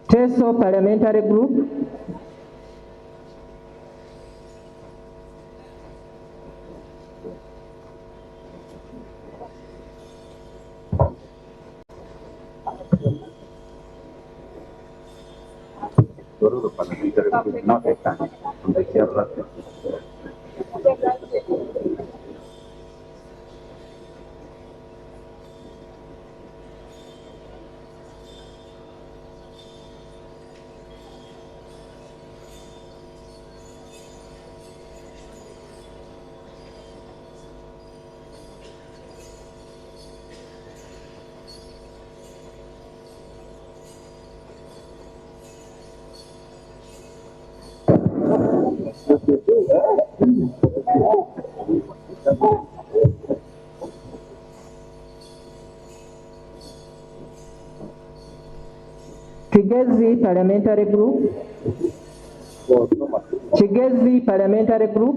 Teso Parliamentary Group. Not a time. Kigezi Parliamentary Group. Kigezi Parliamentary Group.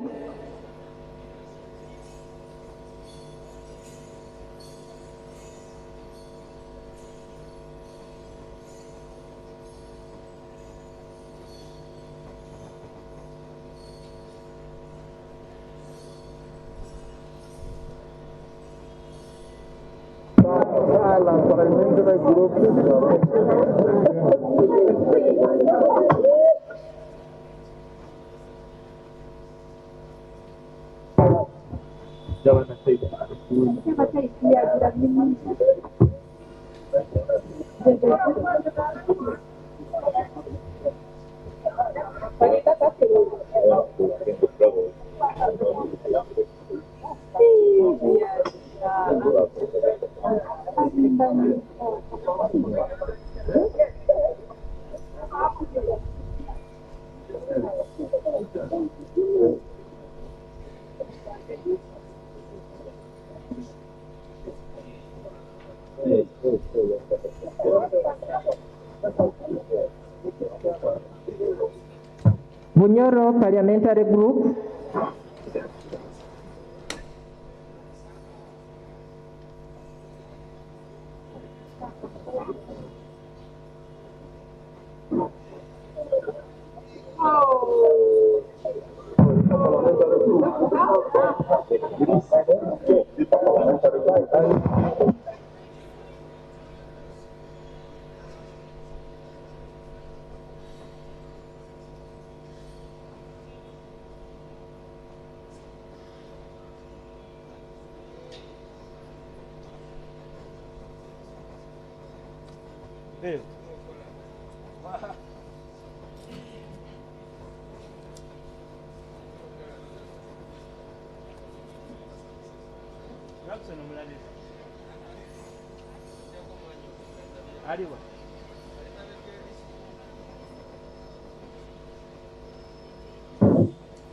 Bunyoro Parliamentary Group.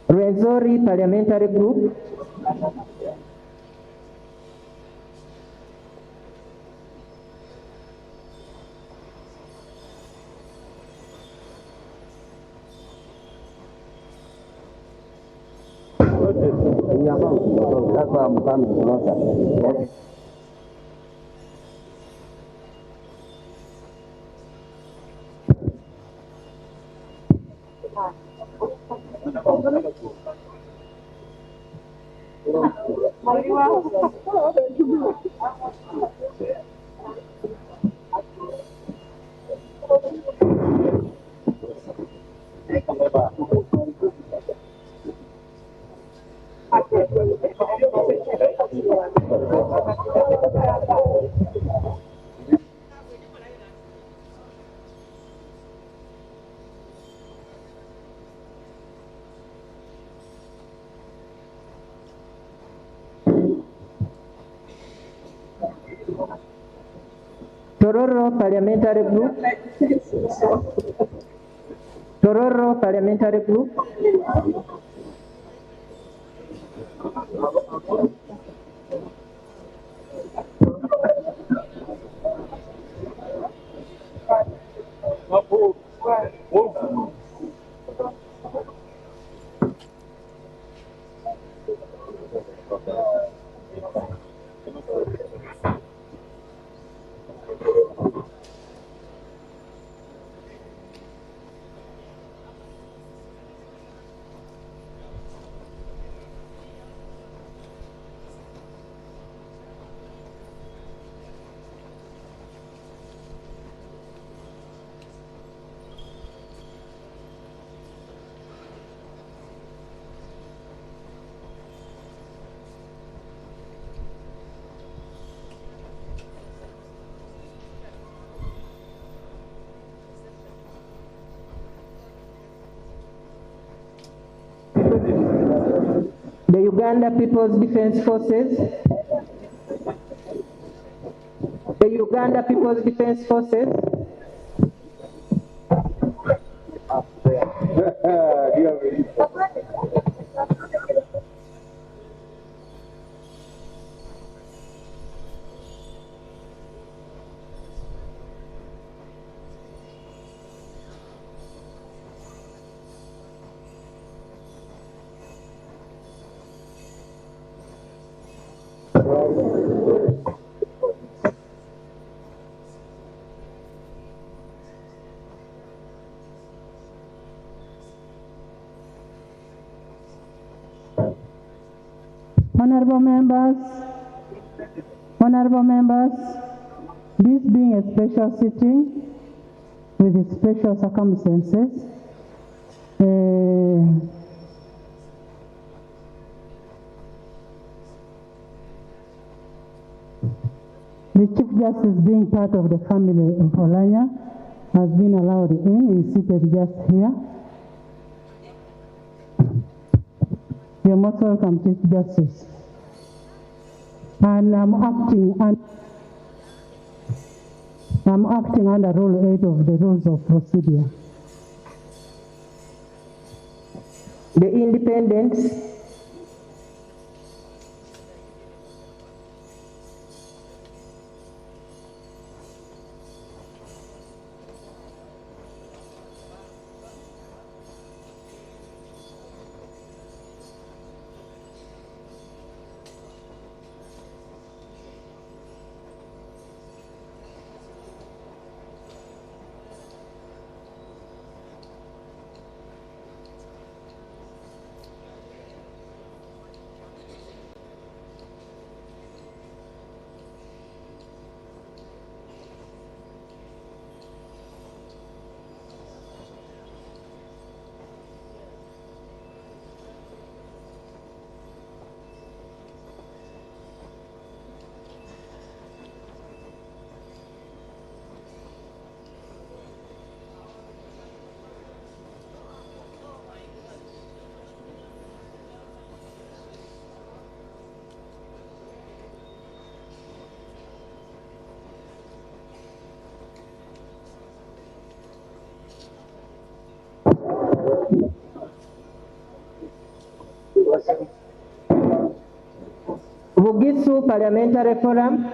Rwenzori Parliamentary Group. Tororo Parliamentary Group. Tororo Parliamentary Group. the Uganda People's Defense Forces, the Uganda People's Defense Forces, Honorable members, this being a special sitting with its special circumstances, the Chief Justice, being part of the family of Oulanyah, has been allowed in. He's seated just here. You're most welcome, Chief Justice. And I'm acting under Rule 8 of the Rules of Procedure. the Independents, Bugisu Parliamentary Forum,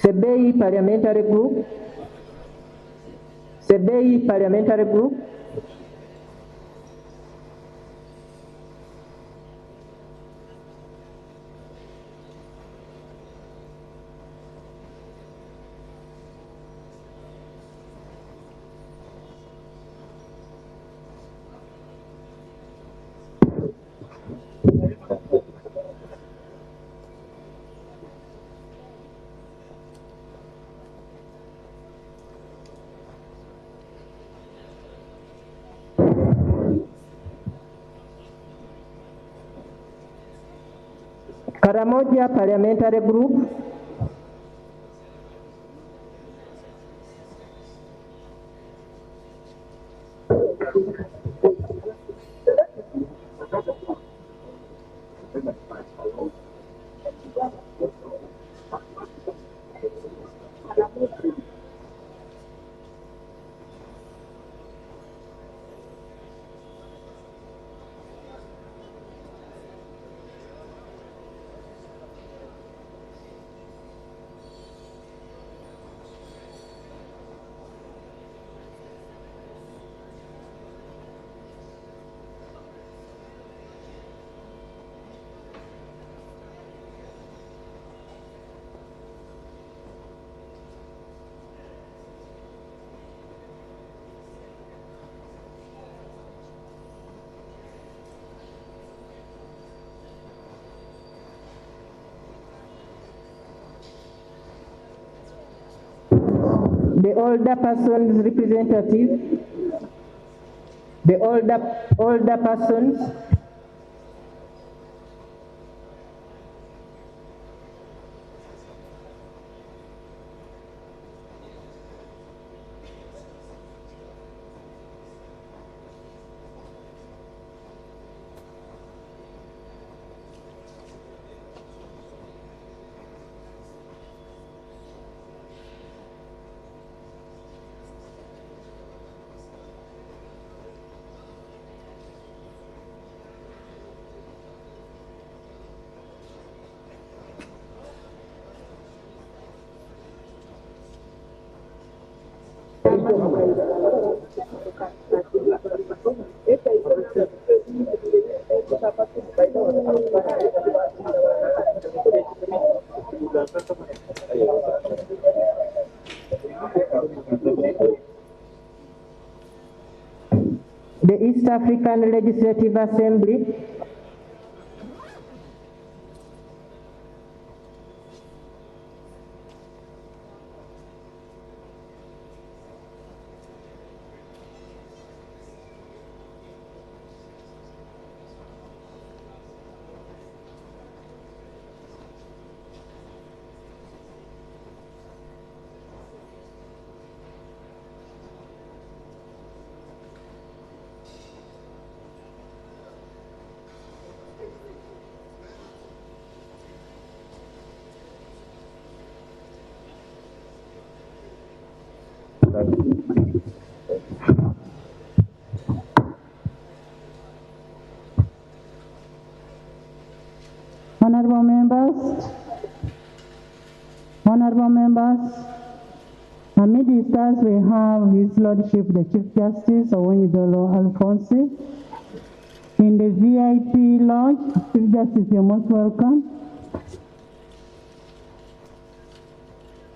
Sebei Parliamentary Group, Sebei Parliamentary Group, Karamoja Parliamentary Group, the older persons representative, the older persons, the East African Legislative Assembly, Honorable members, amidst us we have His Lordship the Chief Justice Oulanyah Alphonse. In the VIP lounge, Chief Justice, you're most welcome.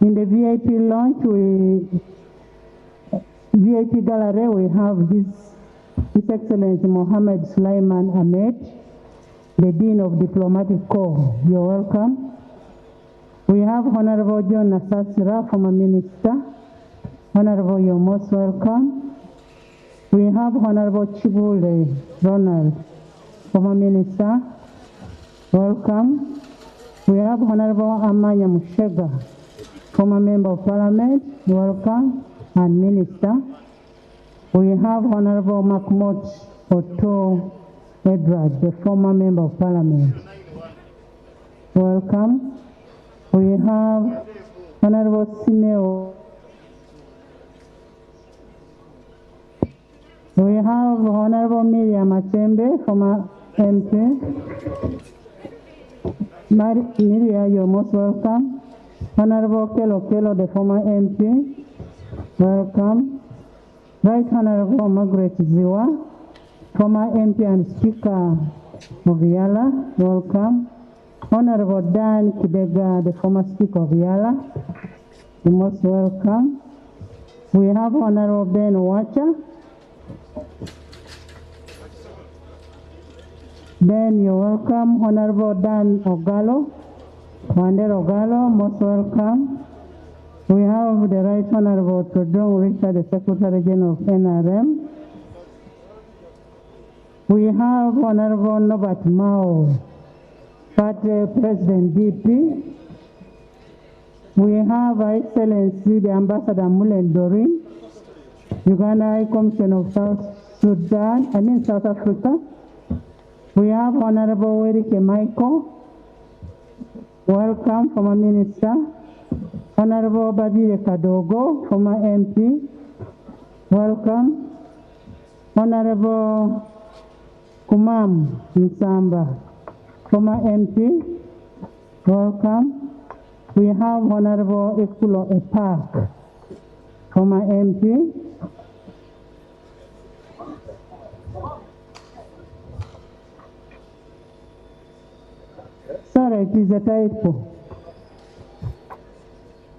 In the VIP lounge, VIP gallery, we have His Excellency Mohammed Sulaiman Ahmed, the Dean of Diplomatic Corps. You're welcome. We have Honorable John Nasasira, former Minister. Honorable, you're most welcome. We have Honorable Chibule Ronald, former Minister. Welcome. We have Honorable Amanya Mushega, former Member of Parliament. Welcome, and Minister. We have Honorable Makmot Otto Edward, the former Member of Parliament. Welcome. We have Honorable Simeo. We have Honorable Miriam Atembe, former MP. Maria, you're most welcome. Honorable Kelo, the former MP. Welcome. Right Honorable Margaret Ziwa, former MP and Speaker of Yala. Welcome. Honorable Dan Kidega, the former Speaker of Yala. You're most welcome. We have Honorable Ben Wacha. Ben, you're welcome. Honorable Dan Ogalo. Wander Ogalo, most welcome. We have the Right Honorable Trodong Richard, the Secretary General of NRM. We have Honorable Norbert Mao, Party President DP. We have Her Excellency the Ambassador Mulen Dorin, Uganda High Commission of South Africa. We have Honorable Werike Michael. Welcome, former Minister. Honorable Badire Kadogo, former MP. Welcome. Honorable Kumam Nsamba, former MP. Welcome. We have Honorable Ekulo Epak, former MP. Sorry, it is a typo.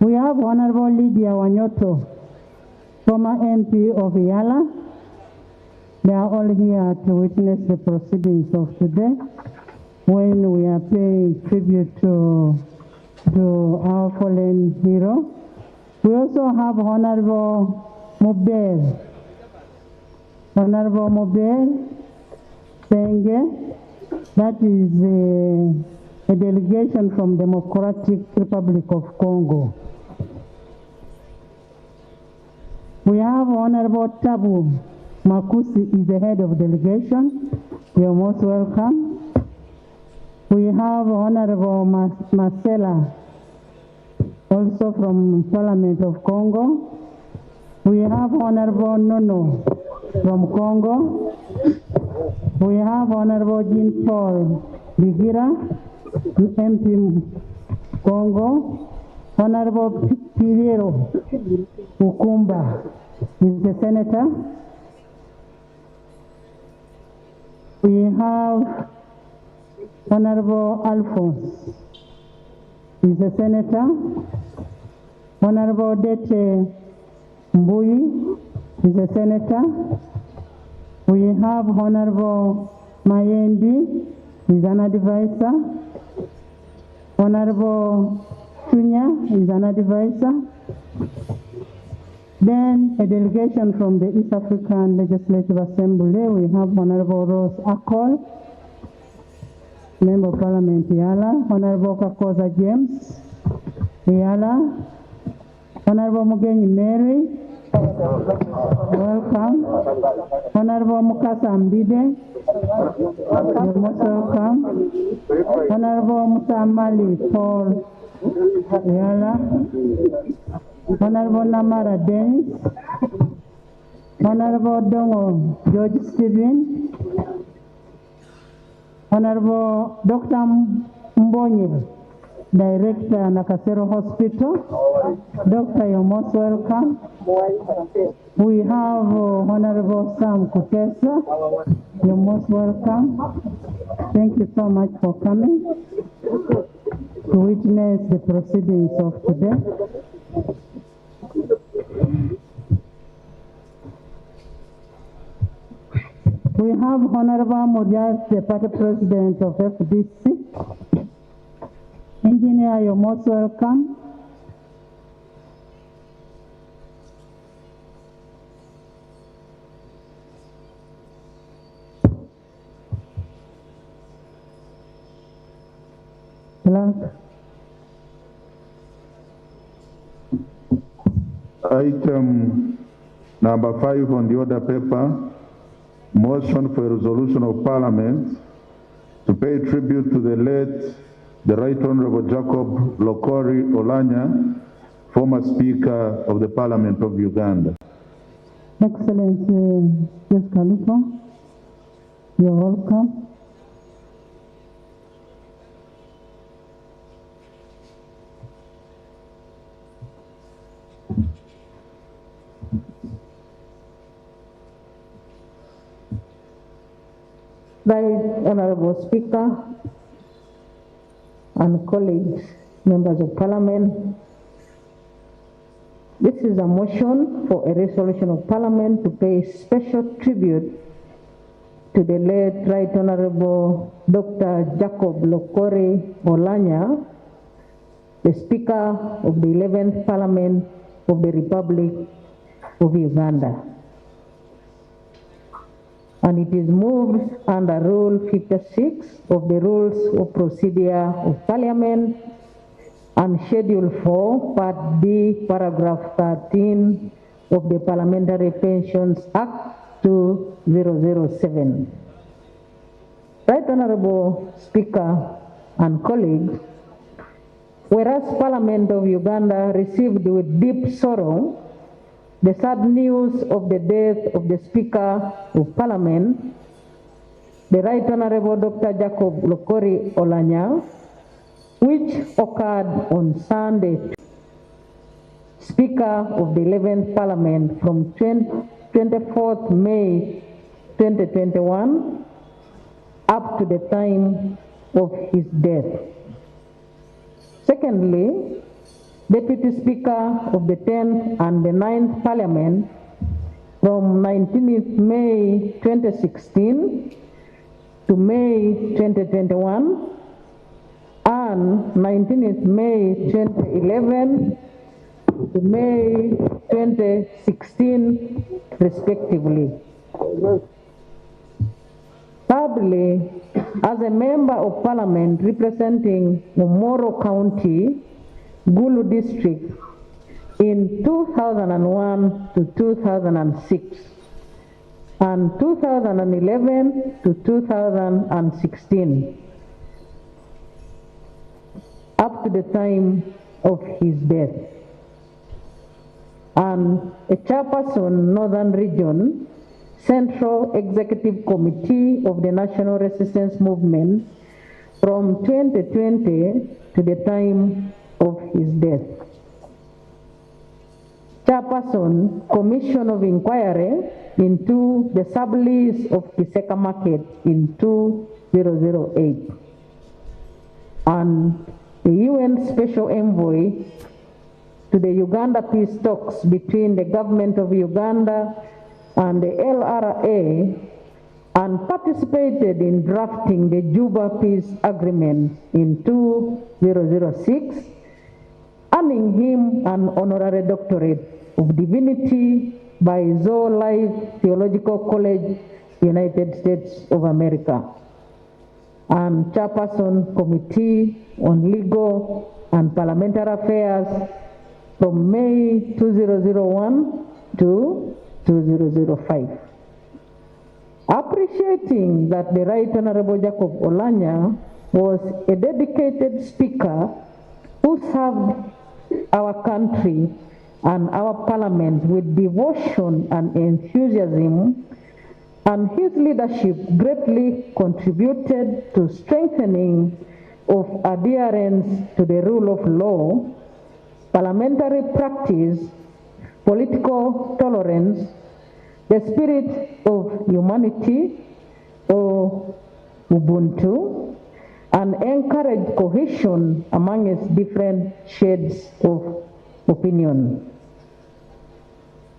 We have Honorable Lydia Wanyoto, former MP of Yala. They are all here to witness the proceedings of today when we are paying tribute to our fallen hero. We also have Honorable Mubel. Honorable Mubel Senge, that is a delegation from Democratic Republic of Congo. We have Honorable Tabu Makusi is the head of delegation. You're most welcome. We have Honorable Marcela, also from Parliament of Congo. We have Honorable Nono from Congo. We have Honorable Jean Paul Bigira, MP Congo. Honorable Piriero Ukumba is the senator. We have Honorable Alphonse is a senator. Honorable Dete Mbui is a senator. We have Honorable Mayendi is an advisor. Honorable Chunya is an advisor. Then a delegation from the East African Legislative Assembly. We have Honorable Rose Akol, Member of Parliament Yala. Honorable Kakoza James Yala. Honorable Mugenyi Mary, welcome. Honorable Mukasa Mbide, you're most welcome. Honorable Musamali Paul Yala. Honorable Namara Dennis. Honorable Dongo George Stephen. Honorable Dr. Mbonye, Director Nakasero Hospital. Doctor, you're most welcome. We have Honorable Sam Kutesa. You're most welcome. Thank you so much for coming to witness the proceedings of today. We have Honorable Modias, the Party President of FDC. Engineer, you're most welcome. Item number 5 on the order paper, motion for a resolution of Parliament to pay tribute to the late, the Right Honorable Jacob Lokori Oulanyah, former Speaker of the Parliament of Uganda. Excellency Jessica Lupo, you're welcome. Right Honorable Speaker and colleagues, members of Parliament, this is a motion for a resolution of Parliament to pay special tribute to the late Right Honorable Dr. Jacob Lokori Oulanyah, the Speaker of the 11th Parliament of the Republic of Uganda. And it is moved under Rule 56 of the Rules of Procedure of Parliament and Schedule 4, Part D, Paragraph 13 of the Parliamentary Pensions Act 2007. Right Honorable Speaker and colleagues, whereas Parliament of Uganda received with deep sorrow the sad news of the death of the Speaker of Parliament, the Right Honorable Dr. Jacob Lokori Oulanyah, which occurred on Sunday, Speaker of the 11th Parliament from 24th May 2021 up to the time of his death. Secondly, Deputy Speaker of the 10th and the 9th Parliament from 19th May 2016 to May 2021 and 19th May 2011 to May 2016, respectively. Thirdly, as a member of parliament representing Omoro County, Gulu District, in 2001 to 2006, and 2011 to 2016, up to the time of his death. And a chairperson, Northern Region, Central Executive Committee of the National Resistance Movement from 2020 to the time of his death. Chairperson, Commission of Inquiry into the sublease of Kiseka Market in 2008. And the UN Special Envoy to the Uganda peace talks between the government of Uganda and the LRA, and participated in drafting the Juba Peace Agreement in 2006, earning him an honorary doctorate of divinity by Zoe Life Theological College, United States of America. And Chairperson, Committee on Legal and Parliamentary Affairs from May 2001 to 2005. Appreciating that the Right Honorable Jacob Oulanyah was a dedicated speaker who served our country and our parliament with devotion and enthusiasm, and his leadership greatly contributed to strengthening of adherence to the rule of law, parliamentary practice, political tolerance, the spirit of humanity, or Ubuntu, and encourage cohesion among its different shades of opinion.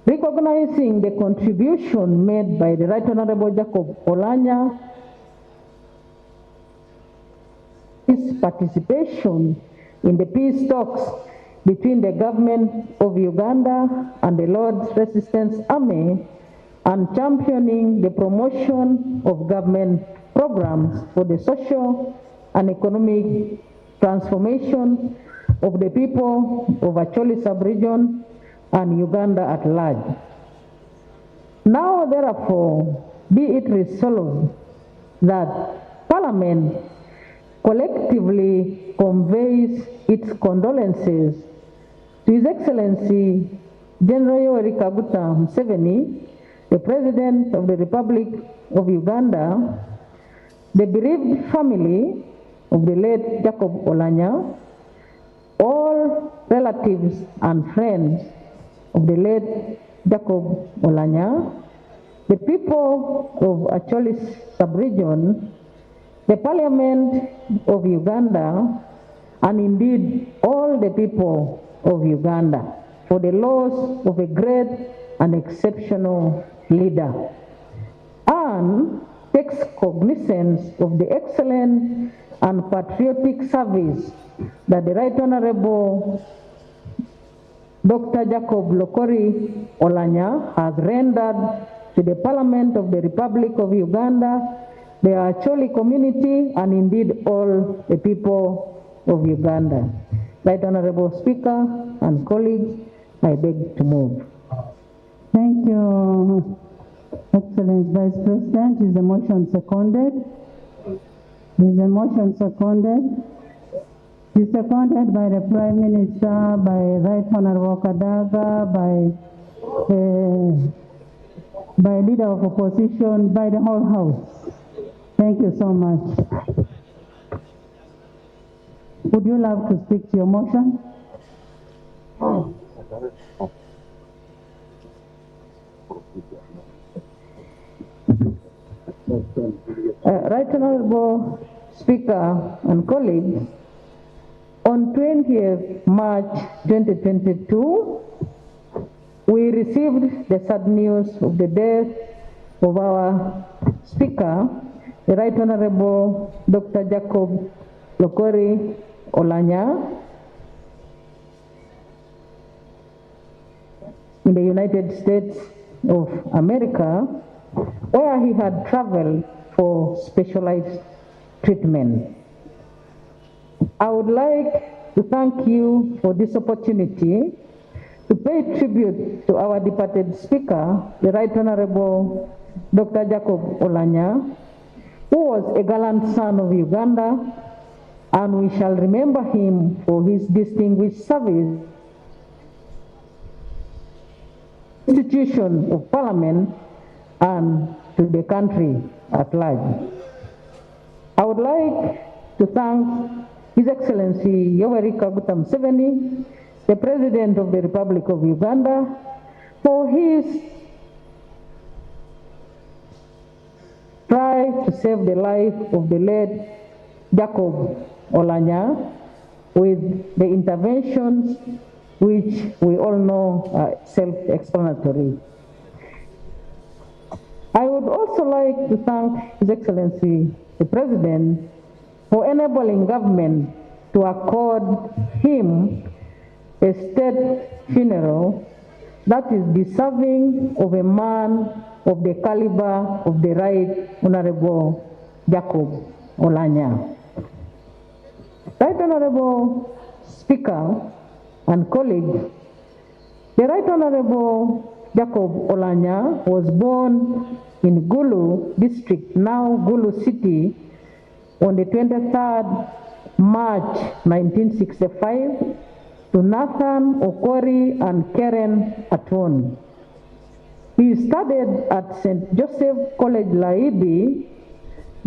Recognizing the contribution made by the Right Honorable Jacob Oulanyah, his participation in the peace talks between the government of Uganda and the Lord's Resistance Army, and championing the promotion of government programs for the social and economic transformation of the people of Acholi sub-region and Uganda at large. Now, therefore, be it resolved that Parliament collectively conveys its condolences to His Excellency General Yoweri Kaguta Museveni, the President of the Republic of Uganda, the bereaved family of the late Jacob Oulanyah, all relatives and friends of the late Jacob Oulanyah, the people of Acholi sub-region, the Parliament of Uganda, and indeed all the people of Uganda, for the loss of a great and exceptional leader, and takes cognizance of the excellent and patriotic service that the Right Honorable Dr. Jacob Lokori Oulanyah has rendered to the Parliament of the Republic of Uganda, the Acholi community, and indeed all the people of Uganda. Right Honorable Speaker and colleagues, I beg to move. Thank you, Excellent Vice President. Is the motion seconded? Is the motion seconded? Is seconded by the Prime Minister, by Right Honorable Kadaga, by Leader of Opposition, by the whole House. Thank you so much. Would you love to speak to your motion? Right Honorable Speaker and colleagues, on 20th March 2022, we received the sad news of the death of our Speaker, the Right Honorable Dr. Jacob Lokori Oulanyah. in the United States of America, where he had traveled for specialized treatment. I would like to thank you for this opportunity to pay tribute to our departed speaker, the Right Honorable Dr. Jacob Oulanyah, who was a gallant son of Uganda, and we shall remember him for his distinguished service institution of Parliament and to the country at large. I would like to thank His Excellency Yoweri Kaguta Museveni, the President of the Republic of Uganda, for his try to save the life of the late Jacob Oulanyah with the interventions which we all know are self-explanatory. I would also like to thank His Excellency the President for enabling government to accord him a state funeral that is deserving of a man of the caliber of the Right Honorable Jacob Oulanyah. Right Honorable Speaker and colleagues, the Right Honorable Jacob Oulanyah was born in Gulu District, now Gulu City, on the 23rd March 1965 to Nathan Okori and Karen Atwon. He studied at St. Joseph College Laibi,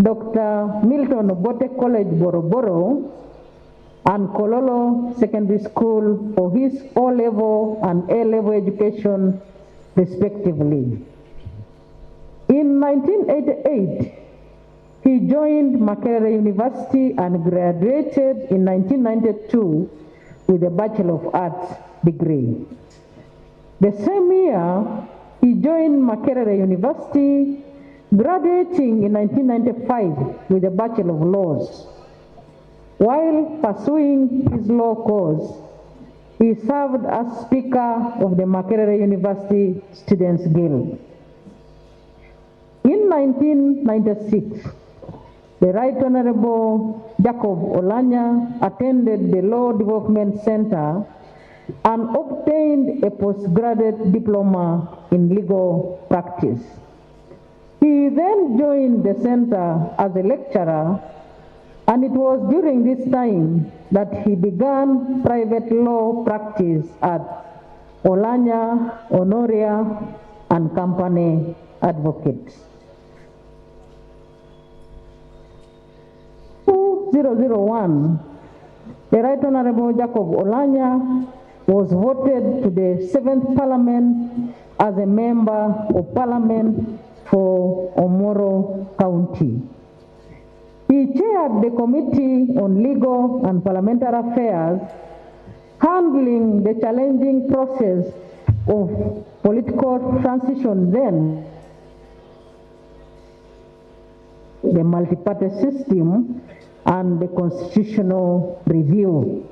Dr. Milton Obote College Boroboro, and Kololo Secondary School for his O-level and A-level education, respectively. In 1988, he joined Makerere University and graduated in 1992 with a Bachelor of Arts degree. The same year, he joined Makerere University, graduating in 1995 with a Bachelor of Laws. While pursuing his law course, he served as Speaker of the Makerere University Students' Guild. In 1996, the Right Honorable Jacob Oulanyah attended the Law Development Center and obtained a postgraduate diploma in legal practice. He then joined the center as a lecturer, and it was during this time that he began private law practice at Oulanyah, Honoria, and Company Advocates. 2001, the Right Honorable Jacob Oulanyah was voted to the 7th Parliament as a Member of Parliament for Omoro County. He chaired the Committee on Legal and Parliamentary Affairs, handling the challenging process of political transition then, the multi-party system, and the constitutional review.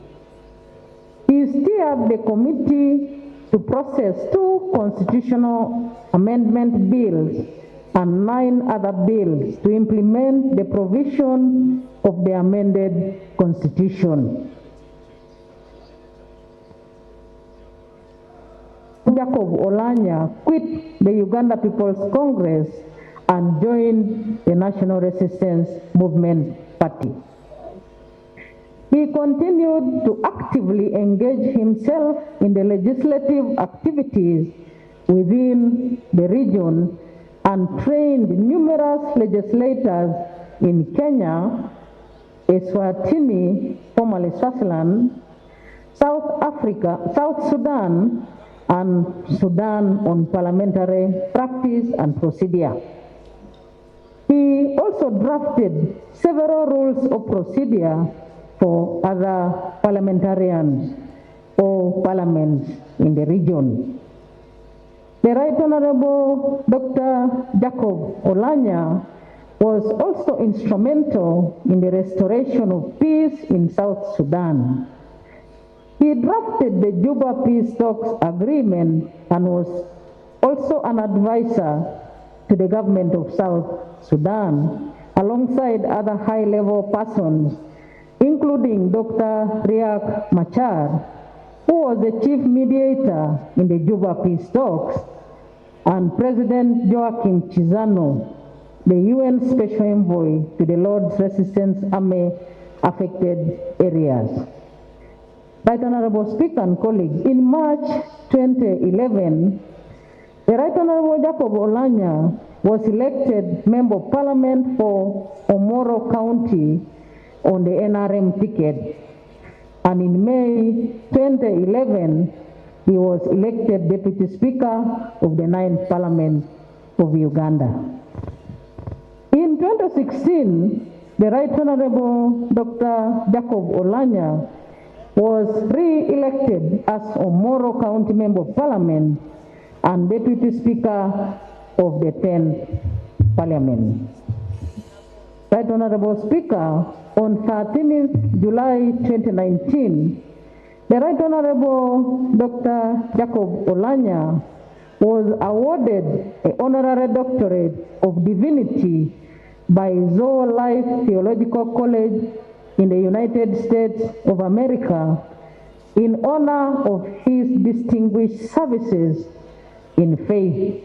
He steered the committee to process 2 constitutional amendment bills and 9 other bills to implement the provision of the amended constitution. Jacob Oulanyah quit the Uganda People's Congress and joined the National Resistance Movement Party. He continued to actively engage himself in the legislative activities within the region and trained numerous legislators in Kenya, Eswatini, formerly Swaziland, South Africa, South Sudan, and Sudan on parliamentary practice and procedure. He also drafted several rules of procedure for other parliamentarians or parliaments in the region. The Right Honorable Dr. Jacob Oulanyah was also instrumental in the restoration of peace in South Sudan. He drafted the Juba Peace Talks Agreement and was also an advisor to the government of South Sudan, alongside other high-level persons, including Dr. Riek Machar, who was the chief mediator in the Juba Peace Talks, and President Joachim Chissano, the UN Special Envoy to the Lord's Resistance Army affected areas. Right Honorable Speaker and colleagues, in March 2011, the Right Honorable Jacob Oulanyah was elected Member of Parliament for Omoro County on the NRM ticket. And in May 2011, he was elected Deputy Speaker of the 9th Parliament of Uganda. In 2016, the Right Honorable Dr. Jacob Oulanyah was re-elected as Omoro County Member of Parliament and Deputy Speaker of the 10th Parliament. Right Honorable Speaker, on 13th July 2019, the Right Honorable Dr. Jacob Oulanyah was awarded an honorary doctorate of divinity by Zoe Life Theological College in the United States of America in honor of his distinguished services in faith.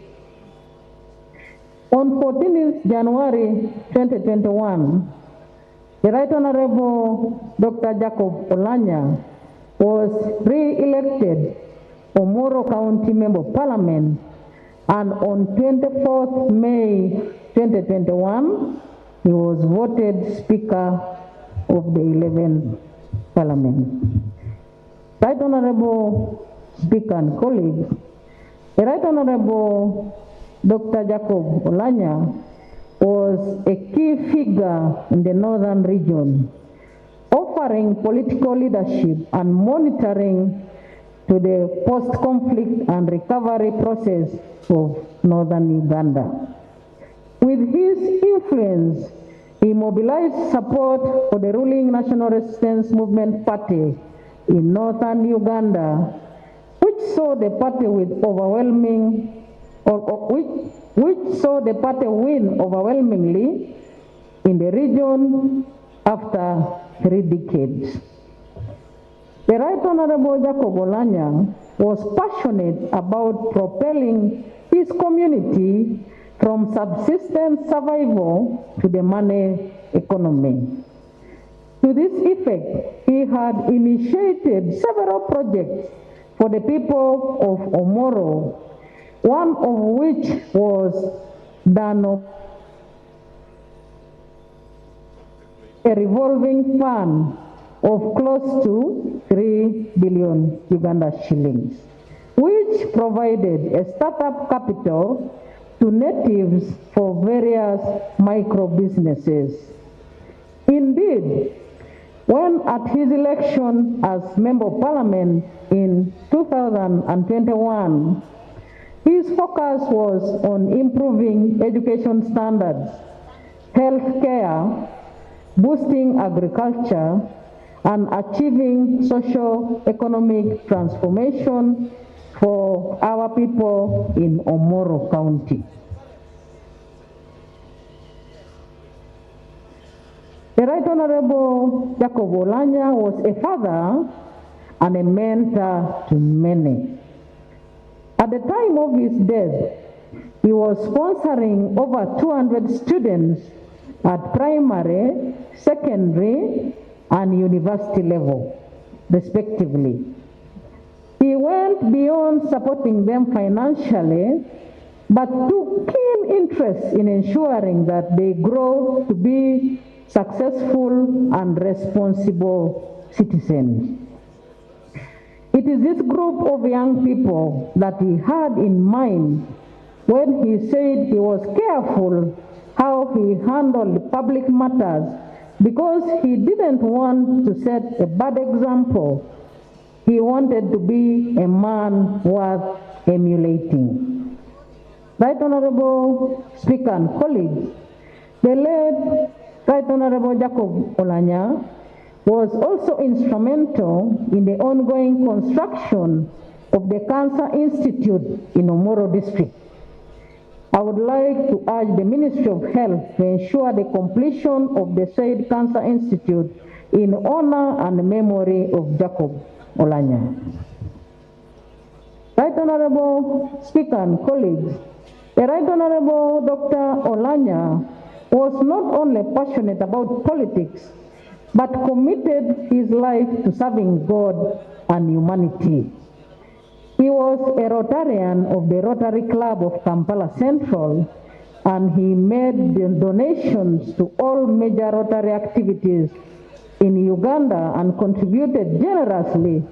On 14th January 2021, the Right Honorable Dr. Jacob Oulanyah was re-elected Omoro County Member of Parliament, and on 24th May 2021, he was voted Speaker of the 11th Parliament. Right Honorable Speaker and colleagues, the Right Honorable Dr. Jacob Oulanyah was a key figure in the northern region, offering political leadership and monitoring to the post-conflict and recovery process of northern Uganda. With his influence, he mobilized support for the ruling National Resistance Movement Party in northern Uganda, which saw the party with overwhelming, which saw the party win overwhelmingly in the region after 3 decades. The Right Honorable Jacob Oulanyah was passionate about propelling his community from subsistence survival to the money economy. To this effect, he had initiated several projects for the people of Omoro, one of which was a revolving fund of close to 3 billion Uganda shillings, which provided a startup capital to natives for various micro businesses. Indeed, when at his election as Member of Parliament in 2021, his focus was on improving education standards, health care, boosting agriculture, and achieving socio-economic transformation for our people in Omoro County. The Right Honorable Jacob Oulanyah was a father and a mentor to many. At the time of his death, he was sponsoring over 200 students at primary, secondary, and university level, respectively. He went beyond supporting them financially, but took keen interest in ensuring that they grow to be successful and responsible citizens. It is this group of young people that he had in mind when he said he was careful how he handled public matters, because he didn't want to set a bad example. He wanted to be a man worth emulating. Right Honorable Speaker and colleagues, the late Right Honorable Jacob Oulanyah was also instrumental in the ongoing construction of the Cancer Institute in Omoro District. I would like to urge the Ministry of Health to ensure the completion of the said Cancer Institute in honor and memory of Jacob Oulanyah. Right Honorable Speaker and colleagues, the Right Honorable Dr. Oulanyah was not only passionate about politics, but committed his life to serving God and humanity. He was a Rotarian of the Rotary Club of Kampala Central, and he made donations to all major Rotary activities in Uganda and contributed generously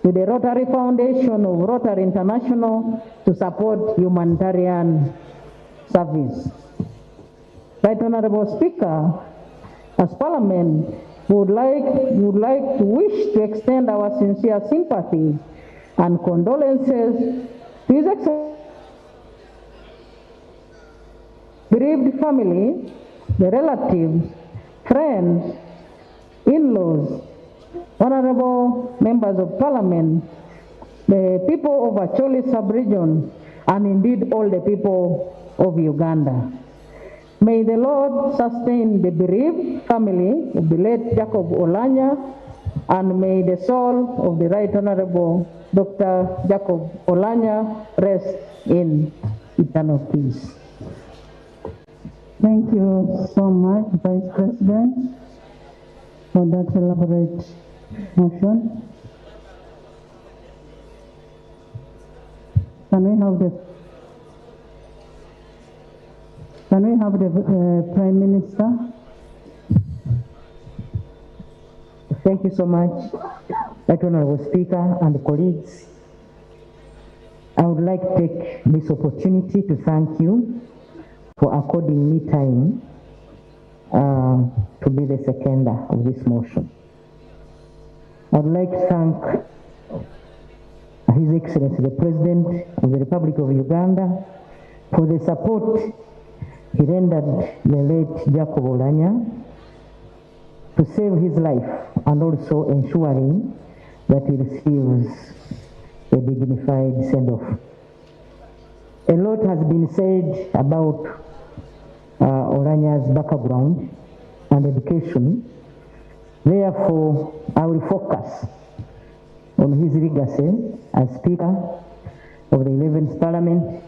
to the Rotary Foundation of Rotary International to support humanitarian service. Right Honorable Speaker, as Parliament, would like to wish to extend our sincere sympathy and condolences to His Excellency, bereaved family, the relatives, friends, in-laws, honorable members of Parliament, the people of Acholi sub-region, and indeed all the people of Uganda. May the Lord sustain the bereaved family of the late Jacob Oulanyah, and may the soul of the Right Honorable Dr. Jacob Oulanyah rest in eternal peace. Thank you so much, Vice President, for that elaborate motion. Can we have the Prime Minister? Thank you so much, Right Honorable Speaker and colleagues. I would like to take this opportunity to thank you for according me time to be the seconder of this motion. I would like to thank His Excellency the President of the Republic of Uganda for the support he rendered the late Jacob Oulanyah to save his life and also ensuring that he receives a dignified send-off. A lot has been said about Oulanyah's background and education. Therefore, I will focus on his legacy as Speaker of the 11th Parliament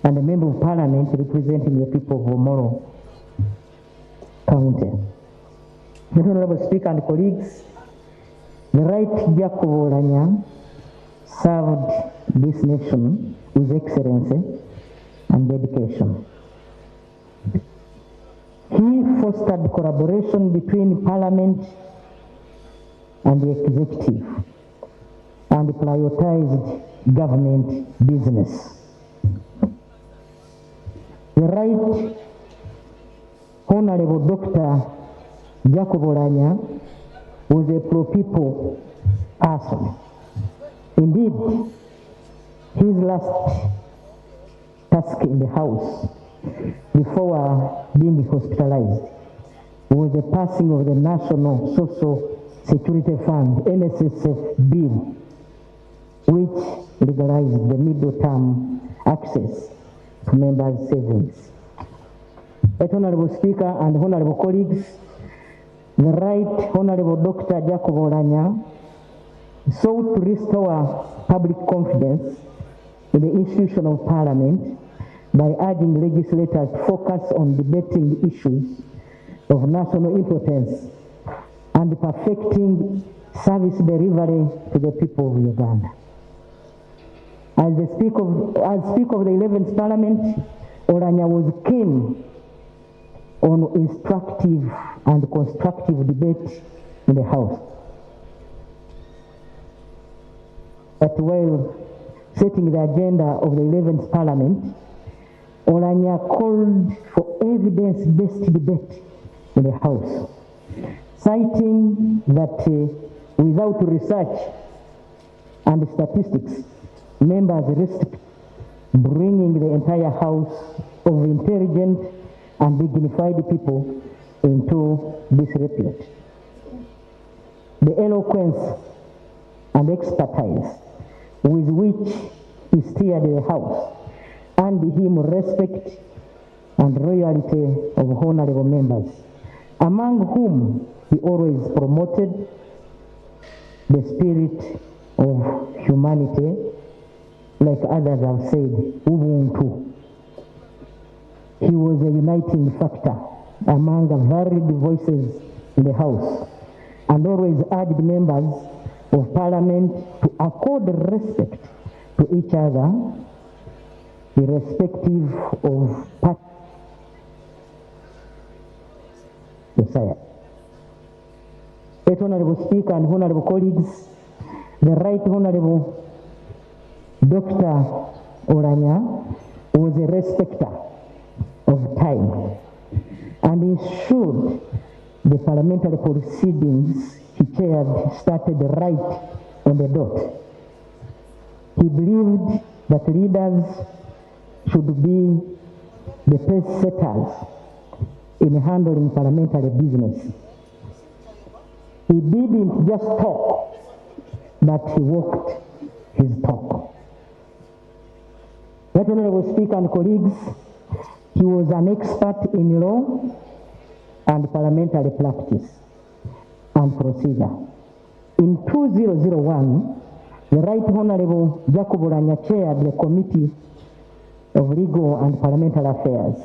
and a Member of Parliament representing the people of Omoro County. Honorable Speaker and colleagues, the right Jacob Oulanyah served this nation with excellency and dedication. He fostered collaboration between Parliament and the Executive and prioritized government business. The Right Honorable Dr. Jacob Oulanyah was a pro-people person. Indeed, his last task in the House before being hospitalized was the passing of the National Social Security Fund, NSSF bill, which legalized the middle-term access to members' savings. Right Honorable Speaker and Honorable colleagues, the Right Honorable Dr. Jacob Oulanyah sought to restore public confidence in the institution of Parliament by urging legislators to focus on debating issues of national importance and perfecting service delivery to the people of Uganda. As Speaker of the 11th Parliament, Oulanyah was keen on instructive and constructive debate in the House. But while setting the agenda of the 11th Parliament, Oulanyah called for evidence-based debate in the House, citing that without research and statistics, members risk bringing the entire House of intelligent and dignified people into disrepute. the eloquence and expertise with which he steered the House, and him respect and loyalty of honorable members, among whom he always promoted the spirit of humanity, like others have said, Ubuntu. He was a uniting factor among the varied voices in the House, and always urged members of Parliament to accord respect to each other, irrespective of party society. Honorable Speaker and honorable colleagues, the Right Honorable Dr. Oulanyah was a respecter of time and ensured the parliamentary proceedings he chaired started right on the dot. He believed that leaders should be the pace setters in handling parliamentary business. He didn't just talk, but he walked his talk. Right Honorable Speaker and colleagues, he was an expert in law and parliamentary practice and procedure. In 2001, the Right Honorable Jacob Oulanyah chaired the Committee of Legal and Parliamentary Affairs.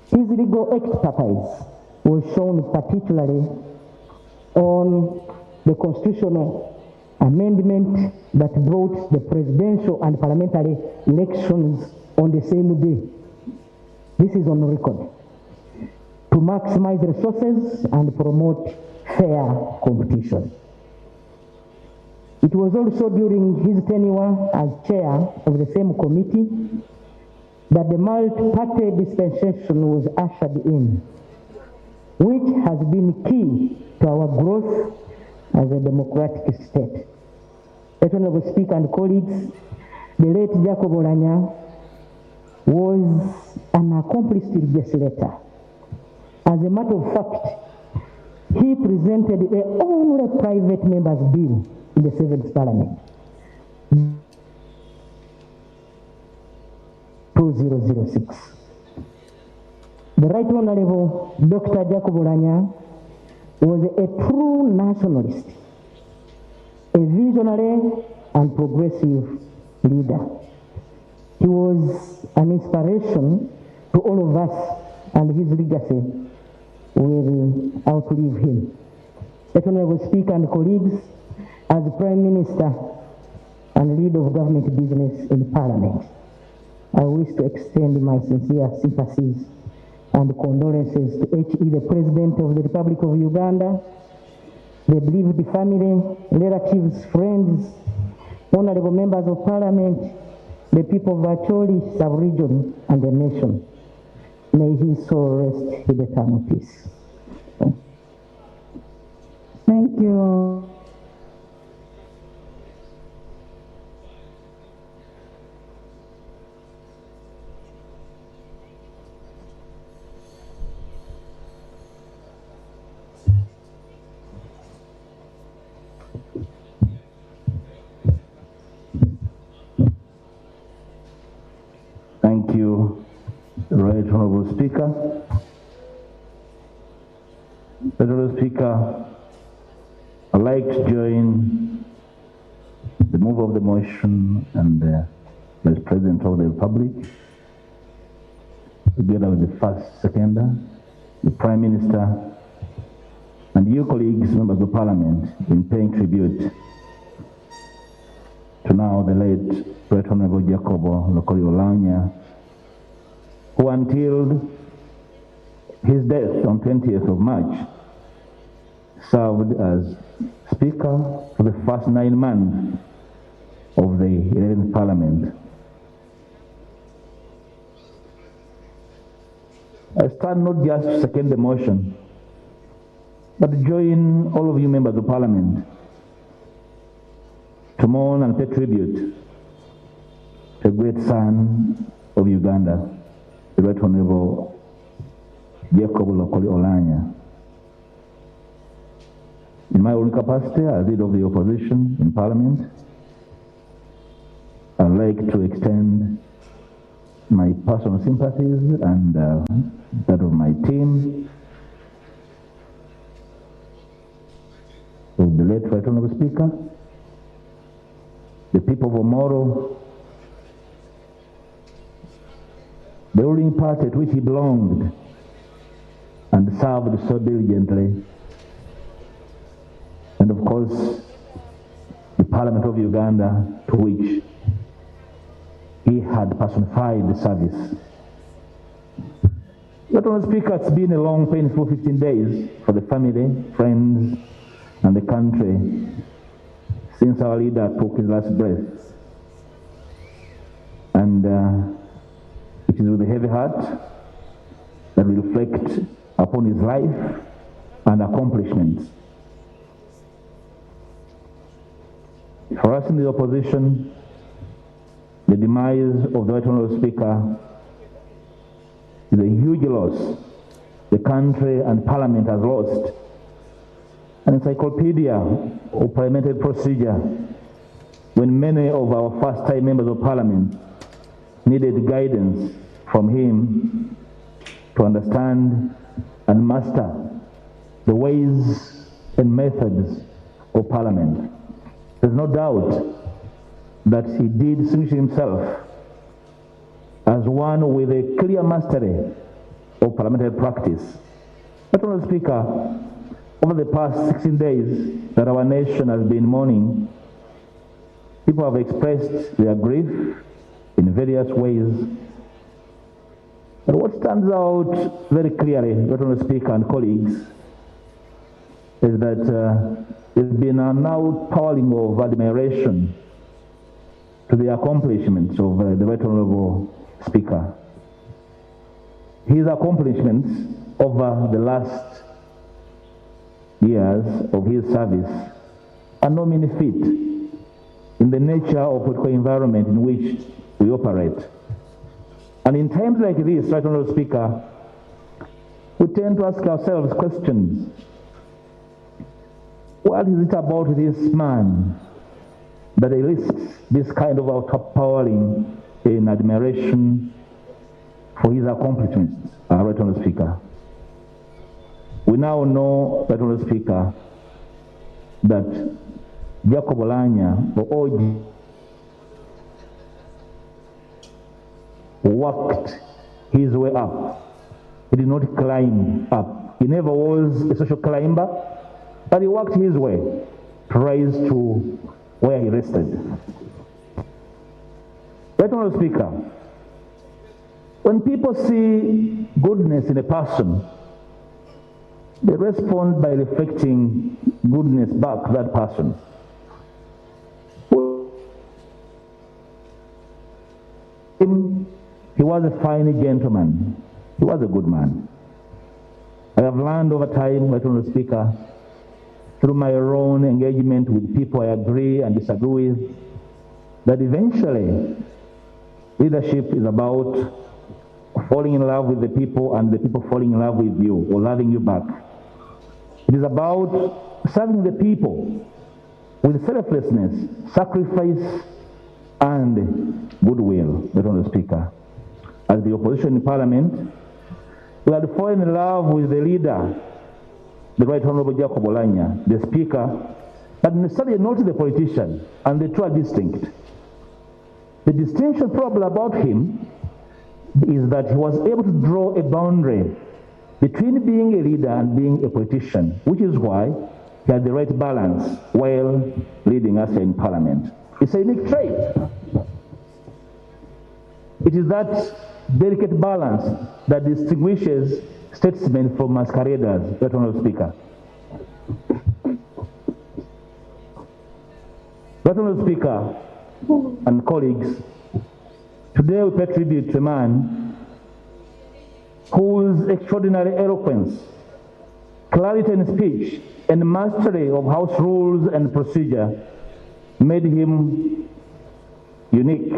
His legal expertise was shown particularly on the constitutional amendment that brought the presidential and parliamentary elections on the same day. This is on record. To maximize resources and promote fair competition. It was also during his tenure as chair of the same committee that the multi-party dispensation was ushered in, which has been key to our growth as a democratic state. Honorable Speaker and colleagues, the late Jacob Oulanyah was an accomplished legislator. As a matter of fact, he presented the only private member's bill in the 7th Parliament, 2006. The Right Honorable Dr. Jacob Oulanyah was a true nationalist, a visionary and progressive leader. He was an inspiration to all of us, and his legacy will outlive him. Honorable Speaker and colleagues, as Prime Minister and leader of government business in Parliament, I wish to extend my sincere sympathies and condolences to H.E., the President of the Republic of Uganda, the bereaved family, relatives, friends, honorable members of Parliament, the people of Acholi sub-region and the nation. May his soul rest in eternal peace. Thank you. Thank you, Right Honorable Speaker. Honorable Speaker, I'd like to join the move of the motion and the Vice President of the Republic, together with the first seconder, the Prime Minister, and you colleagues, members of Parliament, in paying tribute to now the late Right Honorable Jacob Oulanyah, who until his death on 20th of March served as Speaker for the first 9 months of the 11th Parliament. I stand not just to second the motion, but to join all of you members of Parliament to mourn and pay tribute to a great son of Uganda, the Right Honorable Jacob Oulanyah. In my own capacity as leader of the opposition in Parliament, I'd like to extend my personal sympathies and that of my team of the late Right Honourable Speaker, the people of Omoro, the ruling party to which he belonged and served so diligently, and of course the Parliament of Uganda to which he had personified the service. Right Honourable Speaker, it's been a long, painful 15 days for the family, friends, and the country since our leader took his last breath. And it is with a heavy heart that we reflect upon his life and accomplishments. For us in the opposition, the demise of the Right Honourable Speaker is a huge loss. The country and Parliament has lost an encyclopedia of parliamentary procedure when many of our first-time members of Parliament needed guidance from him to understand and master the ways and methods of Parliament. There's no doubt that he did distinguish himself as one with a clear mastery of parliamentary practice. But Mr. Speaker, over the past 16 days that our nation has been mourning, people have expressed their grief in various ways. But what stands out very clearly, Mr. Speaker and colleagues, is that there's been an outpouring of admiration to the accomplishments of the Right Honourable Speaker. His accomplishments over the last years of his service are no mean feat in the nature of political environment in which we operate. And in times like this, Right Honourable Speaker, we tend to ask ourselves questions. What is it about this man that elicits this kind of outpouring in admiration for his accomplishments, Right Honourable Speaker? We now know, Right Honourable Speaker, that Jacob Oulanyah, the OG, worked his way up. He did not climb up. He never was a social climber, but he worked his way to rise to where he rested. Right Honourable Speaker, when people see goodness in a person, they respond by reflecting goodness back to that person. He was a fine gentleman. He was a good man. I have learned over time, Right Honourable Speaker, through my own engagement with people I agree and disagree with, that eventually leadership is about falling in love with the people and the people falling in love with you or loving you back. It is about serving the people with selflessness, sacrifice, and goodwill, Mr. Speaker. As the opposition in Parliament, we had fallen in love with the leader, the Right Honourable Jacob Oulanyah, the Speaker, but necessarily not the politician, and the two are distinct. The distinction probably about him is that he was able to draw a boundary between being a leader and being a politician, which is why he had the right balance while leading us in Parliament. It's a unique trait. It is that delicate balance that distinguishes statesmen from masqueraders, Right Honourable Speaker. Right Honourable Speaker and colleagues, today we pay tribute to a man whose extraordinary eloquence, clarity in speech, and mastery of House rules and procedure made him unique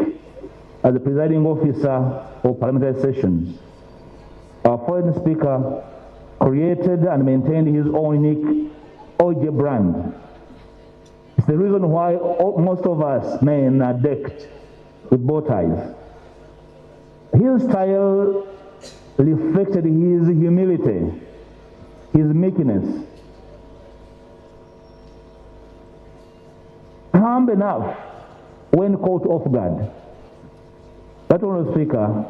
as the presiding officer of parliamentary sessions. Our foreign Speaker created and maintained his own unique OJ brand. It's the reason why most of us men are decked with bow ties. His style reflected his humility, his meekness. Humble enough when caught off guard. That Honourable Speaker,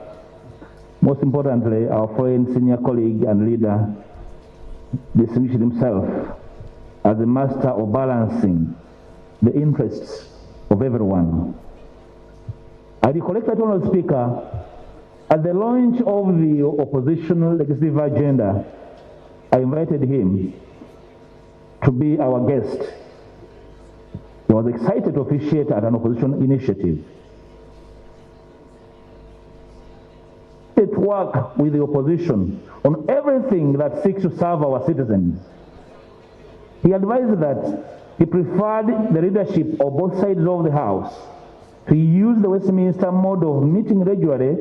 most importantly, our friend, senior colleague and leader, distinguished himself as the master of balancing the interests of everyone. I recollect that Honourable Speaker, at the launch of the opposition legislative agenda, I invited him to be our guest. He was excited to officiate at an opposition initiative. To work with the opposition on everything that seeks to serve our citizens. He advised that he preferred the leadership of both sides of the House to use the Westminster mode of meeting regularly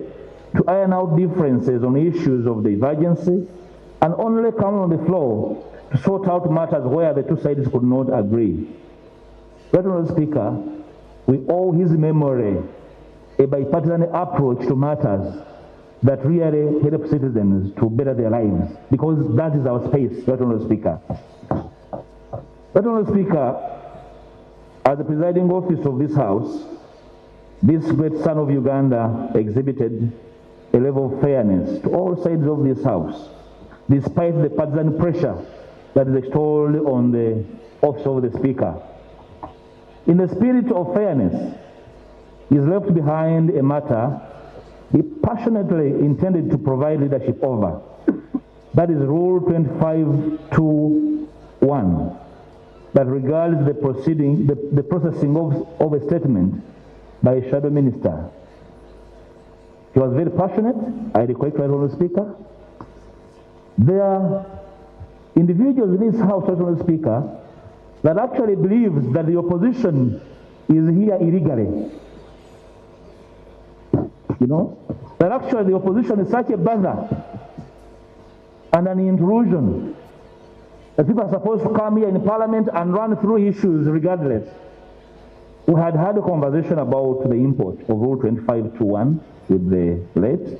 to iron out differences on issues of divergency and only come on the floor to sort out matters where the two sides could not agree. Honourable Speaker, we owe his memory a bipartisan approach to matters that really help citizens to better their lives, because that is our space, Honourable Speaker. Honourable Speaker, as the presiding officer of this House, this great son of Uganda exhibited a level of fairness to all sides of this House, despite the partisan pressure that is extolled on the office of the Speaker. In the spirit of fairness, he is left behind a matter he passionately intended to provide leadership over. That is Rule 25(2)(1, that regards the processing of a statement by a shadow minister. He was very passionate. I request Honourable Speaker. There are individuals in this House, Honourable Speaker, that actually believes that the opposition is here illegally. You know, that actually the opposition is such a bother and an intrusion that people are supposed to come here in Parliament and run through issues regardless. We had had a conversation about the import of Rule 25(2)(1 with the late,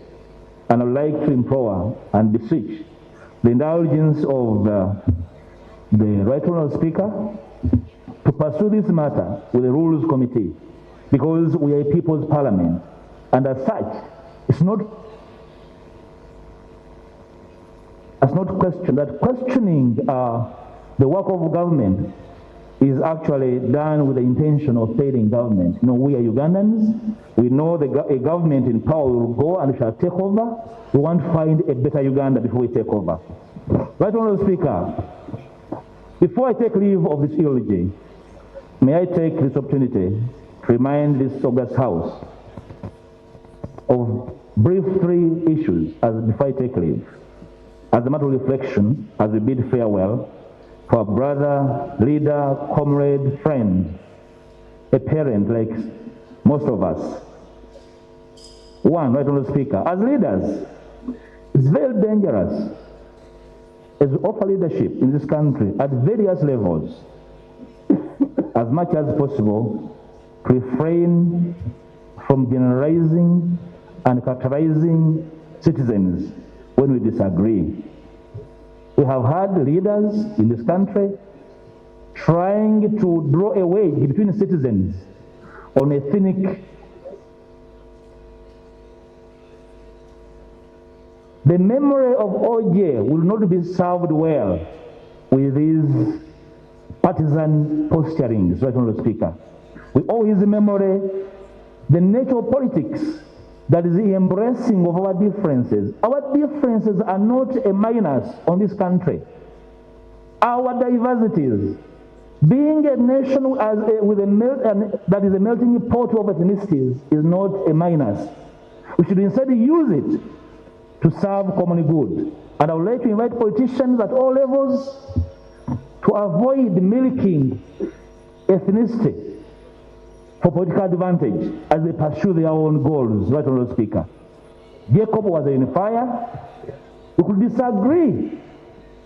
and I would like to implore and beseech the indulgence of the Right Honourable Speaker to pursue this matter with the Rules Committee, because we are a people's parliament, and as such, it's not questioned. That questioning the work of government is actually done with the intention of failing government. You know, we are Ugandans. We know a government in power will go and shall take over. We want to find a better Uganda before we take over. Right Honourable Speaker, before I take leave of this eulogy, may I take this opportunity to remind this august House of brief three issues before I take leave, as a matter of reflection, as we bid farewell for our brother, leader, comrade, friend, a parent like most of us. One, Right Honourable Speaker, as leaders, it's very dangerous as we offer leadership in this country at various levels, as much as possible, refrain from generalizing and characterizing citizens when we disagree. We have had leaders in this country trying to draw a wedge between citizens on ethnic. The memory of OJ will not be served well with these partisan posturings, Right Honourable Speaker. We owe his memory the nature of politics, that is the embracing of our differences. Our differences are not a minus on this country. Our diversities, being a nation that is a melting pot of ethnicities, is not a minus. We should instead use it to serve common good. And I would like to invite politicians at all levels to avoid milking ethnicity for political advantage as they pursue their own goals, Right Honourable Speaker. Jacob was a unifier. We could disagree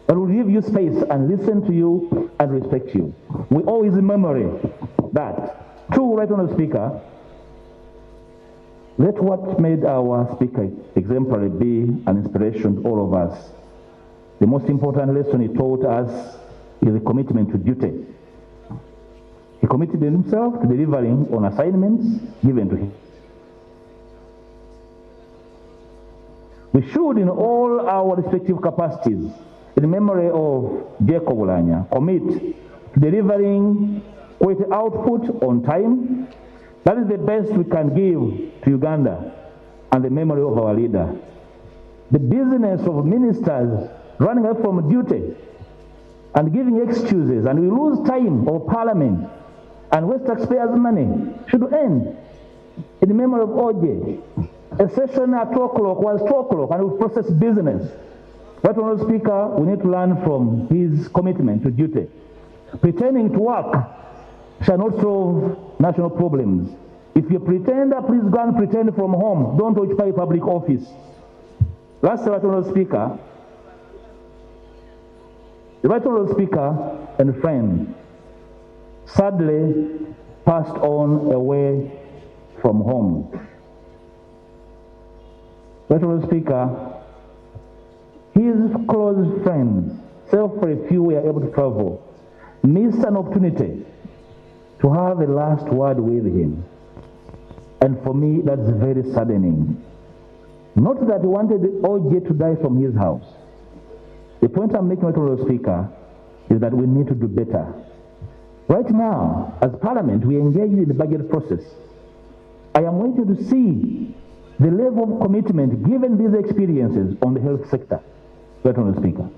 but will give you space and listen to you and respect you. We always memory that. True, Right Honourable Speaker, let what made our Speaker exemplary be an inspiration to all of us. The most important lesson he taught us is a commitment to duty. He committed himself to delivering on assignments given to him. We should, in all our respective capacities, in memory of Jacob Oulanyah, commit to delivering quality output on time. That is the best we can give to Uganda and the memory of our leader. The business of ministers running away from duty and giving excuses, and we lose time of parliament and waste taxpayers' money, should end. In the memory of OJ, a session at 2 o'clock was 2 o'clock, and we process business. Right Honourable Speaker, we need to learn from his commitment to duty. Pretending to work shall not solve national problems. If you're a pretender, please go and pretend from home. Don't occupy public office. Last Right Honourable Speaker, the Right Honourable Speaker and friend sadly passed on away from home. Right Honourable Speaker, his close friends, self for a few were able to travel, missed an opportunity to have a last word with him. And for me, that's very saddening. Not that he wanted OJ to die from his house. The point I'm making, Right Honourable Speaker, is that we need to do better. Right now, as Parliament, we engage in the budget process. I am waiting to see the level of commitment given these experiences on the health sector. Right Honourable Speaker.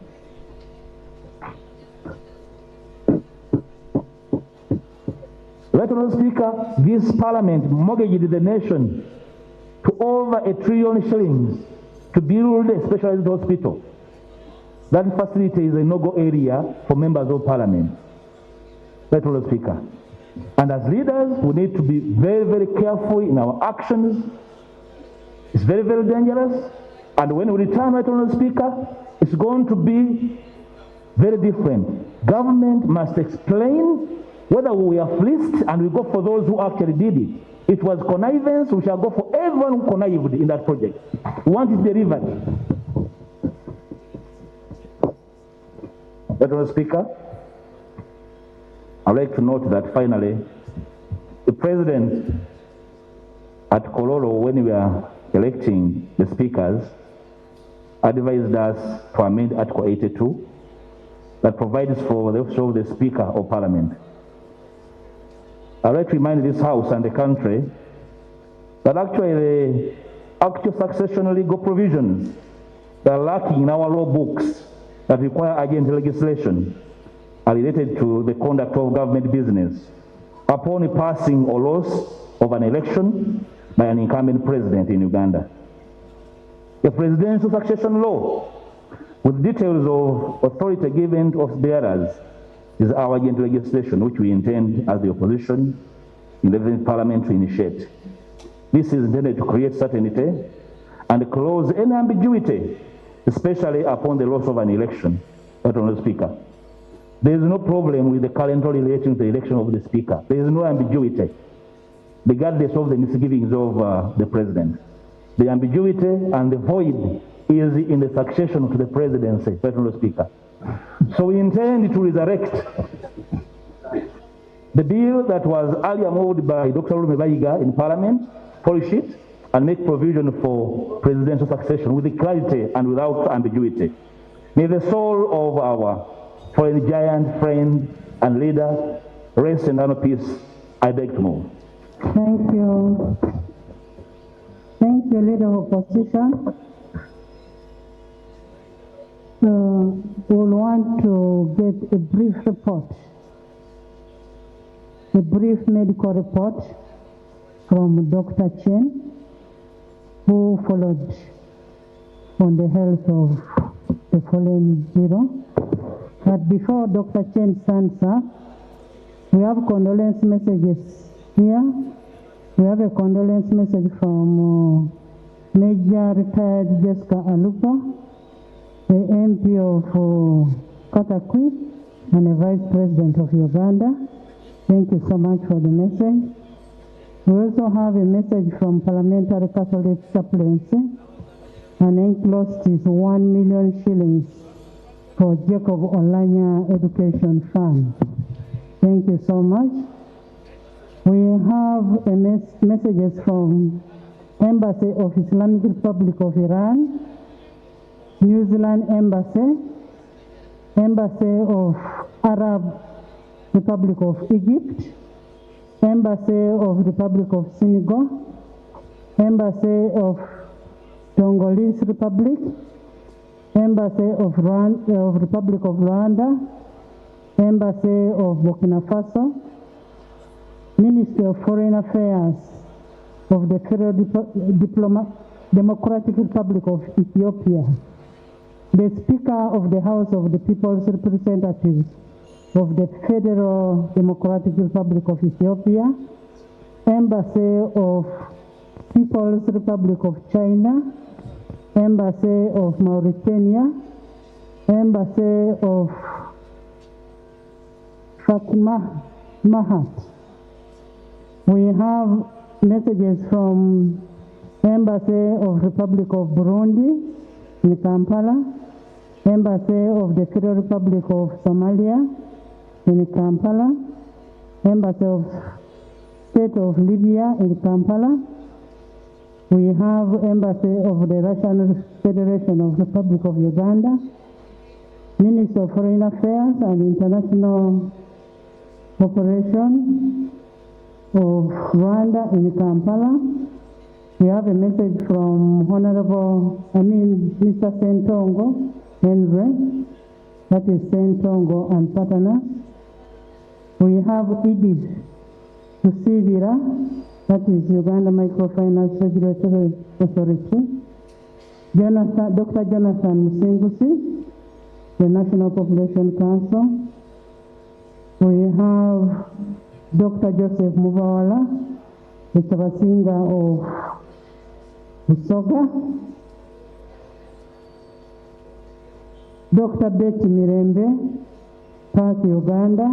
Right Honourable Speaker, this Parliament mortgaged the nation to over $1 trillion to build a specialized hospital. That facility is a no-go area for members of Parliament. Right Honourable Speaker. And as leaders, we need to be very, very careful in our actions. It's very, very dangerous. And when we return, Right Honourable Speaker, it's going to be very different. Government must explain whether we are fleeced and we go for those who actually did it. It was connivance, we shall go for everyone who connived in that project. We want it delivered. Right Honourable Speaker, I'd like to note that finally, the President at Kololo, when we are electing the speakers, advised us to amend Article 82 that provides for the office of the Speaker of Parliament. I'd like to remind this House and the country that actually the actual succession legal provisions that are lacking in our law books that require urgent legislation are related to the conduct of government business upon passing or loss of an election by an incumbent president in Uganda. The presidential succession law, with details of authority given to office bearers, is our urgent legislation, which we intend as the opposition in the 11th Parliament to initiate. This is intended to create certainty and close any ambiguity, especially upon the loss of an election. Right Honourable Speaker. There is no problem with the current law relating to the election of the Speaker. There is no ambiguity, regardless of the misgivings of the President. The ambiguity and the void is in the succession to the presidency, Right Honourable Speaker. So we intend to resurrect the bill that was earlier moved by Dr. Oulanyah in Parliament, polish it, and make provision for presidential succession with clarity and without ambiguity. May the soul of our foreign giant, friend, and leader rest in peace. I beg to move. Thank you. Thank you, Leader of Opposition. We'll want to get a brief report, a brief medical report from Dr. Chen, who followed on the health of the fallen hero. But before Dr. Chen's answer, we have condolence messages here. We have a condolence message from Major Retired Jessica Alupo, the MP of Katakwi, and the Vice President of Uganda. Thank you so much for the message. We also have a message from Parliamentary Catholic Chaplaincy, and enclosed is 1 million shillings for Jacob Oulanyah Education Fund. Thank you so much. We have a messages from Embassy of Islamic Republic of Iran, New Zealand Embassy, Embassy of Arab Republic of Egypt, Embassy of Republic of Senegal, Embassy of Congolese Republic, Embassy of Republic of Rwanda, Embassy of Burkina Faso, Ministry of Foreign Affairs of the Federal Democratic Republic of Ethiopia, the Speaker of the House of the People's Representatives of the Federal Democratic Republic of Ethiopia, Embassy of People's Republic of China, Embassy of Mauritania, Embassy of Fatima Mahat. We have messages from Embassy of Republic of Burundi in Kampala, Embassy of the Federal Republic of Somalia in Kampala, Embassy of State of Libya in Kampala. We have Embassy of the Russian Federation of Republic of Uganda, Ministry of Foreign Affairs and International Cooperation of Rwanda in Kampala. We have a message from Mr. Sentongo Henry, that is Sentongo and Patana. We have Edith Tusivira, that is Uganda Microfinance Regulatory Authority. Dr. Jonathan Musingusi, the National Population Council. We have Dr. Joseph Mubawala, the Chabasinga of Busoga. Dr. Betty Mirembe, Perth, Uganda.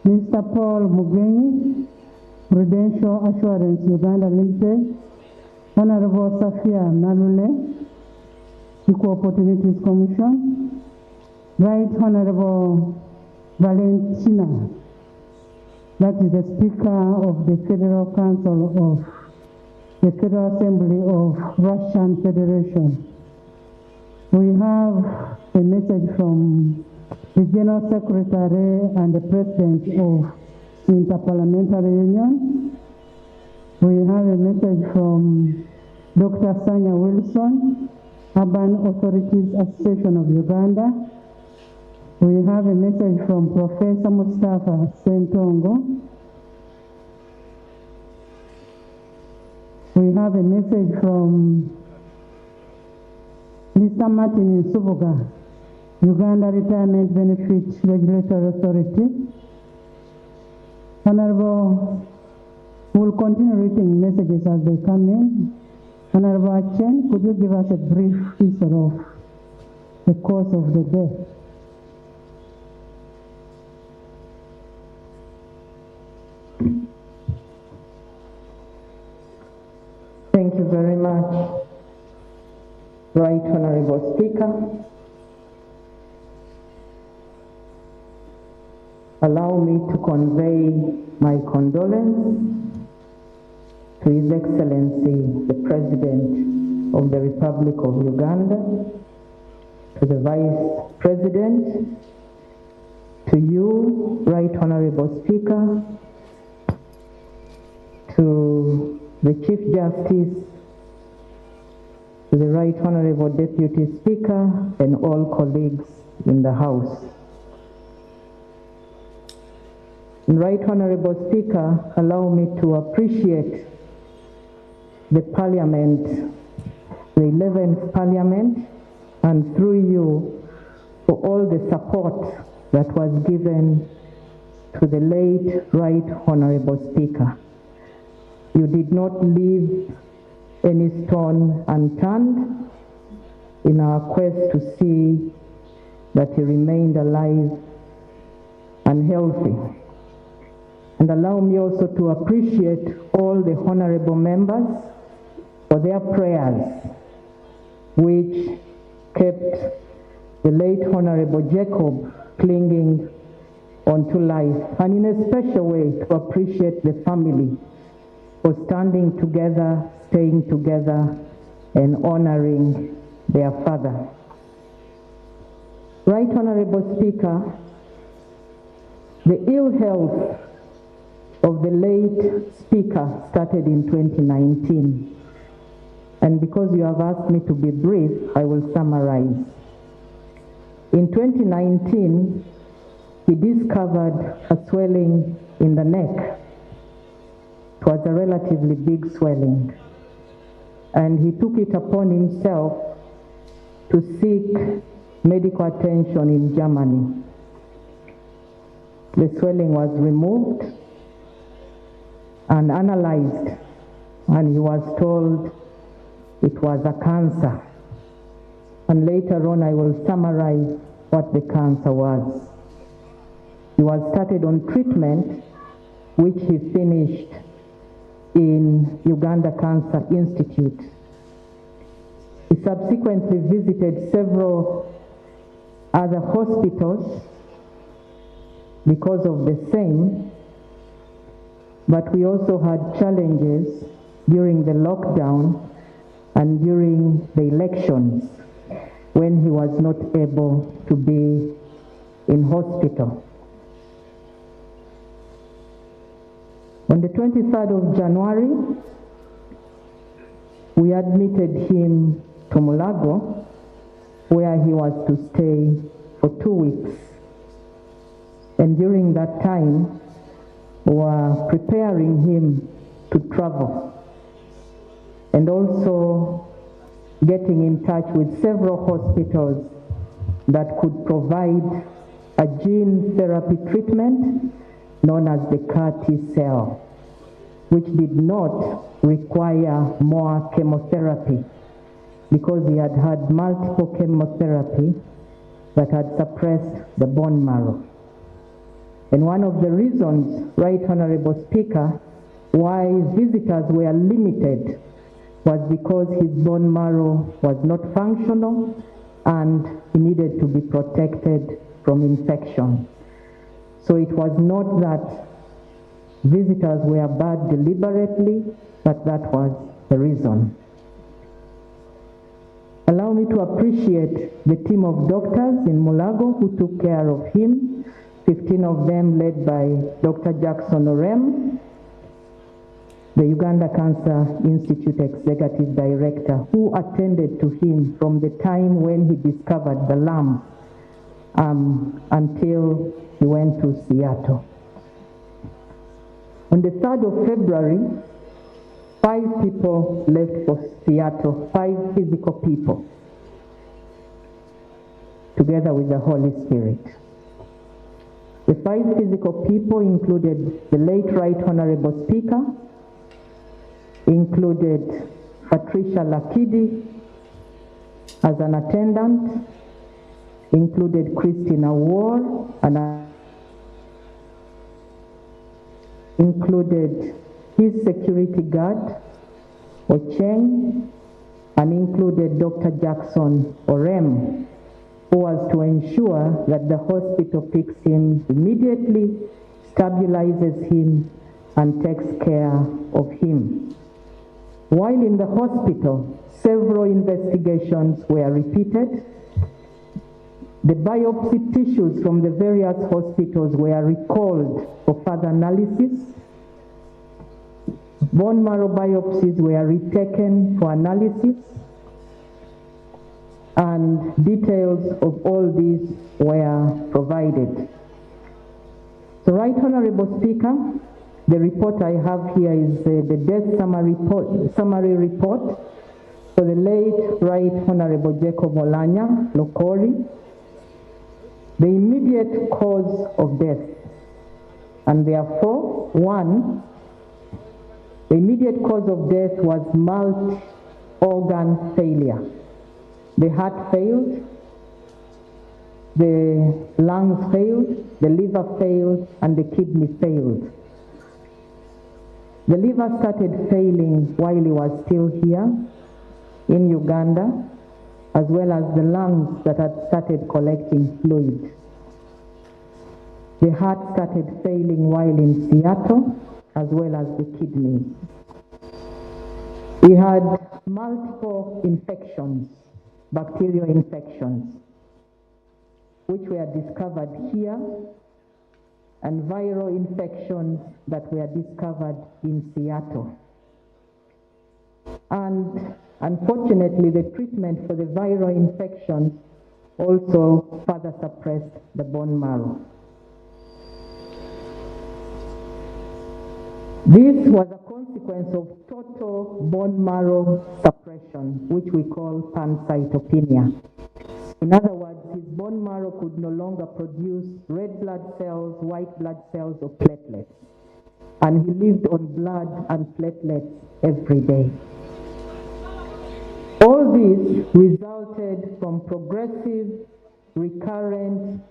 Mr. Paul Mugenyi, Prudential Assurance Uganda Limited. Honorable Safia Nalule, Equal Opportunities Commission. Right Honorable Valentina, that is the Speaker of the Federal Council of the Federal Assembly of Russian Federation. We have a message from the General Secretary and the President of the Interparliamentary Union. We have a message from Dr. Sanya Wilson, Urban Authorities Association of Uganda. We have a message from Professor Mustafa Sentongo. We have a message from Mr. Martin Nsubuga, Uganda Retirement Benefit Regulatory Authority. Honorable, we'll continue reading messages as they come in. Honorable Achen, could you give us a brief history of the course of the day? Thank you very much, Right Honorable Speaker. Allow me to convey my condolence to His Excellency, the President of the Republic of Uganda, to the Vice President, to you, Right Honorable Speaker, to the Chief Justice, to the Right Honorable Deputy Speaker, and all colleagues in the House. Right Honorable Speaker, allow me to appreciate the Parliament, the 11th Parliament, and through you, for all the support that was given to the late Right Honorable Speaker. You did not leave any stone unturned in our quest to see that he remained alive and healthy. And allow me also to appreciate all the honorable members for their prayers, which kept the late Honorable Jacob clinging onto life. And in a special way, to appreciate the family for standing together, staying together, and honoring their father. Right Honorable Speaker, the ill health of the late Speaker started in 2019. And because you have asked me to be brief, I will summarize. In 2019, he discovered a swelling in the neck. It was a relatively big swelling. And he took it upon himself to seek medical attention in Germany. The swelling was removed and analyzed, and he was told it was a cancer. And later on, I will summarize what the cancer was. He was started on treatment, which he finished in Uganda Cancer Institute. He subsequently visited several other hospitals because of the same, but we also had challenges during the lockdown and during the elections when he was not able to be in hospital. On the 23rd of January, we admitted him to Mulago, where he was to stay for 2 weeks. And during that time, we were preparing him to travel and also getting in touch with several hospitals that could provide a gene therapy treatment known as the CAR-T cell, which did not require more chemotherapy because he had had multiple chemotherapy that had suppressed the bone marrow. And one of the reasons, Right Honorable Speaker, why visitors were limited was because his bone marrow was not functional and he needed to be protected from infection. So it was not that visitors were bad deliberately, but that was the reason. Allow me to appreciate the team of doctors in Mulago who took care of him, 15 of them led by Dr. Jackson Orem, the Uganda Cancer Institute Executive Director, who attended to him from the time when he discovered the lump until he went to Seattle. On the 3rd of February, 5 people left for Seattle, 5 physical people, together with the Holy Spirit. The 5 physical people included the late Right Honorable Speaker, included Patricia Lakidi as an attendant, included Christina Ward, and included his security guard, Ocheng, and included Dr. Jackson Orem, who was to ensure that the hospital picks him immediately, stabilizes him, and takes care of him. While in the hospital, several investigations were repeated. The biopsy tissues from the various hospitals were recalled for further analysis. Bone marrow biopsies were retaken for analysis, and details of all these were provided. So, Right Honorable Speaker, the report I have here is the death summary report for the late Right Honorable Jacob Oulanyah Lokori. The immediate cause of death, and therefore, 1, the immediate cause of death was multi-organ failure. The heart failed, the lungs failed, the liver failed, and the kidney failed. The liver started failing while he was still here in Uganda, as well as the lungs that had started collecting fluid. The heart started failing while in Seattle, as well as the kidneys. He had multiple infections, bacterial infections, which were discovered here, and viral infections that were discovered in Seattle. And unfortunately, the treatment for the viral infections also further suppressed the bone marrow. This was a consequence of total bone marrow suppression, which we call pancytopenia. In other words, his bone marrow could no longer produce red blood cells, white blood cells, or platelets. And he lived on blood and platelets every day. All this resulted from progressive, recurrent,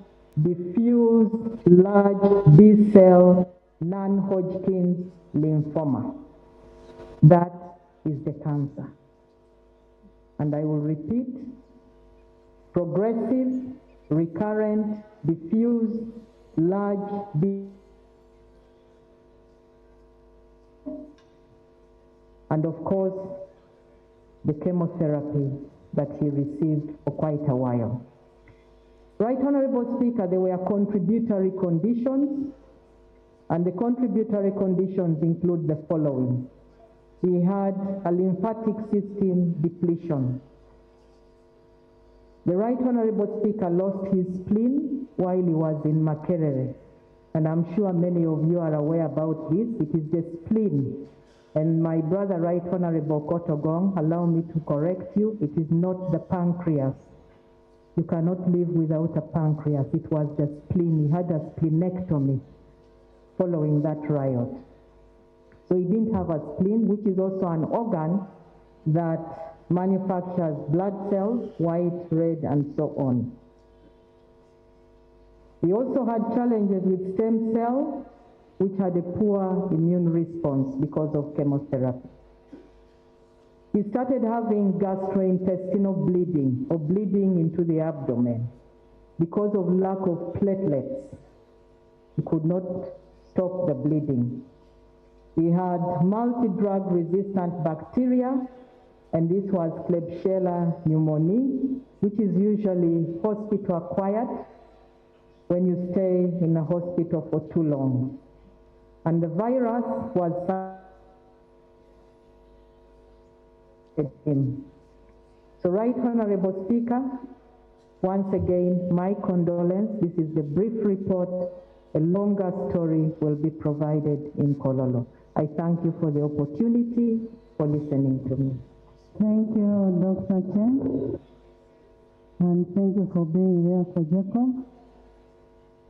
diffuse, large B-cell, non-Hodgkin's lymphoma. That is the cancer. And I will repeat, progressive, recurrent, diffuse, large B, and of course, the chemotherapy that he received for quite a while. Right Honorable Speaker, there were contributory conditions, and the contributory conditions include the following. He had a lymphatic system depletion. The Right Honorable Speaker lost his spleen while he was in Makerere, and I'm sure many of you are aware about this. It is the spleen. And my brother, Right Honorable Kotogong, allow me to correct you, it is not the pancreas. You cannot live without a pancreas. It was the spleen. He had a splenectomy following that riot. So he didn't have a spleen, which is also an organ that manufactures blood cells, white, red, and so on. He also had challenges with stem cells, which had a poor immune response because of chemotherapy. He started having gastrointestinal bleeding, or bleeding into the abdomen, because of lack of platelets. He could not stop the bleeding. He had multi-drug resistant bacteria, and this was Klebsiella pneumoniae, which is usually hospital acquired when you stay in a hospital for too long. And the virus was him. So Right Honorable Speaker, once again, my condolence. This is the brief report. A longer story will be provided in Kololo. I thank you for the opportunity for listening to me. Thank you, Dr. Chen, and thank you for being there for Jacob.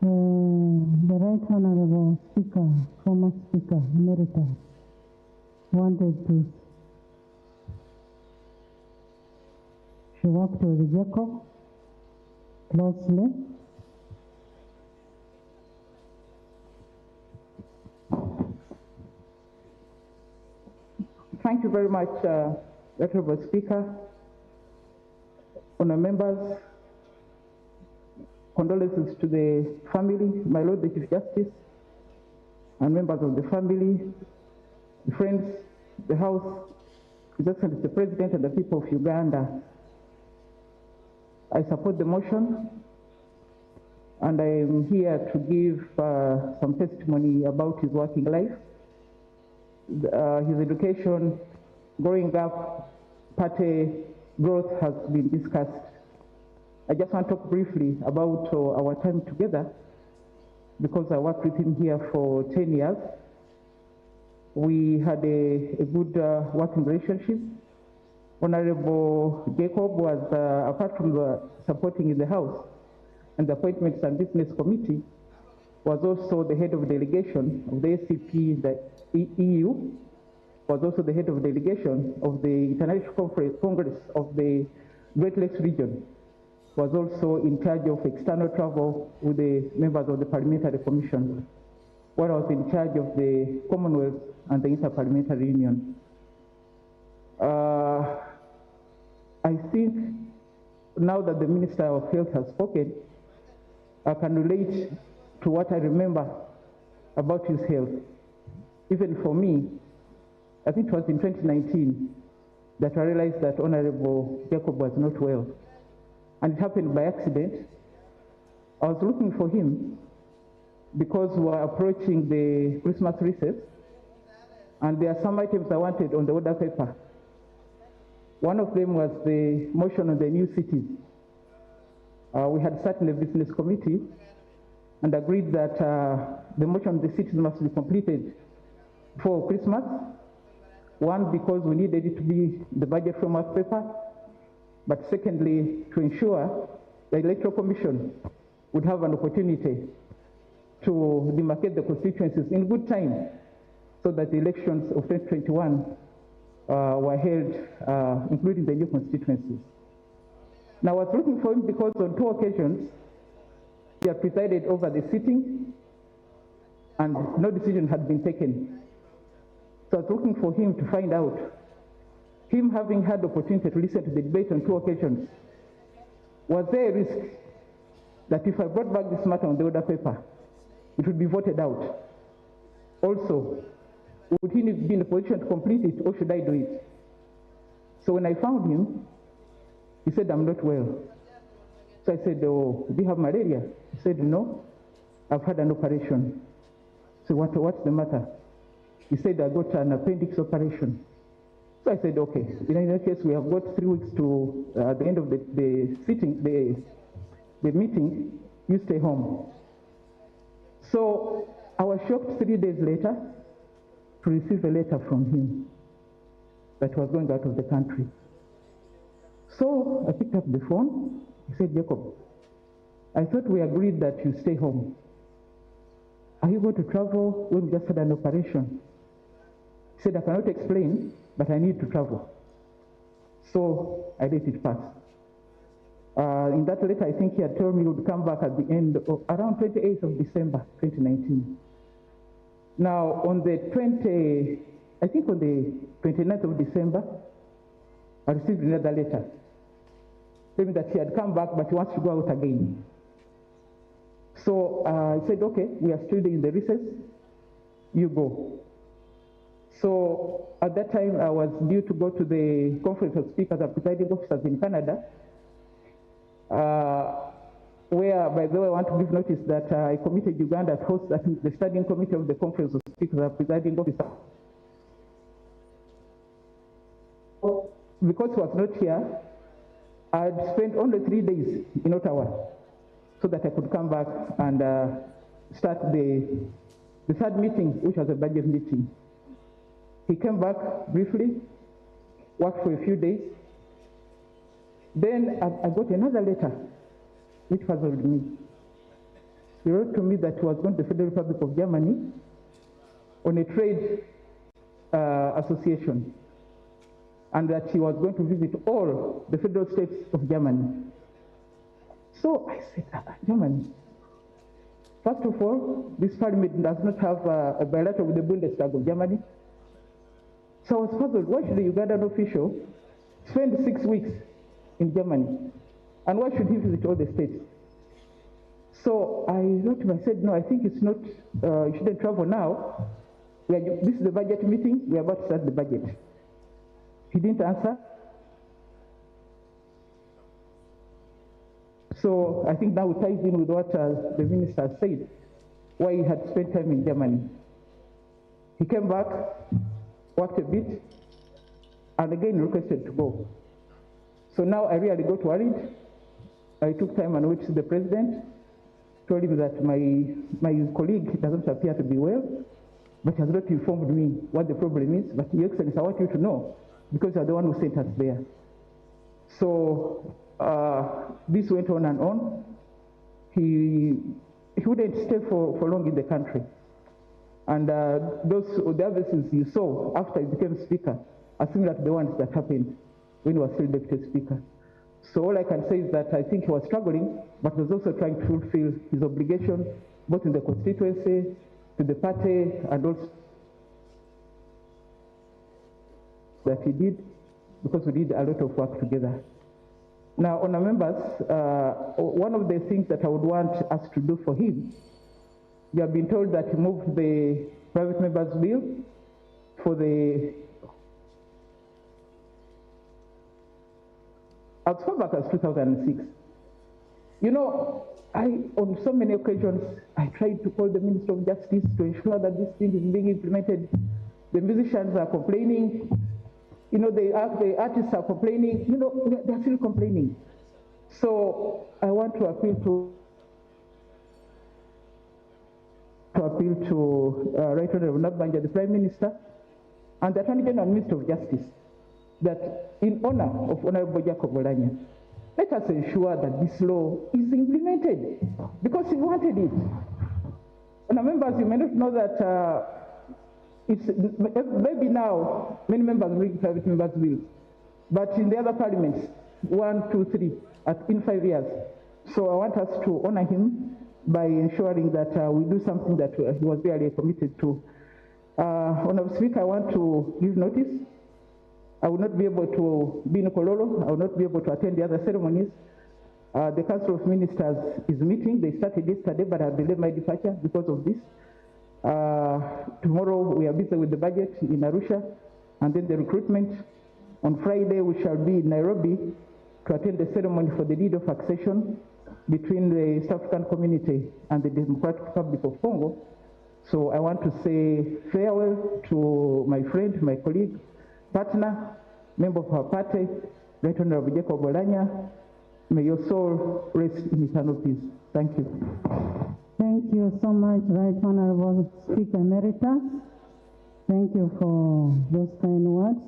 The Right Honorable Speaker, former Speaker, Emeritus, wanted to, she worked with Jacob closely. Thank you very much, Honorable Speaker. Honourable members, condolences to the family, my Lord the Chief Justice, and members of the family, the friends, the House, His Excellency the President, and the people of Uganda. I support the motion, and I am here to give some testimony about his working life. His education, growing up, party growth has been discussed. I just want to talk briefly about our time together, because I worked with him here for 10 years. We had a good working relationship. Honorable Jacob was, apart from supporting in the House and the Appointments and Business Committee, was also the head of delegation of the ACP, the EU, was also the head of delegation of the International Congress of the Great Lakes region, was also in charge of external travel with the members of the Parliamentary Commission, where I was in charge of the Commonwealth and the Interparliamentary Union. I think now that the Minister of Health has spoken, I can relate to what I remember about his health. Even for me, I think it was in 2019 that I realized that Honorable Jacob was not well. And it happened by accident. I was looking for him because we were approaching the Christmas recess, and there are some items I wanted on the order paper. One of them was the motion on the new cities. We had sat in the business committee and agreed that the motion on the cities must be completed before Christmas. One, because we needed it to be the budget framework paper, but secondly, to ensure the Electoral Commission would have an opportunity to demarcate the constituencies in good time so that the elections of 2021 were held, including the new constituencies. Now, I was looking for him because on 2 occasions, he had presided over the sitting and no decision had been taken. So I was looking for him to find out, him having had the opportunity to listen to the debate on 2 occasions, was there a risk that if I brought back this matter on the order paper, it would be voted out? Also, would he be in a position to complete it, or should I do it? So when I found him, he said, I'm not well. So I said, oh, do you have malaria? He said, no, I've had an operation. So what's the matter? He said, I got an appendix operation. So I said, okay, in that case, we have got 3 weeks to the end of the meeting, you stay home. So I was shocked 3 days later to receive a letter from him that was going out of the country. So I picked up the phone. He said, Jacob, I thought we agreed that you stay home. Are you going to travel when we just had an operation? He said, I cannot explain, but I need to travel. So I let it pass. In that letter, I think he had told me he would come back at the end of around 28th of December, 2019. Now, on the 29th of December, I received another letter telling me that he had come back, but he wants to go out again. So I said, okay, we are still in the recess, you go. So at that time, I was due to go to the Conference of Speakers and Presiding Officers in Canada, where, by the way, I want to give notice that I committed Uganda to host the Standing Committee of the Conference of Speakers and Presiding Officers. Because he was not here, I had spent only 3 days in Ottawa so that I could come back and start the 3rd meeting, which was a budget meeting. He came back briefly, worked for a few days. Then I got another letter, which puzzled me. He wrote to me that he was going to the Federal Republic of Germany on a trade association, and that he was going to visit all the federal states of Germany. So I said, Germany, first of all, this parliament does not have a bilateral with the Bundestag of Germany. So I was puzzled, why should a Ugandan official spend 6 weeks in Germany? And why should he visit all the states? So I wrote to him, I said, no, I think it's not, you shouldn't travel now. This is the budget meeting, we are about to start the budget. He didn't answer. So I think now it ties in with what the minister said, why he had spent time in Germany. He came back, worked a bit, and again requested to go. So now I really got worried. I took time and went to the president, told him that my colleague doesn't appear to be well, but has not informed me what the problem is. But Your Excellency, I want you to know, because you're the one who sent us there. So this went on and on. He wouldn't stay for long in the country. And the other things you saw after he became speaker are similar to the ones that happened when he was still deputy speaker. So all I can say is that I think he was struggling, but was also trying to fulfill his obligation, both in the constituency, to the party, and also that he did, because we did a lot of work together. Now, honour members, one of the things that I would want us to do for him, we have been told that he moved the private members bill for the, as far back as 2006. You know, on so many occasions, I tried to call the Minister of Justice to ensure that this thing is being implemented. The musicians are complaining, you know, the artists are complaining, you know, they're still complaining. So I want to appeal to Right Honourable Nabanja, the Prime Minister, and the Attorney General and Minister of Justice, that in honor of Honourable Jacob Oulanyah, let us ensure that this law is implemented, because he wanted it. And members, you may not know that it's maybe now many members bring private members bills, but in the other parliaments, 1, 2, 3, in 5 years. So I want us to honor him by ensuring that we do something that he was really committed to. Honourable Speaker, I want to give notice. I will not be able to be in Kololo. I will not be able to attend the other ceremonies. The Council of Ministers is meeting. They started yesterday, but I delayed my departure because of this. Tomorrow we are busy with the budget in Arusha, and then the recruitment. On Friday we shall be in Nairobi to attend the ceremony for the deed of accession between the South African community and the Democratic Republic of Congo. So I want to say farewell to my friend, my colleague, partner, member of our party, Right Honourable Jacob Oulanyah. May your soul rest in eternal peace. Thank you. Thank you so much, Right Honourable Speaker Emeritus. Thank you for those kind words.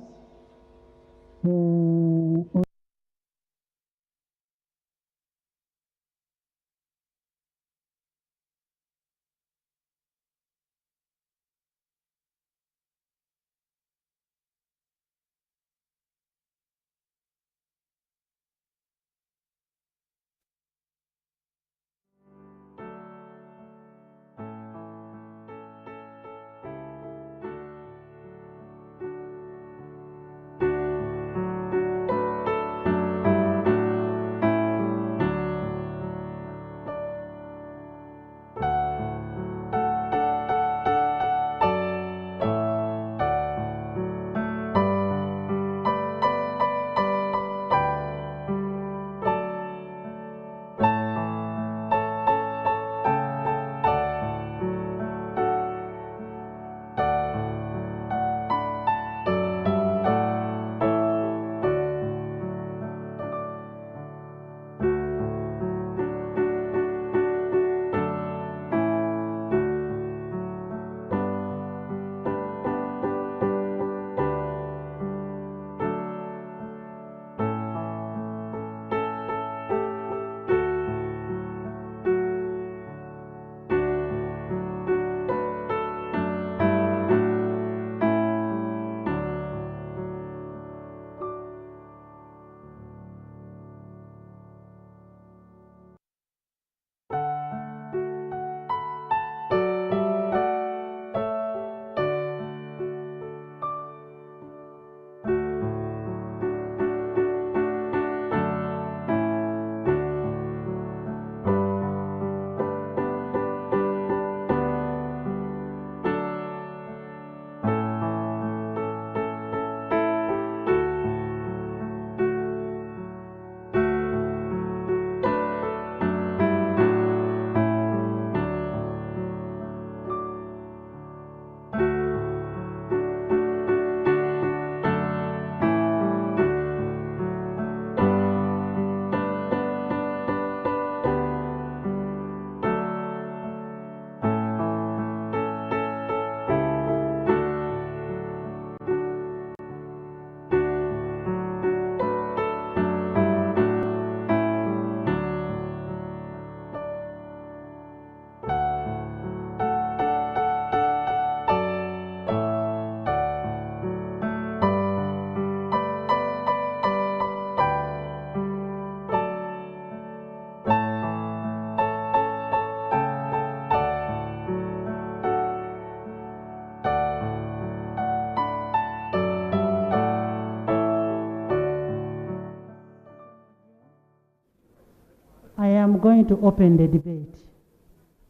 I am going to open the debate,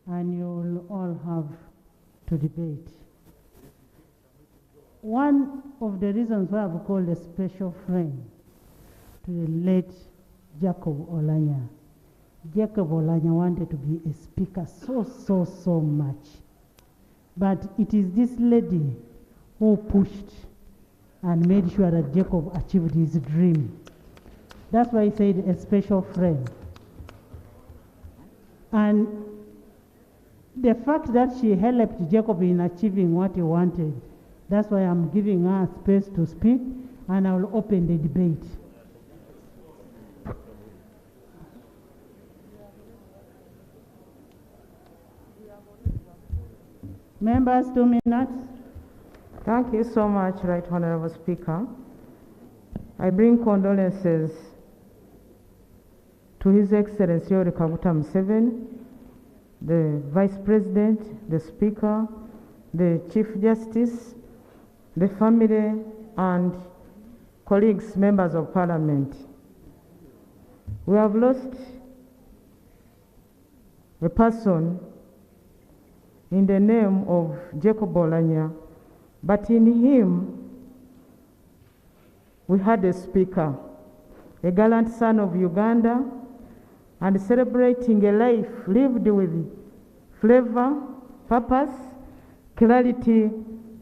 and you will all have to debate. One of the reasons why I've called a special friend to the late Jacob Oulanyah. Jacob Oulanyah wanted to be a speaker so much. But it is this lady who pushed and made sure that Jacob achieved his dream. That's why I said a special friend. And the fact that she helped Jacob in achieving what he wanted, that's why I'm giving her space to speak, and I will open the debate. Members, 2 minutes. Thank you so much, Right Honorable Speaker. I bring condolences to His Excellency Yoweri Kaguta Museveni, the Vice President, the Speaker, the Chief Justice, the family, and colleagues, members of Parliament. We have lost a person in the name of Jacob Oulanyah, but in him we had a speaker, a gallant son of Uganda, and celebrating a life lived with flavor, purpose, clarity,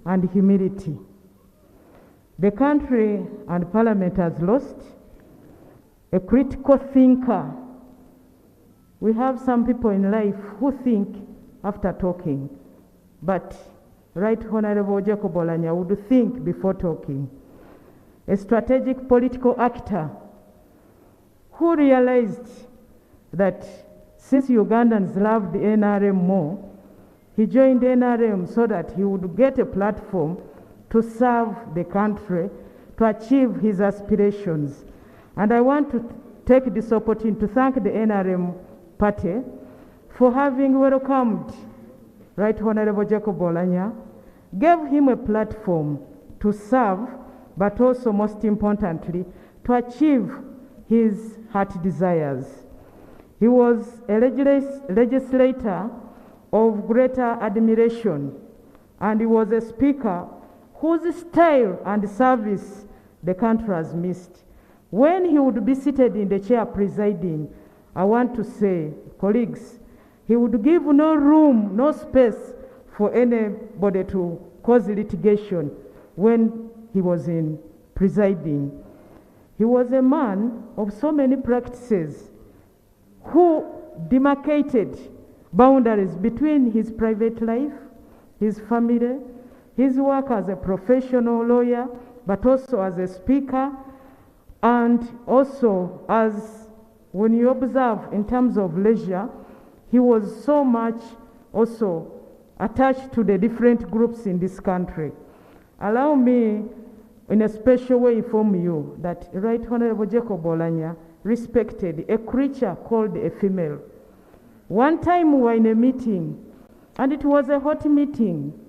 and humility. The country and Parliament has lost a critical thinker. We have some people in life who think after talking, but Right Honorable Jacob Oulanyah would think before talking. A strategic political actor who realized that since Ugandans loved NRM more, he joined NRM so that he would get a platform to serve the country, to achieve his aspirations. And I want to take this opportunity to thank the NRM party for having welcomed Right Honorable Jacob Oulanyah, gave him a platform to serve, but also most importantly, to achieve his heart desires. He was a legislator of greater admiration, and he was a speaker whose style and service the country has missed. When he would be seated in the chair presiding, I want to say, colleagues, he would give no room, no space for anybody to cause litigation when he was in presiding. He was a man of so many practices who demarcated boundaries between his private life, his family, his work as a professional lawyer, but also as a speaker, and also as, when you observe in terms of leisure, he was so much also attached to the different groups in this country. Allow me in a special way inform you that Right Honorable Jacob Oulanyah respected a creature called a female. One time we were in a meeting, and it was a hot meeting,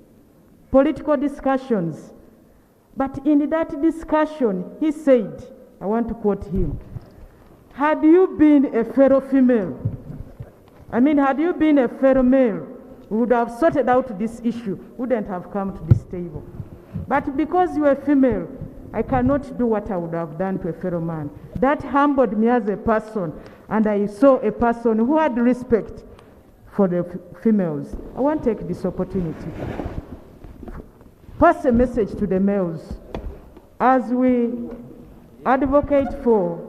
political discussions. But in that discussion, he said, I want to quote him, had you been a fellow female, had you been a fellow male, we would have sorted out this issue, wouldn't have come to this table. But because you are female, I cannot do what I would have done to a fellow man. That humbled me as a person, and I saw a person who had respect for the females. I want to take this opportunity. Pass a message to the males as we advocate for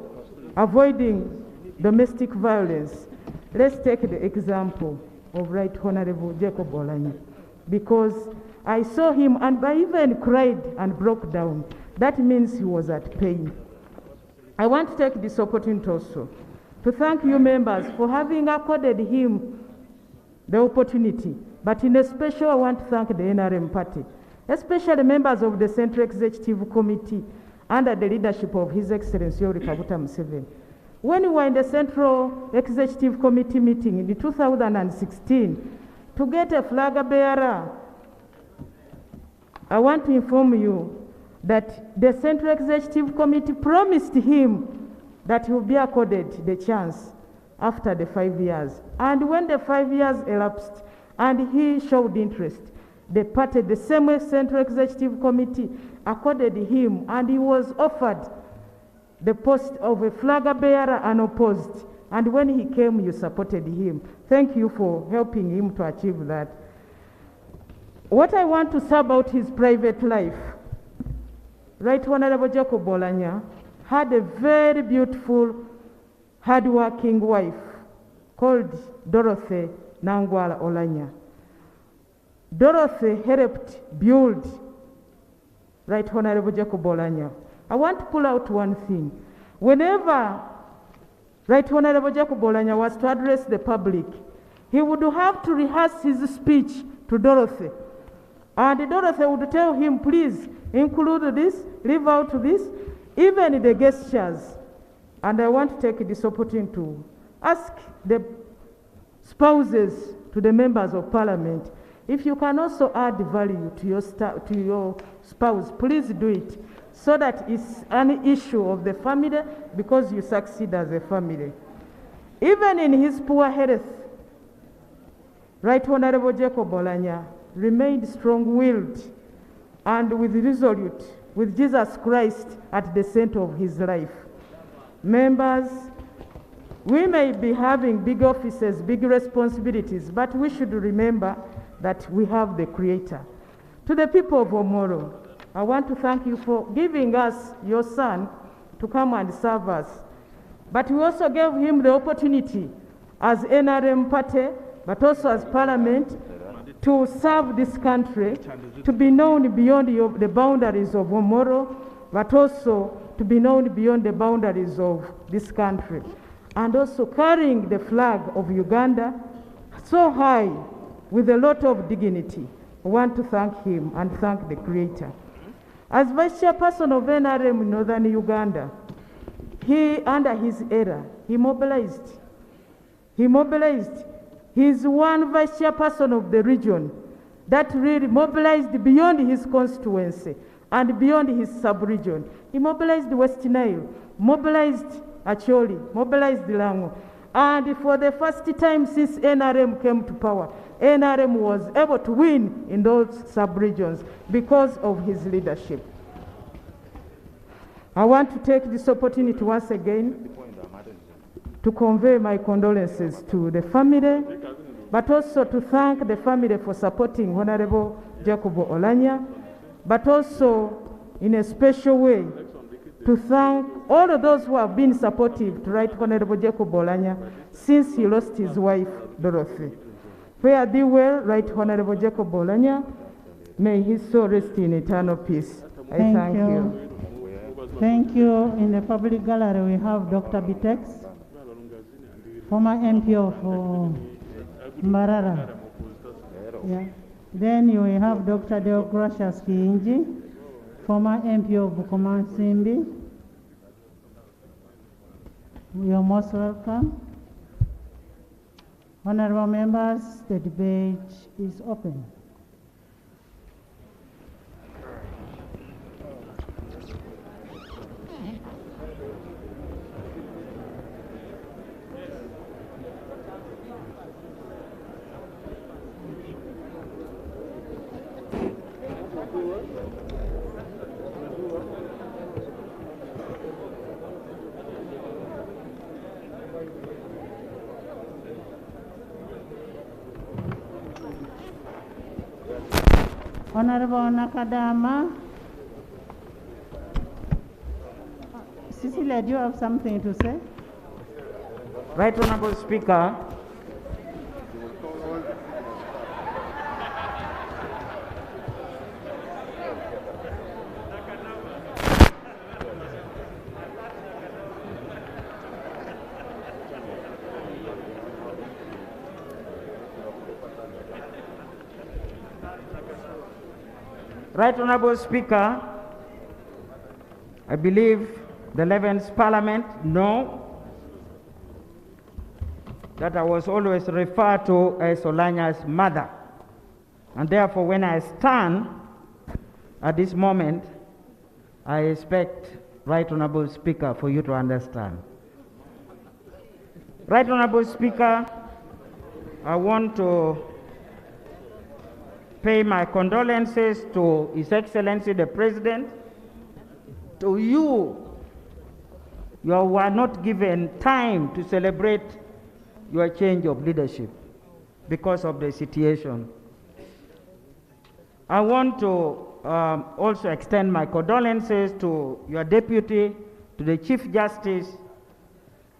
avoiding domestic violence. Let's take the example of Right Honorable Jacob Oulanyah, because I saw him and I even cried and broke down. That means he was at pain. I want to take this opportunity also to thank you members for having accorded him the opportunity. But in a special, I want to thank the NRM party, especially members of the Central Executive Committee under the leadership of His Excellency Yoweri Kaguta Museveni. When we were in the Central Executive Committee meeting in 2016 to get a flag bearer, I want to inform you that the Central Executive Committee promised him that he will be accorded the chance after the 5 years. And when the 5 years elapsed and he showed interest, the party, the same Central Executive Committee, accorded him, and he was offered the post of a flag bearer unopposed. And when he came, you supported him. Thank you for helping him to achieve that. What I want to say about his private life, Right Honorable Jacob Oulanyah had a very beautiful, hard-working wife called Dorothy Nangwala Oulanyah. Dorothy helped build Right Honorable Jacob Oulanyah. I want to pull out one thing. Whenever Right Honorable Jacob Oulanyah was to address the public, he would have to rehearse his speech to Dorothy. And Dorothy would tell him, please include this, leave out this, even the gestures. And I want to take this opportunity to ask the spouses to the members of parliament, if you can also add value to your spouse, please do it, so that it's an issue of the family because you succeed as a family. Even in his poor health, Right Honorable Jacob Oulanyah remained strong-willed and with resolute, with Jesus Christ at the center of his life. Members, we may be having big offices, big responsibilities, but we should remember that we have the Creator. To the people of Omoro, I want to thank you for giving us your son to come and serve us. But we also gave him the opportunity as NRM party, but also as parliament, to serve this country, to be known beyond the boundaries of Omoro, but also to be known beyond the boundaries of this country. And also carrying the flag of Uganda so high with a lot of dignity. I want to thank him and thank the Creator. As Vice Chairperson of NRM in Northern Uganda, he, under his era, he mobilized. He's one Vice Chairperson of the region that really mobilized beyond his constituency and beyond his sub-region. He mobilized West Nile, mobilized Acholi, mobilized Lango. And for the first time since NRM came to power, NRM was able to win in those sub-regions because of his leadership. I want to take this opportunity once again to convey my condolences to the family, but also to thank the family for supporting Honorable Jacob Oulanyah, but also in a special way to thank all of those who have been supportive to Right Honorable Jacob Oulanyah since he lost his wife, Dorothy. Fare thee well, Right Honorable Jacob Oulanyah. May his soul rest in eternal peace. I thank you. Thank you. In the public gallery, we have Dr. Bitex, former MP of Mbarara. Yeah. Then you will have Dr. Deogratias Kiinji, former MP of Bukomansimbi. You are most welcome. Honorable members, the debate is open. Honorable Nakadama. Cecilia, do you have something to say? Right Honorable Speaker, Right Honorable Speaker, I believe the 11th Parliament know that I was always referred to as Oulanyah's mother. And therefore, when I stand at this moment, I expect, Right Honorable Speaker, for you to understand. Right Honorable Speaker, I want to pay my condolences to His Excellency the President. To you, you were not given time to celebrate your change of leadership because of the situation. I want to also extend my condolences to your deputy, to the Chief Justice,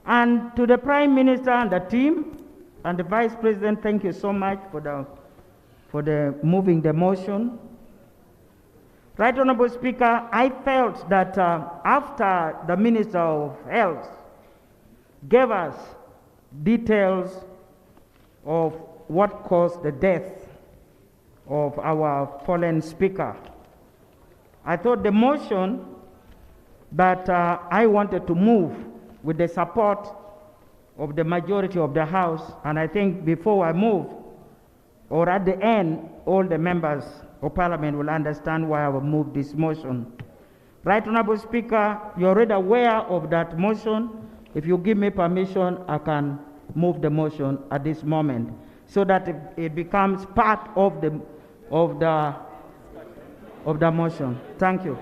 and to the Prime Minister and the team, and the Vice President. Thank you so much for the moving the motion. Right Honorable Speaker, I felt that after the Minister of Health gave us details of what caused the death of our fallen speaker, I thought the motion that I wanted to move with the support of the majority of the House, and I think before I move, or at the end, all the members of Parliament will understand why I will move this motion. Right Honorable Speaker, you're already aware of that motion. If you give me permission, I can move the motion at this moment so that it becomes part of the motion. Thank you.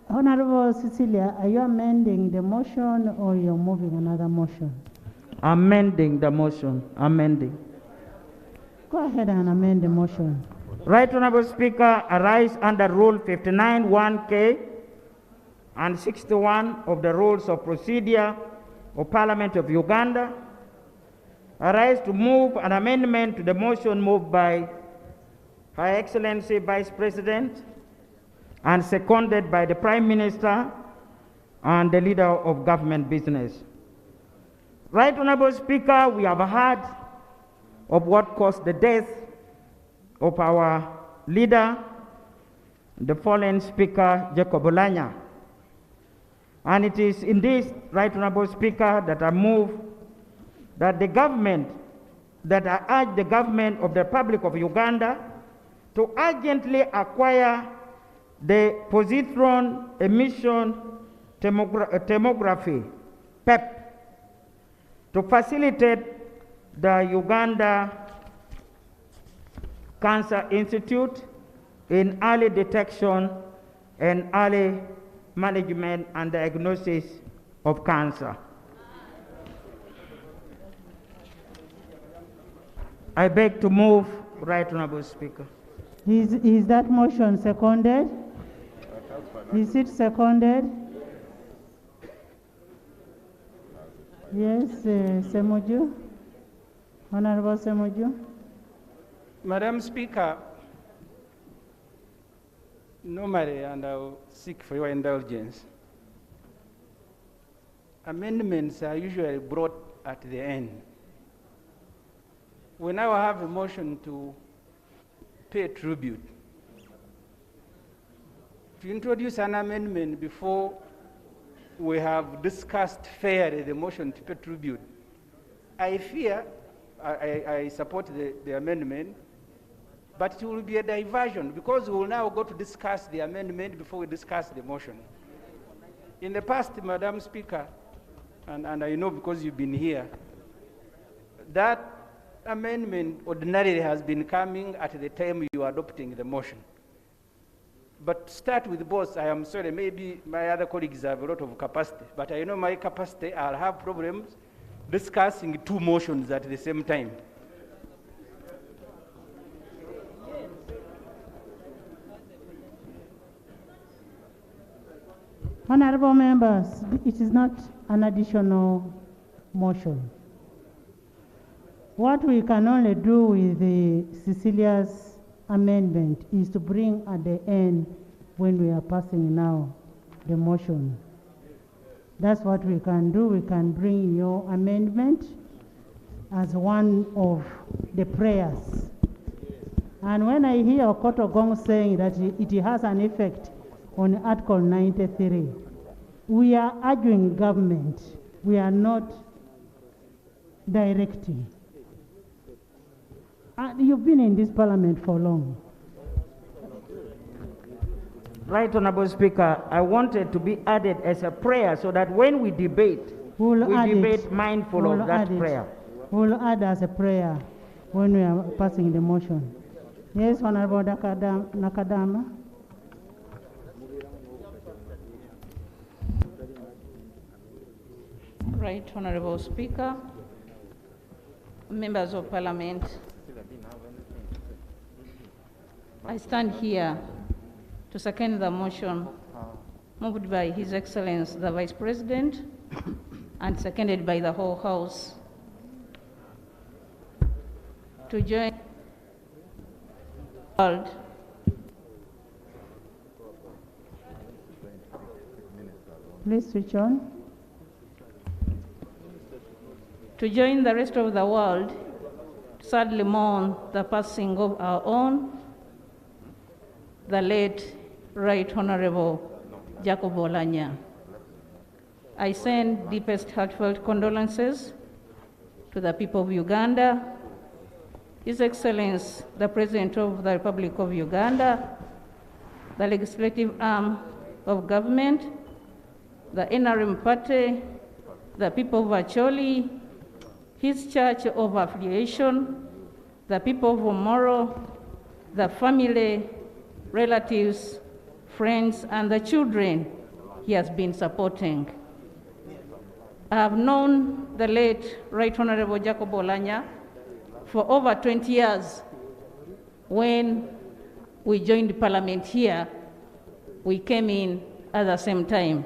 Honorable Cecilia, are you amending the motion or you're moving another motion? Amending the motion. Amending. Go ahead and amend the motion. Right Honorable Speaker, arise under Rule 59 1K and 61 of the Rules of Procedure of Parliament of Uganda. Arise to move an amendment to the motion moved by Her Excellency Vice President and seconded by the Prime Minister and the Leader of Government Business. Right Honorable Speaker, we have heard of what caused the death of our leader, the fallen Speaker, Jacob Oulanyah. And it is in this, Right Honorable Speaker, that I move that the government, that I urge the government of the Republic of Uganda to urgently acquire the positron emission tomography, PEP, to facilitate the Uganda Cancer Institute in early detection and early management and diagnosis of cancer. I beg to move, Right Honorable Speaker. Is that motion seconded? Is it seconded? Yes, Semoju. Honorable Semoju. Madam Speaker, normally, and I will seek for your indulgence, amendments are usually brought at the end. We now have a motion to pay tribute. To introduce an amendment before we have discussed fairly the motion to pay tribute, I fear, I support the amendment, but it will be a diversion because we will now go to discuss the amendment before we discuss the motion. In the past, Madam Speaker, and I know because you've been here, that amendment ordinarily has been coming at the time you are adopting the motion. But start with both. I am sorry, maybe my other colleagues have a lot of capacity, but I know my capacity, I'll have problems discussing two motions at the same time. Honorable members, it is not an additional motion. What we can only do with the Cecilia's amendment is to bring at the end when we are passing now the motion. That's what we can do. We can bring your amendment as one of the prayers. And when I hear Okotogong saying that it has an effect on Article 93, we are urging government. We are not directing. You've been in this parliament for long. Right, Honorable Speaker, I wanted to be added as a prayer so that when we debate, we debate mindful of that prayer. We'll add as a prayer when we are passing the motion. Yes, Honorable Nakadama. Right, Honorable Speaker, members of Parliament, I stand here to second the motion moved by His Excellency the Vice President and seconded by the whole House to join the world Please switch on. To join the rest of the world to sadly mourn the passing of our own, the late Right Honorable Jacob Oulanyah. I send deepest heartfelt condolences to the people of Uganda, His Excellency the President of the Republic of Uganda, the legislative arm of government, the NRM party, the people of Acholi, his church of affiliation, the people of Omoro, the family, relatives, friends, and the children he has been supporting. I have known the late Right Honorable Jacob Oulanyah for over 20 years. When we joined Parliament here, we came in at the same time.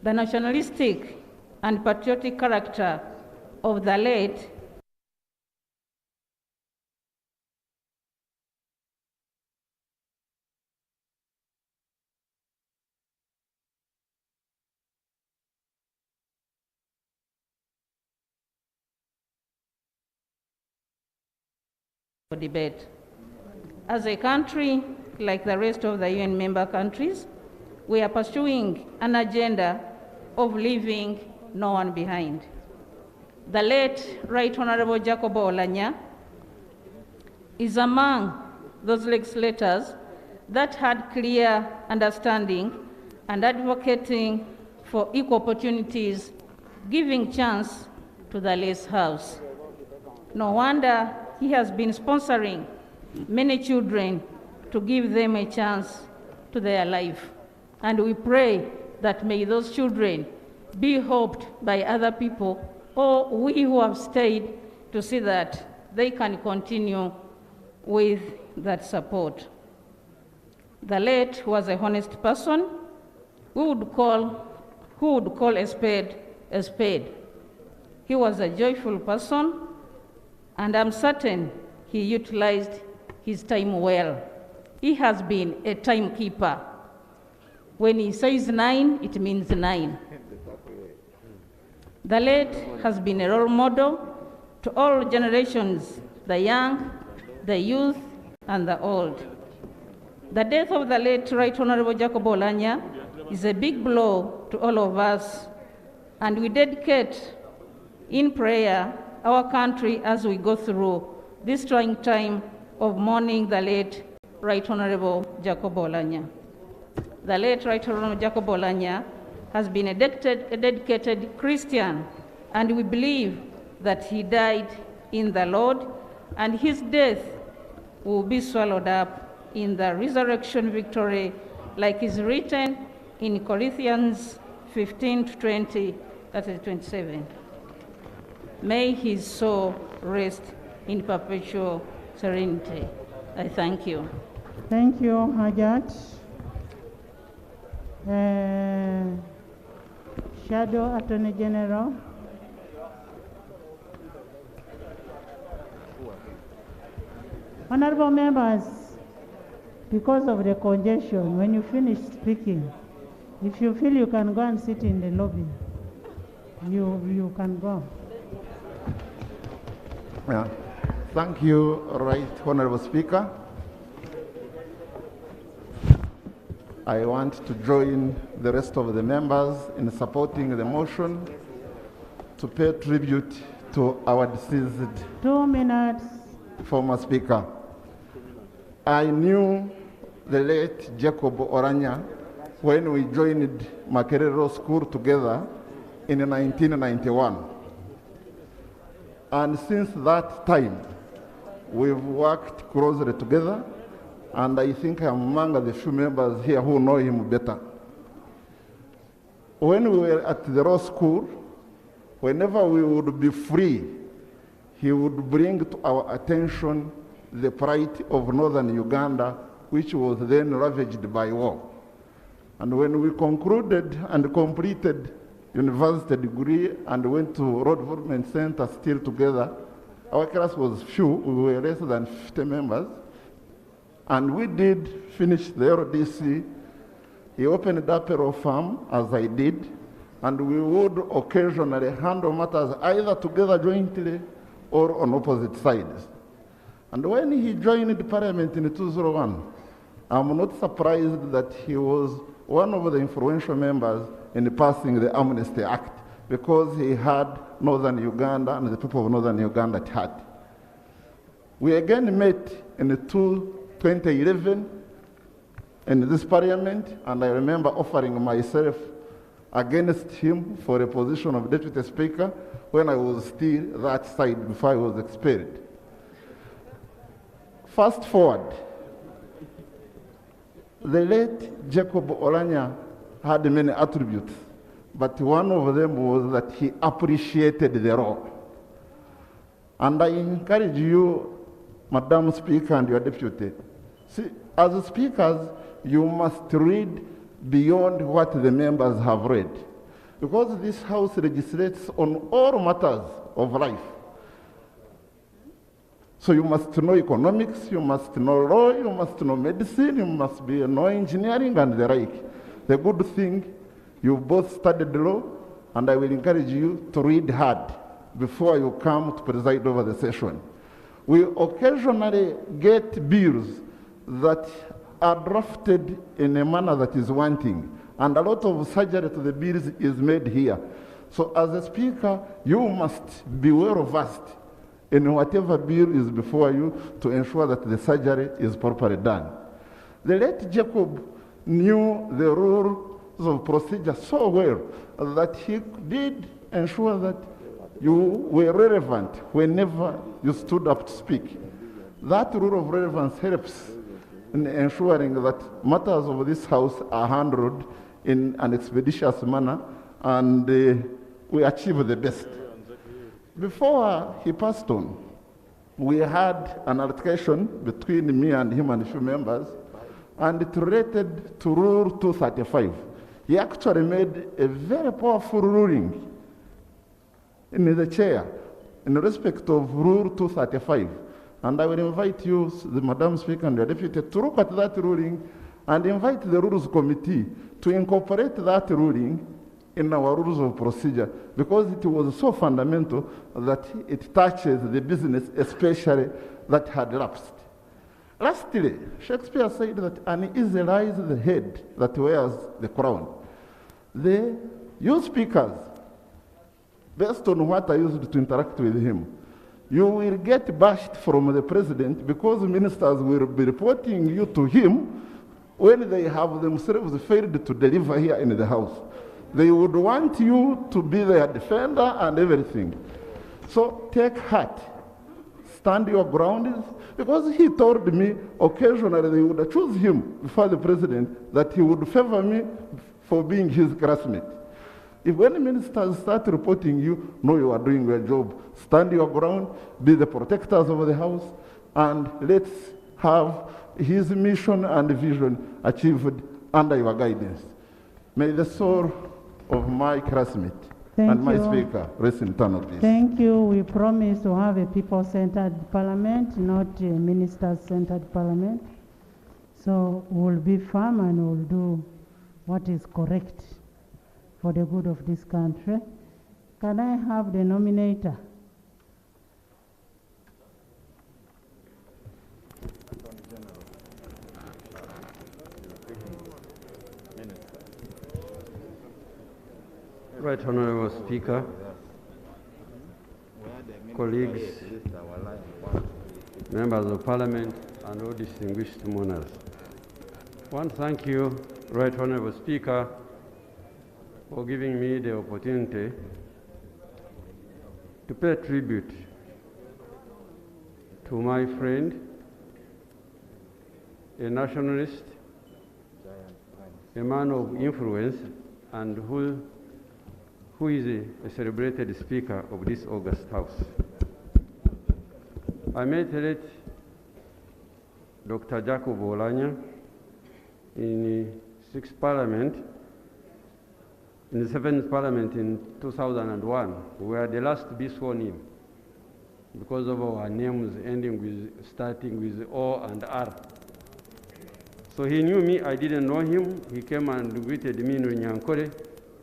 The nationalistic and patriotic character of the late for debate. As a country, like the rest of the UN member countries, we are pursuing an agenda of leaving no one behind. The late Right Honorable Jacob Oulanyah is among those legislators that had clear understanding and advocating for equal opportunities, giving chance to the less house. No wonder he has been sponsoring many children to give them a chance to their life. And we pray that may those children be hoped by other people, or we who have stayed, to see that they can continue with that support. The late was a honest person who would call a spade a spade. He was a joyful person, and I'm certain he utilized his time well. He has been a timekeeper. When he says 9, it means 9. The late has been a role model to all generations, the young, the youth, and the old. The death of the late Right Honorable Jacob Oulanyah is a big blow to all of us, and we dedicate in prayer our country as we go through this trying time of mourning the late Right Honorable Jacob Oulanyah. The late Right Honorable Jacob Oulanyah has been a dedicated Christian, and we believe that he died in the Lord, and his death will be swallowed up in the resurrection victory, like is written in Corinthians 15:20, that is 27. May his soul rest in perpetual serenity. I thank you. Thank you, Hajat. Shadow Attorney General. Honorable members, because of the congestion, when you finish speaking, if you feel you can go and sit in the lobby, you can go. Yeah. Thank you, Right Honorable Speaker. I want to join the rest of the members in supporting the motion to pay tribute to our deceased 2 minutes. former Speaker. I knew the late Jacob Oulanyah when we joined Makerere School together in 1991. And since that time, we've worked closely together, and I think I'm among the few members here who know him better. When we were at the law school, whenever we would be free, he would bring to our attention the plight of northern Uganda, which was then ravaged by war. And when we concluded and completed university degree and went to Road Development Center still together, our class was few, we were less than 50 members, and we did finish the LDC. He opened up a law firm, as I did, and we would occasionally handle matters either together jointly or on opposite sides. And when he joined the parliament in 2001, I'm not surprised that he was one of the influential members in passing the Amnesty Act, because he had northern Uganda and the people of northern Uganda at heart. We again met in 2011 in this parliament, and I remember offering myself against him for a position of deputy speaker when I was still that side before I was expelled. Fast forward, the late Jacob Oulanyah had many attributes, but one of them was that he appreciated the law. And I encourage you, Madam Speaker and your deputy, see, as speakers, you must read beyond what the members have read, because this House legislates on all matters of life. So you must know economics, you must know law, you must know medicine, you must know engineering and the like. The good thing, you both studied law, and I will encourage you to read hard before you come to preside over the session. We occasionally get bills that are drafted in a manner that is wanting, and a lot of surgery to the bills is made here. So as a speaker, you must be well versed in whatever bill is before you to ensure that the surgery is properly done. The late Jacob knew the rules of procedure so well that he did ensure that you were relevant whenever you stood up to speak. That rule of relevance helps in ensuring that matters of this House are handled in an expeditious manner, and we achieve the best. Before he passed on, we had an altercation between me and him and a few members, and it related to Rule 235. He actually made a very powerful ruling in the chair in respect of Rule 235. And I will invite you, the Madam Speaker and your Deputy, to look at that ruling and invite the Rules Committee to incorporate that ruling in our rules of procedure, because it was so fundamental that it touches the business, especially that had lapsed. Lastly, Shakespeare said that uneasy lies the head that wears the crown. You speakers, based on what I used to interact with him, you will get bashed from the president because ministers will be reporting you to him when they have themselves failed to deliver here in the House. They would want you to be their defender and everything. So take heart, stand your ground, because he told me occasionally they would choose him before the president, that he would favor me for being his classmate. If when ministers start reporting you, know you are doing your job, stand your ground, be the protectors of the House, and let's have his mission and vision achieved under your guidance. May the soul of my classmate and my speaker rest in eternal peace. Thank you. We promise to have a people-centered parliament, not a minister-centered parliament. So we'll be firm and we'll do what is correct for the good of this country. Can I have the nominator? Right Honorable Speaker, colleagues, members of Parliament, and all distinguished monarchs. I want to thank you, Right Honorable Speaker, for giving me the opportunity to pay tribute to my friend, a nationalist, a man of influence, and who is a celebrated speaker of this august house. I met late Dr. Jacob Oulanyah in the 6th Parliament, in the 7th Parliament in 2001. We were the last to be sworn in because of our names starting with O and R. So he knew me, I didn't know him. He came and greeted me in Runyankore,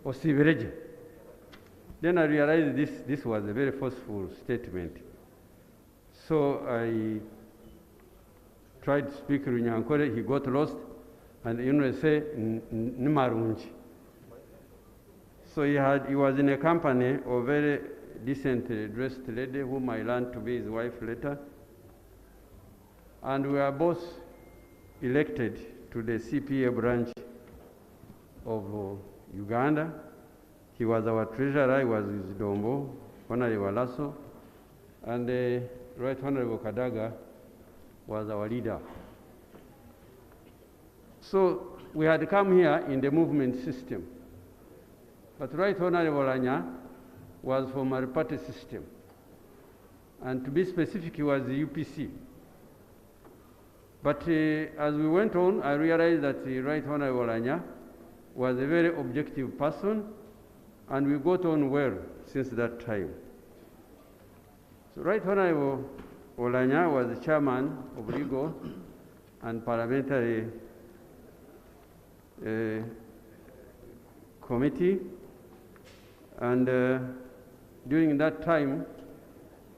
Osibereje. Then I realized this was a very forceful statement. So I tried to speak Runyankore, he got lost, and say, Nimarunji. So he was in a company of a very decently dressed lady whom I learned to be his wife later. And we were both elected to the CPA branch of Uganda. He was our treasurer, I was his Dombo, Honorable Lasso, and the Right Honorable Kadaga was our leader. So we had come here in the movement system. But Right Honorable Oulanyah was from our party system. And to be specific, he was the UPC. But as we went on, I realized that Right Honorable Oulanyah was a very objective person, and we got on well since that time. So Right Honorable Oulanyah was the chairman of Legal and Parliamentary Committee, and during that time,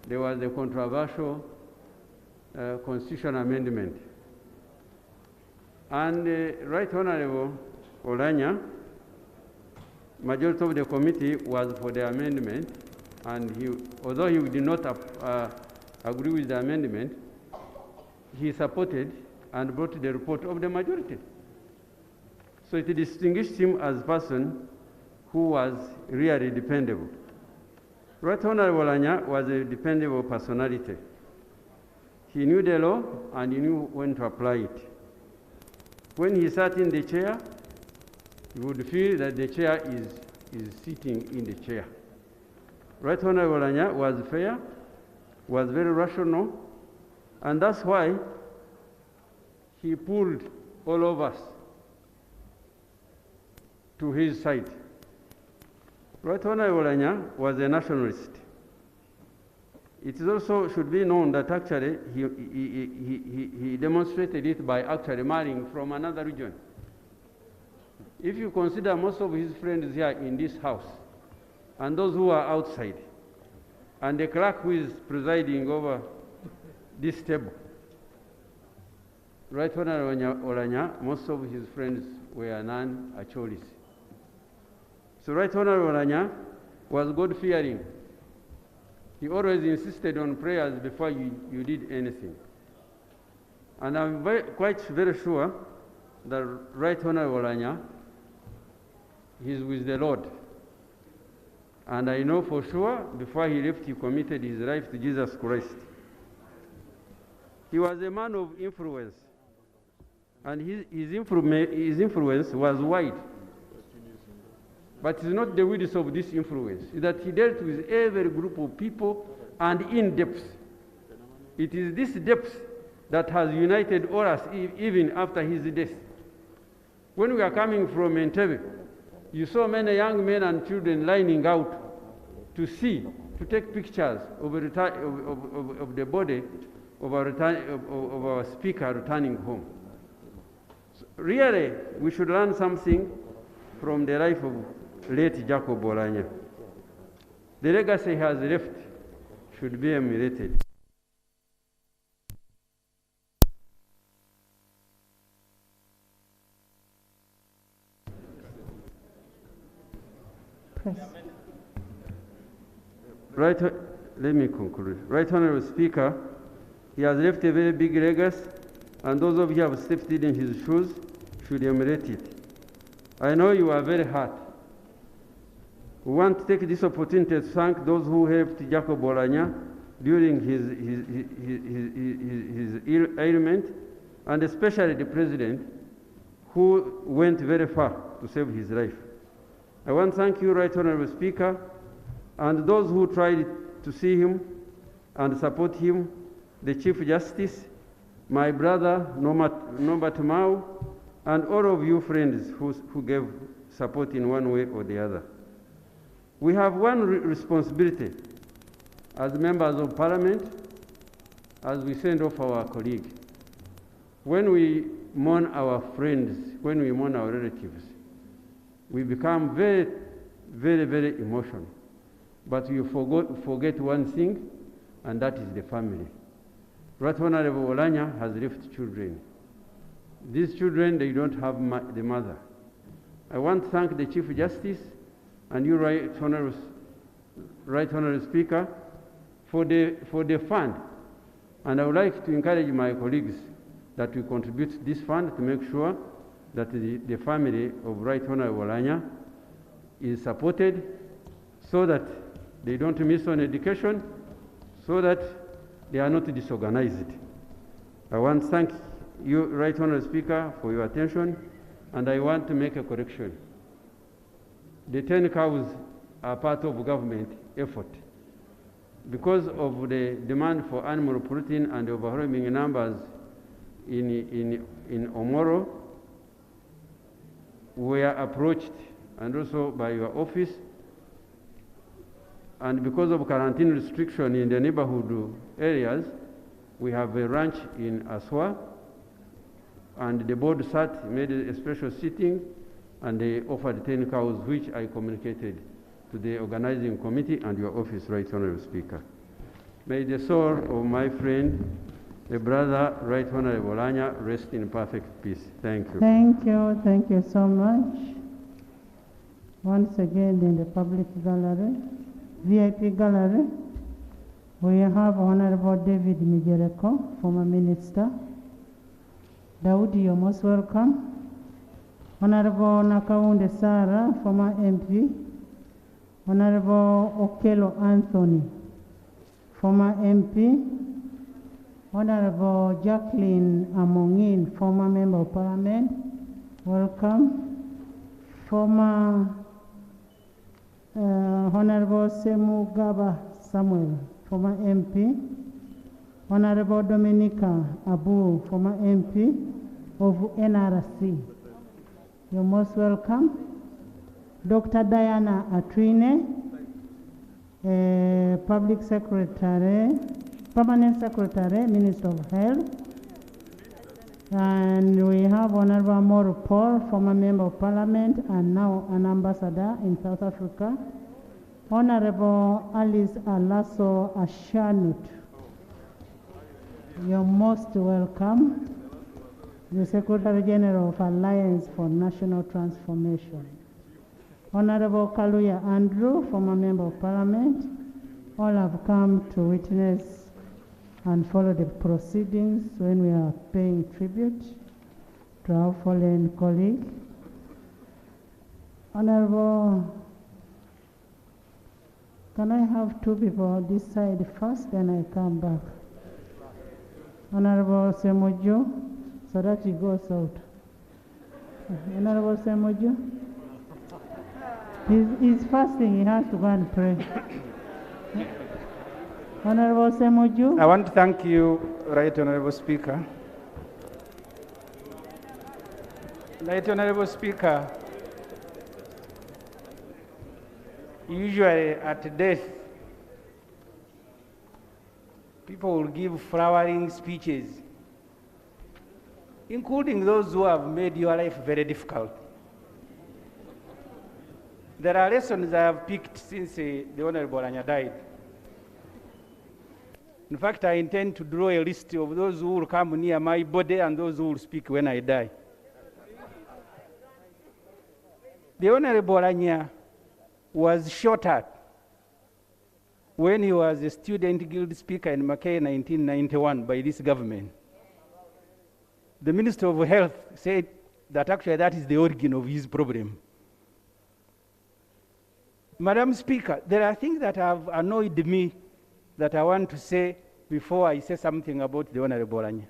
there was a controversial constitutional amendment. And Right Honorable Oulanyah, majority of the committee was for the amendment, and although he did not agree with the amendment, he supported and brought the report of the majority. So it distinguished him as a person who was really dependable. Right Honorable Oulanyah was a dependable personality. He knew the law and he knew when to apply it. When he sat in the chair, you would feel that the chair is sitting in the chair. Right Honorable Oulanyah was fair, was very rational, and that's why he pulled all of us to his side. Right Honorable Oulanyah was a nationalist. It is also should be known that actually he demonstrated it by actually marrying from another region. If you consider most of his friends here in this house, and those who are outside, and the clerk who is presiding over this table, Right Honorable Oulanyah, most of his friends were non-Acholis. So Right Honorable Oulanyah was God-fearing. He always insisted on prayers before you did anything. And I'm quite very sure that Right Honorable Oulanyah is with the Lord. And I know for sure, before he left, he committed his life to Jesus Christ. He was a man of influence, and his influence was wide. But it's not the width of this influence. It's that he dealt with every group of people and in depth. It is this depth that has united all us even after his death. When we are coming from Entebbe, you saw many young men and children lining out to take pictures of the body of our speaker returning home. So really, we should learn something from the life of late Jacob Oulanyah. The legacy he has left should be emulated. Right, let me conclude. Right Honorable Speaker, he has left a very big legacy, and those of you who have stepped in his shoes should emulate it. I know you are very hard. We want to take this opportunity to thank those who helped Jacob Oulanyah during his ailment, and especially the president, who went very far to save his life. I want to thank you, Right Honorable Speaker, and those who tried to see him and support him, the Chief Justice, my brother, Norbert Mao, and all of you friends who gave support in one way or the other. We have one responsibility as members of parliament, as we send off our colleague. When we mourn our friends, when we mourn our relatives, we become very, very, very emotional. But we forget one thing, and that is the family. Right Honorable Oulanyah has left children. These children, they don't have the mother. I want to thank the Chief Justice and you, Right Honorable Speaker, for the fund. And I would like to encourage my colleagues that we contribute this fund to make sure that the family of Right Honorable Oulanyah is supported so that they don't miss on education, so that they are not disorganized. I want to thank you, Right Honorable Speaker, for your attention, and I want to make a correction. The 10 cows are part of government effort. Because of the demand for animal protein and overwhelming numbers in Omoro, we are approached, and also by your office, and because of quarantine restriction in the neighborhood areas, we have a ranch in Aswa, and the board made a special sitting, and they offered 10 cows, which I communicated to the organizing committee and your office, Right Honorable Speaker. May the soul of my friend, the brother, Right Honorable Oulanyah, rest in perfect peace. Thank you. Thank you so much. Once again in the public gallery, VIP gallery, we have Honorable David Migereko, former minister. Daudi, you're most welcome. Honorable Nakaunde Sarah, former MP. Honorable Okello Anthony, former MP. Honorable Jacqueline Amongin, former member of parliament, welcome. Former Honorable Semugaba Samuel, former MP. Honorable Dominica Abu, former MP of NRC. You're most welcome. Dr. Diana Atwine, Public Secretary, Permanent Secretary, Minister of Health. And we have Honorable Amor Paul, former Member of Parliament and now an ambassador in South Africa. Honorable Alice Alaso Ashanut, you're most welcome. The Secretary General of Alliance for National Transformation. Honorable Kaluya Andrew, former Member of Parliament, all have come to witness and follow the proceedings when we are paying tribute to our fallen colleague. Honorable, can I have two people on this side first, then I come back? Honorable Semojo, so that he goes out. Honorable Semojo, he's fasting, he has to go and pray. Honorable Semoju. I want to thank you, Right Honorable Speaker. Right Honorable Speaker, usually at death, people will give flowering speeches, including those who have made your life very difficult. There are lessons I have picked since the Honorable Oulanyah died. In fact, I intend to draw a list of those who will come near my body and those who will speak when I die. The Honorable Oulanyah was shot at when he was a student guild speaker in Mackay in 1991 by this government. The Minister of Health said that actually that is the origin of his problem. Madam Speaker, there are things that have annoyed me that I want to say before I say something about the Honorable Oulanyah.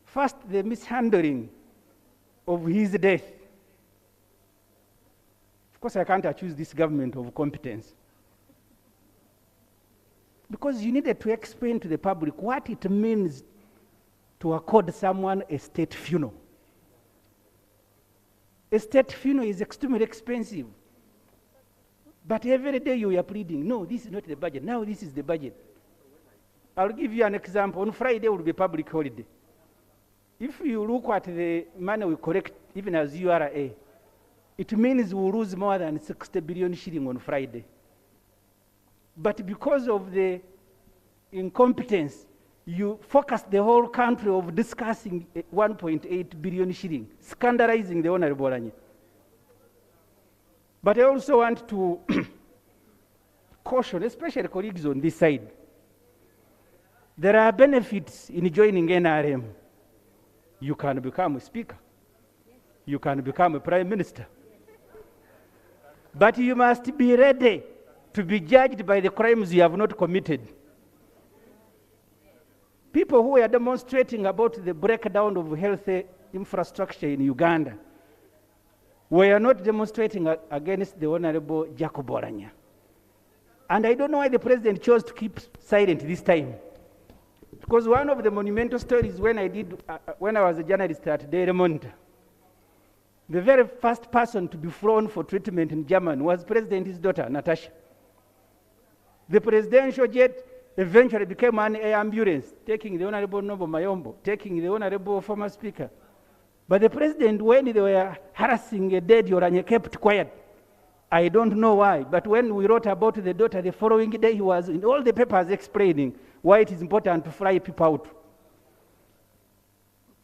First, the mishandling of his death. Of course, I can't accuse this government of competence. Because you needed to explain to the public what it means to accord someone a state funeral. A state funeral is extremely expensive. But every day you are pleading, no, this is not the budget. Now this is the budget. I'll give you an example. On Friday will be public holiday. If you look at the money we collect, even as URA, it means we'll lose more than 60 billion shilling on Friday. But because of the incompetence, you focus the whole country of discussing 1.8 billion shilling, scandalizing the Honorable Oulanyah. But I also want to caution, especially colleagues on this side. There are benefits in joining NRM. You can become a speaker. You can become a prime minister. But you must be ready to be judged by the crimes you have not committed. People who are demonstrating about the breakdown of health infrastructure in Uganda were not demonstrating against the Honorable Jacob Oulanyah. And I don't know why the president chose to keep silent this time. Because one of the monumental stories when I was a journalist at Daily Monitor, the very first person to be flown for treatment in Germany was President's daughter, Natasha. The presidential jet eventually became an air ambulance, taking the Honorable Nobo Mayombo, taking the Honorable former Speaker. But the president, when they were harassing a dead Oulanyah, kept quiet. I don't know why, but when we wrote about the daughter, the following day he was in all the papers explaining why it is important to fly people out.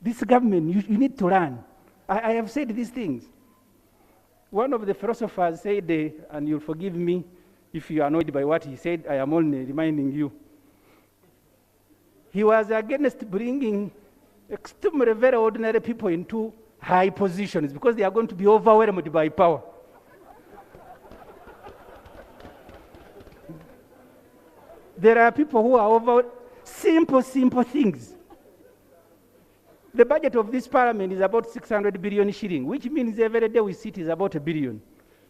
This government, you need to learn. I have said these things. One of the philosophers said, and you'll forgive me if you are annoyed by what he said, I am only reminding you. He was against bringing extremely very ordinary people into high positions because they are going to be overwhelmed by power. There are people who are over simple things. The budget of this parliament is about 600 billion shilling, which means every day we sit is about $1 billion.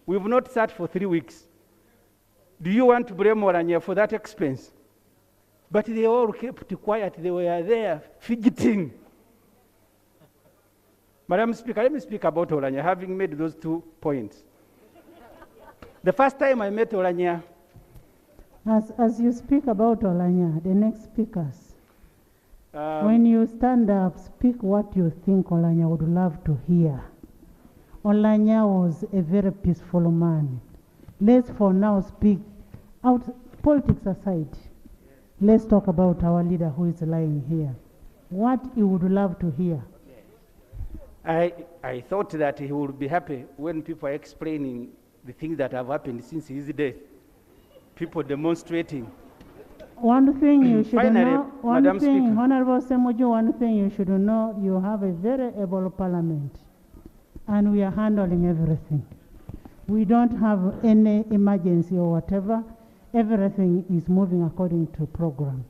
We've not sat for 3 weeks. Do you want to blame Oulanyah for that expense? But they all kept quiet. They were there fidgeting. Madam Speaker, let me speak about Oulanyah, having made those 2 points. The first time I met Oulanyah, As you speak about Oulanyah, the next speakers, when you stand up, speak what you think Oulanyah would love to hear. Oulanyah was a very peaceful man. Let's for now speak out, politics aside. Let's talk about our leader who is lying here. What he would love to hear. I thought that he would be happy when people are explaining the things that have happened since his death. People demonstrating. One thing you should Finally, know, Madam Speaker. Honorable Semuju, one thing you should know, you have a very able parliament and we are handling everything. We don't have any emergency or whatever. Everything is moving according to program.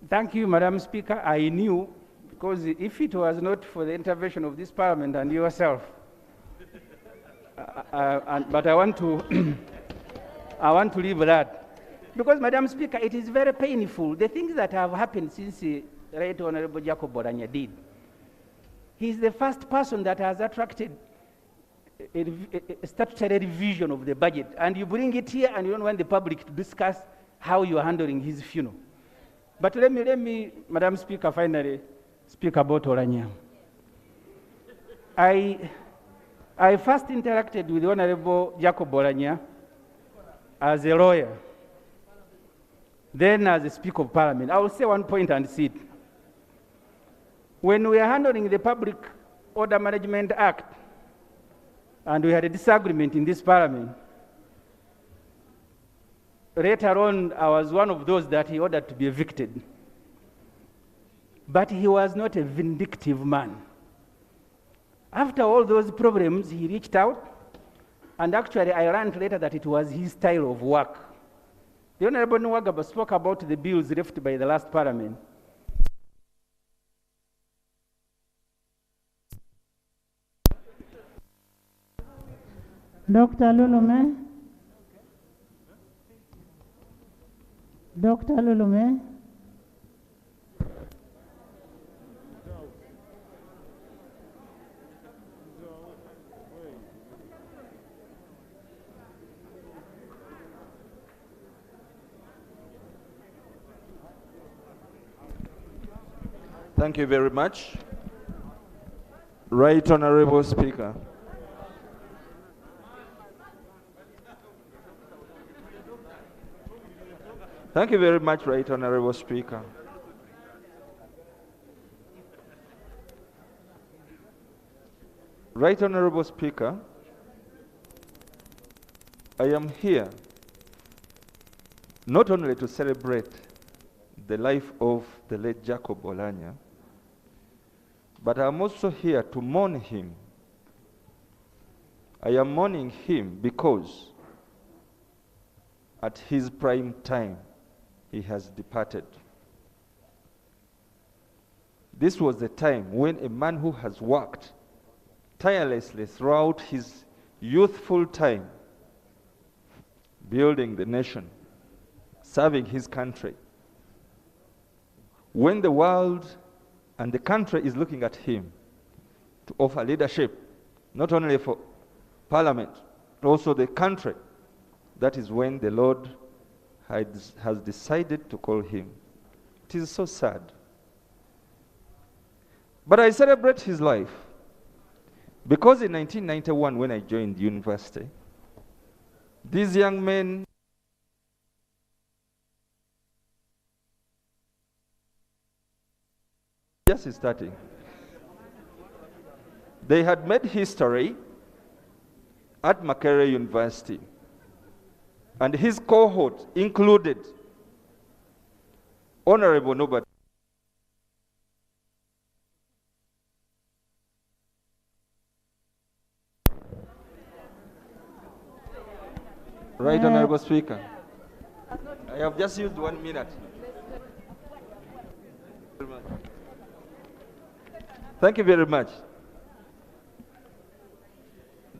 Thank you, Madam Speaker. I knew, because if it was not for the intervention of this parliament and yourself, but I want to I want to leave that. Because, Madam Speaker, it is very painful. The things that have happened since Right Honorable Jacob Oulanyah did. He is the first person that has attracted a statutory revision of the budget. And you bring it here and you don't want the public to discuss how you are handling his funeral. But let me, Madam Speaker, finally speak about Oulanyah. I first interacted with Honorable Jacob Oulanyah as a lawyer, then as a Speaker of Parliament. I will say one point and sit. When we are handling the Public Order Management Act, and we had a disagreement in this Parliament, later on, I was one of those that he ordered to be evicted. But he was not a vindictive man. After all those problems, he reached out, and actually I learned later that it was his style of work. The Honorable Nwagaba spoke about the bills left by the last parliament. Dr. Lulume? Dr. Lulume? Thank you very much. Right Honorable Speaker. Thank you very much, Right Honorable Speaker. Right Honorable Speaker, I am here not only to celebrate the life of the late Jacob Oulanyah, but I'm also here to mourn him. I am mourning him because at his prime time, he has departed. This was the time when a man who has worked tirelessly throughout his youthful time, building the nation, serving his country, when the world and the country is looking at him to offer leadership, not only for Parliament, but also the country, that is when the Lord has decided to call him. It is so sad. But I celebrate his life because in 1991, when I joined university, these young men just starting. They had made history at Makerere University, and his cohort included Honorable Norbert Right Honorable Speaker. I have just used 1 minute. Thank you very much.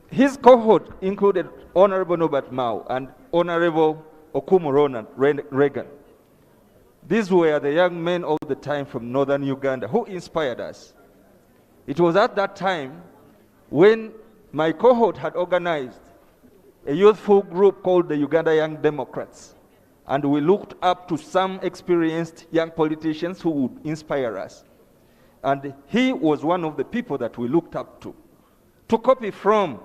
His cohort included Honorable Norbert Mao and Honorable Okumu Ronald Reagan. These were the young men all the time from northern Uganda who inspired us. It was at that time when my cohort had organized a youthful group called the Uganda Young Democrats, and we looked up to some experienced young politicians who would inspire us. And he was one of the people that we looked up to copy from,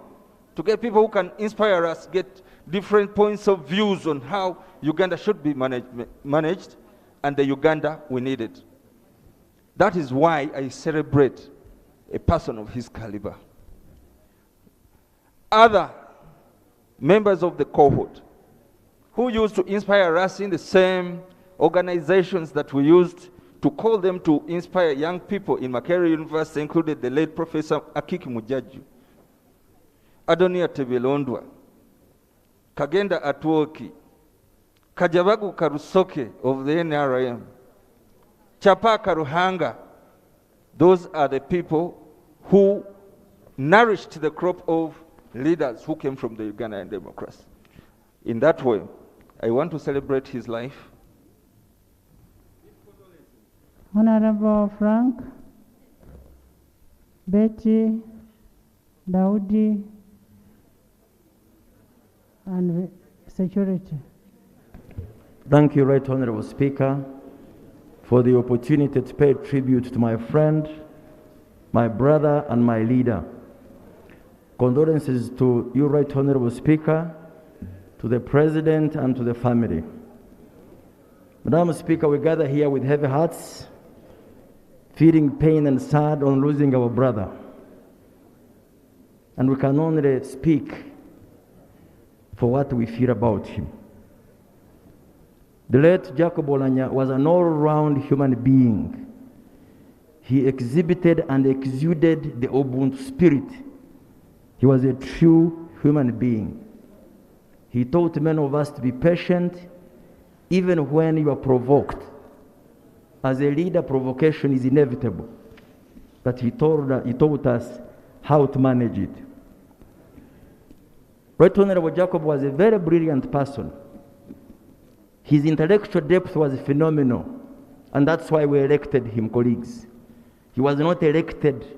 to get people who can inspire us, get different points of views on how Uganda should be managed, and the Uganda we needed. That is why I celebrate a person of his caliber. Other members of the cohort who used to inspire us in the same organizations that we used to call them to inspire young people in Makerere University included the late Professor Akiki Mujaju, Adonia Tebelondwa, Kagenda Atwoki, Kajabagu Karusoke of the NRM, Chapa Karuhanga. Those are the people who nourished the crop of leaders who came from the Ugandan democracy. In that way, I want to celebrate his life. Honorable Frank, Betty, Daudi, and security. Thank you, Right Honorable Speaker, for the opportunity to pay tribute to my friend, my brother, and my leader. Condolences to you, Right Honorable Speaker, to the President, and to the family. Madam Speaker, we gather here with heavy hearts, feeling pain and sad on losing our brother. And we can only speak for what we feel about him. The late Jacob Oulanyah was an all-round human being. he exhibited and exuded the Ubuntu spirit. He was a true human being. He taught many of us to be patient, even when you are provoked. As a leader, provocation is inevitable. But he taught us how to manage it. Right Honorable Jacob was a very brilliant person. His intellectual depth was phenomenal, and that's why we elected him, colleagues. He was not elected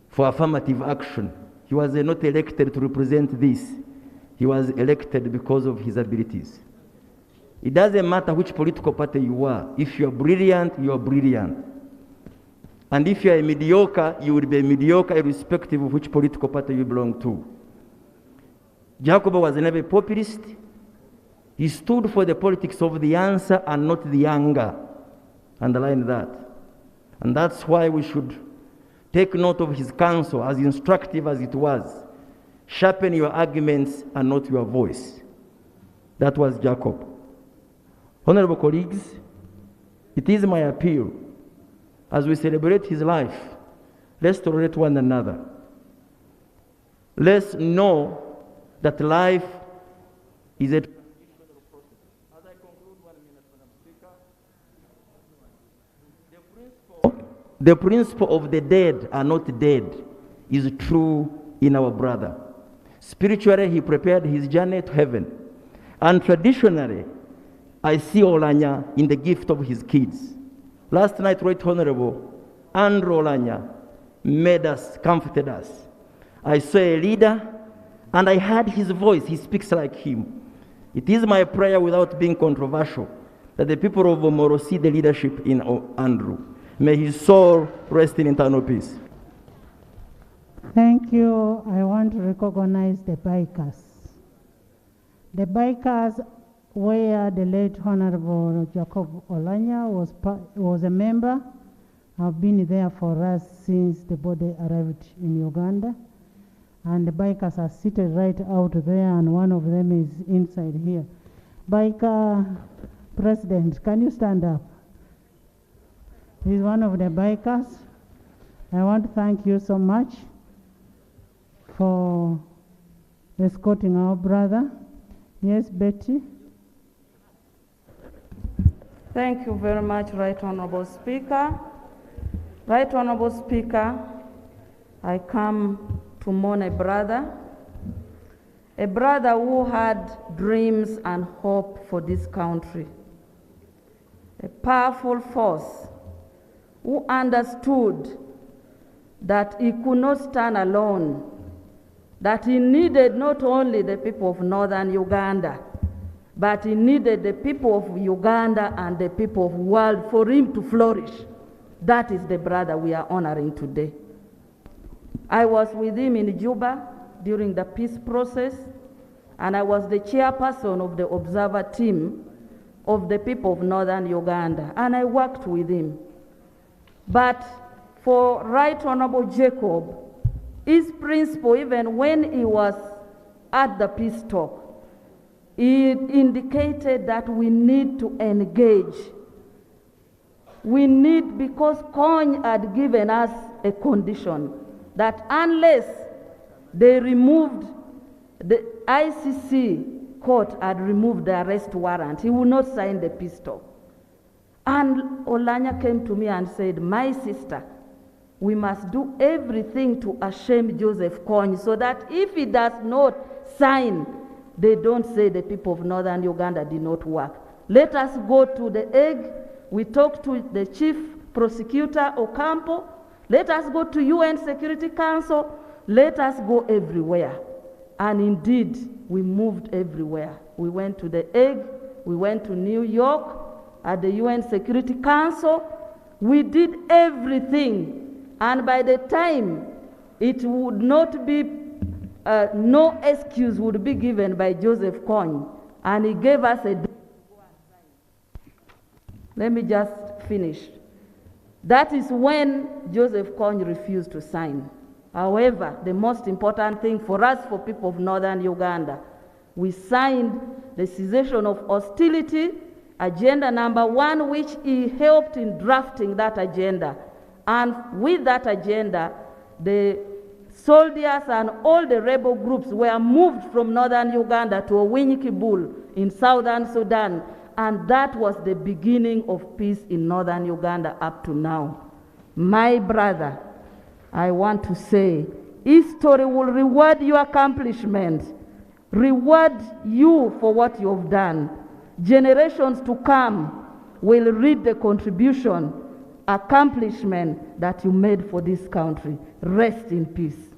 for affirmative action. He was not elected to represent this. He was elected because of his abilities. It doesn't matter which political party you are. If you are brilliant, you are brilliant. And if you are a mediocre, you will be a mediocre irrespective of which political party you belong to. Jacob was never a populist. He stood for the politics of the answer and not the anger. Underline that. And that's why we should take note of his counsel, as instructive as it was. Sharpen your arguments and not your voice. That was Jacob. Honorable colleagues, it is my appeal, as we celebrate his life, let's tolerate one another. Let's know that life is a the principle of the dead are not dead is true in our brother. Spiritually, he prepared his journey to heaven. And traditionally, I see Oulanyah in the gift of his kids. Last night, Right Honorable Andrew Oulanyah made us, comforted us. I saw a leader, and I heard his voice. He speaks like him. It is my prayer, without being controversial, that the people of Omoro see the leadership in Andrew. May his soul rest in eternal peace. Thank you. I want to recognize the bikers. The bikers where the late Honorable Jacob Oulanyah was a member, have been there for us since the body arrived in Uganda. And the bikers are seated right out there, and one of them is inside here. Biker President, can you stand up? He's one of the bikers. I want to thank you so much for escorting our brother. Yes, Betty? Thank you very much, Right Honorable Speaker. Right Honorable Speaker, I come to mourn a brother who had dreams and hope for this country, a powerful force who understood that he could not stand alone, that he needed not only the people of northern Uganda, but he needed the people of Uganda and the people of the world for him to flourish. That is the brother we are honoring today. I was with him in Juba during the peace process, and I was the chairperson of the observer team of the people of northern Uganda, and I worked with him. But for Right Honorable Jacob, his principle, even when he was at the peace talk, he indicated that we need to engage. We need, because Kony had given us a condition that unless they removed, the ICC court had removed the arrest warrant, he would not sign the peace talk. And Oulanyah came to me and said, my sister, we must do everything to ashame Joseph Kony so that if he does not sign, they don't say the people of northern Uganda did not work. Let us go to The Hague. We talked to the chief prosecutor, Ocampo. Let us go to UN Security Council. Let us go everywhere. And indeed, we moved everywhere. We went to The Hague. We went to New York at the UN Security Council. We did everything. And by the time it would not be, no excuse would be given by Joseph Kony. And he gave us a... Let me just finish. That is when Joseph Kony refused to sign. However, the most important thing for us, for people of northern Uganda, we signed the cessation of hostility, agenda number 1, which he helped in drafting that agenda. And with that agenda, the soldiers and all the rebel groups were moved from northern Uganda to Oulanyah in southern Sudan, and that was the beginning of peace in northern Uganda up to now. My brother, I want to say, history will reward your accomplishments, reward you for what you have done. Generations to come will reap the contribution, accomplishment that you made for this country. Rest in peace.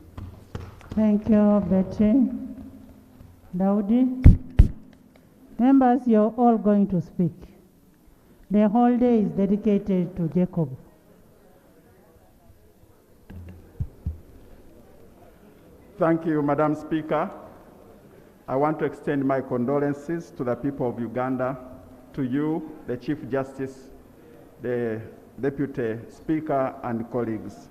Thank you, Betty. Daudi. Members, you're all going to speak. The whole day is dedicated to Jacob. Thank you, Madam Speaker. I want to extend my condolences to the people of Uganda, to you, the Chief Justice, the Deputy Speaker, and colleagues,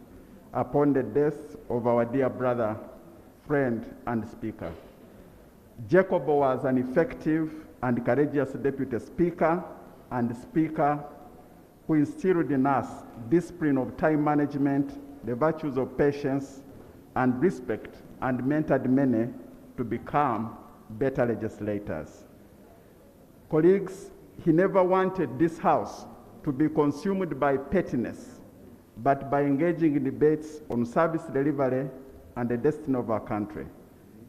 upon the death of our dear brother, friend, and Speaker. Jacob was an effective and courageous Deputy Speaker and Speaker who instilled in us discipline of time management, the virtues of patience and respect, and mentored many to become better legislators. Colleagues, he never wanted this House to be consumed by pettiness, but by engaging in debates on service delivery and the destiny of our country.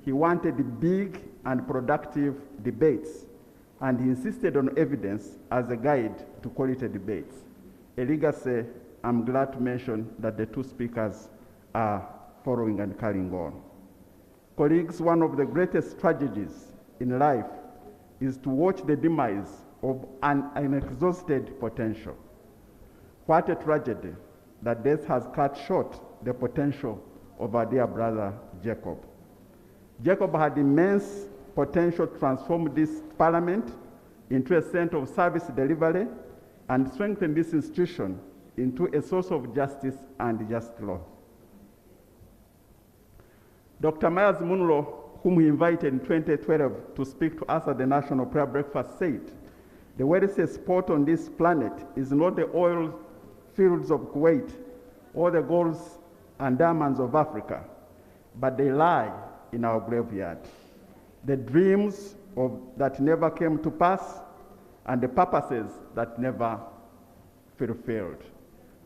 He wanted big and productive debates, and he insisted on evidence as a guide to quality debates. A legacy I'm glad to mention that the two speakers are following and carrying on. Colleagues, one of the greatest tragedies in life is to watch the demise of an unexhausted potential. What a tragedy that death has cut short the potential of our dear brother Jacob. Jacob had immense potential to transform this parliament into a center of service delivery and strengthen this institution into a source of justice and just law. Dr. Myers Munro, whom he invited in 2012 to speak to us at the National Prayer Breakfast, said, "The wealthiest spot on this planet is not the oil fields of Kuwait or the golds and diamonds of Africa, but they lie in our graveyard. The dreams that never came to pass and the purposes that never fulfilled."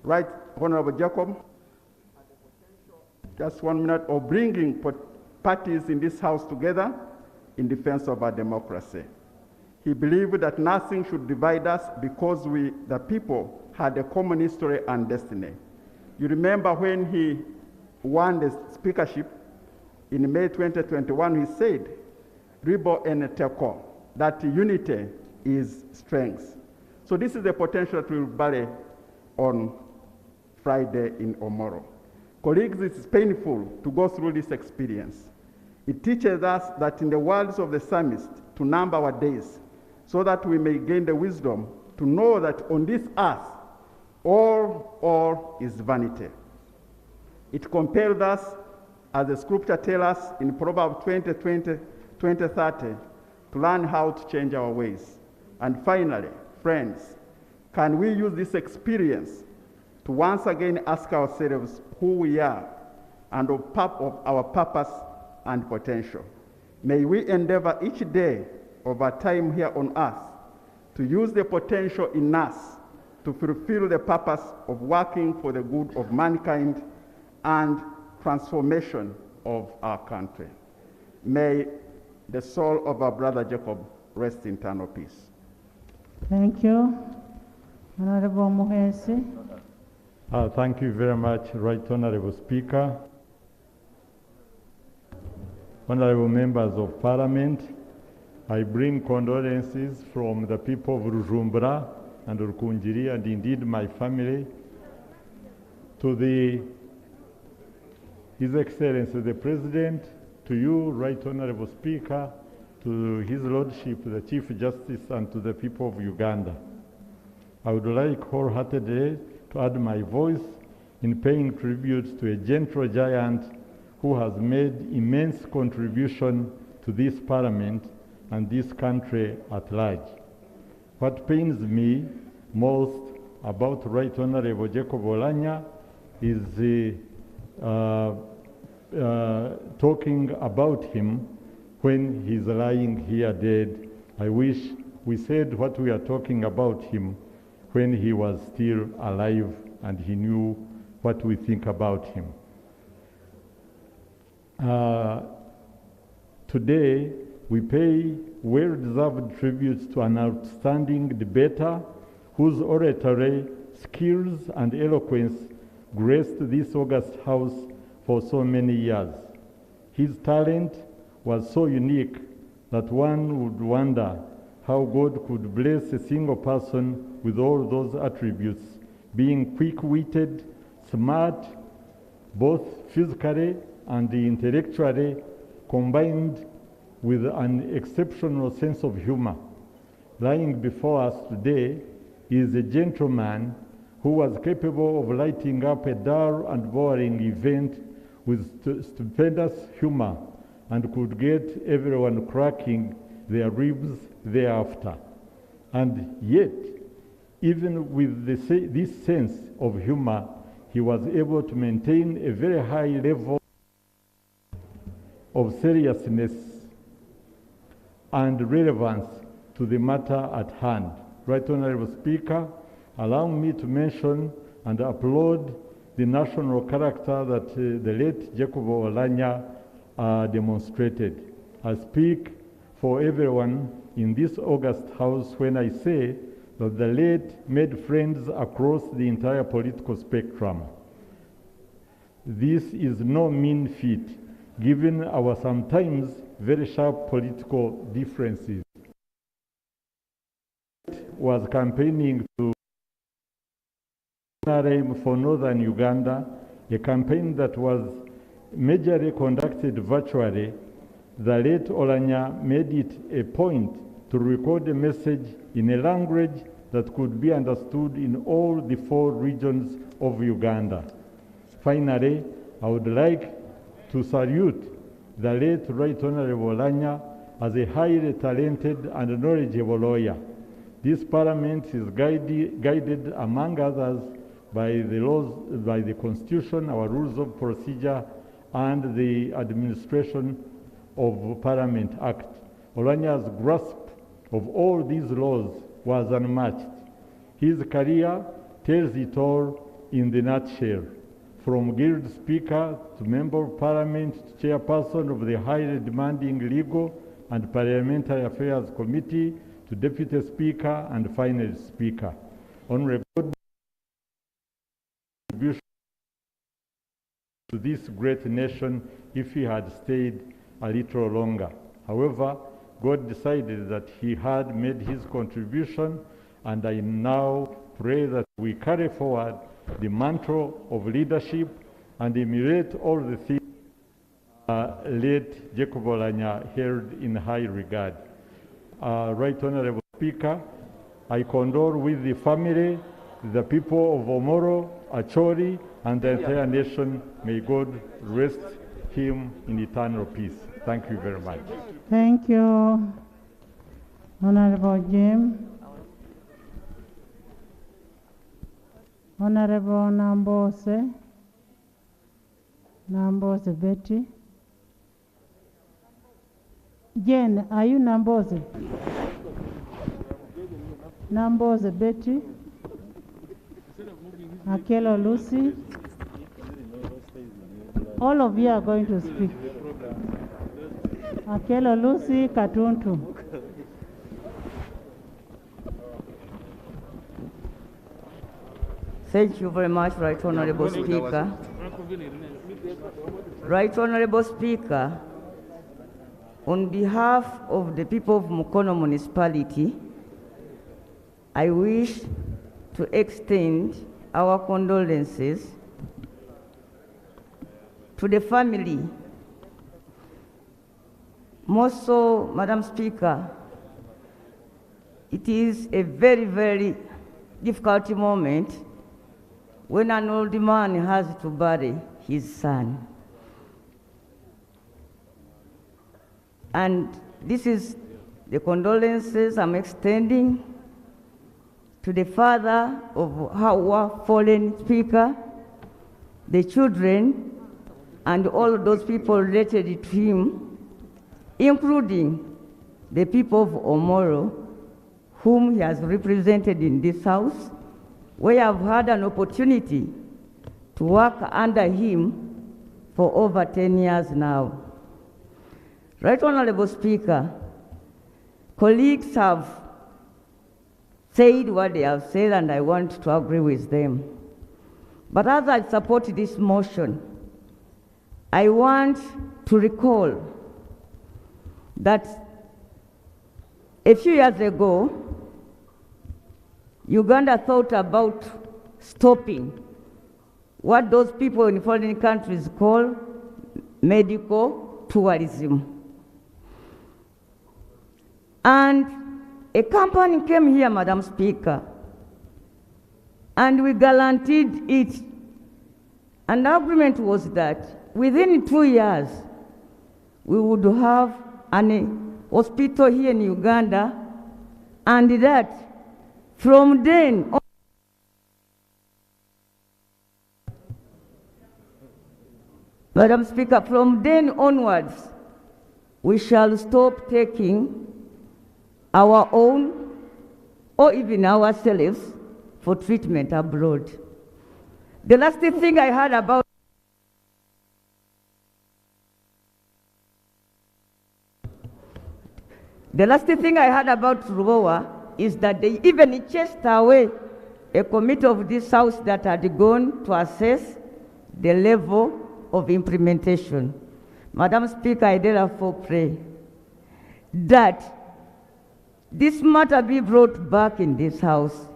Right, Honorable Jacob? Just 1 minute of bringing parties in this House together in defense of our democracy. He believed that nothing should divide us because we, the people, had a common history and destiny. You remember when he won the speakership in May 2021, he said, "Ribo and Teko," that unity is strength. So this is the potential that we will ballet on Friday in Omoro. Colleagues, it's painful to go through this experience. It teaches us that in the words of the psalmist, to number our days, so that we may gain the wisdom to know that on this earth, all is vanity. It compels us, as the scripture tells us in Proverbs 20:30, to learn how to change our ways. And finally, friends, can we use this experience to once again ask ourselves who we are and of our purpose and potential? May we endeavor each day of our time here on earth to use the potential in us to fulfill the purpose of working for the good of mankind and transformation of our country. May the soul of our brother Jacob rest in eternal peace. Thank you. Honorable Muhesi. Thank you very much, Right Honorable Speaker. Honorable members of Parliament, I bring condolences from the people of Rujumbura and Rukunjiri, and indeed my family, to His Excellency the President, to you, Right Honorable Speaker, to His Lordship, the Chief Justice, and to the people of Uganda. I would like wholeheartedly to add my voice in paying tribute to a gentle giant who has made immense contribution to this Parliament and this country at large. What pains me most about Right Honorable Jacob Oulanyah is talking about him when he's lying here dead. I wish we said what we are talking about him when he was still alive and he knew what we think about him. Today, we pay well-deserved tributes to an outstanding debater whose oratory, skills, and eloquence graced this august house for so many years. His talent was so unique that one would wonder how God could bless a single person with all those attributes, being quick-witted, smart, both physically and intellectually, combined with an exceptional sense of humor. Lying before us today is a gentleman who was capable of lighting up a dull and boring event with stupendous humor and could get everyone cracking their ribs thereafter. And yet, even with this sense of humor, he was able to maintain a very high level of seriousness and relevance to the matter at hand. Right Honorable Speaker, allow me to mention and applaud the national character that the late Jacob Oulanyah demonstrated. I speak for everyone in this august house when I say that the late made friends across the entire political spectrum. This is no mean feat, given our sometimes very sharp political differences. Was campaigning to for northern Uganda, a campaign that was majorly conducted virtually. The late Oulanyah made it a point to record a message in a language that could be understood in all the 4 regions of Uganda. Finally, I would like to salute the late Right Honorable Oulanyah as a highly talented and knowledgeable lawyer. This parliament is guided among others by the laws, by the Constitution, our rules of procedure, and the Administration of Parliament Act. Oulanyah's grasp of all these laws was unmatched. His career tells it all in the nutshell. From Guild Speaker to Member of Parliament to Chairperson of the highly demanding Legal and Parliamentary Affairs Committee to Deputy Speaker and Finance Speaker. Honorable contribution to this great nation if he had stayed a little longer. However, God decided that he had made his contribution, and I now pray that we carry forward the mantle of leadership and emulate all the things late Jacob Oulanyah held in high regard. Right Honorable Speaker, I condole with the family, the people of Omoro, Acholi, and the entire nation. May God rest him in eternal peace. Thank you very much. Thank you, Honorable Jim. Honorable Nambose Betty. Jen, are you Nambose? Nambose Betty. Akelo Lucy. All of you are going to speak. Akelo Lucy Katuntu. Thank you very much, Right Honorable Speaker. Right Honorable Speaker, on behalf of the people of Mukono Municipality, I wish to extend our condolences to the family. Most so, Madam Speaker, it is a very, very difficult moment when an old man has to bury his son. And this is the condolences I'm extending to the father of our fallen speaker, the children, and all those people related to him, including the people of Omoro, whom he has represented in this house, we have had an opportunity to work under him for over 10 years now. Right Honorable Speaker, colleagues have said what they have said, and I want to agree with them. But as I support this motion, I want to recall that a few years ago, Uganda thought about stopping what those people in foreign countries call medical tourism. And a company came here, Madam Speaker, and we guaranteed it. And the agreement was that within 2 years, we would have an hospital here in Uganda, and that from then on, Madam Speaker, from then onwards, we shall stop taking our own or even ourselves for treatment abroad. The last thing I heard about Rubowa is that they even chased away a committee of this house that had gone to assess the level of implementation. Madam Speaker, I therefore pray that this matter be brought back in this house,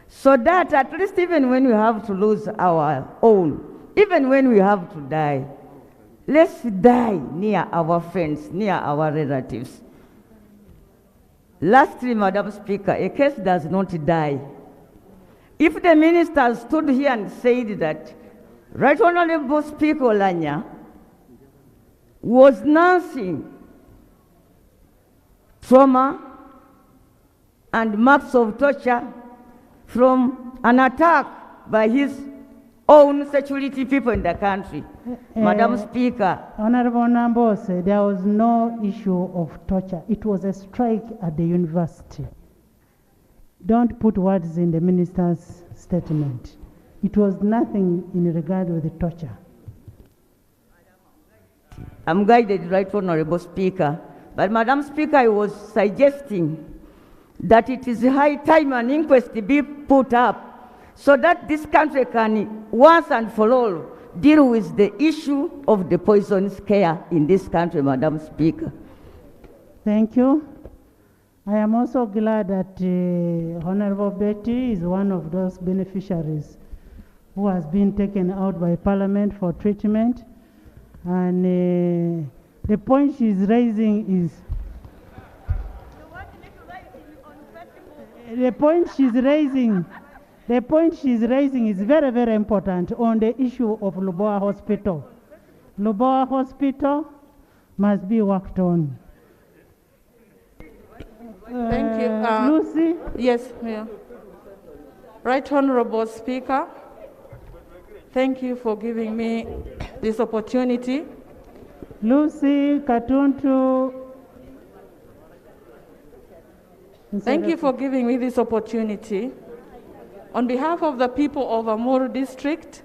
so that at least even when we have to lose our own, even when we have to die, let's die near our friends, near our relatives. Lastly, Madam Speaker, a case does not die. If the minister stood here and said that Right Honorable Speaker Oulanyah was nursing trauma and marks of torture from an attack by his own security people in the country. Madam Speaker. Honorable Nambose, there was no issue of torture. It was a strike at the university. Don't put words in the minister's statement. It was nothing in regard with the torture. I'm guided, Right Honorable Speaker. But Madam Speaker, I was suggesting that it is high time an inquest be put up so that this country can once and for all deal with the issue of the poison scare in this country, Madam Speaker. Thank you. I am also glad that Honorable Betty is one of those beneficiaries who has been taken out by Parliament for treatment. And the point she's raising is the point she's raising is very, very important on the issue of Lubowa Hospital. Lubowa Hospital must be worked on. Thank you. Lucy? Yes, Mayor. Right Honorable Speaker, thank you for giving me this opportunity. Lucy Katuntu. Thank you for giving me this opportunity. On behalf of the people of Amuru District,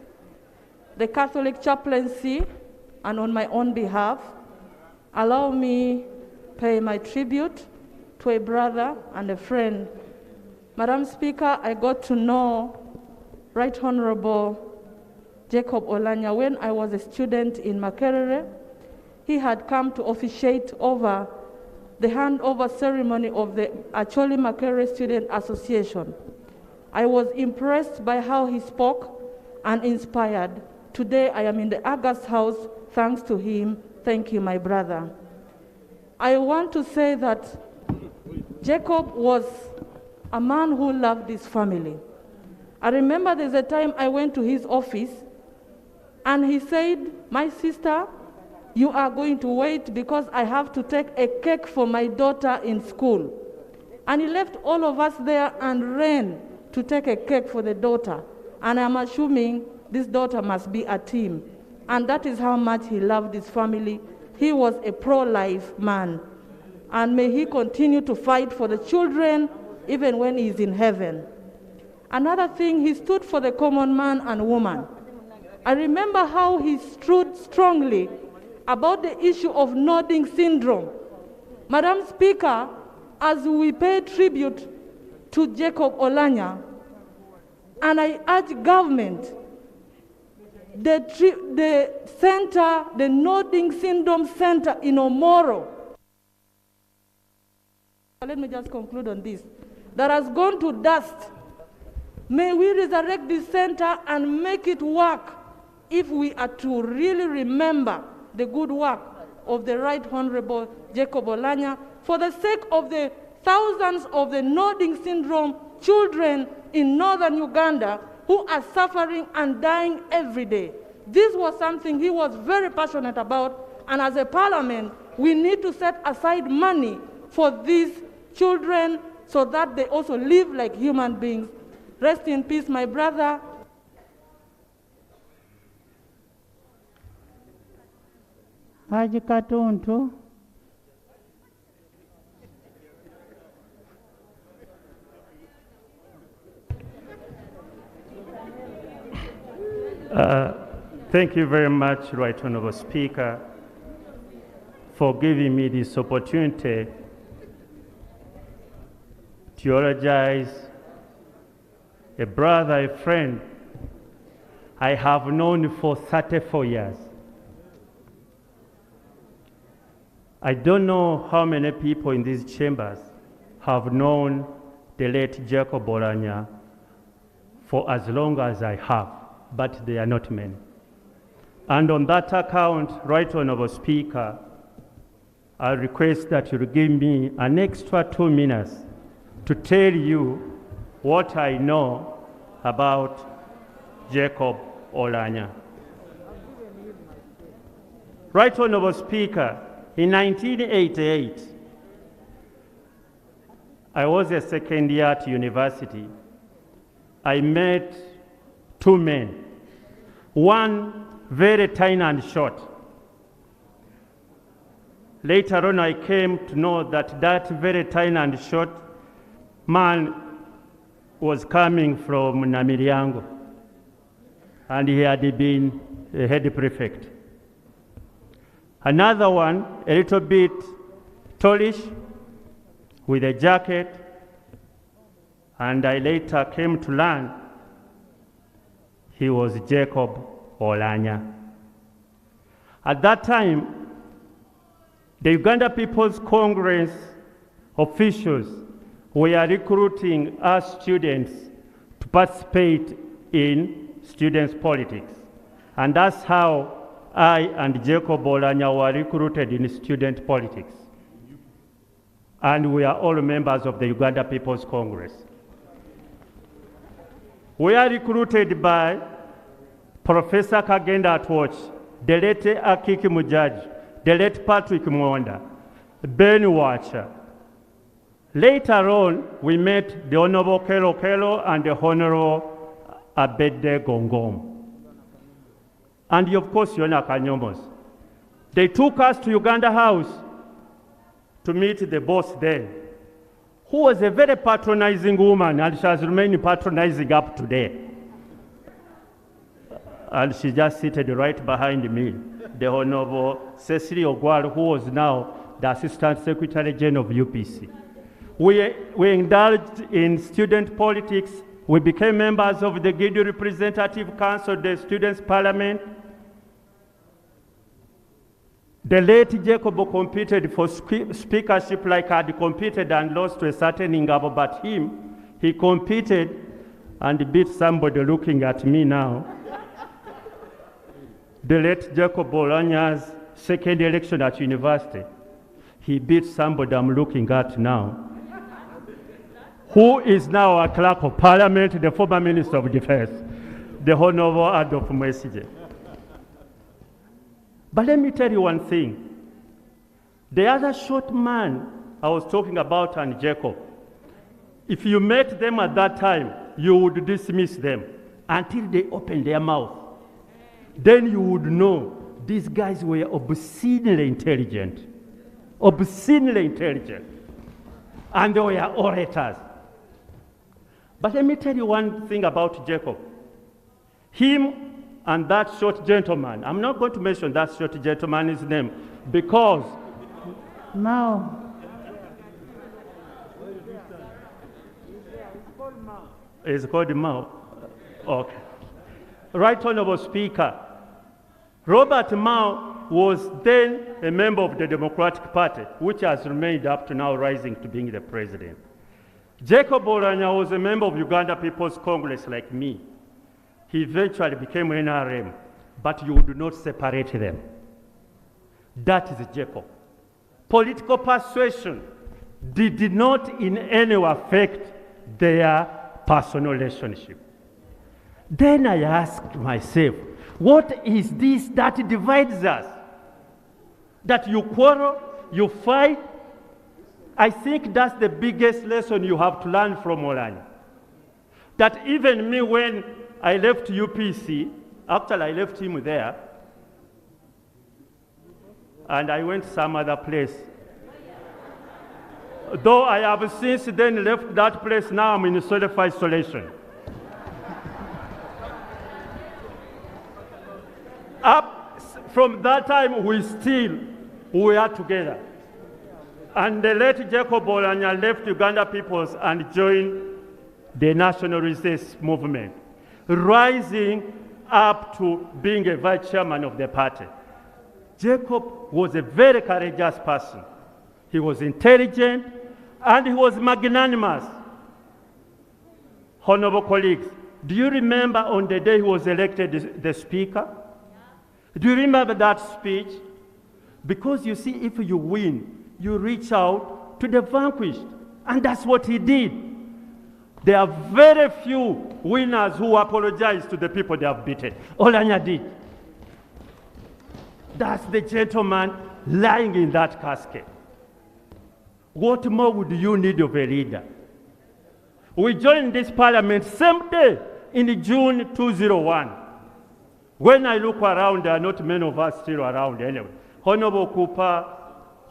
the Catholic Chaplaincy, and on my own behalf, allow me pay my tribute to a brother and a friend. Madam Speaker, I got to know Right Honorable Jacob Oulanyah when I was a student in Makerere. He had come to officiate over the handover ceremony of the Acholi Makerere Student Association. I was impressed by how he spoke and inspired. Today I am in the August House thanks to him. Thank you, my brother. I want to say that Jacob was a man who loved his family. I remember there's a time I went to his office and he said, my sister, you are going to wait because I have to take a cake for my daughter in school. And he left all of us there and ran to take a cake for the daughter. And I'm assuming this daughter must be a team. And that is how much he loved his family. He was a pro-life man. And may he continue to fight for the children even when he is in heaven. Another thing, he stood for the common man and woman. I remember how he stood strongly about the issue of nodding syndrome. Madam Speaker, as we pay tribute to Jacob Oulanyah, and I urge government, the center, the Nodding Syndrome Center in Omoro, let me just conclude on this, that has gone to dust. May we resurrect this center and make it work if we are to really remember the good work of the Right Honorable Jacob Oulanyah for the sake of the thousands of the nodding syndrome children in northern Uganda who are suffering and dying every day. This was something he was very passionate about, and as a parliament, we need to set aside money for these children so that they also live like human beings. Rest in peace, my brother. Haji Katuntu. Thank you very much, Right Honorable Speaker, for giving me this opportunity to eulogize a brother, a friend I have known for 34 years. I don't know how many people in these chambers have known the late Jacob Oulanyah for as long as I have, but they are not many. And on that account, Right Honorable Speaker, I request that you give me an extra 2 minutes to tell you what I know about Jacob Oulanyah. Right Honorable Speaker, in 1988, I was a second year at university. I met 2 men, one very tiny and short. Later on, I came to know that that very tiny and short man was coming from Namiryango, and he had been a head prefect. Another one, a little bit tallish, with a jacket, and I later came to learn he was Jacob Oulanyah. At that time, the Uganda People's Congress officials were recruiting us students to participate in students' politics. And that's how I and Jacob Oulanyah were recruited in student politics. And we are all members of the Uganda People's Congress. We are recruited by Professor Kagenda Atwoch, the late Akiki Mujaji, the late Patrick Mwonda, Ben Watcher. Later on, we met the Honorable Kelo Kelo and the Honorable Abede Gongom. And of course, Yona Kanyomos. They took us to Uganda House to meet the boss then, who was a very patronizing woman, and she has remained patronizing up today. And she just seated right behind me, the Honorable Cecily Ogwal, who was now the Assistant Secretary General of UPC. We indulged in student politics. We became members of the Gidi Representative Council, the Students' Parliament. The late Jacob competed for speakership like I had competed and lost to a certain Ngabo, but he competed and beat somebody looking at me now. The late Jacob Oulanyah's second election at university, he beat somebody I'm looking at now, who is now a clerk of parliament, the former Minister of Defense, the Honorable Adolf Messages. But let me tell you one thing. The other short man I was talking about and Jacob, if you met them at that time, you would dismiss them. until they opened their mouth. Then you would know these guys were obscenely intelligent. Obscenely intelligent. And they were orators. But let me tell you one thing about Jacob. Him and that short gentleman, I'm not going to mention that short gentleman's name because Now, it's called Mao. Okay. Right Honorable Speaker, Robert Mao was then a member of the Democratic Party, which has remained up to now rising to being the president. Jacob Oulanyah was a member of Uganda People's Congress like me. He eventually became NRM, but you do not separate them. That is Jacob. Political persuasion did not in any way affect their personal relationship. Then I asked myself, what is this that divides us? That you quarrel, you fight? I think that's the biggest lesson you have to learn from Oulanyah. That even me, when I left UPC, actually I left him there, and I went some other place. Though I have since then left that place, now I'm in self-isolation. Up from that time, we are together. And the late Jacob Oulanyah left Uganda Peoples and joined the National Resistance Movement, rising up to being a vice chairman of the party. Jacob was a very courageous person. He was intelligent and he was magnanimous. Honorable colleagues, do you remember on the day he was elected the speaker? Do you remember that speech? Because you see, if you win, you reach out to the vanquished. And that's what he did. There are very few winners who apologize to the people they have beaten. Oulanyah did. That's the gentleman lying in that casket. What more would you need of a leader? We joined this parliament same day in June 2001. When I look around, there are not many of us still around anyway. Honorable Cooper,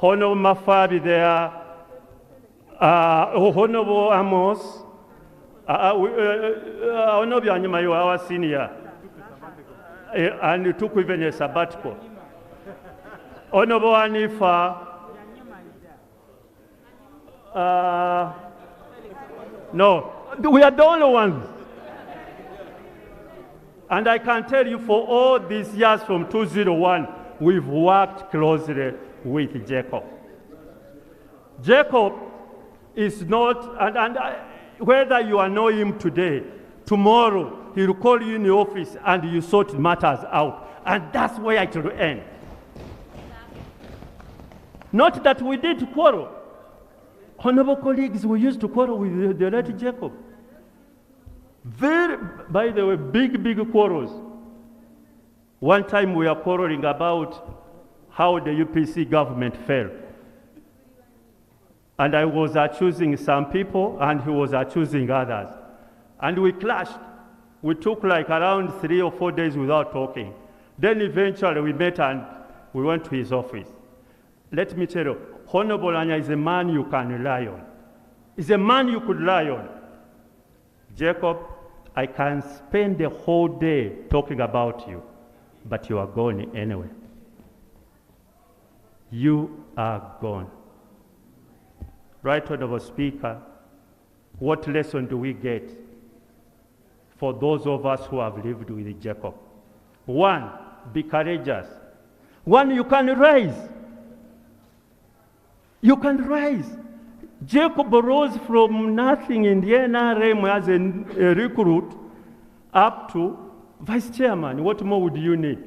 Honorable Mafabi there, Honorable Amos, Honorable Anyima, you are our senior, and you took even a sabbatical. Honorable Anifa, no, we are the only ones. And I can tell you for all these years from 2001, we've worked closely with Jacob. Jacob is not, whether you know him today, tomorrow he'll call you in the office and you sort matters out. And that's where it will end. Not that we did quarrel. Honorable colleagues, we used to quarrel with the late Jacob. Very, by the way, big quarrels. One time we were quarreling about how the UPC government fell. And I was accusing some people and he was accusing others. And we clashed. We took like around 3 or 4 days without talking. Then eventually we met and we went to his office. Let me tell you, Honorable Oulanyah is a man you can rely on. He's a man you could rely on. Jacob, I can spend the whole day talking about you, but you are gone anyway. You are gone. Right Honorable Speaker, what lesson do we get for those of us who have lived with Jacob? One, be courageous. One, you can rise. You can rise. Jacob rose from nothing in the NRM as a recruit up to vice chairman. What more would you need?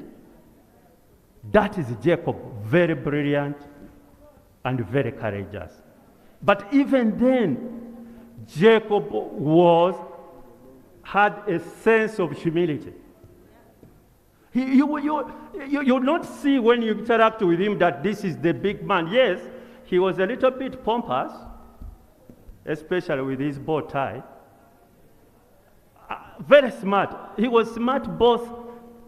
That is Jacob, very brilliant and very courageous. But even then, Jacob had a sense of humility. You not see when you interact with him that this is the big man. Yes, he was a little bit pompous, especially with his bow tie. very smart. He was smart both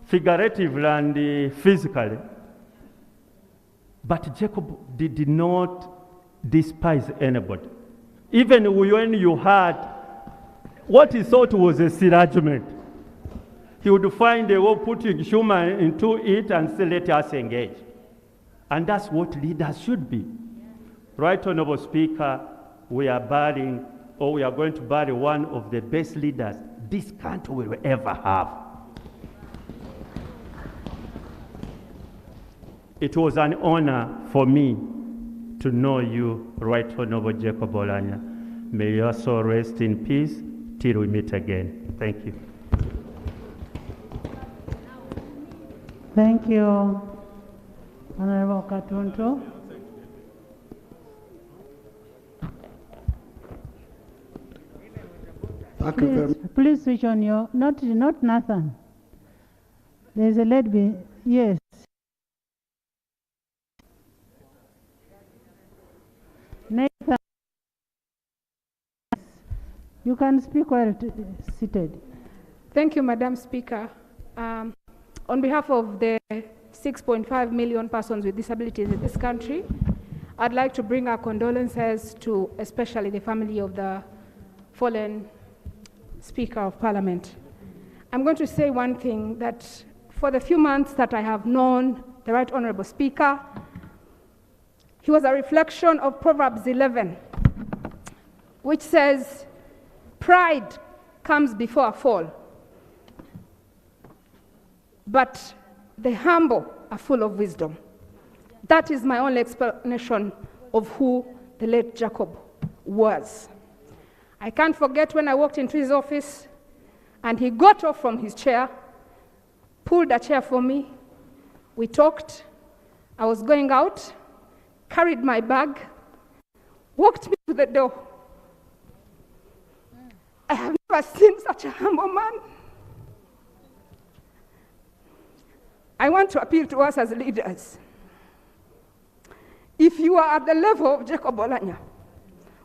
figuratively and physically. But Jacob did not despise anybody. Even when you had what he thought was a disarrangement, he would find a way of putting humor into it and say, let us engage. And that's what leaders should be. Right Honorable Speaker, we are burying, or we are going to bury one of the best leaders this country will ever have. It was an honor for me to know you, Right Honorable Jacob Oulanyah. May your soul rest in peace till we meet again. Thank you. Thank you, Honorable Katuntu. Thank you very much. Please switch on your, not Nathan. There's a lady, yes. Nathan, you can speak while seated. Thank you, Madam Speaker. On behalf of the 6.5 million persons with disabilities in this country, I'd like to bring our condolences to especially the family of the fallen Speaker of Parliament. I'm going to say one thing, that for the few months that I have known the Right Honourable Speaker, he was a reflection of Proverbs 11, which says, pride comes before a fall, but the humble are full of wisdom. That is my only explanation of who the late Jacob was. I can't forget when I walked into his office and he got off from his chair, pulled a chair for me, we talked, I was going out, carried my bag, walked me to the door. I have never seen such a humble man. I want to appeal to us as leaders. If you are at the level of Jacob Oulanyah,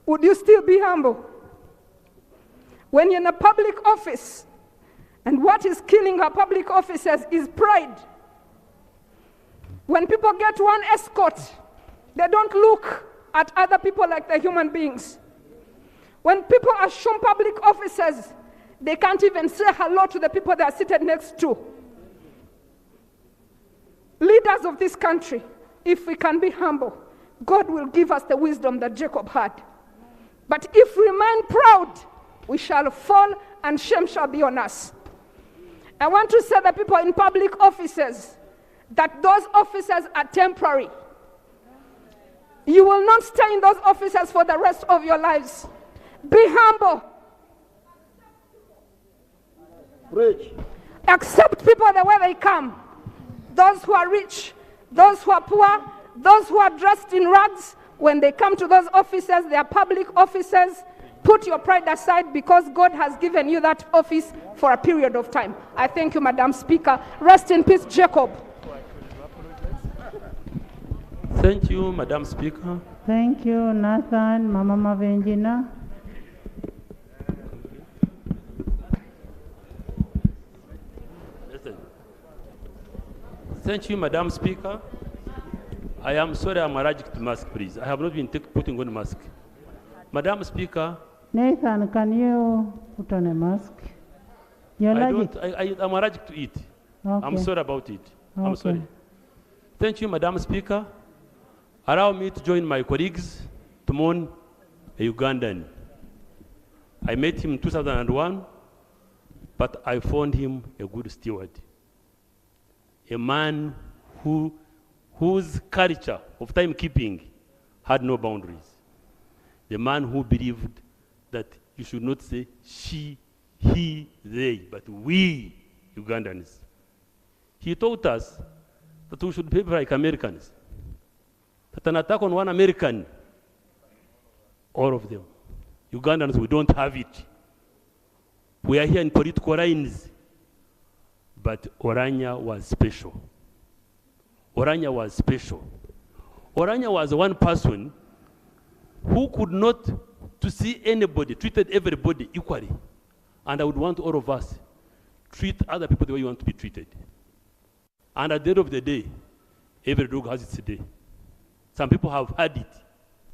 would you still be humble? When you're in a public office, and what is killing our public officers is pride. When people get one escort, they don't look at other people like they're human beings. When people are shown public officers, they can't even say hello to the people they are seated next to. Leaders of this country, if we can be humble, God will give us the wisdom that Jacob had. But if we remain proud, we shall fall and shame shall be on us. I want to say to the people in public offices that those offices are temporary. You will not stay in those offices for the rest of your lives. Be humble. Preach. Accept people the way they come. Those who are rich, those who are poor, those who are dressed in rags, when they come to those offices, they are public offices. Put your pride aside because God has given you that office for a period of time. I thank you, Madam Speaker. Rest in peace, Jacob. Thank you, Madam Speaker. Thank you, Nathan, Mama Mavenjina. Thank you, Madam Speaker. I am sorry I'm allergic to mask, please. I have not been putting on mask. Madam Speaker. Nathan, can you put on a mask? You're allergic? I'm allergic to it. Okay. I'm sorry about it. Okay. I'm sorry. Thank you, Madam Speaker. Allow me to join my colleagues to mourn a Ugandan. I met him in 2001, but I found him a good steward. A man whose culture of timekeeping had no boundaries. The man who believed that you should not say she, he, they, but we Ugandans. He taught us that we should behave like Americans. That an attack on one American, all of them. Ugandans, we don't have it. We are here in political lines. But Oulanyah was special. Oulanyah was special. Oulanyah was one person who could not to see anybody, treated everybody equally. And I would want all of us treat other people the way you want to be treated. And at the end of the day, every dog has its day. Some people have had it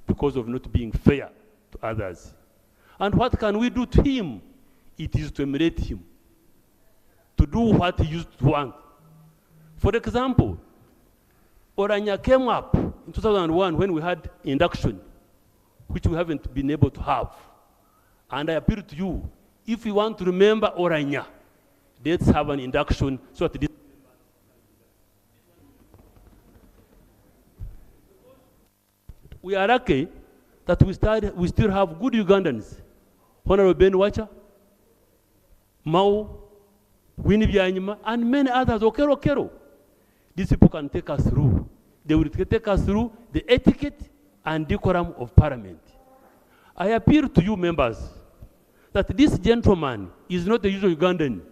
because of not being fair to others. And what can we do to him? It is to emulate him, to do what he used to want. For example, Oulanyah came up in 2001 when we had induction, which we haven't been able to have. And I appeal to you, if you want to remember Oulanyah, let's have an induction so that this. We are lucky that we still have good Ugandans. Honorable Ben Wacha, Mao, Winnie Byanyima, and many others, Okero. These people can take us through. They will take us through the etiquette and decorum of Parliament. I appeal to you members that this gentleman is not the usual Ugandan.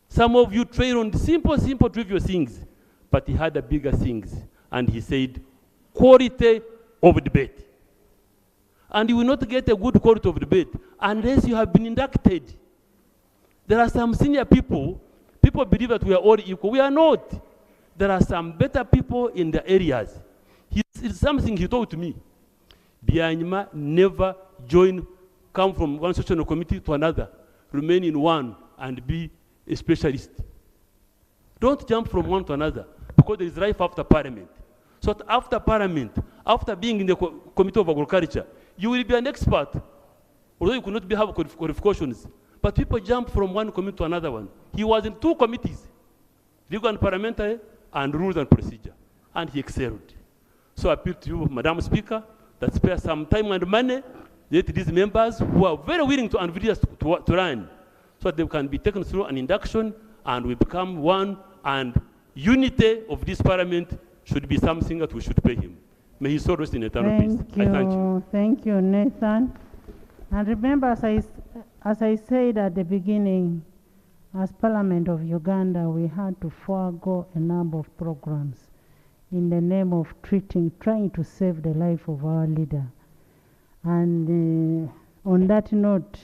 Some of you trade on simple, trivial things, but he had the bigger things. And he said, quality of debate. And you will not get a good quality of debate unless you have been inducted. There are some senior people believe that we are all equal. We are not. There are some better people in the areas. It's something he told to me. Byanyima never come from one sessional committee to another, remain in one and be a specialist. Don't jump from one to another, because there is life after Parliament. So after Parliament, after being in the Committee of Agriculture, you will be an expert, although you could not have qualifications. But people jump from one committee to another one. He was in 2 committees, legal and parliamentary, and rules and procedure, and he excelled. So I appeal to you, Madam Speaker, that spare some time and money, let these members who are very willing to and vigorous to run, so that they can be taken through an induction and we become one, and unity of this Parliament should be something that we should pay him. May his soul rest in eternal peace. I thank you. Thank you, Nathan. And remember, as I said at the beginning, as Parliament of Uganda, we had to forego a number of programs in the name of trying to save the life of our leader. And on that note,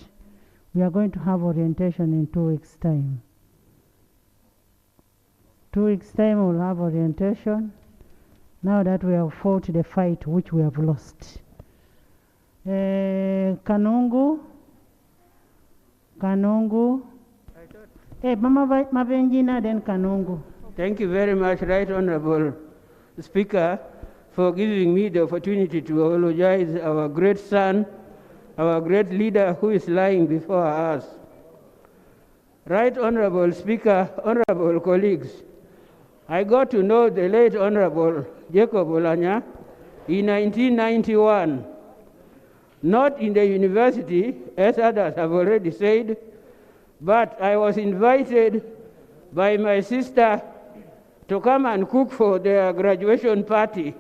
we are going to have orientation in 2 weeks' time. 2 weeks' time we'll have orientation, now that we have fought the fight which we have lost. Kanungu. Mama Mabenjina, then Kanungu. Thank you very much, Right Honorable Speaker, for giving me the opportunity to apologize our great son, our great leader who is lying before us. Right Honorable Speaker, honorable colleagues, I got to know the late Honorable Jacob Oulanyah in 1991, not in the university, as others have already said, but I was invited by my sister to come and cook for their graduation party.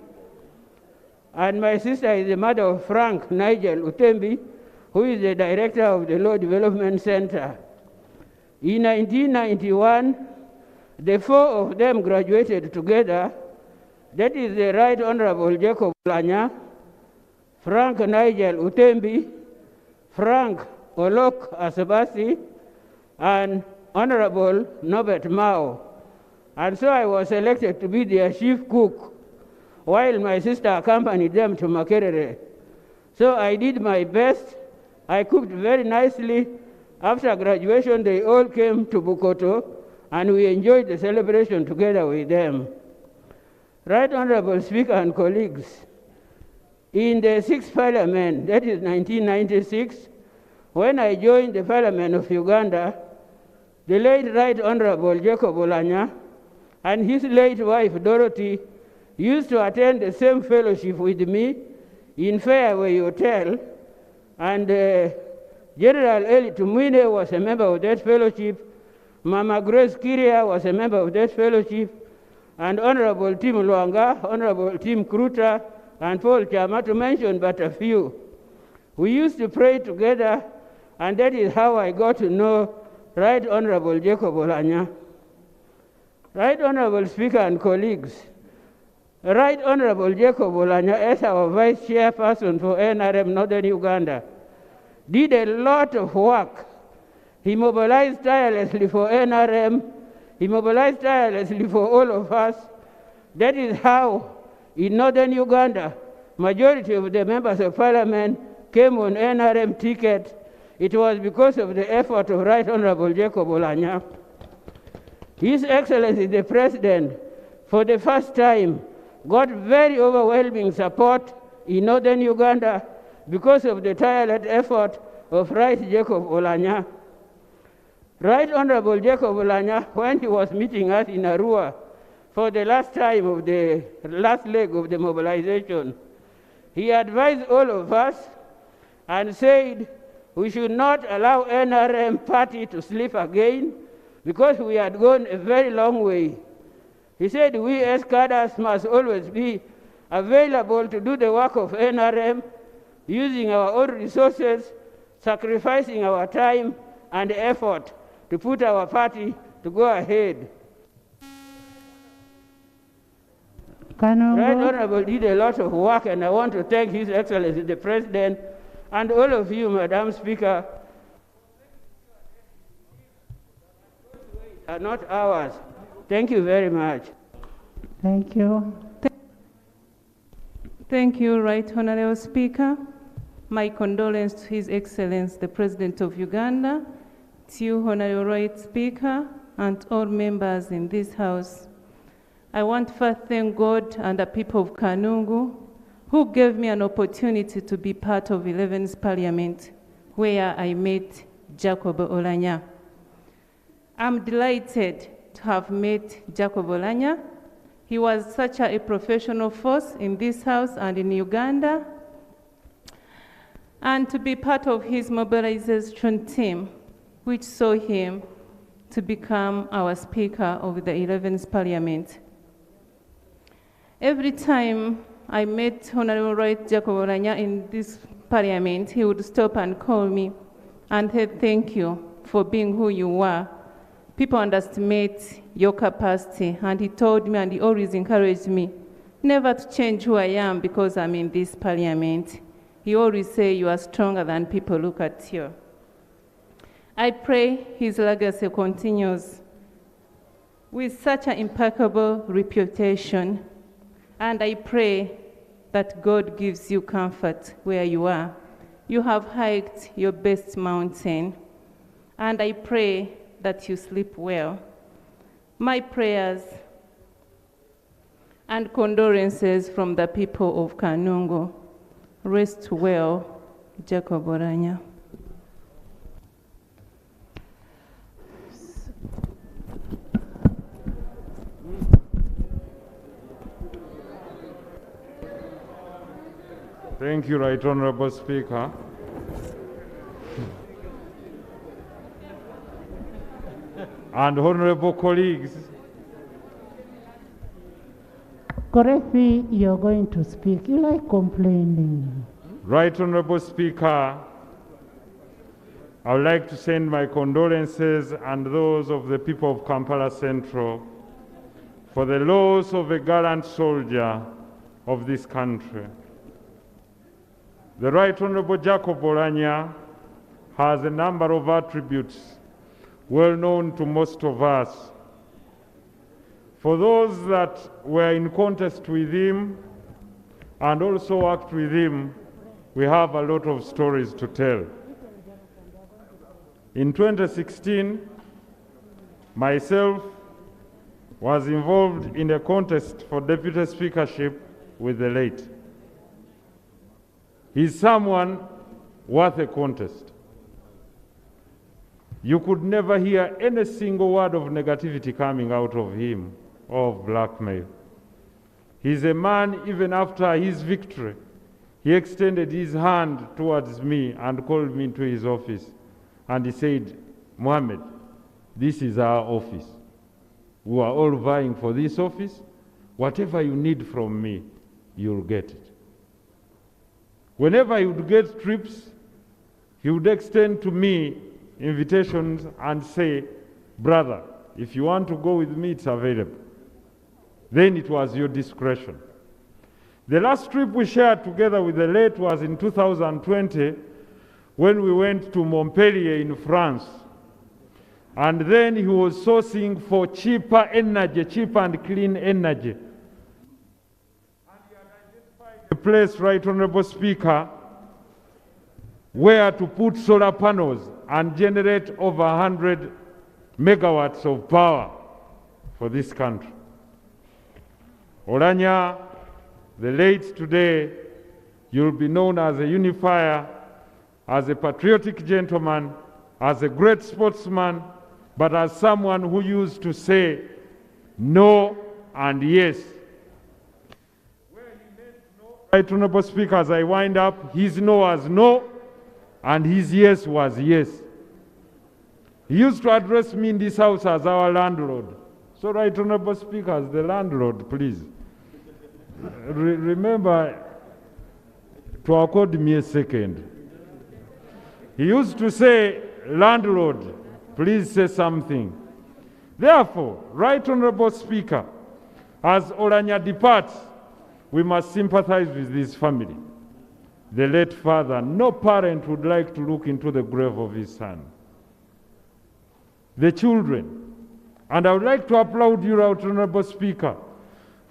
And my sister is the mother of Frank Nigel Utembi, who is the director of the Law Development Center. In 1991, the 4 of them graduated together. That is the Right Honorable Jacob Oulanyah, Frank Nigel Utembi, Frank Olok Asabasi, and Honorable Norbert Mao. And so I was selected to be their chief cook, while my sister accompanied them to Makerere. So I did my best. I cooked very nicely. After graduation, they all came to Bukoto, and we enjoyed the celebration together with them. Right Honorable Speaker and colleagues, in the 6th Parliament, that is 1996, when I joined the Parliament of Uganda, the late Right Honorable Jacob Oulanyah and his late wife Dorothy used to attend the same fellowship with me in Fairway Hotel, and General Eli Tumwine was a member of that fellowship, Mama Grace Kiria was a member of that fellowship, and Honorable Tim Luanga, Honorable Tim Kruta, and Paul Chama, to mention but a few. We used to pray together, and that is how I got to know Right Honorable Jacob Oulanyah. Right Honorable Speaker and colleagues, Right Honorable Jacob Oulanyah, as our Vice Chairperson for NRM Northern Uganda, did a lot of work He mobilized tirelessly for NRM. He mobilized tirelessly for all of us. That is how, in northern Uganda, majority of the members of parliament came on NRM ticket. It was because of the effort of Right Honorable Jacob Oulanyah. His Excellency the President, for the first time, got very overwhelming support in northern Uganda because of the tireless effort of Right Jacob Oulanyah. Right Honorable Jacob Oulanyah, when he was meeting us in Arua for the last time of the last leg of the mobilization, he advised all of us and said we should not allow NRM party to slip again because we had gone a very long way. He said we as cadres must always be available to do the work of NRM, using our own resources, sacrificing our time and effort to put our party to go ahead. Right Honorable did a lot of work, and I want to thank His Excellency the President and all of you, Madam Speaker, are not ours. Thank you very much. Thank you. Thank you, Right Honorable Speaker. My condolences to His Excellency the President of Uganda, to you, Honorable Right Speaker, and all members in this House. I want to first thank God and the people of Kanungu who gave me an opportunity to be part of 11th Parliament, where I met Jacob Oulanyah. I'm delighted to have met Jacob Oulanyah. He was such a professional force in this House and in Uganda, and to be part of his mobilization team, which saw him to become our Speaker of the 11th Parliament. Every time I met Honorable Right Jacob Oulanyah in this Parliament, he would stop and call me and say, thank you for being who you are. People underestimate your capacity, and he told me, and he always encouraged me, never to change who I am because I'm in this Parliament. He always say you are stronger than people look at you. I pray his legacy continues with such an impeccable reputation, and I pray that God gives you comfort where you are. You have hiked your best mountain, and I pray that you sleep well. My prayers and condolences from the people of Kanungu. Rest well, Jacob Oulanyah. Thank you, Right Honorable Speaker. And honorable colleagues. Korefi, you're going to speak. You like complaining. Right Honorable Speaker, I would like to send my condolences and those of the people of Kampala Central for the loss of a gallant soldier of this country. The Right Honorable Jacob Oulanyah has a number of attributes well known to most of us. For those that were in contest with him and also worked with him, we have a lot of stories to tell. In 2016, myself was involved in a contest for deputy speakership with the late. He's someone worth a contest. You could never hear any single word of negativity coming out of him or of blackmail. He's a man, even after his victory, he extended his hand towards me and called me into his office. And he said, Mohammed, this is our office. We are all vying for this office. Whatever you need from me, you'll get it. Whenever he would get trips, he would extend to me invitations and say, brother, if you want to go with me, it's available. Then it was your discretion. The last trip we shared together with the late was in 2020 when we went to Montpellier in France And then he was sourcing for cheaper energy, cheap and clean energy. And he had identified a place, Right Honorable Speaker, where to put solar panels and generate over 100 megawatts of power for this country. Oulanyah, the late today, you'll be known as a unifier, as a patriotic gentleman, as a great sportsman, but as someone who used to say no and yes. Where he meant no, Right Honorable Speaker, as I wind up, his no was no, and his yes was yes. He used to address me in this house as our landlord. So, Right Honorable Speaker, as the landlord, please, remember to accord me a second. He used to say, landlord, please say something. Therefore, Right Honorable Speaker, as Oulanyah departs, we must sympathize with his family. The late father, no parent would like to look into the grave of his son. The children, and I would like to applaud you, Right Honorable Speaker,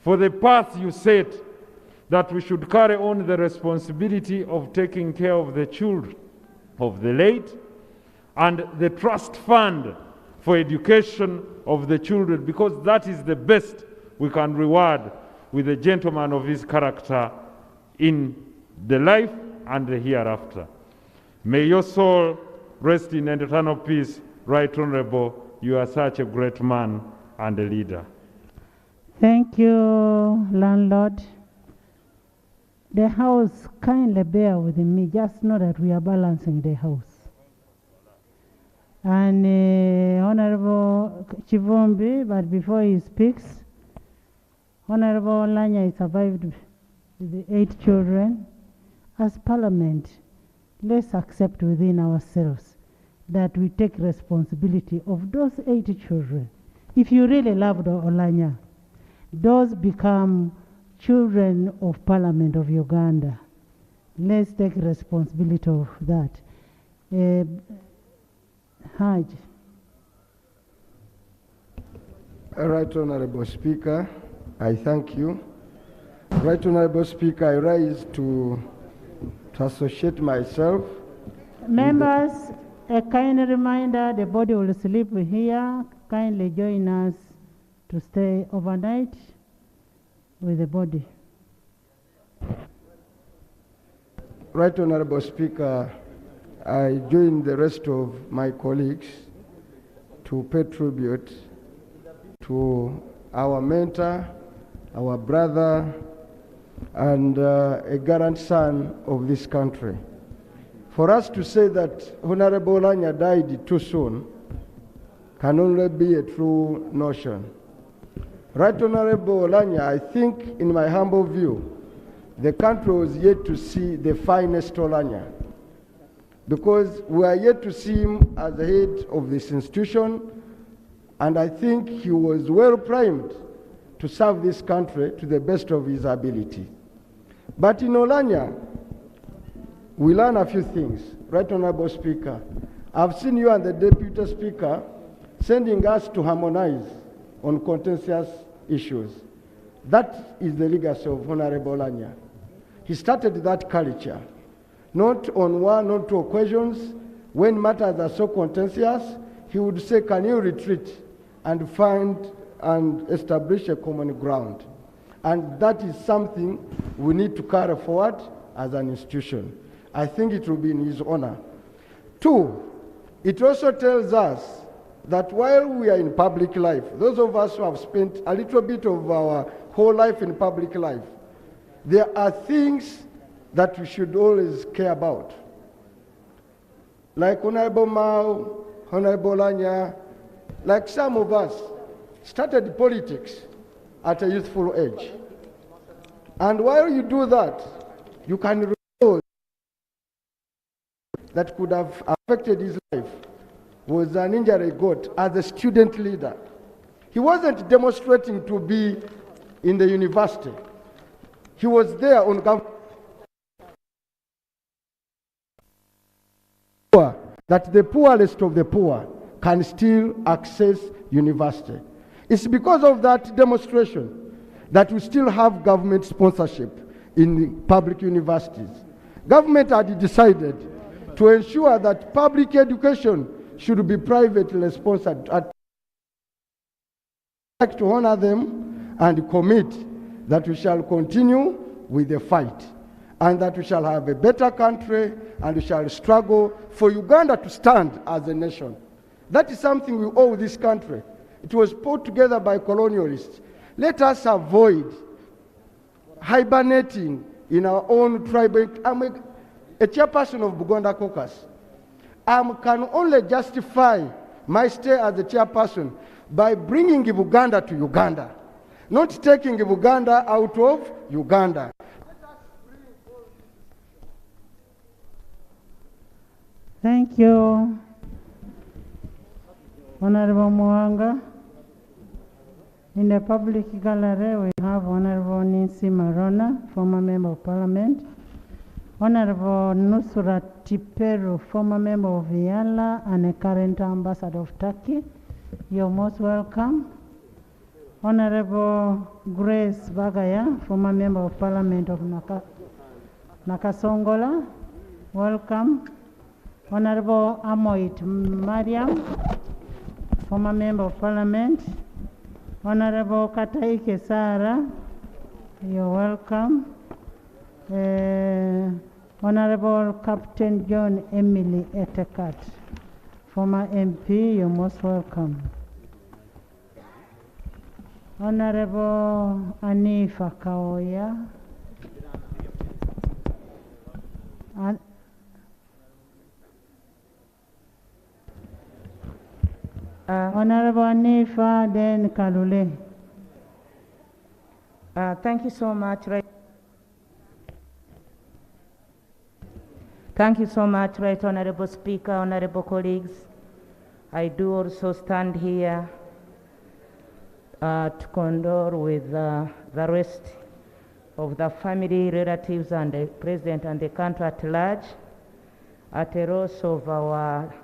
for the path you set, that we should carry on the responsibility of taking care of the children of the late, and the trust fund for education of the children, because that is the best we can reward with a gentleman of his character in the life and the hereafter. May your soul rest in eternal peace, Right Honorable. You are such a great man and a leader. Thank you, landlord. The house, kindly bear with me. Just know that we are balancing the house. And Honorable Chivombi, but before he speaks, Honorable Oulanyah is survived with the 8 children. As Parliament, let's accept within ourselves that we take responsibility of those 8 children. If you really loved Oulanyah, those become children of Parliament of Uganda. Let's take responsibility of that. Haj. Right Honorable Speaker, I thank you. Right Honorable Speaker, I rise to associate myself. Members, a kind reminder, the body will sleep here. Kindly join us to stay overnight with the body. Right Honorable Speaker, I join the rest of my colleagues to pay tribute to our mentor, our brother, and a gallant son of this country. For us to say that Honorable Oulanyah died too soon can only be a true notion. Right Honorable Oulanyah, I think, in my humble view, the country was yet to see the finest Oulanyah, because we are yet to see him as the head of this institution, and I think he was well primed to serve this country to the best of his ability. But in Oulanyah, we learn a few things. Right Honorable Speaker, I've seen you and the Deputy Speaker sending us to harmonize on contentious issues. That is the legacy of Honorable Oulanyah. He started that culture, not on one or two occasions. When matters are so contentious, he would say, can you retreat and find and establish a common ground? And that is something we need to carry forward as an institution. I think it will be in his honor. 2, it also tells us that while we are in public life, those of us who have spent a little bit of our whole life in public life, there are things that we should always care about. Like Honorable Mao, Honorable Oulanyah, like some of us, started politics at a youthful age. And while you do that, you can recall that could have affected his life was an injury he got as a student leader. He wasn't demonstrating to be in the university. He was there on campus. That the poorest of the poor can still access university. It's because of that demonstration that we still have government sponsorship in public universities. Government had decided to ensure that public education should be privately sponsored. I'd like to honor them and commit that we shall continue with the fight and that we shall have a better country and we shall struggle for Uganda to stand as a nation. That is something we owe this country. It was put together by colonialists. Let us avoid hibernating in our own tribe. I'm a chairperson of Buganda Caucus. I can only justify my stay as a chairperson by bringing Uganda to Uganda, not taking Uganda out of Uganda. Thank you, Honorable Mwanga. In the public gallery, we have Honorable Nancy Marona, former Member of Parliament, Honorable Nusrat Tiperu, former Member of Yala and a current Ambassador of Turkey. You're most welcome. Honorable Grace Bagaya, former Member of Parliament of Nakasongola, welcome. Honorable Amoit Mariam, former Member of Parliament. Honorable Kataike Sara, you're welcome. Honorable Captain John Emily Etekat, former MP, you're most welcome. Honorable Anifa Kaoya. Honorable Anifa, then Kalule. Thank you so much. Thank you so much, Right Honorable Speaker, honorable colleagues. I do also stand here to condole with the rest of the family, relatives, and the President and the country at large at the loss of our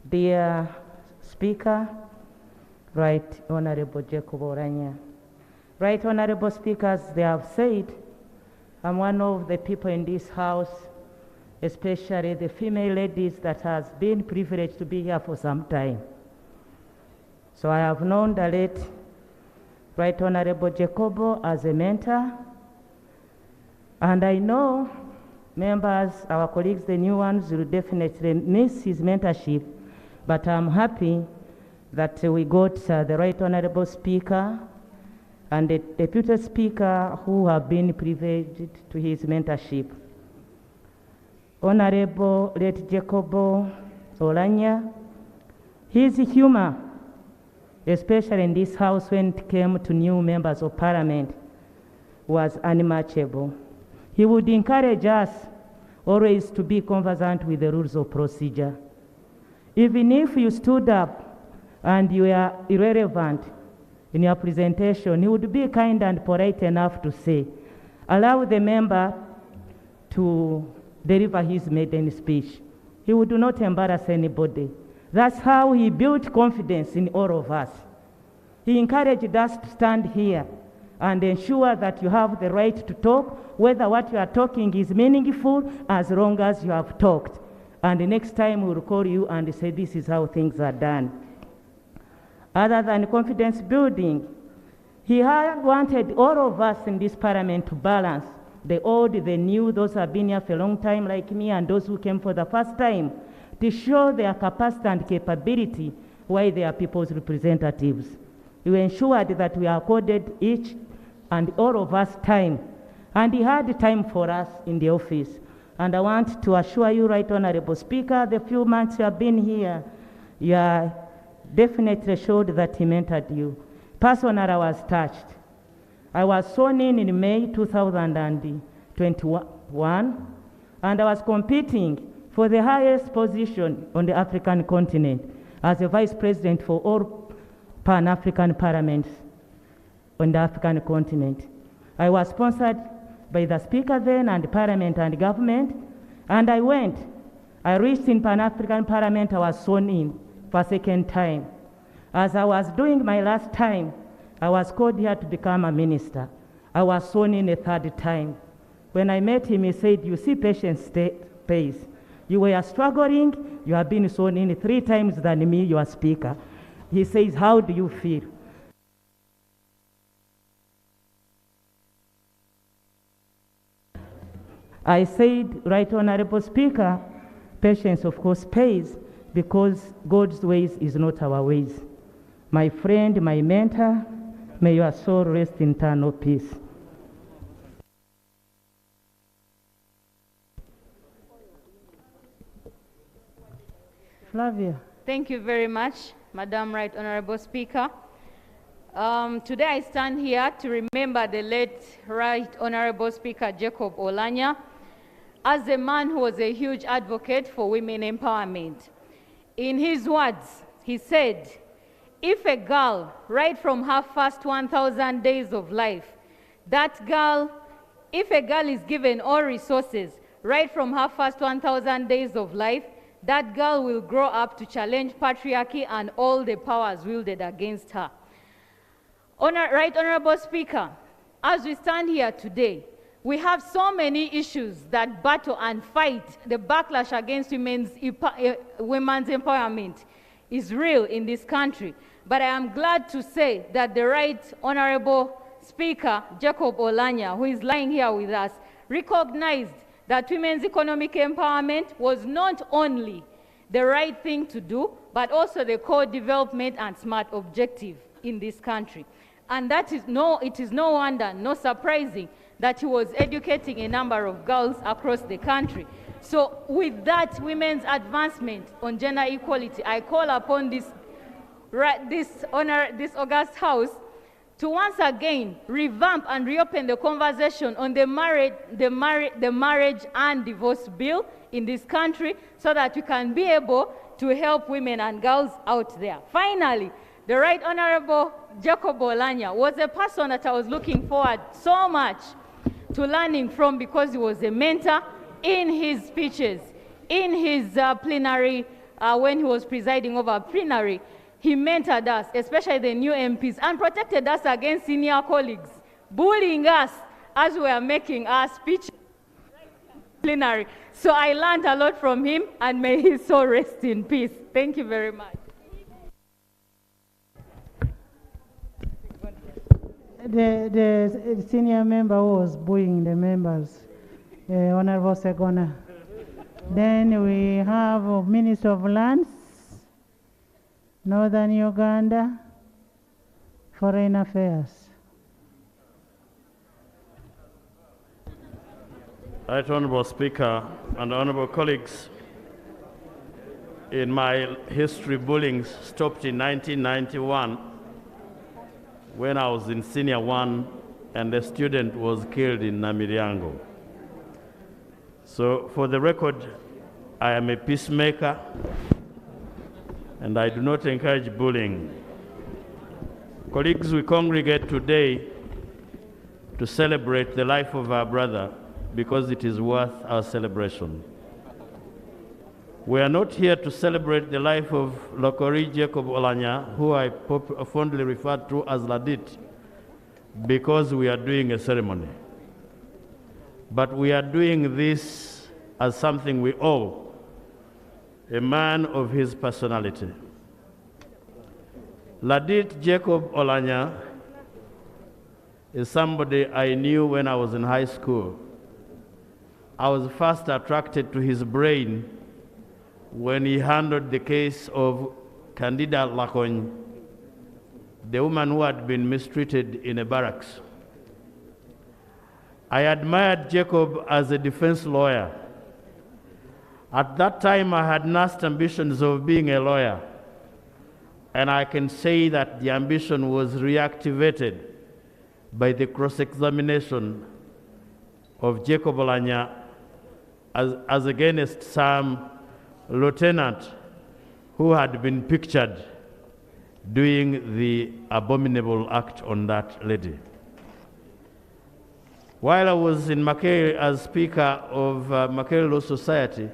dear Speaker, Right Honorable Jacob Oulanyah. Right Honorable Speakers, they have said, I'm one of the people in this house, especially the female ladies that has been privileged to be here for some time. So I have known the late Right Honorable Jacobo as a mentor, and I know members, our colleagues, the new ones, will definitely miss his mentorship, but I'm happy that we got the Right Honorable Speaker and the Deputy Speaker who have been privileged to his mentorship. Honorable late Jacobo Oulanyah, his humor, especially in this house when it came to new members of Parliament, was unmatchable. He would encourage us always to be conversant with the rules of procedure. Even if you stood up and you were irrelevant in your presentation, he would be kind and polite enough to say, allow the member to deliver his maiden speech. He would not embarrass anybody. That's how he built confidence in all of us. He encouraged us to stand here and ensure that you have the right to talk, whether what you are talking is meaningful, as long as you have talked. And the next time we'll call you and say, this is how things are done. Other than confidence building, he had wanted all of us in this Parliament to balance the old, the new, those who have been here for a long time like me, and those who came for the first time, to show their capacity and capability while they are people's representatives. We ensured that we accorded each and all of us time, and he had time for us in the office. And I want to assure you, Right Honorable Speaker, the few months you have been here, you are definitely showed that he mentored you. Personally, I was touched. I was sworn in May 2021, and I was competing for the highest position on the African continent as a vice president for all Pan-African parliaments on the African continent. I was sponsored by the speaker then and parliament and government, and I went. I reached in Pan-African Parliament, I was sworn in for a second time. As I was doing my last time, I was called here to become a minister. I was sworn in a third time. When I met him, he said, you see, patience pays. You were struggling, you have been sworn in 3 times than me, your speaker. He says, how do you feel? I said, Right Honorable Speaker, patience of course pays, because God's ways is not our ways. My friend, my mentor, may your soul rest in eternal peace. Flavia. Thank you very much, Madam Right Honorable Speaker. Today I stand here to remember the late Right Honorable Speaker Jacob Oulanyah as a man who was a huge advocate for women empowerment. In his words, he said, if a girl, right from her first 1,000 days of life, if a girl is given all resources, right from her first 1,000 days of life, that girl will grow up to challenge patriarchy and all the powers wielded against her. Right Honorable Speaker, as we stand here today, we have so many issues that battle and fight. The backlash against women's empowerment is real in this country. But I am glad to say that the Right Honorable Speaker, Jacob Oulanyah, who is lying here with us, recognized that women's economic empowerment was not only the right thing to do, but also the core development and smart objective in this country. And it is no wonder, no surprising, that he was educating a number of girls across the country. So with that women's advancement on gender equality, I call upon this august House to once again revamp and reopen the conversation on the marriage and divorce bill in this country, so that we can be able to help women and girls out there. Finally, the Right Honorable Jacob Oulanyah was a person that I was looking forward so much to learning from, because he was a mentor in his speeches, in his plenary, when he was presiding over plenary. He mentored us, especially the new MPs, and protected us against senior colleagues bullying us as we were making our speech plenary. So I learned a lot from him, and may his soul rest in peace. Thank you very much. The senior member who was bullying the members, Honorable Segona. Then we have Minister of Lands, Northern Uganda, Foreign Affairs. Right Honorable Speaker and honorable colleagues, in my history, bullying stopped in 1991 when I was in Senior 1 and a student was killed in Namiryango. So for the record, I am a peacemaker and I do not encourage bullying. Colleagues, we congregate today to celebrate the life of our brother because it is worth our celebration. We are not here to celebrate the life of Lokori Jacob Oulanyah, who I fondly refer to as Ladit, because we are doing a ceremony. But we are doing this as something we owe a man of his personality. Ladit Jacob Oulanyah is somebody I knew when I was in high school. I was first attracted to his brain when he handled the case of Candida Lakony, the woman who had been mistreated in a barracks. I admired Jacob as a defense lawyer. At that time, I had nursed ambitions of being a lawyer, and I can say that the ambition was reactivated by the cross-examination of Jacob Oulanyah as against some lieutenant who had been pictured doing the abominable act on that lady. While I was in Makerere as Speaker of Makerere Law Society,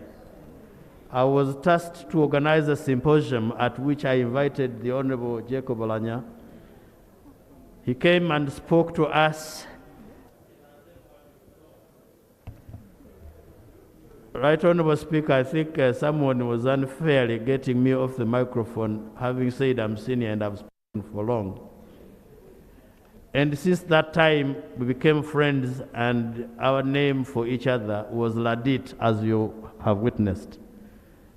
I was tasked to organize a symposium at which I invited the Honorable Jacob Oulanyah. He came and spoke to us. Right Honorable Speaker, I think someone was unfairly getting me off the microphone, having said I'm senior and I've spoken for long. And since that time, we became friends, and our name for each other was Ladit, as you have witnessed.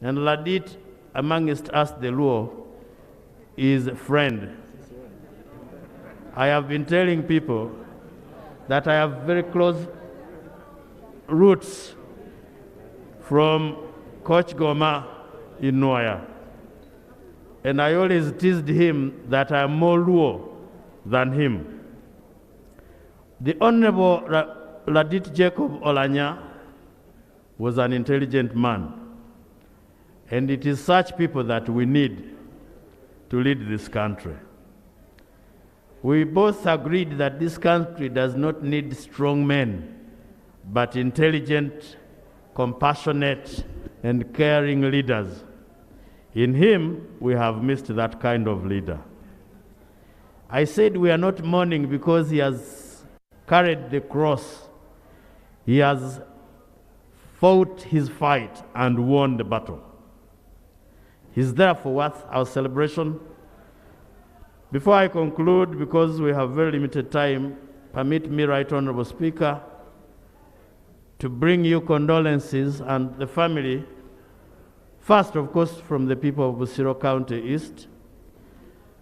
And Ladit, amongst us, the Luo, is a friend. I have been telling people that I have very close roots from Coach Goma in Nwaya. And I always teased him that I am more Luo than him. The Honorable Ladit Jacob Oulanyah was an intelligent man. And it is such people that we need to lead this country. We both agreed that this country does not need strong men, but intelligent, compassionate, and caring leaders. In him, we have missed that kind of leader. I said we are not mourning because he has carried the cross. He has fought his fight and won the battle. He's therefore worth our celebration. Before I conclude, because we have very limited time, permit me, Right Honorable Speaker, to bring you condolences and the family, first, of course, from the people of Busiro County East,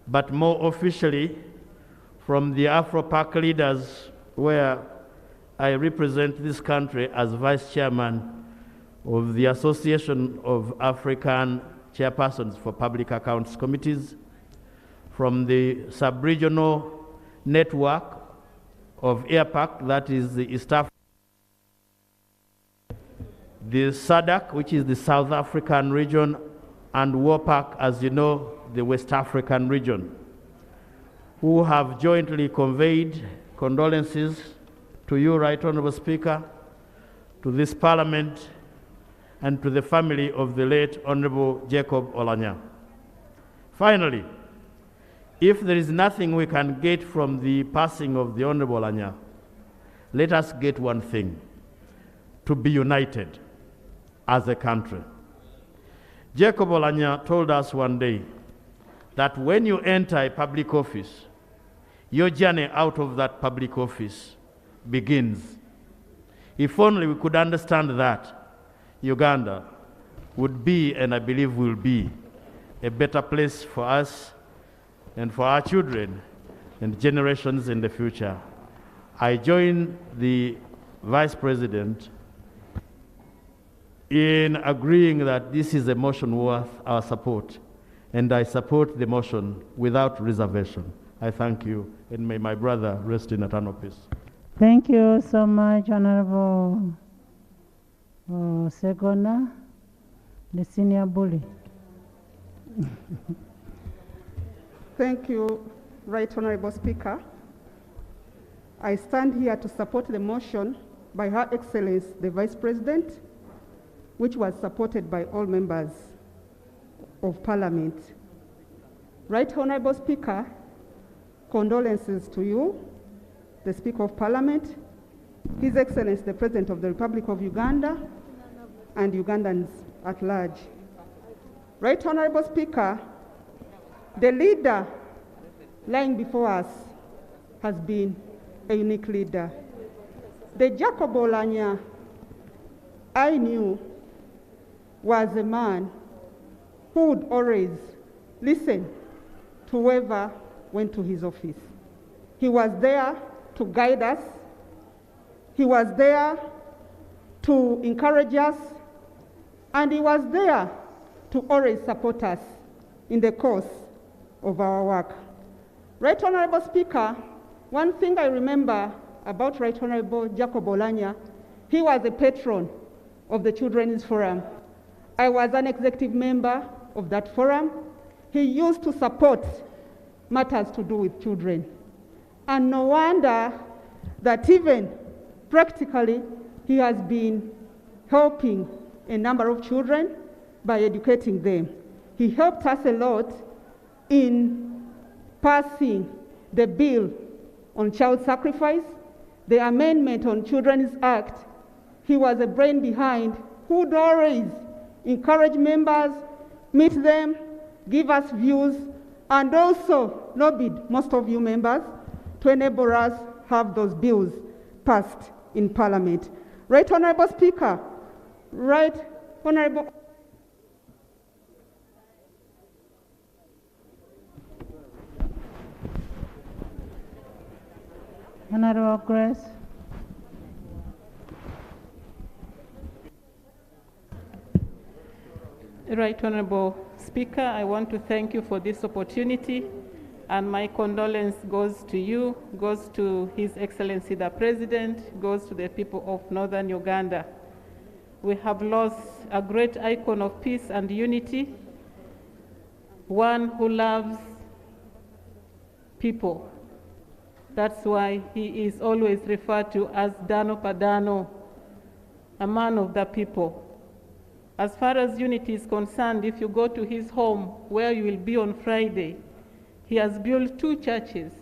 but more officially from the Afro-Pac leaders, where I represent this country as Vice Chairman of the Association of African Chairpersons for Public Accounts Committees, from the sub-regional network of AirPac, that is the East Africa, the SADC, which is the South African region, and WAPAC, as you know, the West African region, who have jointly conveyed condolences to you, Right Honorable Speaker, to this Parliament, and to the family of the late Honorable Jacob Oulanyah. Finally, if there is nothing we can get from the passing of the Honorable Oulanyah, let us get one thing: to be united as a country. Jacob Oulanyah told us one day that when you enter a public office, your journey out of that public office begins. If only we could understand that, Uganda would be, and I believe will be, a better place for us and for our children and generations in the future. I join the Vice President in agreeing that this is a motion worth our support, and I support the motion without reservation. I thank you, and may my brother rest in eternal peace. Thank you so much, Honorable Segona, the senior bully. Thank you, Right Honorable Speaker. I stand here to support the motion by Her Excellency the Vice President, which was supported by all members of Parliament. Right Honorable Speaker, condolences to you, the Speaker of Parliament, His Excellency the President of the Republic of Uganda, and Ugandans at large. Right Honorable Speaker, the leader lying before us has been a unique leader. The Jacob Oulanyah I knew was a man who would always listen to whoever went to his office. He was there to guide us. He was there to encourage us. And he was there to always support us in the course of our work. Right Honorable Speaker, one thing I remember about Right Honorable Jacob Oulanyah, he was a patron of the Children's Forum. I was an executive member of that forum. He used to support matters to do with children. And no wonder that even practically he has been helping a number of children by educating them. He helped us a lot in passing the bill on child sacrifice, the amendment on Children's Act. He was a brain behind who would always encourage members, meet them, give us views, and also lobbied most of you members to enable us have those bills passed in Parliament. Right Honourable Speaker, Right Honourable Honourable Grace. Right Honourable Speaker, I want to thank you for this opportunity, and my condolence goes to you, goes to His Excellency the President, goes to the people of Northern Uganda. We have lost a great icon of peace and unity, one who loves people. That's why he is always referred to as Dano Padano, a man of the people. As far as unity is concerned, if you go to his home, where you will be on Friday, he has built 2 churches,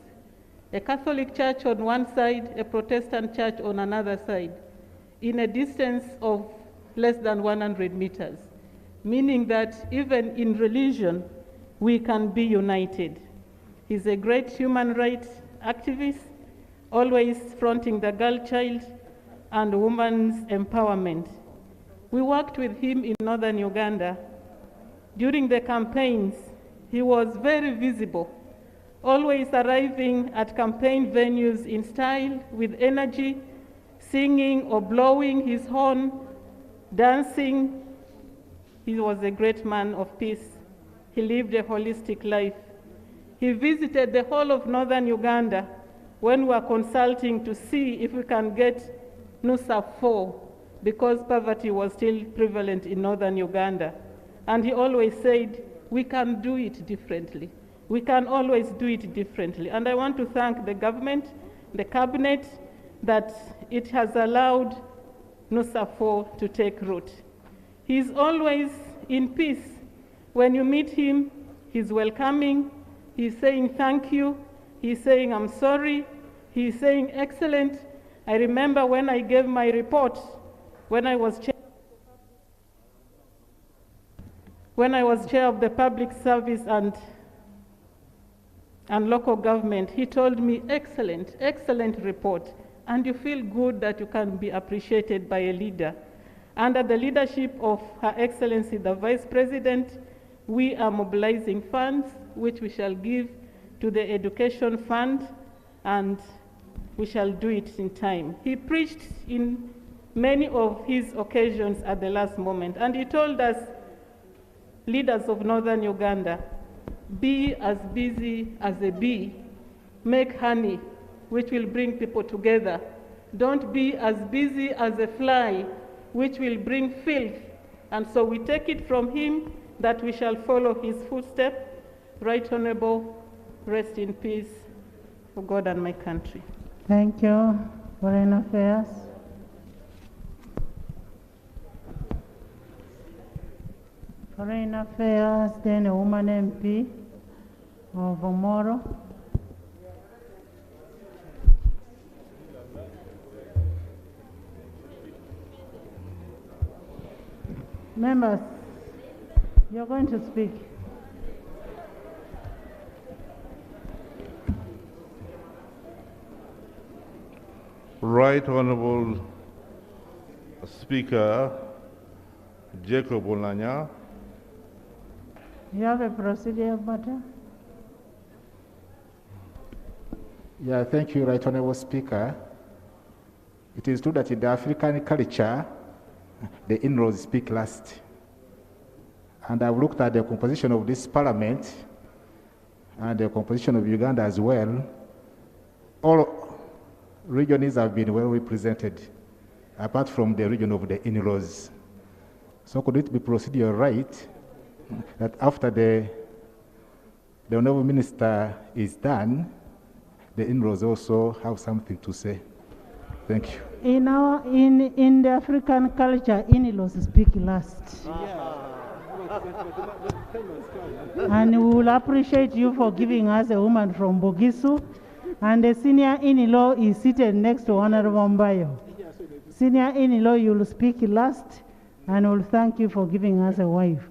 a Catholic church on one side, a Protestant church on another side, in a distance of less than 100 meters, meaning that even in religion, we can be united. He's a great human rights activist, always fronting the girl child and women's empowerment. We worked with him in Northern Uganda. During the campaigns, he was very visible, always arriving at campaign venues in style, with energy, singing or blowing his horn, dancing. He was a great man of peace. He lived a holistic life. He visited the whole of Northern Uganda when we were consulting to see if we can get Nusa 4, because poverty was still prevalent in Northern Uganda. And he always said, we can do it differently. We can always do it differently. And I want to thank the government, the cabinet, that it has allowed Nusa 4 to take root. He's always in peace. When you meet him, he's welcoming. He's saying thank you. He's saying I'm sorry. He's saying excellent. I remember when I gave my report, when I was chair of the Public Service and Local Government, he told me, excellent, excellent report. And you feel good that you can be appreciated by a leader. Under the leadership of Her Excellency the Vice President, we are mobilizing funds, which we shall give to the education fund, and we shall do it in time. He preached in many of his occasions at the last moment, and he told us, leaders of Northern Uganda, be as busy as a bee, make honey, which will bring people together. Don't be as busy as a fly, which will bring filth. And so we take it from him that we shall follow his footsteps. Right Honorable, rest in peace for God and my country. Thank you. Foreign Affairs. Foreign Affairs, then a woman MP of Omoro. Members, you're going to speak. Right Honorable Speaker Jacob Oulanyah. You have a procedural matter? Yeah, thank you, Right Honorable Speaker. It is true that in the African culture, the in-laws speak last. And I've looked at the composition of this parliament and the composition of Uganda as well. All regions have been well represented, apart from the region of the in-laws. So could it be procedure right that after the Honourable Minister is done, the in-laws also have something to say? Thank you. In the African culture, in-laws speak last. And we will appreciate you for giving us a woman from Bogisu. And the senior in-law is seated next to Honorable Mbayo. Senior in-law, you will speak last, and we'll thank you for giving us a wife.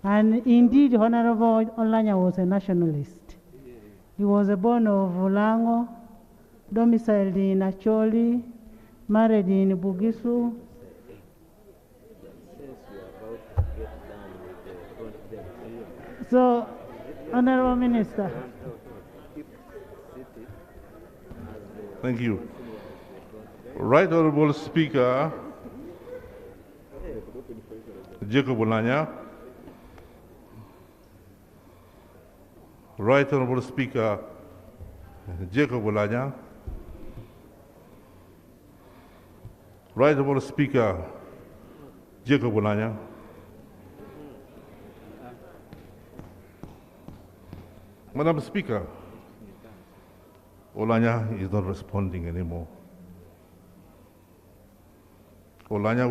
And indeed, Honorable Oulanyah was a nationalist. He was born of Ulango, domiciled in Acholi, married in Bugisu. So, Honorable Minister. Thank you. Right Honorable Speaker, Jacob Oulanyah. Right Honorable Speaker, Jacob Oulanyah. Right Honorable Speaker, Jacob Oulanyah. Madam Speaker, Oulanyah is not responding anymore. Oulanyah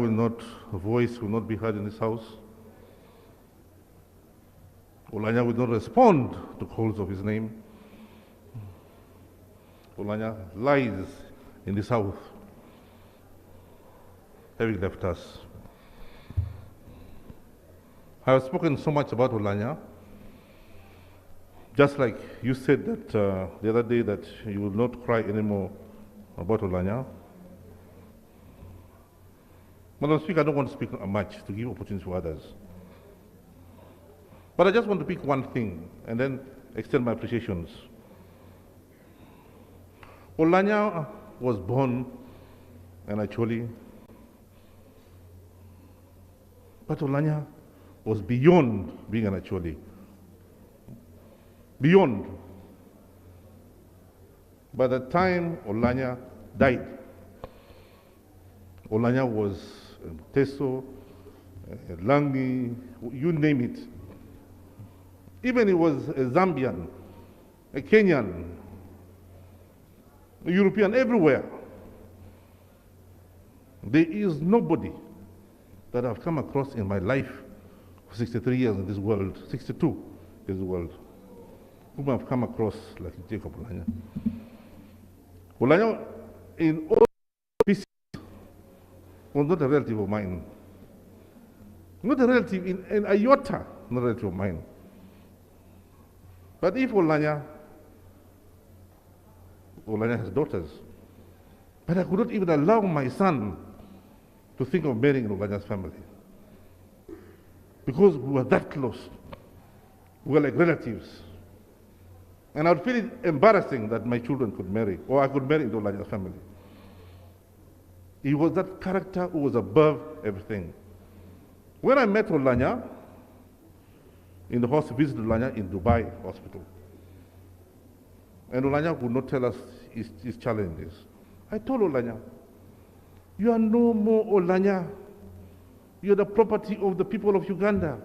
voice will not be heard in this house. Oulanyah will not respond to calls of his name. Oulanyah lies in this house, having left us. I have spoken so much about Oulanyah, just like you said that the other day that you will not cry anymore about Oulanyah. Madam Speaker, I don't want to speak much to give opportunity for others. But I just want to pick one thing and then extend my appreciations. Oulanyah was born in Acholi, but Oulanyah was beyond being an Acholi. Beyond. By the time Oulanyah died, Oulanyah was Teso, Langi, you name it. Even he was a Zambian, a Kenyan, a European, everywhere. There is nobody that I've come across in my life for 63 years in this world, 62 in this world, whom I've come across like Jacob Oulanyah. Oulanyah, in all pieces, was not a relative of mine. Not a relative in iota, not a relative of mine. But if Oulanyah has daughters, but I could not even allow my son to think of marrying Oulanyah's family. Because we were that close. We were like relatives. And I would feel it embarrassing that my children could marry, or I could marry into Oulanyah's family. He was that character who was above everything. When I met Oulanyah, in the hospital, visited Oulanyah in Dubai hospital, and Oulanyah would not tell us his challenges. I told Oulanyah, you are no more Oulanyah. You are the property of the people of Uganda.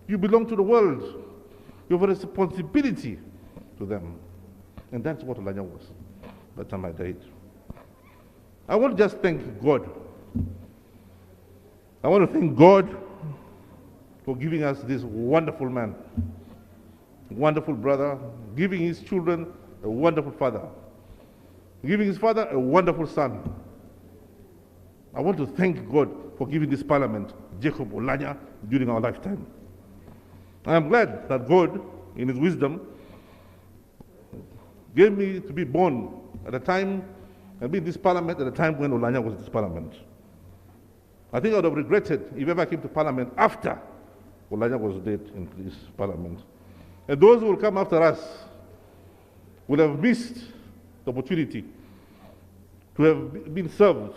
You belong to the world. You have a responsibility to them. And that's what Oulanyah was by the time I died. I want to just thank God. I want to thank God for giving us this wonderful man, wonderful brother, giving his children a wonderful father, giving his father a wonderful son. I want to thank God for giving this parliament Jacob Oulanyah during our lifetime. I am glad that God, in his wisdom, gave me to be born at a time and be in this parliament at a time when Oulanyah was in this parliament. I think I would have regretted if ever I came to parliament after Oulanyah was dead in this parliament. And those who will come after us will have missed the opportunity to have been served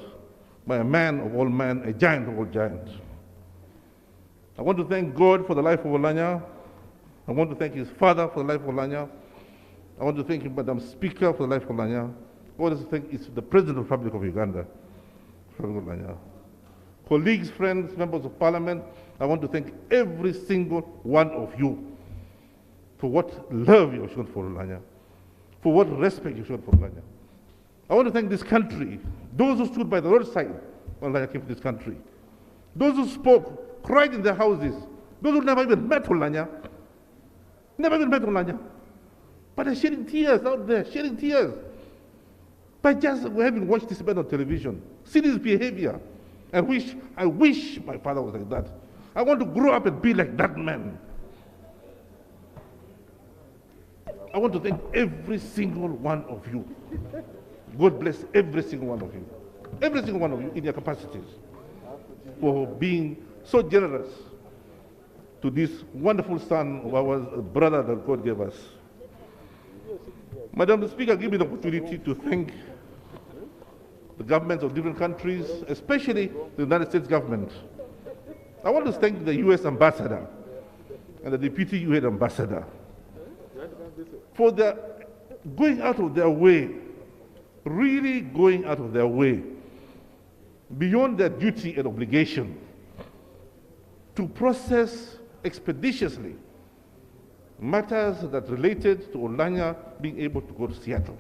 by a man of all men, a giant of all giants. I want to thank God for the life of Oulanyah. I want to thank his father for the life of Oulanyah. I want to thank him, Madam Speaker, for the life of Oulanyah. I want to thank the President of the Republic of Uganda for Oulanyah. Colleagues, friends, members of Parliament, I want to thank every single one of you for what love you have shown for Oulanyah, for what respect you have shown for Oulanyah. I want to thank this country, those who stood by the roadside when Oulanyah came to this country, those who spoke, cried in their houses Those who never even met Oulanyah, but they're shedding tears out there, shedding tears. By just having watched this man on television, seen his behavior, I wish my father was like that. I want to grow up and be like that man. I want to thank every single one of you. God bless every single one of you. Every single one of you in your capacities for being so generous to this wonderful son of our brother that God gave us. Madam Speaker, give me the opportunity to thank the governments of different countries, especially the United States government. I want to thank the U.S. ambassador and the deputy U.S. ambassador for their going out of their way, really going out of their way, beyond their duty and obligation, to process expeditiously matters that related to Oulanyah being able to go to Seattle.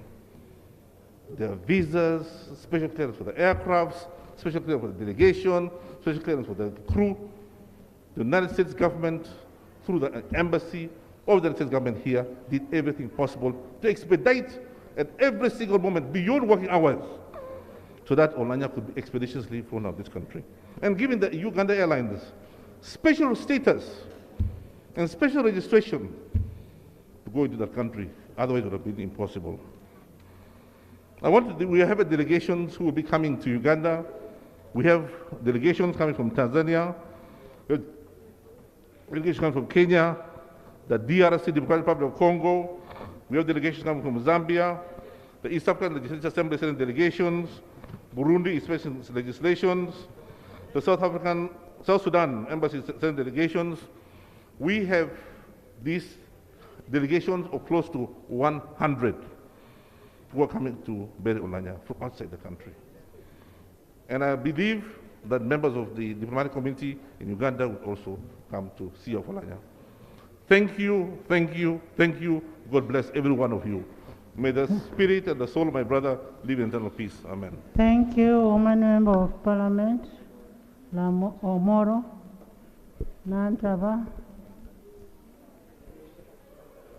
Their visas, special clearance for the aircrafts, special clearance for the delegation, special clearance for the crew. The United States government, through the embassy of the United States government here, did everything possible to expedite at every single moment beyond working hours so that Oulanyah could be expeditiously flown out of this country. And given the Uganda Airlines special status and special registration to go into that country, otherwise it would have been impossible. We have delegations who will be coming to Uganda. We have delegations coming from Tanzania, we have delegations coming from Kenya, the DRC, Democratic Republic of Congo. We have delegations coming from Zambia, the East African Legislative Assembly sending delegations, Burundi inspection legislations, the South Sudan Embassy sending delegations. We have these delegations of close to 100 who are coming to bury Oulanyah from outside the country. And I believe that members of the diplomatic community in Uganda will also come to see Oulanyah. Thank you, thank you, thank you. God bless every one of you. May the spirit and the soul of my brother live in eternal peace. Amen. Thank you, Woman Member of Parliament, Omoro, Nantaba.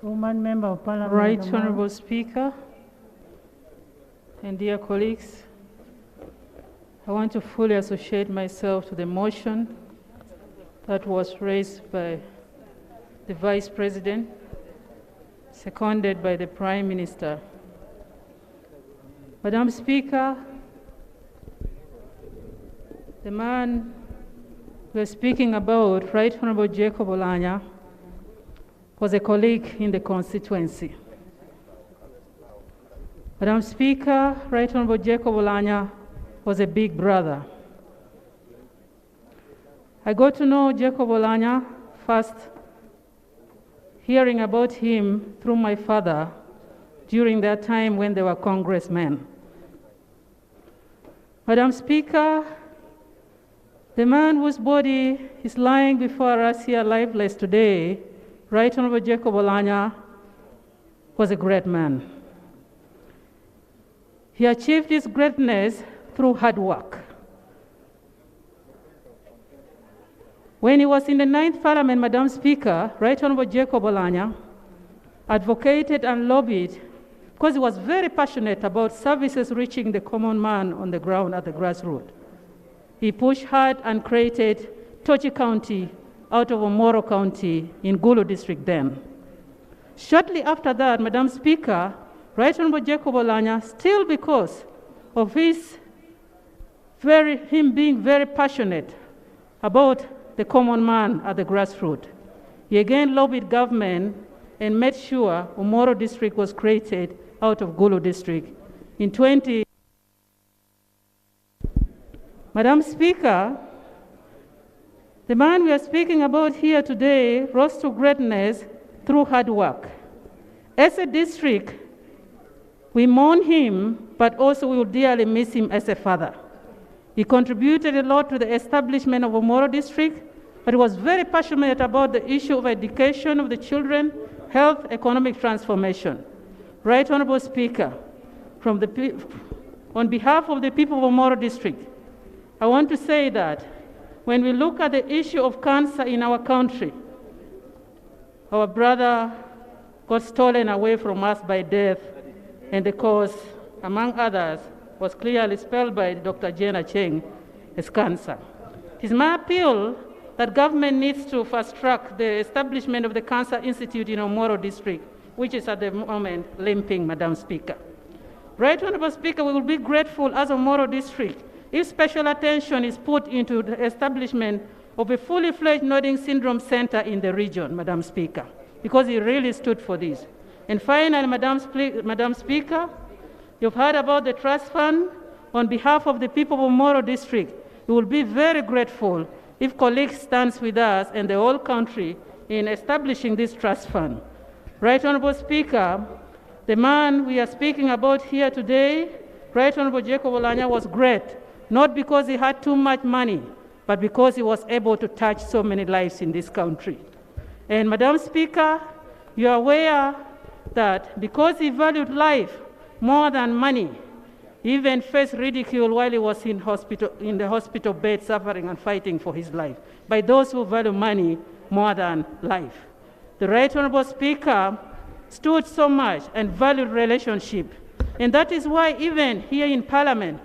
Woman Member of Parliament. Right, Omoro. Honorable Speaker, and dear colleagues, I want to fully associate myself to the motion that was raised by the Vice President, seconded by the Prime Minister. Madam Speaker, the man we're speaking about, Right Honorable Jacob Oulanyah, was a colleague in the constituency. Madam Speaker, Right Honorable Jacob Oulanyah was a big brother. I got to know Jacob Oulanyah first hearing about him through my father during that time when they were congressmen. Madam Speaker, the man whose body is lying before us here lifeless today, Right Honorable Jacob Oulanyah, was a great man. He achieved his greatness through hard work. When he was in the 9th Parliament, Madam Speaker, Right Honorable Jacob Oulanyah advocated and lobbied because he was very passionate about services reaching the common man on the ground at the grassroots. He pushed hard and created Tochi County out of Omoro County in Gulu District then. Shortly after that, Madam Speaker, Right Honorable Jacob Oulanyah, still because of him being very passionate about the common man at the grassroots, he again lobbied government and made sure Omoro District was created out of Gulu District. In 20, Madam Speaker, the man we are speaking about here today rose to greatness through hard work. As a district, we mourn him, but also we will dearly miss him as a father. He contributed a lot to the establishment of Omoro District, but he was very passionate about the issue of education of the children, health, economic transformation. Right Honorable Speaker, on behalf of the people of Omoro District, I want to say that when we look at the issue of cancer in our country, our brother got stolen away from us by death, and the cause, among others, was clearly spelled by Dr. Jenna Cheng as cancer. It is my appeal that government needs to fast-track the establishment of the Cancer Institute in Omoro District, which is at the moment limping, Madam Speaker. Right Honorable Speaker, we will be grateful as Omoro District if special attention is put into the establishment of a fully fledged nodding syndrome center in the region, Madam Speaker, because it really stood for this. And finally, Madam Speaker, you've heard about the trust fund. On behalf of the people of Omoro District, we will be very grateful if colleagues stands with us and the whole country in establishing this trust fund. Right Honorable Speaker, the man we are speaking about here today, Right Honorable Jacob Oulanyah, was great, not because he had too much money, but because he was able to touch so many lives in this country. And Madam Speaker, you are aware that because he valued life more than money, he even faced ridicule while he was in the hospital bed suffering and fighting for his life by those who value money more than life. The Right Honorable Speaker stood so much and valued relationship. And that is why even here in Parliament,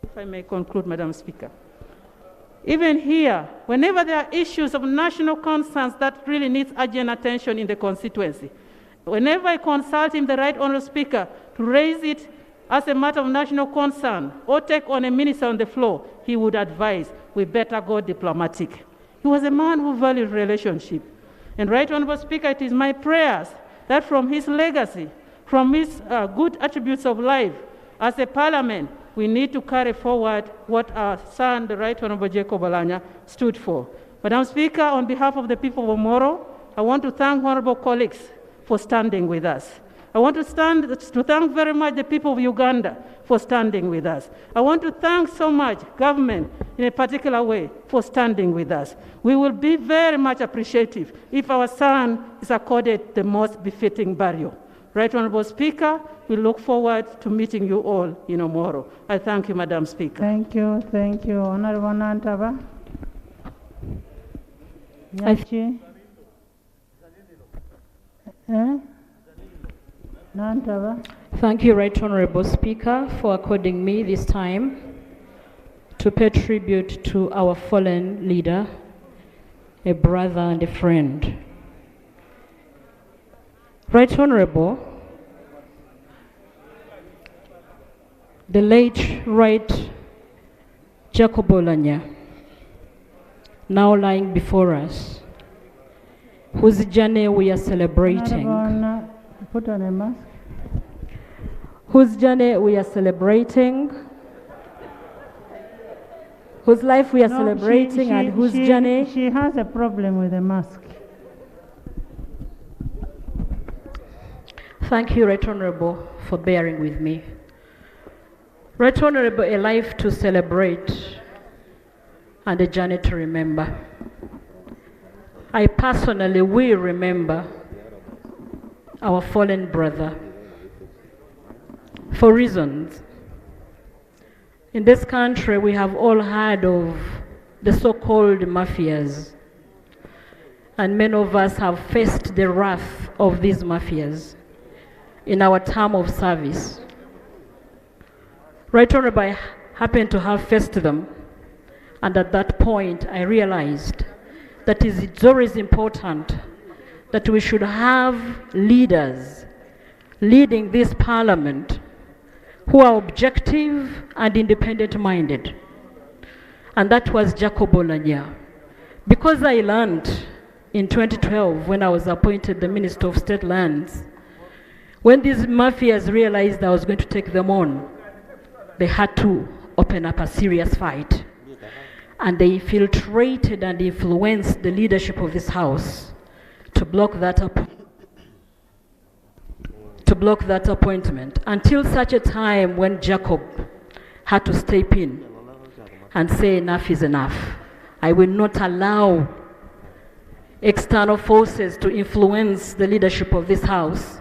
if I may conclude, Madam Speaker, even here, whenever there are issues of national concerns that really needs urgent attention in the constituency, whenever I consult him, the Right Honorable Speaker, to raise it as a matter of national concern or take on a minister on the floor, he would advise, we better go diplomatic. He was a man who valued relationship. And Right Honorable Speaker, it is my prayers that from his legacy, from his good attributes of life, as a parliament, we need to carry forward what our son, the Right Honorable Jacob Oulanyah, stood for. Madam Speaker, on behalf of the people of Omoro, I want to thank honorable colleagues for standing with us. I want to thank very much the people of Uganda for standing with us. I want to thank so much government in a particular way for standing with us. We will be very much appreciative if our son is accorded the most befitting burial. Right Honorable Speaker, we look forward to meeting you all in Omoro. I thank you, Madam Speaker. Thank you, thank you. Honorable Nantaba. Nyachi. Nantaba. Thank you, Right Honorable Speaker, for according me this time to pay tribute to our fallen leader, a brother and a friend. Right Honorable, the late Right Jacob Oulanyah, now lying before us, whose journey we are celebrating. Put on a mask. Whose journey we are celebrating, whose life we are celebrating, and whose journey... She has a problem with the mask. Thank you, Right Honorable, for bearing with me. Right Honorable, a life to celebrate and a journey to remember. I personally will remember our fallen brother for reasons. In this country, we have all heard of the so-called mafias, and many of us have faced the wrath of these mafias in our term of service. Right Honorable, I happened to have faced them, and at that point I realized that it's always important that we should have leaders leading this parliament who are objective and independent-minded. And that was Jacob Oulanyah. Because I learned in 2012, when I was appointed the Minister of State Lands, when these mafias realized I was going to take them on, they had to open up a serious fight. And they infiltrated and influenced the leadership of this house to block that appointment until such a time when Jacob had to step in and say enough is enough. I will not allow external forces to influence the leadership of this house,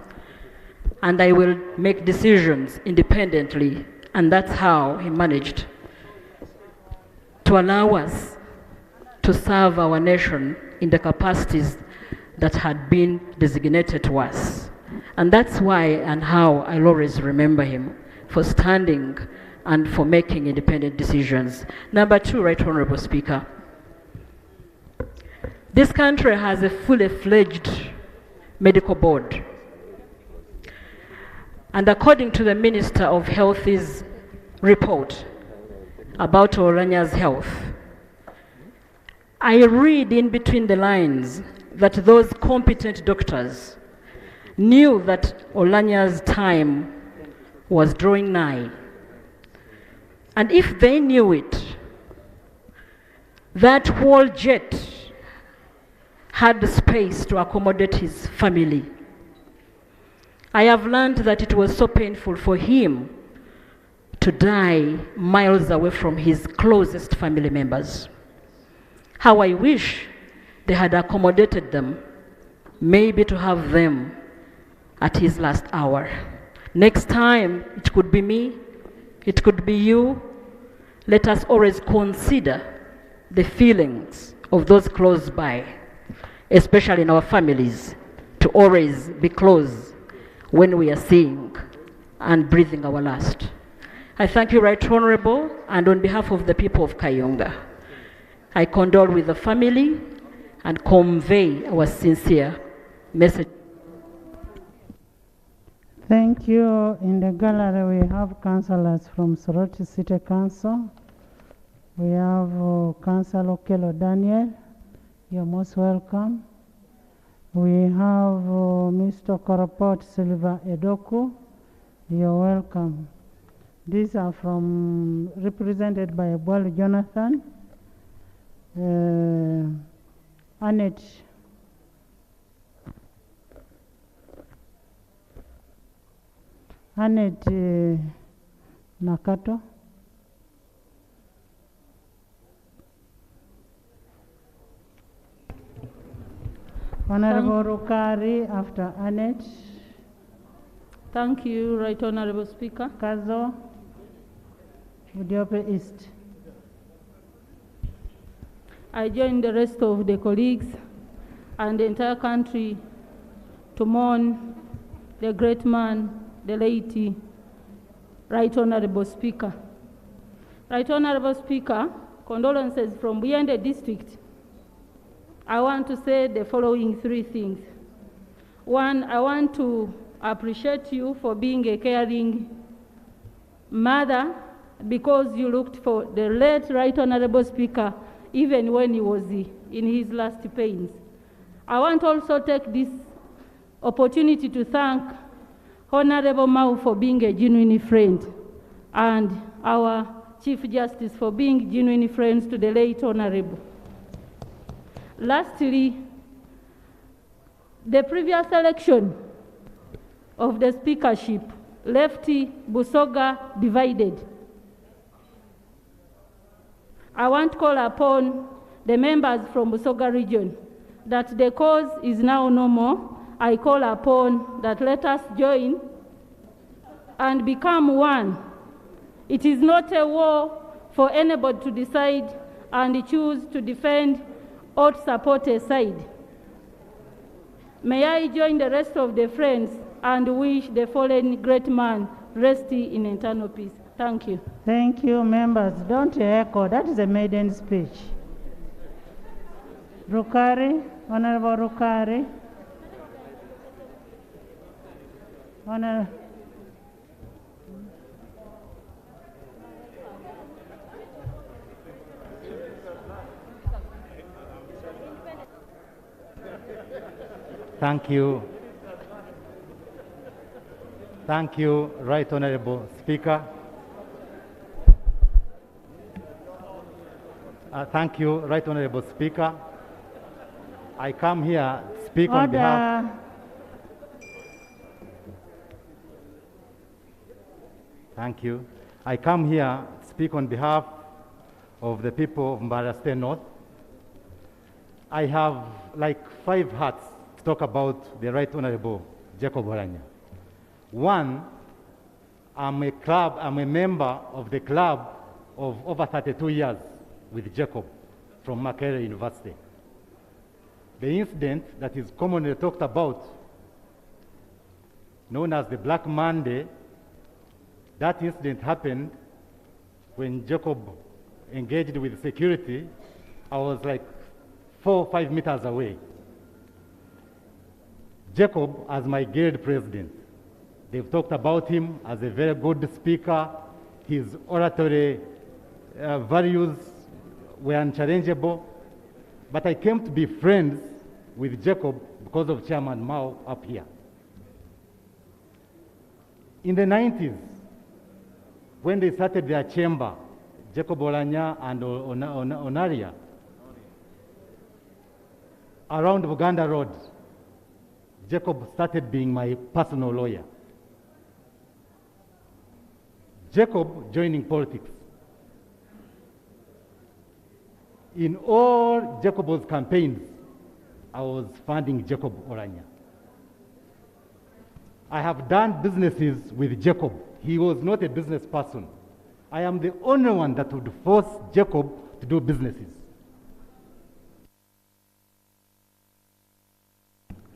and I will make decisions independently. And that's how he managed to allow us to serve our nation in the capacities that had been designated to us. And that's why and how I'll always remember him, for standing and for making independent decisions. Number two, Right Honorable Speaker, this country has a fully fledged medical board. And according to the Minister of Health's report about Oulanyah's health, I read in between the lines that those competent doctors knew that Oulanyah's time was drawing nigh. And if they knew it, that whole jet had the space to accommodate his family. I have learned that it was so painful for him to die miles away from his closest family members. How I wish they had accommodated them, maybe to have them at his last hour. Next time, it could be me, it could be you. Let us always consider the feelings of those close by, especially in our families, to always be close when we are seeing and breathing our last. I thank you, Right Honorable, and on behalf of the people of Kayunga, I condole with the family and convey our sincere message. Thank you. In the gallery, we have councillors from Soroti City Council. We have Councillor Okelo Daniel. You're most welcome. We have Mr. Koropot Silva Edoku. You're welcome. These are from represented by Ebwalu Jonathan, Annette Nakato, Honorable Rukari after Annette. Thank you, Right Honorable Speaker. Kazo, Udiope East. I join the rest of the colleagues and the entire country to mourn the great man, the late Right Honorable Speaker. Right Honorable Speaker, condolences from Buyende District. I want to say the following three things. One, I want to appreciate you for being a caring mother, because you looked for the late Right Honorable Speaker even when he was in his last pains. I want also to take this opportunity to thank Honorable Mau for being a genuine friend, and our Chief Justice for being genuine friends to the late Honorable. Lastly, the previous election of the speakership left Busoga divided. I want to call upon the members from Busoga region that the cause is now no more. I call upon that let us join and become one. It is not a war for anybody to decide and choose to defend or to support a side. May I join the rest of the friends and wish the fallen great man rest in eternal peace. Thank you. Thank you, members. Don't echo. That is a maiden speech. Rukari, Honorable Rukari. Honorable. Thank you. Thank you, Right Honorable Speaker. Thank you, Right Honorable Speaker. I come here to speak on behalf. Thank you. I come here to speak on behalf of the people of Mbara State North. I have like 5 hearts to talk about the Right Honorable Jacob Oulanyah. One, I'm a member of the club of over 32 years with Jacob from Makerere University. The incident that is commonly talked about, known as the Black Monday, that incident happened when Jacob engaged with security. I was like 4 or 5 meters away. Jacob as my grade president. They've talked about him as a very good speaker. His oratory values were unchallengeable. But I came to be friends with Jacob because of Chairman Mao up here. In the 90s, when they started their chamber, Jacob Oulanyah and Oulanyah, around Uganda Road, Jacob started being my personal lawyer. Jacob joining politics. In all Jacob's campaigns, I was funding Jacob Oulanyah. I have done businesses with Jacob. He was not a business person. I am the only one that would force Jacob to do businesses.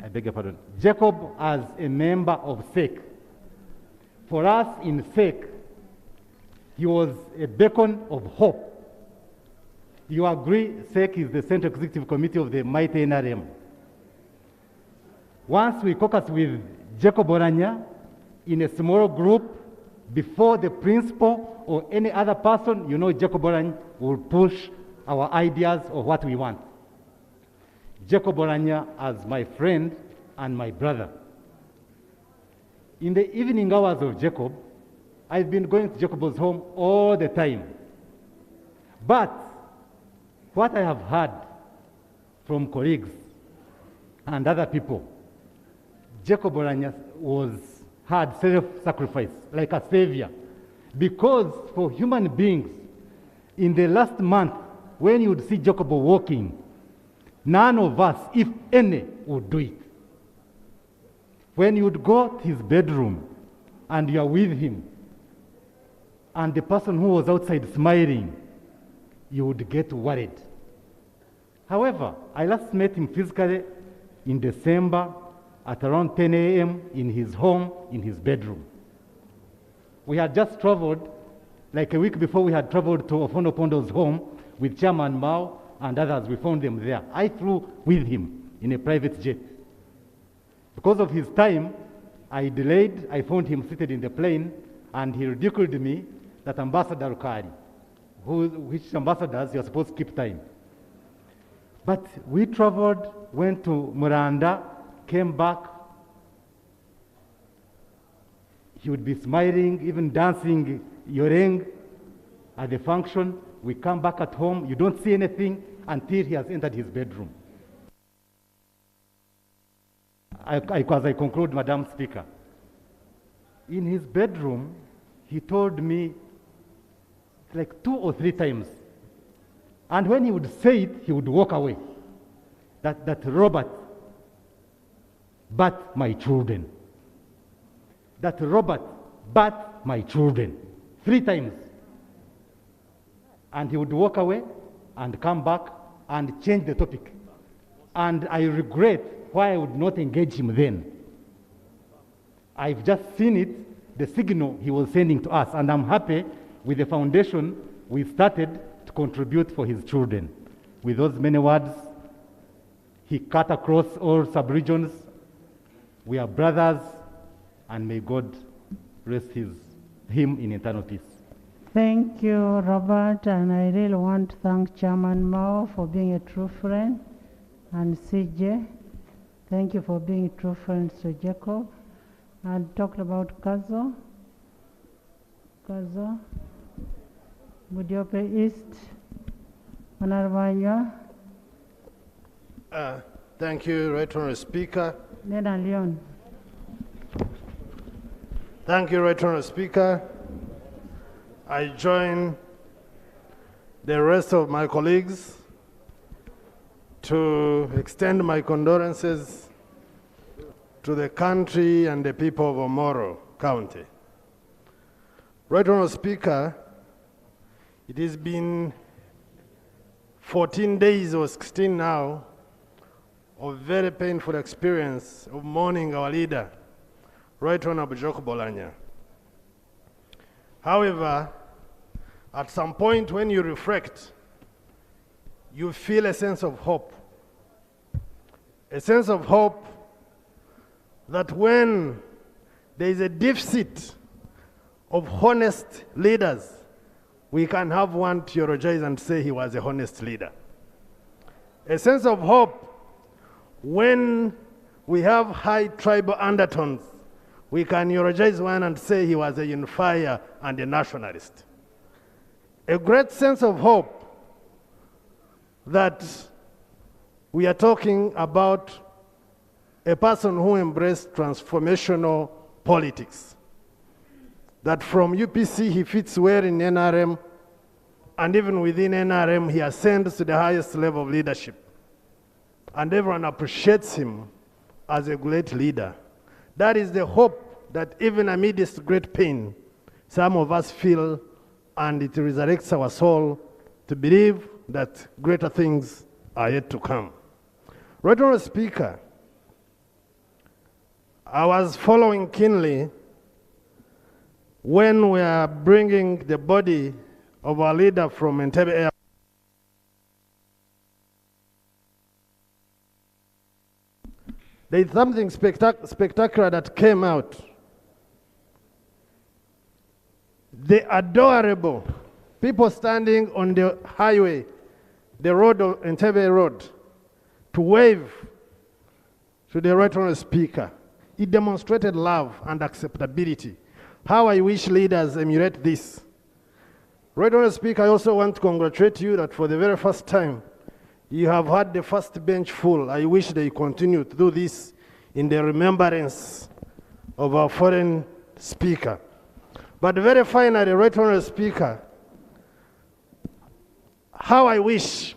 I beg your pardon. Jacob as a member of SEC. For us in SEC, he was a beacon of hope. You agree SEC is the Central Executive Committee of the mighty NRM. Once we caucus with Jacob Oulanyah in a small group before the principal or any other person, you know Jacob Oulanyah will push our ideas of what we want. Jacob Oulanyah as my friend and my brother. In the evening hours of Jacob, I've been going to Jacob's home all the time. But what I have heard from colleagues and other people, Jacob Oulanyah had self-sacrifice, like a savior. Because for human beings, in the last month, when you would see Jacob walking, none of us, if any, would do it. When you would go to his bedroom and you are with him, and the person who was outside smiling, you would get worried. However, I last met him physically in December at around 10 a.m. in his home, in his bedroom. We had just traveled, like a week before we had traveled to Ofono Pondo's home with Chairman Mao and others. We found them there. I flew with him in a private jet. Because of his time, I delayed. I found him seated in the plane, and he ridiculed me that Ambassador Rukari, which ambassadors, you're supposed to keep time. But we traveled, went to Muranda, came back. He would be smiling, even dancing yoreng at the function. We come back at home. You don't see anything until he has entered his bedroom. As I conclude, Madam Speaker, in his bedroom, he told me like 2 or 3 times. And when he would say it, he would walk away. That Robert, but my children. That Robert, but my children. 3 times. And he would walk away and come back and change the topic. And I regret why I would not engage him then. I've just seen it, the signal he was sending to us, and I'm happy with the foundation we started to contribute for his children. With those many words, he cut across all sub-regions. We are brothers, and may God rest him in eternal peace. Thank you, Robert, and I really want to thank Chairman Mao for being a true friend, and CJ, thank you for being true friends to Jacob. And talked about Kazo, Budiope East, Oulanyah. Thank you, Right Honourable Speaker. Nena Leon. Thank you, Right Honourable Speaker. I join the rest of my colleagues to extend my condolences to the country and the people of Omoro County. Right Honourable Speaker, it has been 14 days or 16 now of very painful experience of mourning our leader, Right Honorable Jacob Oulanyah. However, at some point when you reflect, you feel a sense of hope. A sense of hope that when there is a deficit of honest leaders, we can have one theologize and say he was a honest leader. A sense of hope when we have high tribal undertones, we can eulogize one and say he was a unifier and a nationalist. A great sense of hope that we are talking about a person who embraced transformational politics. That from UPC he fits well in NRM, and even within NRM he ascends to the highest level of leadership. And everyone appreciates him as a great leader. That is the hope that even amidst great pain, some of us feel, and it resurrects our soul to believe that greater things are yet to come. Right Honourable Speaker, I was following keenly when we are bringing the body of our leader from Entebbe Airport. There is something spectacular that came out. The adorable people standing on the highway, the road of Entebbe Road, to wave to the Right Honourable Speaker. It demonstrated love and acceptability. How I wish leaders emulate this. Right Honourable Speaker, I also want to congratulate you that for the very first time, you have had the first bench full. I wish they continue to do this in the remembrance of our foreign speaker. But very finally, Right Honourable Speaker, how I wish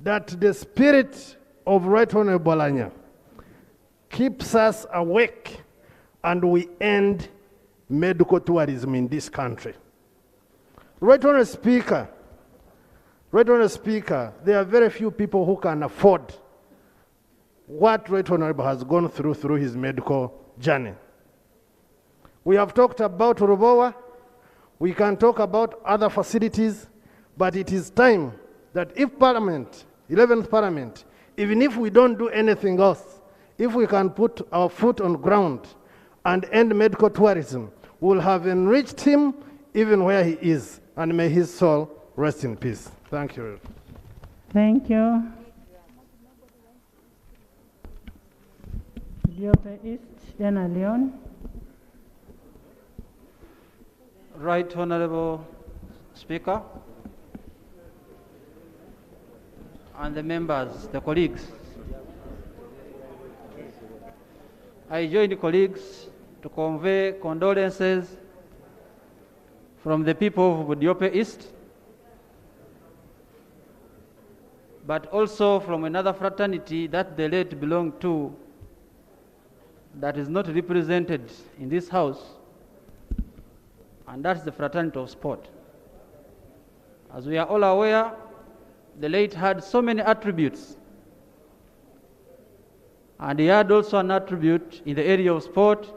that the spirit of Right Honourable Oulanyah keeps us awake and we end medical tourism in this country. Right Honourable Speaker, there are very few people who can afford what Right Honourable has gone through his medical journey. We have talked about Rubowa, we can talk about other facilities, but it is time that if Parliament, 11th Parliament, even if we don't do anything else, if we can put our foot on ground and end medical tourism, we'll have enriched him even where he is, and may his soul rest in peace. Thank you. Thank you. Diope East, Dana Leon. Right Honourable Speaker, and the members, the colleagues. I join the colleagues to convey condolences from the people of Diope East, but also from another fraternity that the late belonged to that is not represented in this house, and that's the fraternity of sport. As we are all aware, the late had so many attributes, and he had also an attribute in the area of sport.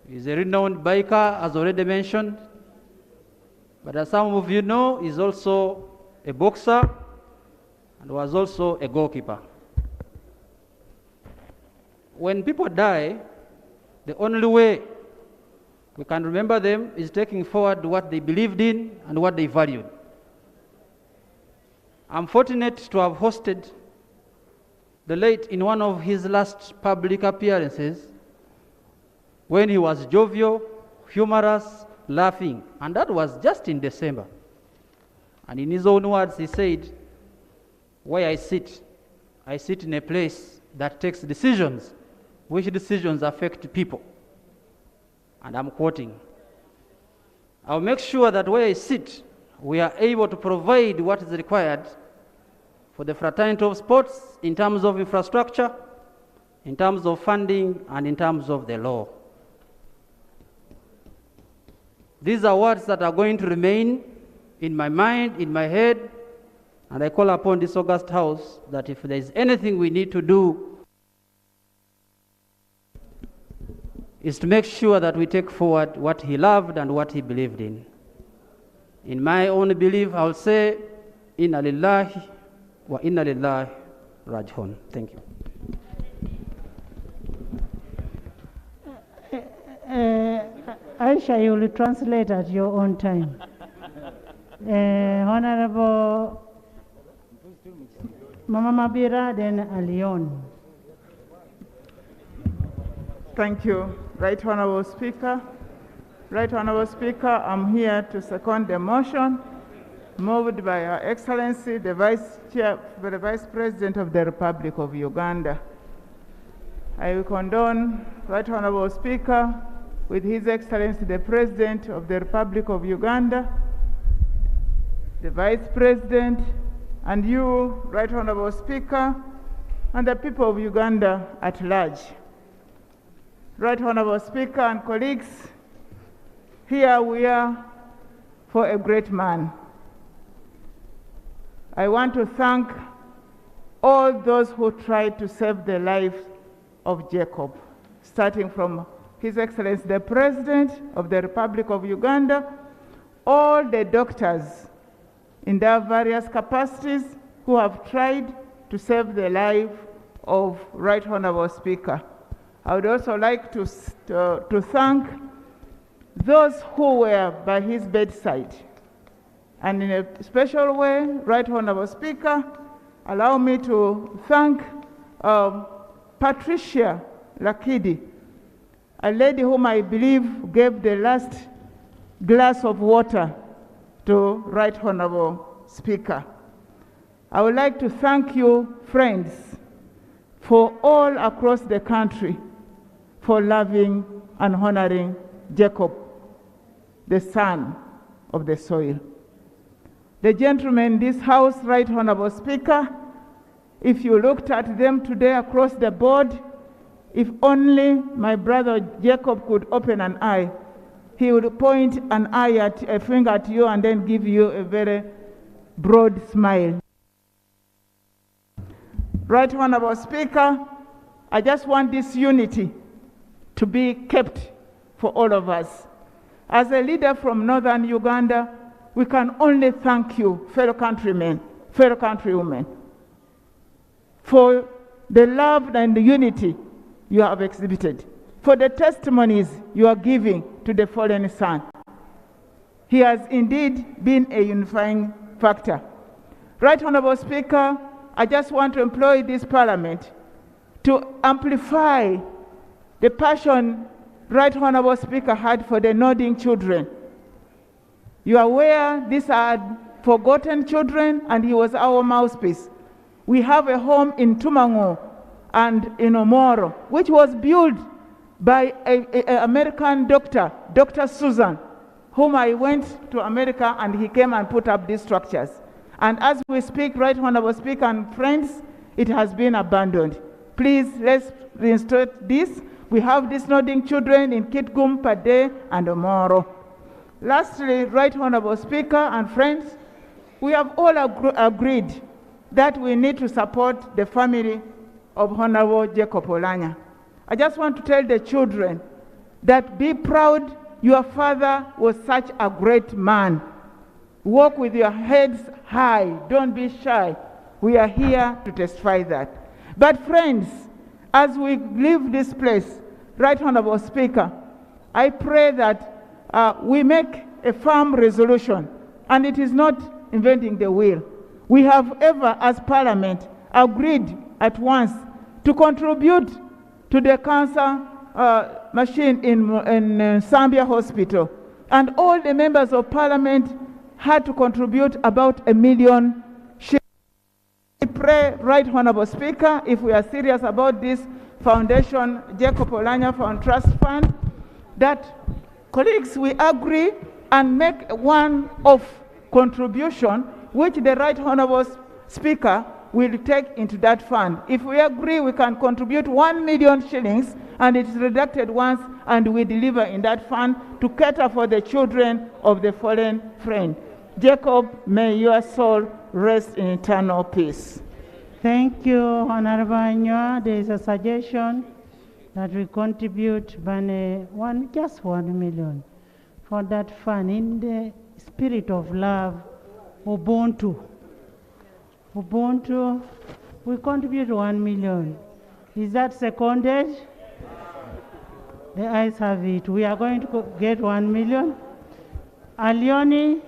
He's a renowned biker, as already mentioned, but as some of you know, he's also a boxer and was also a goalkeeper. When people die, the only way we can remember them is taking forward what they believed in and what they valued. I'm fortunate to have hosted the late in one of his last public appearances when he was jovial, humorous, laughing, and that was just in December. And in his own words, he said, "Where I sit in a place that takes decisions, which decisions affect people." And I'm quoting, "I'll make sure that where I sit, we are able to provide what is required for the fraternity of sports in terms of infrastructure, in terms of funding, and in terms of the law." These are words that are going to remain in my mind, in my head, And I call upon this august house that if there is anything we need to do, is to make sure that we take forward what he loved and what he believed in. In my own belief, I'll say, Inna lillahi wa inna lillahi raji'un. Thank you. Aisha, you will translate at your own time. Honorable Mama Mabira, then Alion. Thank you, Right Honorable Speaker. Right Honorable Speaker, I'm here to second the motion moved by Her Excellency, the Vice President of the Republic of Uganda. I will condone Right Honorable Speaker with His Excellency, the President of the Republic of Uganda, the Vice President, and you, Right Honorable Speaker, and the people of Uganda at large. Right Honorable Speaker and colleagues, here we are for a great man. I want to thank all those who tried to save the life of Jacob, starting from His Excellency the President of the Republic of Uganda, all the doctors in their various capacities who have tried to save the life of Right Honorable Speaker. I would also like to thank those who were by his bedside. And in a special way, Right Honorable Speaker, allow me to thank Patricia Lakidi, a lady whom I believe gave the last glass of water to Right Honorable Speaker. I would like to thank you, friends, for all across the country for loving and honoring Jacob, the son of the soil. The gentlemen in this house, Right Honorable Speaker, if you looked at them today across the board, if only my brother Jacob could open an eye, he would point a finger at you and then give you a very broad smile. Right Honorable Speaker, I just want this unity to be kept for all of us. As a leader from northern Uganda, we can only thank you, fellow countrymen, fellow countrywomen, for the love and the unity you have exhibited, for the testimonies you are giving to the fallen son. He has indeed been a unifying factor. Right Honorable Speaker, I just want to employ this parliament to amplify the passion Right Honorable Speaker had for the nodding children. You are aware these are forgotten children, and he was our mouthpiece. We have a home in Tumango and in Omoro, which was built by an American doctor, Dr. Susan, whom I went to America and he came and put up these structures. And as we speak, Right Honorable Speaker and friends, it has been abandoned. Please, let's reinstall this. We have these nodding children in Kitgum, Pade, and Omoro. Lastly, Right Honorable Speaker and friends, we have all agreed that we need to support the family of Honorable Jacob Oulanyah. I just want to tell the children that be proud, your father was such a great man. Walk with your heads high, don't be shy. We are here to testify that. But friends, as we leave this place, Right Honorable Speaker, I pray that we make a firm resolution, and it is not inventing the wheel. We have ever, as Parliament, agreed at once to contribute to the cancer machine in Zambia Hospital. And all the members of Parliament had to contribute about $1 million. I pray, Right Honorable Speaker, if we are serious about this foundation, Jacob Oulanyah Trust Fund, that colleagues, we agree and make one-off contribution which the Right Honorable Speaker will take into that fund. If we agree, we can contribute 1 million shillings and it is deducted once and we deliver in that fund to cater for the children of the fallen friend. Jacob, may your soul rest in eternal peace. Thank you, Honorable Anyoa. There is a suggestion that we contribute just 1 million for that fund in the spirit of love, Ubuntu. Ubuntu, we contribute 1 million. Is that seconded? The ayes have it. We are going to get 1 million. Alioni,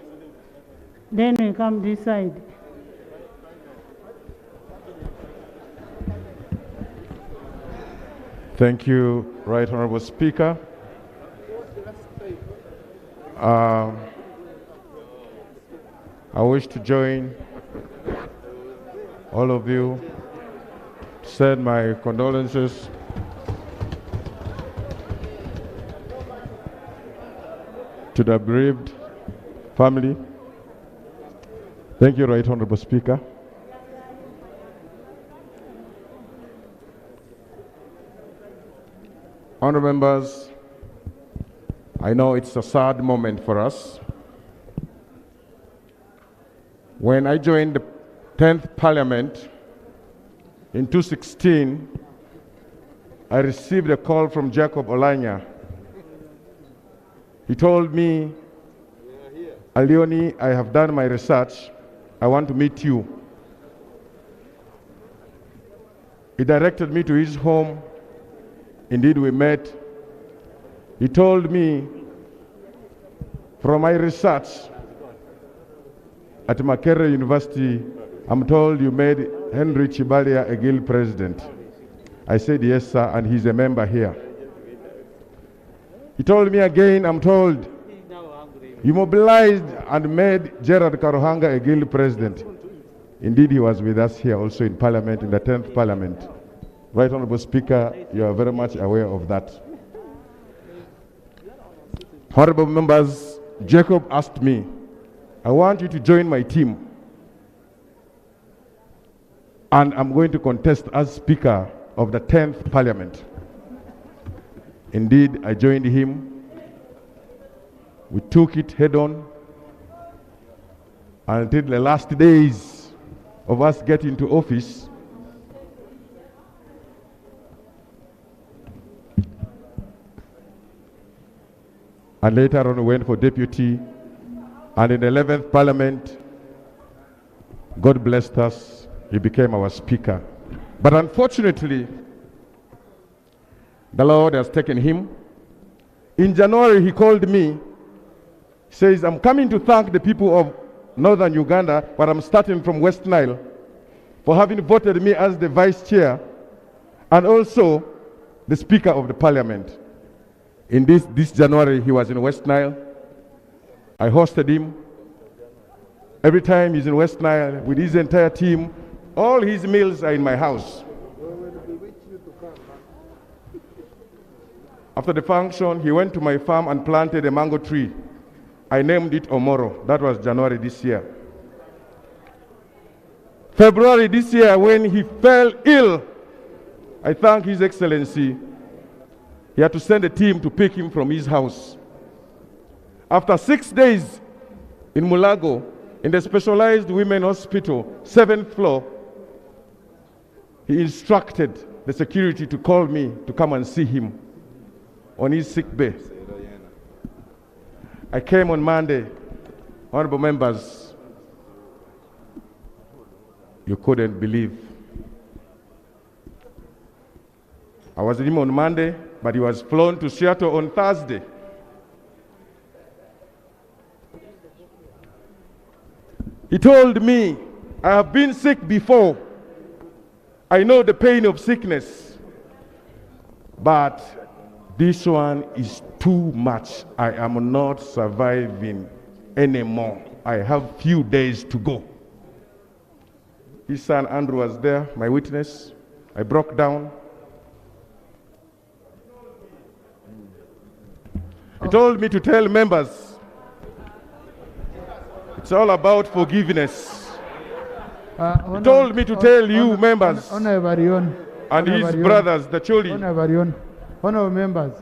then we come this side. Thank you, Right Honorable Speaker. I wish to join all of you to send my condolences to the bereaved family. Thank you, Right Honorable Speaker. Honorable members, I know it's a sad moment for us. When I joined the 10th Parliament in 2016, I received a call from Jacob Oulanyah. He told me, Alioni, I have done my research. I want to meet you. He directed me to his home. Indeed, we met. He told me, from my research at Makerere University, I'm told you made Henry Chibalia a guild president. I said, yes, sir, and he's a member here. He told me again, I'm told, you mobilized and made Gerard Karuhanga a guild president. Indeed, he was with us here also in Parliament, in the 10th Parliament. Right Honorable Speaker, you are very much aware of that. Honorable members, Jacob asked me, I want you to join my team. And I'm going to contest as Speaker of the 10th Parliament. Indeed, I joined him. We took it head on until the last days of us getting to office. And later on we went for deputy. And in the 11th Parliament, God blessed us. He became our Speaker. But unfortunately, the Lord has taken him. In January, he called me, says, I'm coming to thank the people of Northern Uganda, but I'm starting from West Nile, for having voted me as the Vice Chair and also the Speaker of the Parliament. In this January, he was in West Nile. I hosted him. Every time he's in West Nile with his entire team, all his meals are in my house. After the function, he went to my farm and planted a mango tree. I named it Omoro. That was January this year. February this year, when he fell ill, I thank His Excellency. He had to send a team to pick him from his house. After 6 days in Mulago, in the specialized women hospital, 7th floor, he instructed the security to call me to come and see him on his sick bay. I came on Monday. Honorable members, you couldn't believe. I was with him on Monday, but he was flown to Seattle on Thursday. He told me, I have been sick before. I know the pain of sickness, but this one is too much. I am not surviving anymore. I have few days to go. His son Andrew was there, my witness. I broke down. He told me to tell members, it's all about forgiveness. He told me to tell you members and his brothers, the children. Honorable members,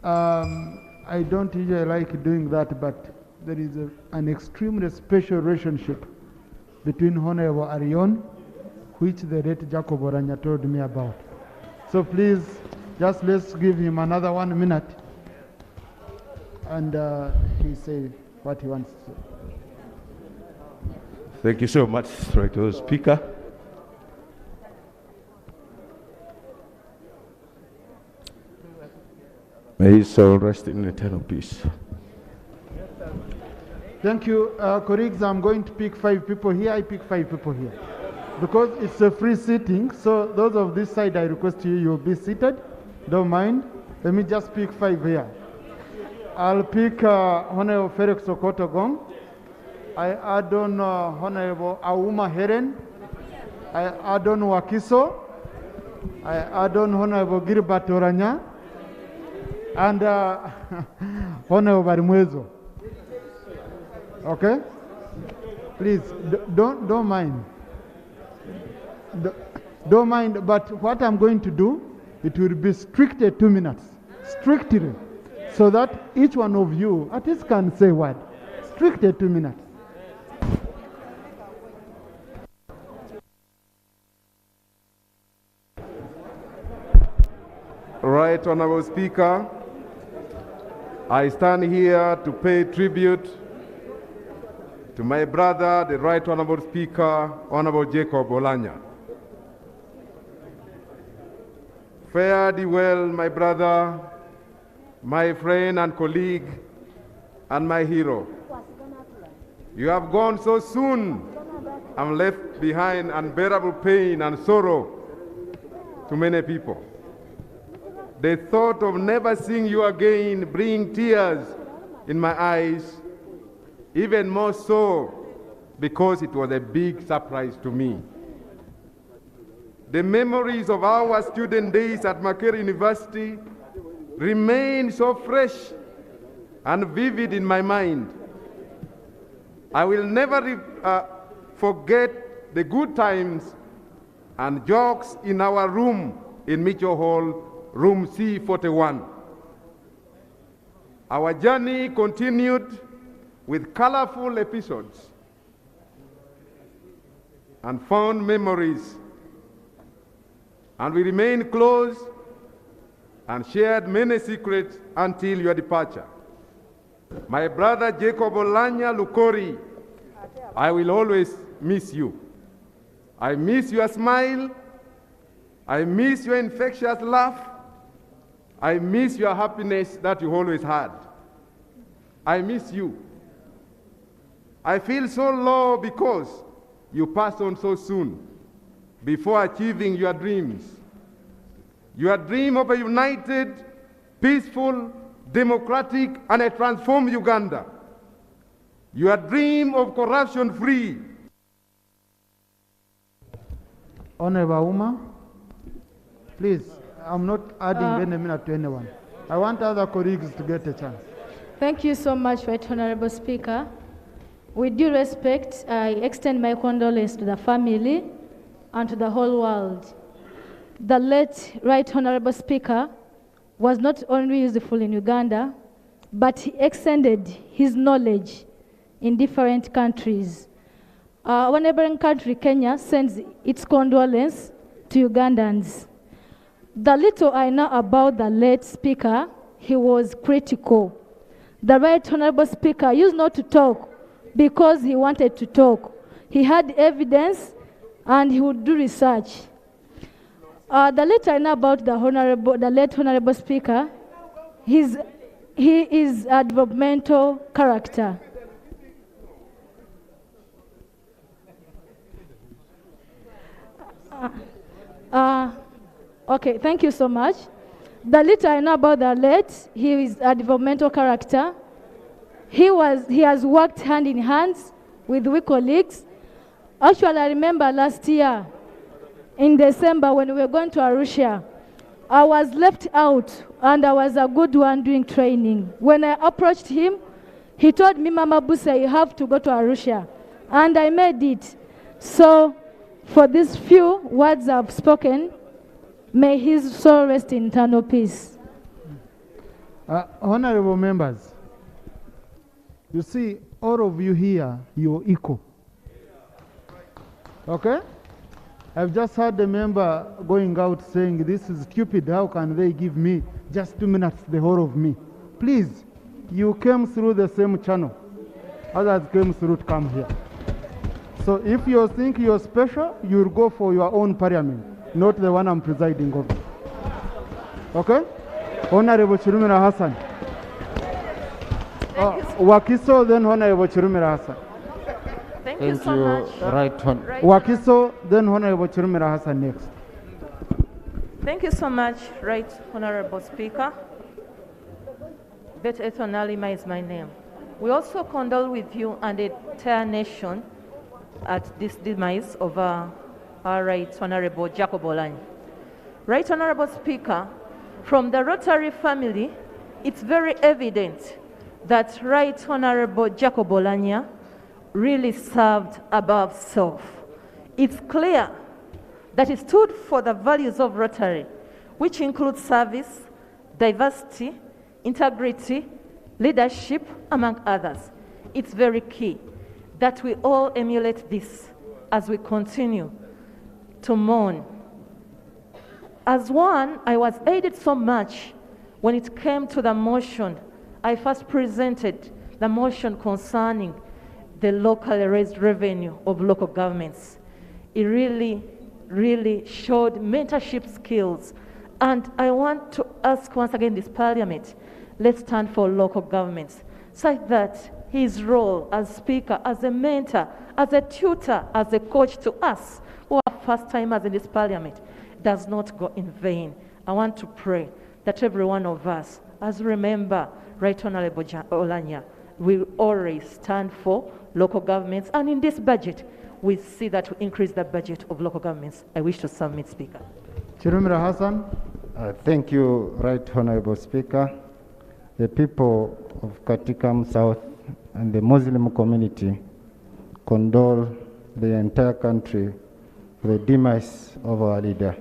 I don't usually like doing that, but there is an extremely special relationship between Honorable Arion, which the late Jacob Oulanyah told me about. So please, just let's give him another 1 minute, and he say what he wants to say. Thank you so much, Right Honourable Speaker. May his soul rest in eternal peace. Thank you, colleagues. I'm going to pick 5 people here. I pick 5 people here. Because it's a free sitting, so those of this side, I request you'll be seated. Don't mind. Let me just pick 5 here. I'll pick Honorable Felix Okotogong. I add on Honorable Auma Heren. I add on Wakiso. I add on Honorable Gilbert Oulanyah. And Honorable Barimwezo. Okay? Please, don't mind. Don't mind, but what I'm going to do, it will be strictly 2 minutes. Strictly. So that each one of you at least can say what? Strictly 2 minutes. Right Honorable Speaker, I stand here to pay tribute to my brother, the Right Honorable Speaker, Honorable Jacob Oulanyah. Fare thee well, my brother, my friend and colleague, and my hero. You have gone so soon and left behind unbearable pain and sorrow to many people. The thought of never seeing you again bring tears in my eyes, even more so because it was a big surprise to me. The memories of our student days at Makerere University remain so fresh and vivid in my mind. I will never forget the good times and jokes in our room in Mitchell Hall, room C41. Our journey continued with colorful episodes and fond memories, and we remained close and shared many secrets until your departure. My brother Jacob Oulanyah Lukori, I will always miss you. I miss your smile. I miss your infectious laugh. I miss your happiness that you always had. I miss you. I feel so low because you passed on so soon before achieving your dreams. Your dream of a united, peaceful, democratic, and a transformed Uganda. Your dream of corruption-free. Honorable Uma, please, I'm not adding any minute to anyone. I want other colleagues to get a chance. Thank you so much, Right Honorable Speaker. With due respect, I extend my condolences to the family and to the whole world. The late Right Honorable Speaker was not only useful in Uganda, but he extended his knowledge in different countries. Our neighboring country, Kenya, sends its condolence to Ugandans. The little I know about the late speaker, he was critical. The Right Honorable Speaker used not to talk because he wanted to talk. He had evidence and he would do research. The little I know about the late Honorable Speaker, he is a developmental character. Okay, thank you so much. The little I know about the late, he is a developmental character. He has worked hand in hand with we colleagues. Actually, I remember last year in December when we were going to Arusha, I was left out and I was a good one doing training. When I approached him, he told me, Mama Busa, you have to go to Arusha. And I made it. So for these few words I've spoken, may his soul rest in eternal peace. Honorable members, You see, all of you here, you're equal. Okay? I've just heard a member going out saying, this is stupid, how can they give me just 2 minutes, the whole of me? Please, you came through the same channel. Others came through to come here. So if you think you're special, you'll go for your own parliament, not the one I'm presiding over. Okay? Honorable Chirumira Hassan. Wakiso, then Honorable Chirumira Hassan. Thank you so much. Wakiso, then Honorable Chirumira Hassan next. Thank you so much, Right Honorable Speaker. Bet Ethonalima is my name. We also condole with you and the entire nation at this demise of our Right Honorable Jacob Oulanyah. Right Honorable Speaker, from the Rotary family, it's very evident that Right Honorable Jacob Oulanyah really served above self. It's clear that he stood for the values of Rotary, which include service, diversity, integrity, leadership, among others. It's very key that we all emulate this as we continue to mourn. As one, I was aided so much when it came to the motion. I first presented the motion concerning the locally raised revenue of local governments. It really showed mentorship skills. And I want to ask once again this parliament, let's stand for local governments, such that his role as speaker, as a mentor, as a tutor, as a coach to us who are first timers in this parliament does not go in vain. I want to pray that every one of us, as remember Right Honorable Oulanyah, will always stand for local governments. And in this budget, we see that we increase the budget of local governments. I wish to submit, Speaker. Chirumira Hassan. Thank you, Right Honorable Speaker. The people of Katikam South and the Muslim community condole the entire country for the demise of our leader.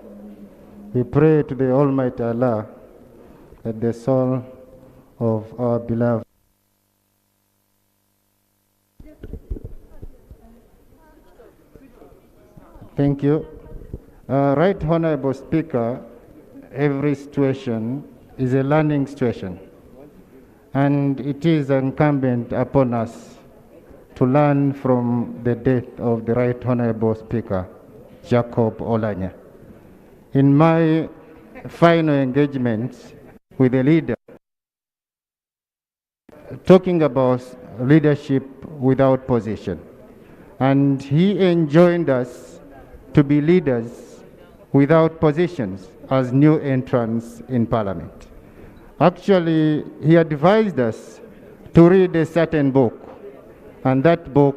We pray to the Almighty Allah that the soul of our beloved Thank you. Right Honorable Speaker, every situation is a learning situation, and it is incumbent upon us to learn from the death of the Right Honorable Speaker, Jacob Oulanyah. In my final engagements with the leader, talking about leadership without position, and he enjoined us to be leaders without positions as new entrants in Parliament. Actually, he advised us to read a certain book, and that book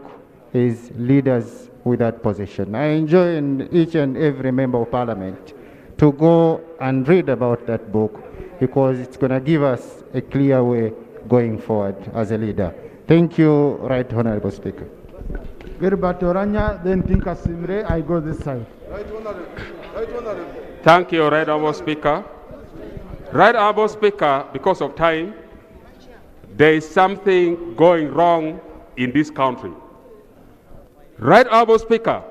is Leaders Without Position. I enjoin each and every member of Parliament to go and read about that book, because it's going to give us a clear way going forward as a leader. Thank you, Right Honorable Speaker. Gilbert Oulanyah, then Tinka Simre, I go this side. Thank you, Right Honorable Speaker. Right Honorable Speaker, because of time, there is something going wrong in this country. Right Honorable Speaker,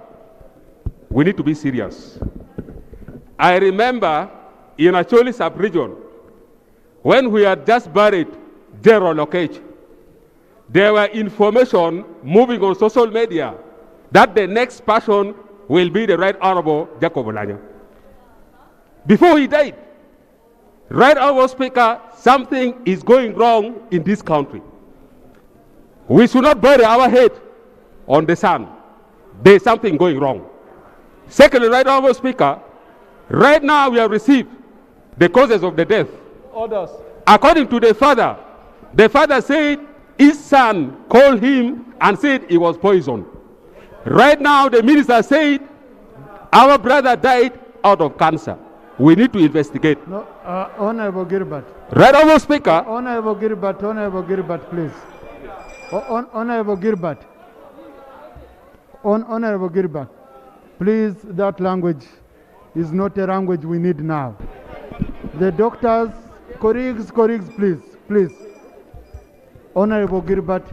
we need to be serious. I remember in Acholi sub-region, when we had just buried General Lokech, there were information moving on social media that the next person will be the Right Honorable Jacob Oulanyah. Before he died, Right Honorable Speaker, something is going wrong in this country. We should not bury our head on the sand. There is something going wrong. Secondly, Right Honorable Speaker, right now we have received the causes of the death. Orders. According to the father said his son called him and said he was poisoned. Right now the minister said our brother died out of cancer. We need to investigate. No, Honorable Gilbert. Right Honorable Speaker. Honorable Gilbert, please. Honorable Gilbert. Honorable Gilbert, please, that language is not a language we need now. The doctors, colleagues, please. Honorable Gilbert,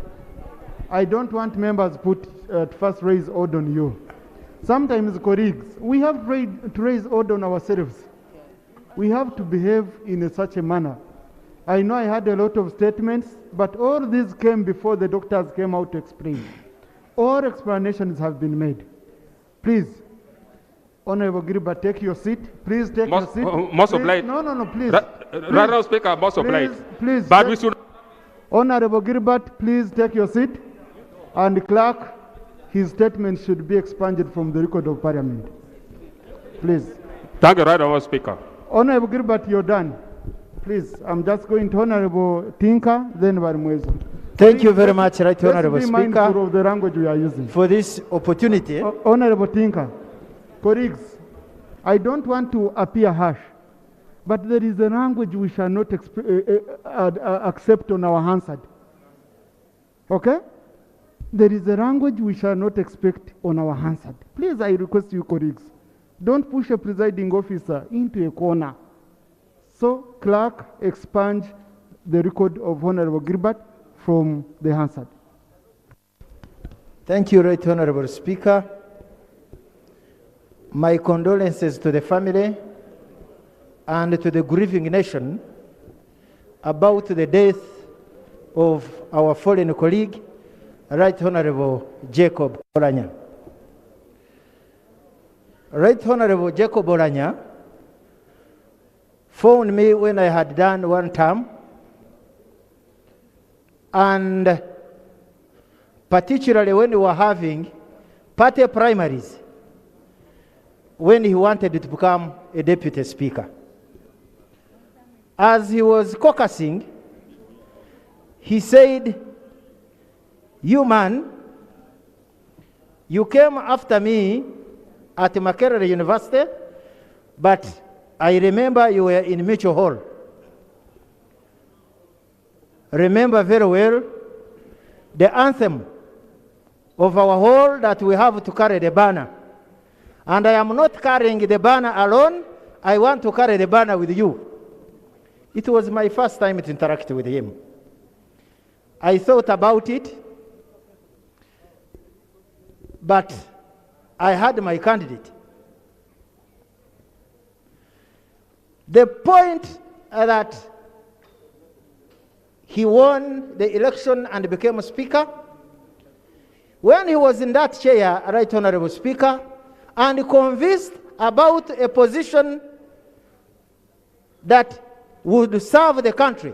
I don't want members put first raise order on you. Sometimes, colleagues, we have to raise order on ourselves. We have to behave in such a manner. I know I had a lot of statements, but all these came before the doctors came out to explain. All explanations have been made. Please, Honorable Gilbert, take your seat. Please take your seat. Most obliged. No, please. Right now, Speaker, most obliged. Please. But we should. Honorable Gilbert, please take your seat. And clerk, his statement should be expunged from the record of Parliament. Please. Thank you, Right Honourable Speaker. Honorable Gilbert, you're done. Please, I'm just going to Honorable Tinka, then Barmwezo. Thank you very much, Right Honourable Speaker, Speaker, of the language we are using. for this opportunity. Honorable Tinka, colleagues, I don't want to appear harsh, but there is a language we shall not accept on our Hansard. Okay? There is a language we shall not expect on our Hansard. Please, I request you, colleagues, don't push a presiding officer into a corner. So, clerk, expunge the record of Honorable Gilbert from the Hansard. Thank you, Right Honourable Speaker. My condolences to the family and to the grieving nation about the death of our fallen colleague, Right Honourable Jacob Oulanyah. Right Honourable Jacob Oulanyah phoned me when I had done one term, and particularly when we were having party primaries, when he wanted to become a deputy speaker. As he was caucusing, he said, "You man, you came after me at Makerere University, but I remember you were in Mitchell Hall. Remember very well the anthem of our hall that we have to carry the banner. And I am not carrying the banner alone. I want to carry the banner with you." It was my first time to interact with him. I thought about it, but I had my candidate. The point that he won the election and became a speaker, when he was in that chair, Right Honourable Speaker, and convinced about a position that would serve the country,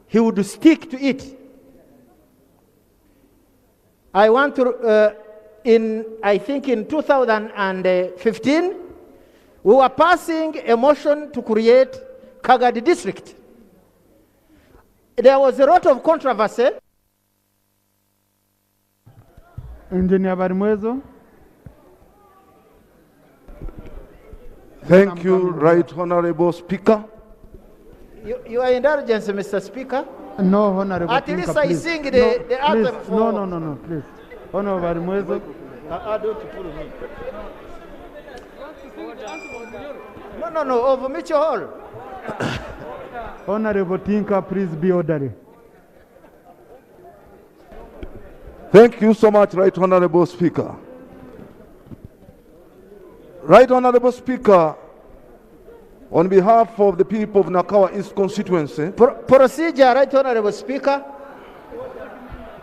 he would stick to it. I want to, I think in 2015, we were passing a motion to create Kagadi district. There was a lot of controversy. Engineer Barmwezo. Thank you, Right Honourable Speaker. Your indulgence, Mr. Speaker. No, Honourable At Tinka, least I please. sing the anthem please. for... No, please. Honourable Barmwezo. Don't pull me. No, of Mitchell Hall. Honourable Tinka, please be orderly. Thank you so much, Right Honourable Speaker. Right Honourable Speaker, on behalf of the people of Nakawa East constituency. Procedure, Right Honourable Speaker.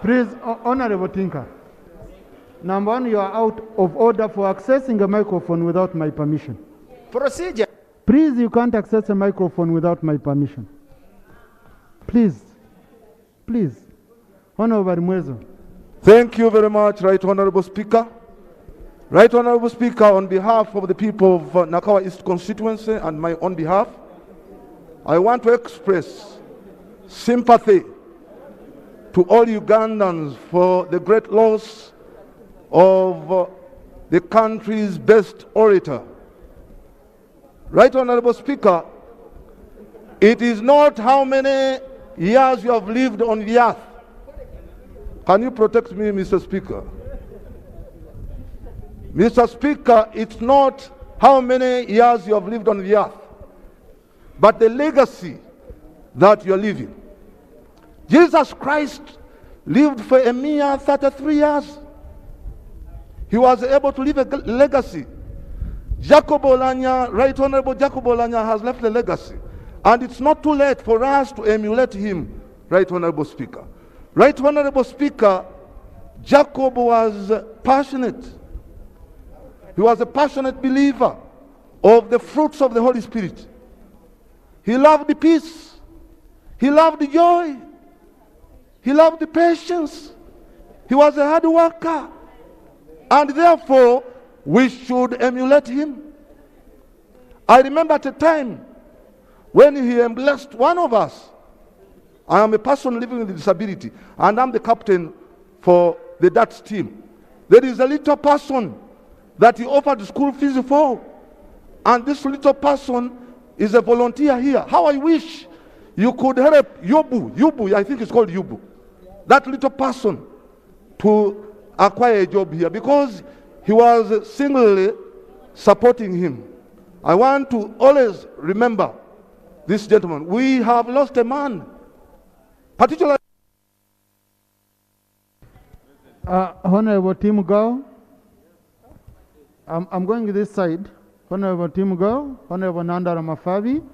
Please, Honourable Tinka. Number one, you are out of order for accessing a microphone without my permission. Procedure. Please, you can't access a microphone without my permission. Please. Honourable Barmwezo. Thank you very much, Right Honourable Speaker. Right Honourable Speaker, on behalf of the people of Nakawa East constituency and my own behalf, I want to express sympathy to all Ugandans for the great loss of the country's best orator. Right Honourable Speaker, it is not how many years you have lived on the earth. Can you protect me, Mr. Speaker? Mr. Speaker, it's not how many years you have lived on the earth, but the legacy that you're leaving. Jesus Christ lived for a mere 33 years. He was able to leave a legacy. Jacob Oulanyah, Right Honorable Jacob Oulanyah has left a legacy. And it's not too late for us to emulate him, Right Honorable Speaker. Right Honorable Speaker, Jacob was passionate. He was a passionate believer of the fruits of the Holy Spirit. He loved the peace. He loved the joy. He loved the patience. He was a hard worker. And therefore, we should emulate him. I remember at a time when he blessed one of us. I am a person living with a disability, and I'm the captain for the darts team. There is a little person that he offered school fees for, and this little person is a volunteer here. How I wish you could help Yubu, I think it's called Yubu, that little person to acquire a job here, because he was singly supporting him. I want to always remember this gentleman. We have lost a man, particularly. Honorable Tim Go. I'm going to this side. Honorable Tim Go, Honorable Nandara Mafabi,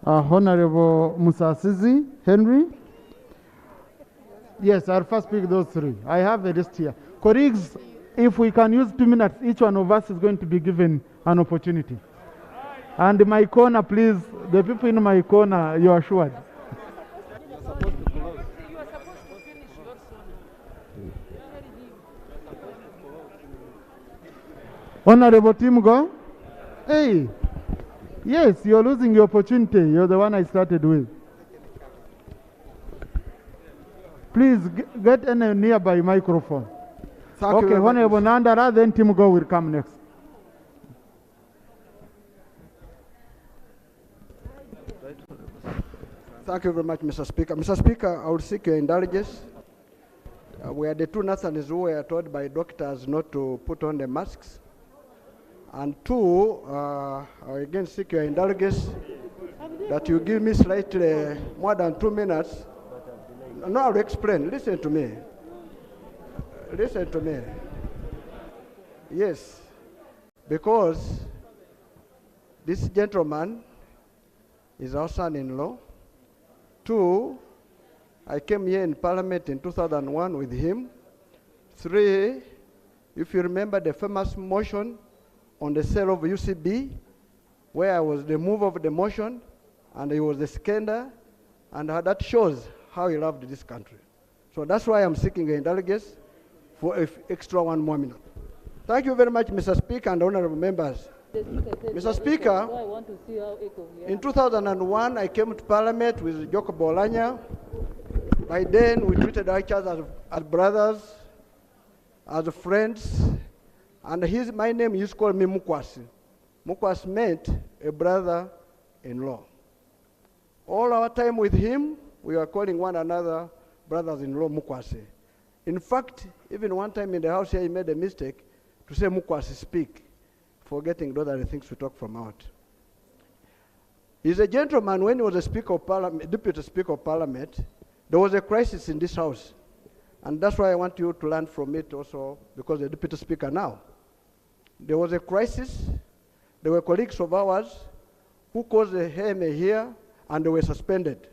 Honorable Musasizi Henry. Yes, I'll first pick those three. I have a list here. Colleagues, if we can use 2 minutes, each one of us is going to be given an opportunity. And my corner, please, the people in my corner, you are assured. Honorable Tim Go. Hey, yes, you're losing your opportunity. You're the one I started with. Please get in a nearby microphone. Okay, Honorable Nandara, then Tim Go will come next. Thank you very much, Mr. Speaker. Mr. Speaker, I would seek your indulgence. We are the two nurses who were told by doctors not to put on the masks. And two, I again seek your indulgence that you give me slightly more than 2 minutes. No, I'll explain. Listen to me. Listen to me. Yes, because this gentleman is our son-in-law. Two, I came here in Parliament in 2001 with him. Three, if you remember the famous motion on the sale of UCB, where I was the mover of the motion, and he was the scander, and that shows how he loved this country. So that's why I'm seeking your indulgence for an extra 1 more minute. Thank you very much, Mr. Speaker and honorable members. Mr. Speaker, in 2001, I came to Parliament with Jacob Oulanyah. By then, we treated each other as brothers, as friends, and my name used to call me Mukwasi. Mukwasi meant a brother-in-law. All our time with him, we were calling one another brothers-in-law Mukwasi. In fact, even one time in the house here, he made a mistake to say Mukwasi speak, forgetting those are the things we talk from out. He's a gentleman. When he was a Speaker of Parliament, Deputy Speaker of Parliament, there was a crisis in this house. And that's why I want you to learn from it also, because the Deputy Speaker now. There was a crisis. There were colleagues of ours who caused a HMA here, and they were suspended.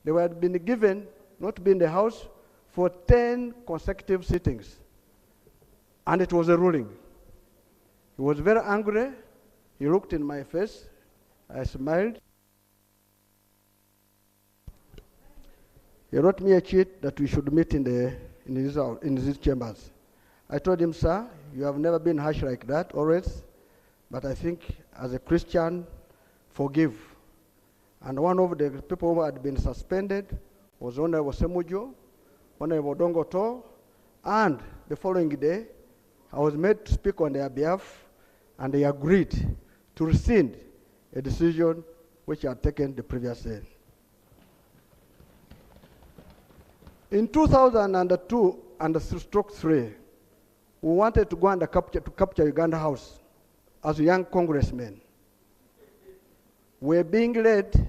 They were been given not to be in the house for 10 consecutive sittings. And it was a ruling. He was very angry. He looked in my face. I smiled. He wrote me a cheat that we should meet in these chambers. I told him, sir, you have never been harsh like that, always. But I think as a Christian, forgive. And one of the people who had been suspended was Honorable Semujo, Honorable Dongoto, and the following day, I was made to speak on their behalf, and they agreed to rescind a decision which I had taken the previous day. In 2002 and stroke 3, we wanted to go and capture Uganda House as young congressmen. We're being led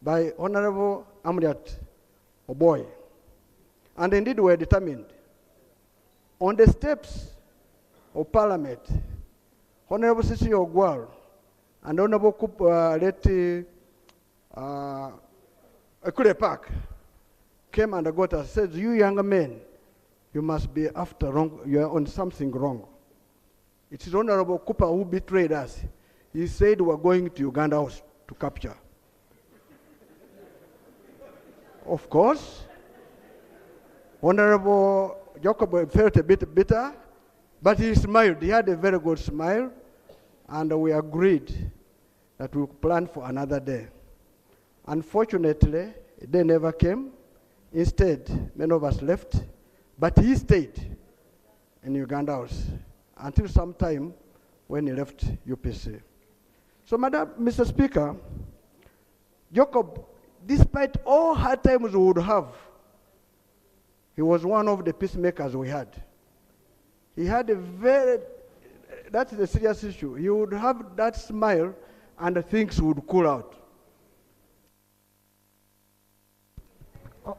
by Honorable Amriat Oboy. And indeed were determined. On the steps of Parliament, Honorable Sisi Ogwal and Honorable Ekule Park came and got us, said, you younger men, you must be after wrong, you are on something wrong. It is Honorable Cooper who betrayed us. He said we are going to Uganda House to capture. Of course, Honorable Jacob felt a bit bitter, but he smiled. He had a very good smile, and we agreed that we would plan for another day. Unfortunately, the day never came. Instead, many of us left, but he stayed in Uganda House until some time when he left UPC. So, Mr. Speaker, Jacob, despite all hard times we would have, he was one of the peacemakers we had. He had a very, that's a serious issue. He would have that smile and things would cool out.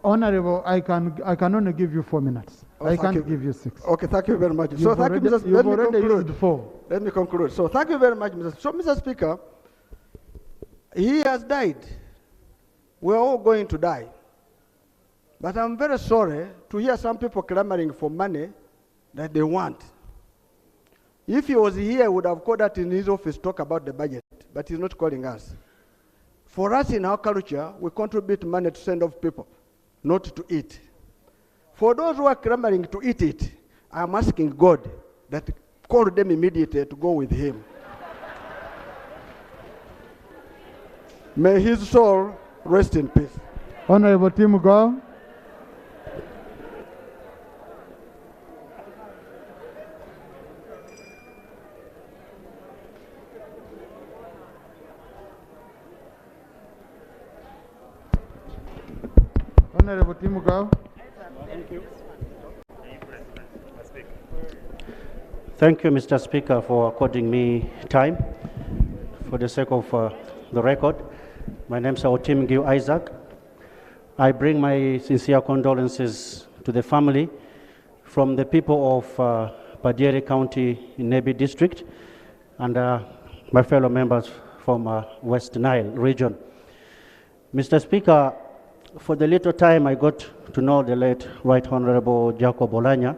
Honorable, I can only give you 4 minutes. Oh, I can't give you 6. Okay, thank you very much. You've already, Mr. you've already used 4. Let me conclude. So thank you very much, Mr. So, Mr. Speaker, he has died. We're all going to die. But I'm very sorry to hear some people clamoring for money that they want. If he was here, he would have called us in his office to talk about the budget, but he's not calling us. For us in our culture, we contribute money to send off people, not to eat. For those who are clamoring to eat it, I'm asking God that call them immediately to go with him. May his soul rest in peace. Honorable Tim Go. Honorable Tim Go. Thank you. Thank you, Mr. Speaker, for according me time. For the sake of the record, my name is Otim Giu Isaac. I bring my sincere condolences to the family from the people of Badiere County in Nebi District and my fellow members from West Nile region. Mr. Speaker, for the little time I got to know the late Right Honorable Jacob Oulanyah,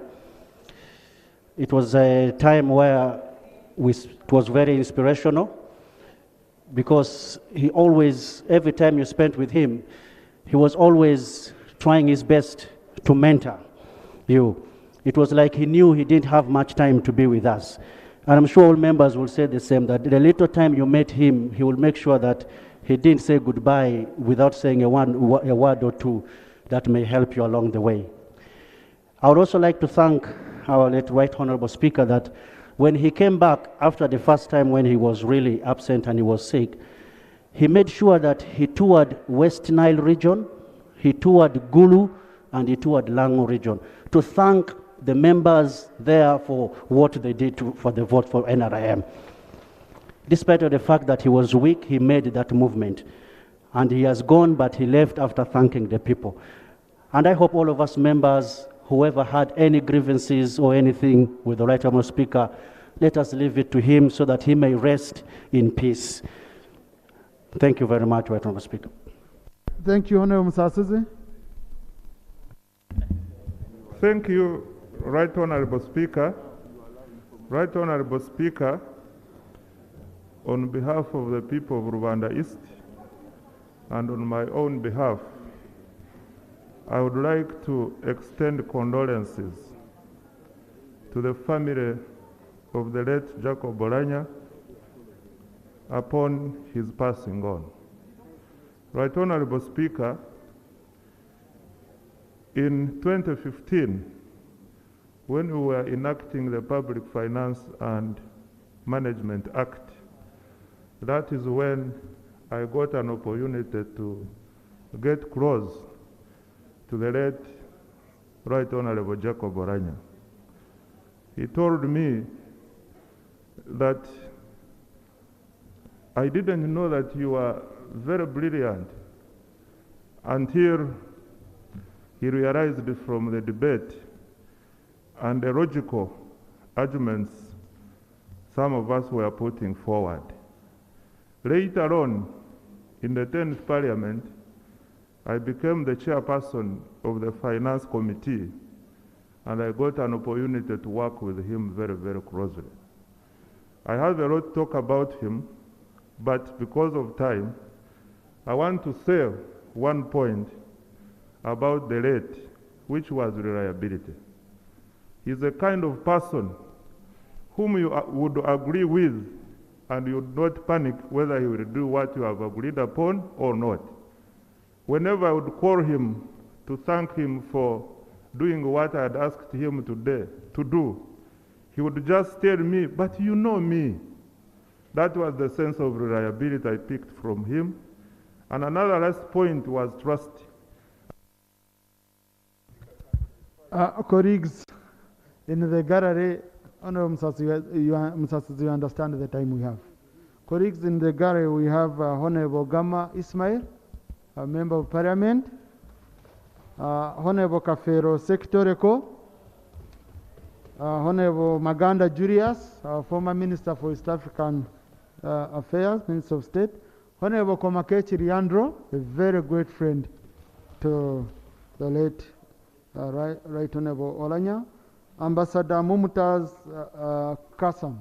it was a time where it was very inspirational because he always, every time you spent with him, he was always trying his best to mentor you. It was like he knew he didn't have much time to be with us. And I'm sure all members will say the same, that the little time you met him, he will make sure that he didn't say goodbye without saying a word or two that may help you along the way. I would also like to thank our late Right Honorable Speaker that when he came back after the first time when he was really absent and he was sick, he made sure that he toured West Nile region, he toured Gulu, and he toured Lango region to thank the members there for what they did for the vote for NRM. Despite the fact that he was weak, he made that movement. And he has gone, but he left after thanking the people. And I hope all of us members, whoever had any grievances or anything with the Right Honourable Speaker, let us leave it to him so that he may rest in peace. Thank you very much, Right Honourable Speaker. Thank you, Honourable Musasizi. Thank you, Right Honourable Speaker. Right Honourable Speaker, on behalf of the people of Rwanda East and on my own behalf, I would like to extend condolences to the family of the late Jacob Oulanyah upon his passing on. Right Honourable Speaker, in 2015, when we were enacting the Public Finance and Management Act, that is when I got an opportunity to get close to the late Right Honourable Jacob Oulanyah. He told me that I didn't know that you were very brilliant until he realized from the debate and the logical arguments some of us were putting forward. Later on, in the 10th Parliament, I became the chairperson of the Finance Committee, and I got an opportunity to work with him very, very closely. I have a lot to talk about him, but because of time, I want to say one point about the late, which was reliability. He's a kind of person whom you would agree with, and you would not panic whether he will do what you have agreed upon or not. Whenever I would call him to thank him for doing what I had asked him today to do, he would just tell me, but you know me. That was the sense of reliability I picked from him. And another last point was trust. Colleagues in the gallery, Honorable Musasi, you understand the time we have. Colleagues in the gallery, we have Honorable Gama Ismail, a Member of Parliament, Honorable Kafero, Secretary Co, Honorable Maganda Julius, our former Minister for East African Affairs, Minister of State, Honorable Komakechi Leandro, a very great friend to the late Right Honorable Oulanyah, Ambassador Mumtaz Kasam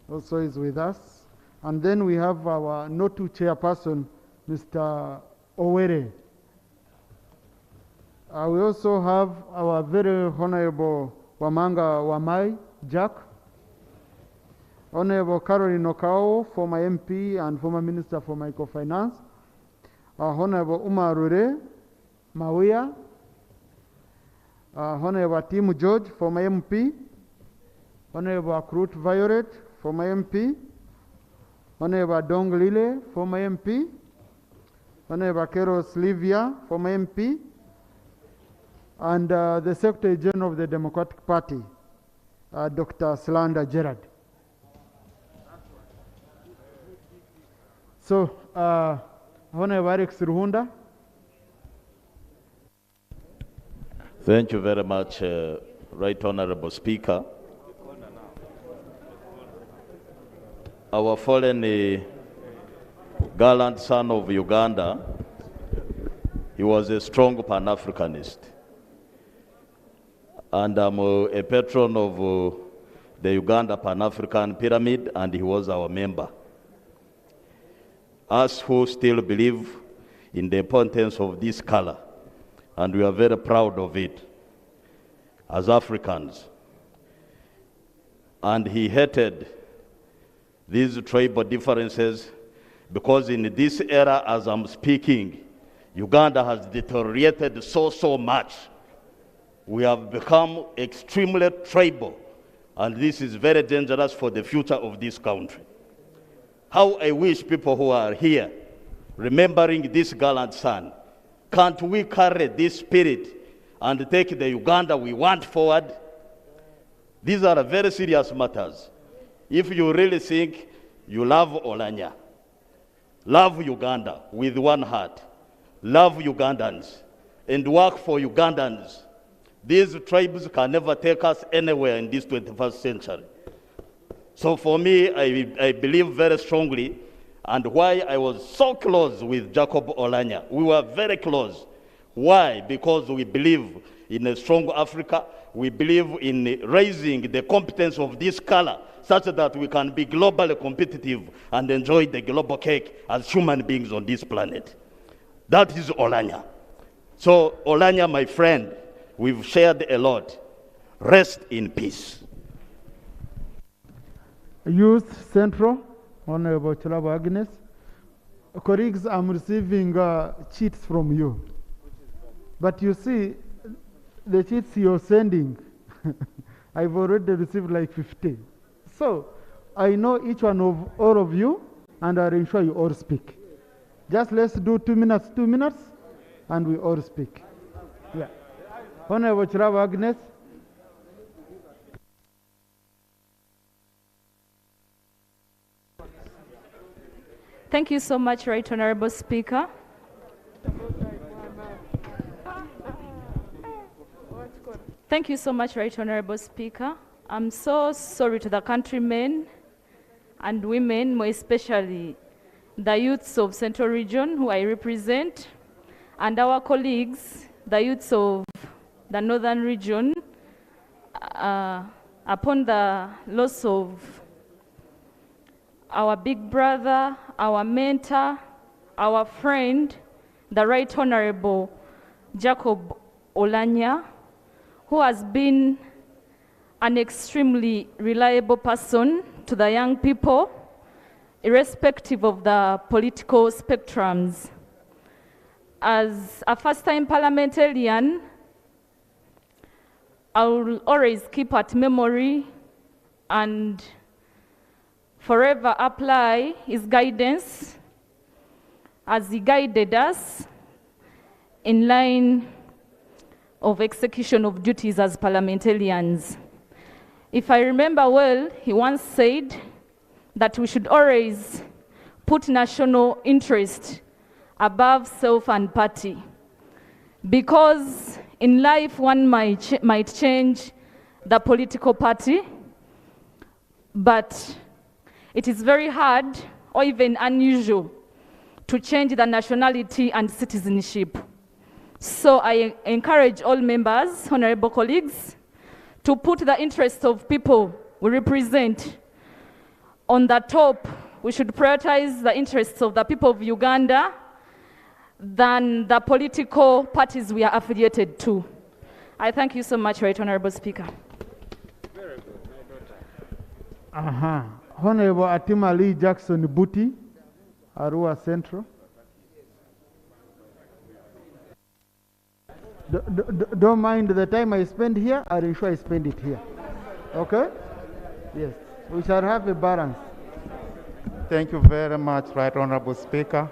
also is with us. And then we have our NOTU chairperson, Mr. Owere. We also have our very Honorable Wamanga Wamai Jack, Honorable Caroline Okao, former MP and former Minister for Microfinance, Honorable Umar Rure Mawia, Honorable Timu George, former MP, Honorable Akrut Violet, former MP, Honorable Dong Lile, former MP, Honorable Keros Livia, former MP, and the Secretary General of the Democratic Party, Dr. Slanda Gerard. So, Honorable Alex Ruhunda. Thank you very much, Right Honorable Speaker. Our fallen gallant son of Uganda, he was a strong Pan-Africanist. And I'm a patron of the Uganda Pan-African Pyramid, and he was our member. Us who still believe in the importance of this color, and we are very proud of it as Africans. And he hated these tribal differences because in this era, as I'm speaking, Uganda has deteriorated so much. We have become extremely tribal, and this is very dangerous for the future of this country. How I wish people who are here, remembering this gallant son, can't we carry this spirit and take the Uganda we want forward? These are very serious matters. If you really think you love Oulanyah, love Uganda with one heart, love Ugandans, and work for Ugandans, these tribes can never take us anywhere in this 21st century. So for me, I believe very strongly, and why I was so close with Jacob Oulanyah. We were very close. Why? Because we believe in a strong Africa. We believe in raising the competence of this color such that we can be globally competitive and enjoy the global cake as human beings on this planet. That is Oulanyah. So Oulanyah, my friend, we've shared a lot. Rest in peace. Youth Central, Honorable Chilabo Agnes. Colleagues, I'm receiving cheats from you. But you see, the cheats you're sending, I've already received like 50. So, I know each one of all of you, and I'll ensure you all speak. Just let's do 2 minutes, and we all speak. Yeah. Honorable Chilabo Agnes. Thank you so much, Right Honorable Speaker. Thank you so much, Right Honorable Speaker. I'm so sorry to the countrymen and women, more especially the youths of Central Region who I represent, and our colleagues, the youths of the Northern Region, upon the loss of our big brother, our mentor, our friend, the Right Honorable Jacob Oulanyah, who has been an extremely reliable person to the young people, irrespective of the political spectrums. As a first-time parliamentarian, I will always keep at memory and forever apply his guidance as he guided us in line of execution of duties as parliamentarians. If I remember well, he once said that we should always put national interest above self and party, because in life one might change the political party, but it is very hard or even unusual to change the nationality and citizenship. So I encourage all members, honorable colleagues, to put the interests of people we represent on the top. We should prioritize the interests of the people of Uganda than the political parties we are affiliated to. I thank you so much, Right Honorable Speaker. Very good. Honorable Atima Lee Jackson Buti, Arua Central. Don't mind the time I spend here, I'll ensure I spend it here. Okay? Yes. We shall have a balance. Thank you very much, Right Honorable Speaker.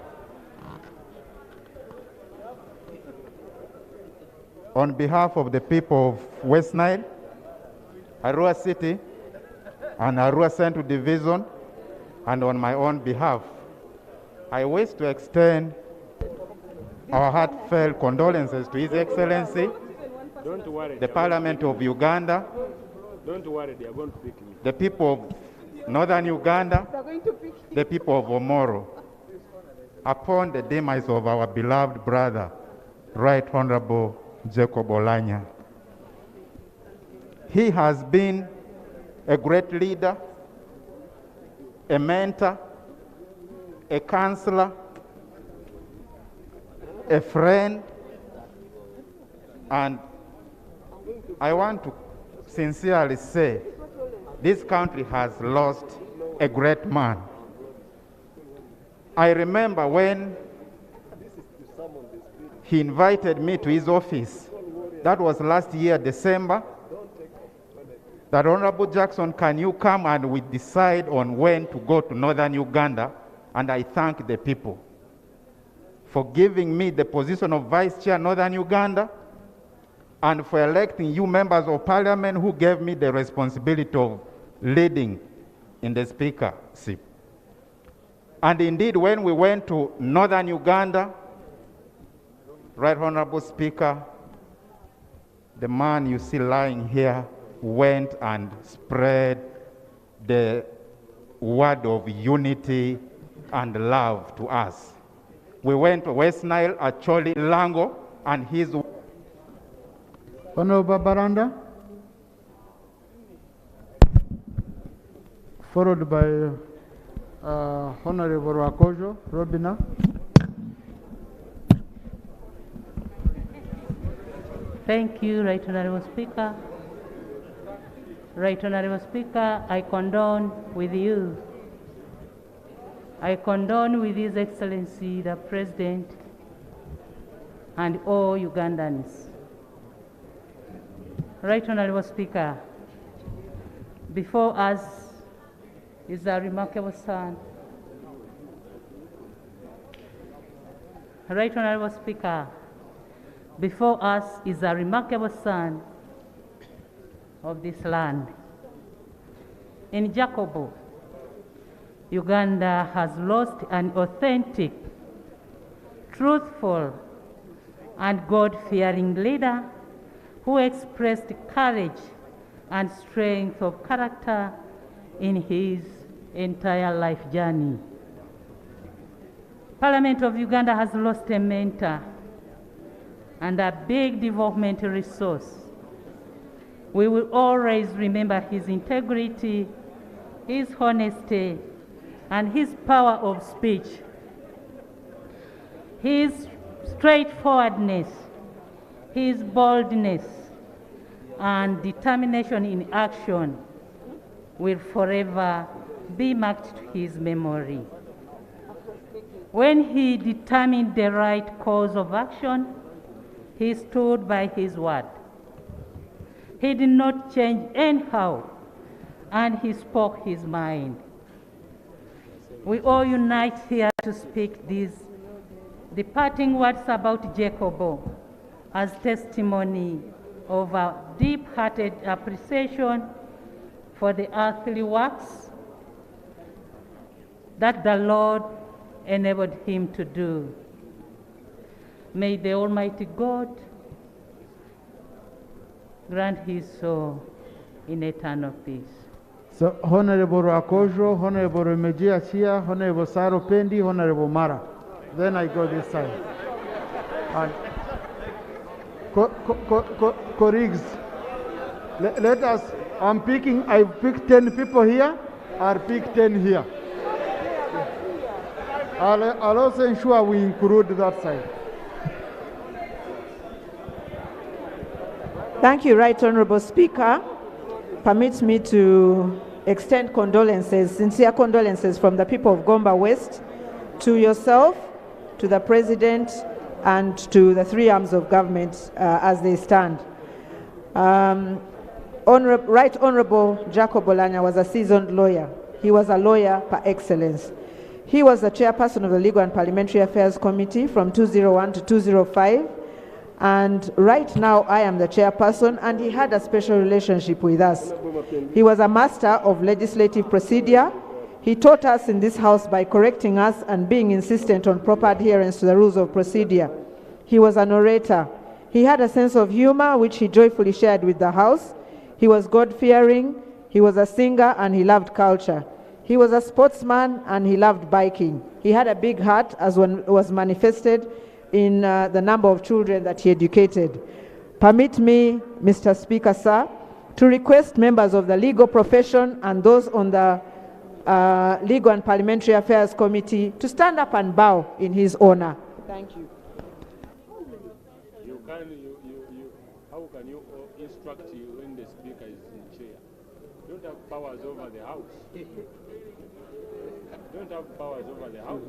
On behalf of the people of West Nile, Arua City, and Arua Central Division, and on my own behalf, I wish to extend our heartfelt condolences to His Excellency, the Parliament of Uganda, Don't worry, they are going to pick me. the people of Northern Uganda, the people of Omoro, upon the demise of our beloved brother, Right Honorable Jacob Oulanyah. He has been a great leader, a mentor, a counselor, a friend, and I want to sincerely say this country has lost a great man. I remember when he invited me to his office, that was last year, December, that Honorable Jackson, can you come and we decide on when to go to Northern Uganda? And I thank the people for giving me the position of Vice Chair Northern Uganda, and for electing you members of Parliament who gave me the responsibility of leading in the speakership. And indeed, when we went to Northern Uganda, Right Honorable Speaker, the man you see lying here went and spread the word of unity and love to us. We went to West Nile, Acholi Lango, and his... Honorable Baranda, followed by Honorable Rakojo, Robina. Thank you, Right Honorable Speaker. Right Honorable Speaker, I condone with you. I condone with His Excellency the President and all Ugandans. Right Honorable Speaker, before us is a remarkable son. Right Honorable Speaker, before us is a remarkable son of this land. In Jacobo, Uganda has lost an authentic, truthful, and God-fearing leader who expressed courage and strength of character in his entire life journey. Parliament of Uganda has lost a mentor and a big development resource. We will always remember his integrity, his honesty, and his power of speech. His straightforwardness, his boldness, and determination in action will forever be marked to his memory. When he determined the right course of action, he stood by his word. He did not change anyhow, and he spoke his mind. We all unite here to speak these departing words about Jacobo as testimony of a deep-hearted appreciation for the earthly works that the Lord enabled him to do. May the Almighty God grant his soul in eternal peace. So, Honorable Rakojo, Honorable Remejia Chia, Honorable Saro Pendi, Honorable Mara. Then I go this side. And colleagues, let us, I picked 10 people here, I'll pick 10 here. I'll also ensure we include that side. Thank you, Right Honorable Speaker. Permit me to extend condolences, sincere condolences from the people of Gomba West to yourself, to the President, and to the three arms of government as they stand. Right Honorable Jacob Oulanyah was a seasoned lawyer. He was a lawyer par excellence. He was the chairperson of the Legal and Parliamentary Affairs Committee from 2001 to 2005. And right now, I am the chairperson, and he had a special relationship with us. He was a master of legislative procedure. He taught us in this house by correcting us and being insistent on proper adherence to the rules of procedure. He was an orator. He had a sense of humor, which he joyfully shared with the house. He was God-fearing. He was a singer, and he loved culture. He was a sportsman, and he loved biking. He had a big heart, as was manifested in the number of children that he educated. Permit me, Mr. Speaker, sir, to request members of the legal profession and those on the Legal and Parliamentary Affairs Committee to stand up and bow in his honor. Thank you. How can you instruct you when the Speaker is in chair? You don't have powers over the House. You don't have powers over the House.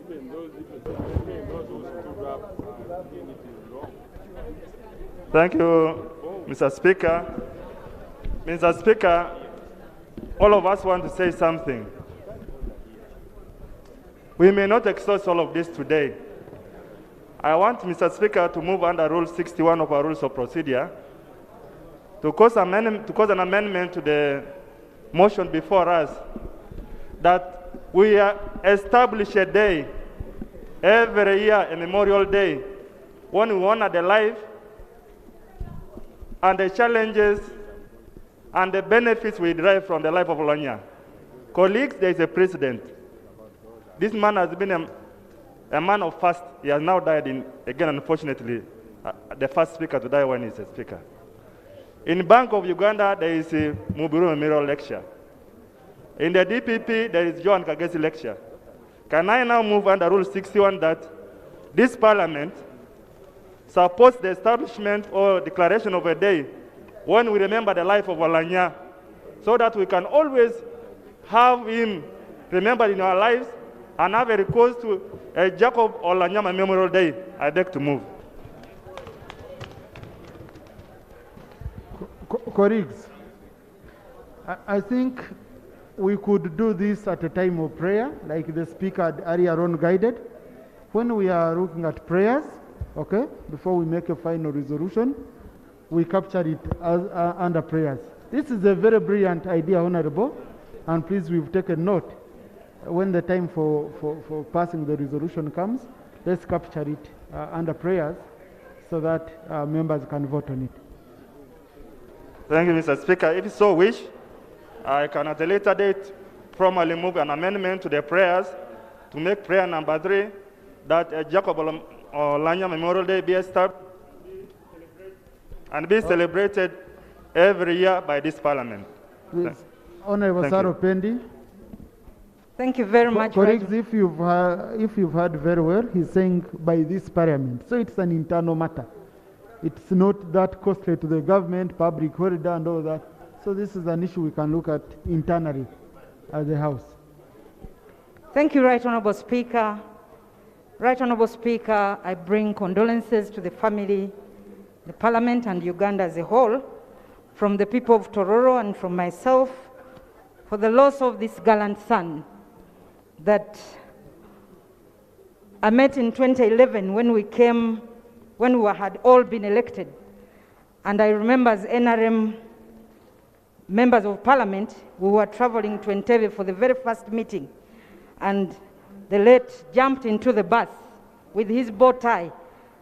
Even those who stood up are doing it wrong. Thank you, Mr. Speaker. Mr. Speaker, all of us want to say something. We may not exhaust all of this today. I want Mr. Speaker to move under Rule 61 of our Rules of Procedure to cause an amendment to the motion before us that we establish a day every year, a Memorial Day, when we honor the life and the challenges and the benefits we derive from the life of Oulanyah. Colleagues, there is a precedent. This man has been a man of fast. He has now died again, unfortunately, the first speaker to die when he's a speaker. In Bank of Uganda, there is a Muburu Memorial Lecture. In the DPP, there is Joan Kagesi Lecture. Can I now move under Rule 61 that this Parliament supports the establishment or declaration of a day when we remember the life of Oulanyah, so that we can always have him remembered in our lives and have a recourse to a Jacob Oulanyah Memorial Day? I beg to move. Colleagues, I think we could do this at a time of prayer, like the speaker had earlier on guided. When we are looking at prayers, okay, before we make a final resolution, we capture it as, under prayers. This is a very brilliant idea, Honorable, and please, we've taken note. When the time for passing the resolution comes, let's capture it under prayers so that members can vote on it. Thank you, Mr. Speaker. If you so wish, I can at a later date formally move an amendment to the prayers to make prayer number 3 that Jacob Oulanyah Memorial Day be established and be celebrated every year by this Parliament. Please, Honorable Saro Pendi. Thank you very much. Colleagues, if you've heard very well, he's saying by this Parliament. So it's an internal matter. It's not that costly to the government, public holiday and all that. So this is an issue we can look at internally as a House. Thank you, Right Honourable Speaker. Right Honourable Speaker, I bring condolences to the family, the Parliament and Uganda as a whole, from the people of Tororo and from myself, for the loss of this gallant son that I met in 2011 when we had all been elected. And I remember as NRM members of Parliament, we were traveling to Entebbe for the very first meeting. And the late jumped into the bus with his bow tie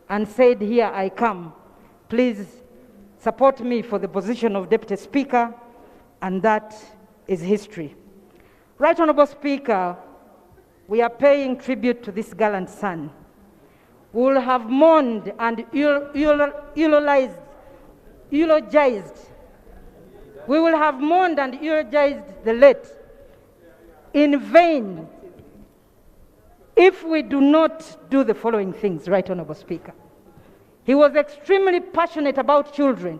and said, "Here I come. Please support me for the position of Deputy Speaker," and that is history. Right Honourable Speaker, we are paying tribute to this gallant son. We will have mourned and eulogized. We will have mourned and eulogized the late in vain if we do not do the following things, Right Honourable Speaker. He was extremely passionate about children.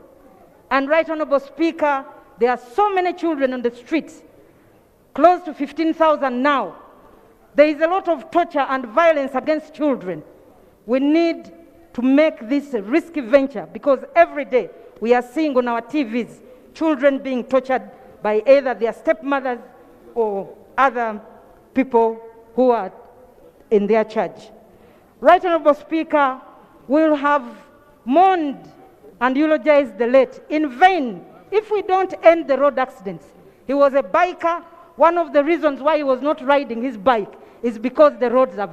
And Right Honourable Speaker, there are so many children on the streets, close to 15,000 now. There is a lot of torture and violence against children. We need to make this a risky venture because every day we are seeing on our TVs children being tortured by either their stepmothers or other people who are in their charge. Right Honourable Speaker, we will have mourned and eulogized the late in vain if we don't end the road accidents. He was a biker. One of the reasons why he was not riding his bike is because the roads are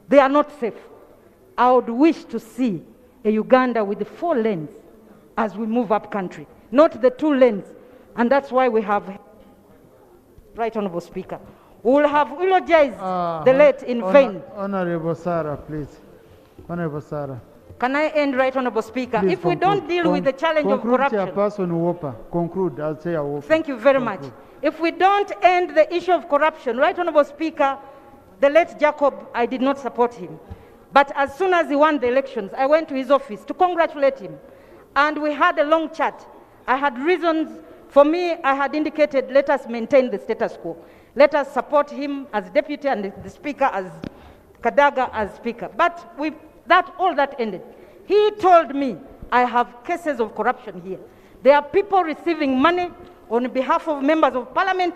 they are not safe. I would wish to see a Uganda with the 4 lanes as we move up country, not the 2 lanes. And that's why we have, Right Honourable Speaker, we will have eulogized the late in vain. Honourable Sarah, please. Honourable Sarah. Can I end, Right Honourable Speaker? Please if we don't deal with the challenge of corruption... Chairperson Wopa. Conclude. I'll say a Wopa. Thank you very much. If we don't end the issue of corruption, Right Honourable Speaker, the late Jacob, I did not support him. But as soon as he won the elections, I went to his office to congratulate him. And we had a long chat. I had reasons. For me, I had indicated, let us maintain the status quo. Let us support him as deputy and the speaker as Kadaga as speaker. But all that ended. He told me, I have cases of corruption here. There are people receiving money on behalf of members of Parliament,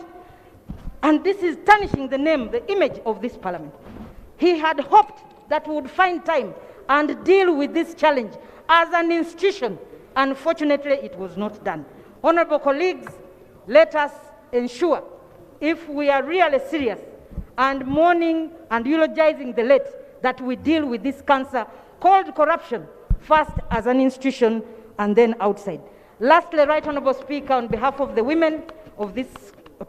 and this is tarnishing the name, the image of this Parliament. He had hoped that we would find time and deal with this challenge as an institution. Unfortunately, it was not done. Honourable colleagues, let us ensure, if we are really serious and mourning and eulogizing the late, that we deal with this cancer called corruption, first as an institution and then outside. Lastly, Right Honourable Speaker, on behalf of the women of this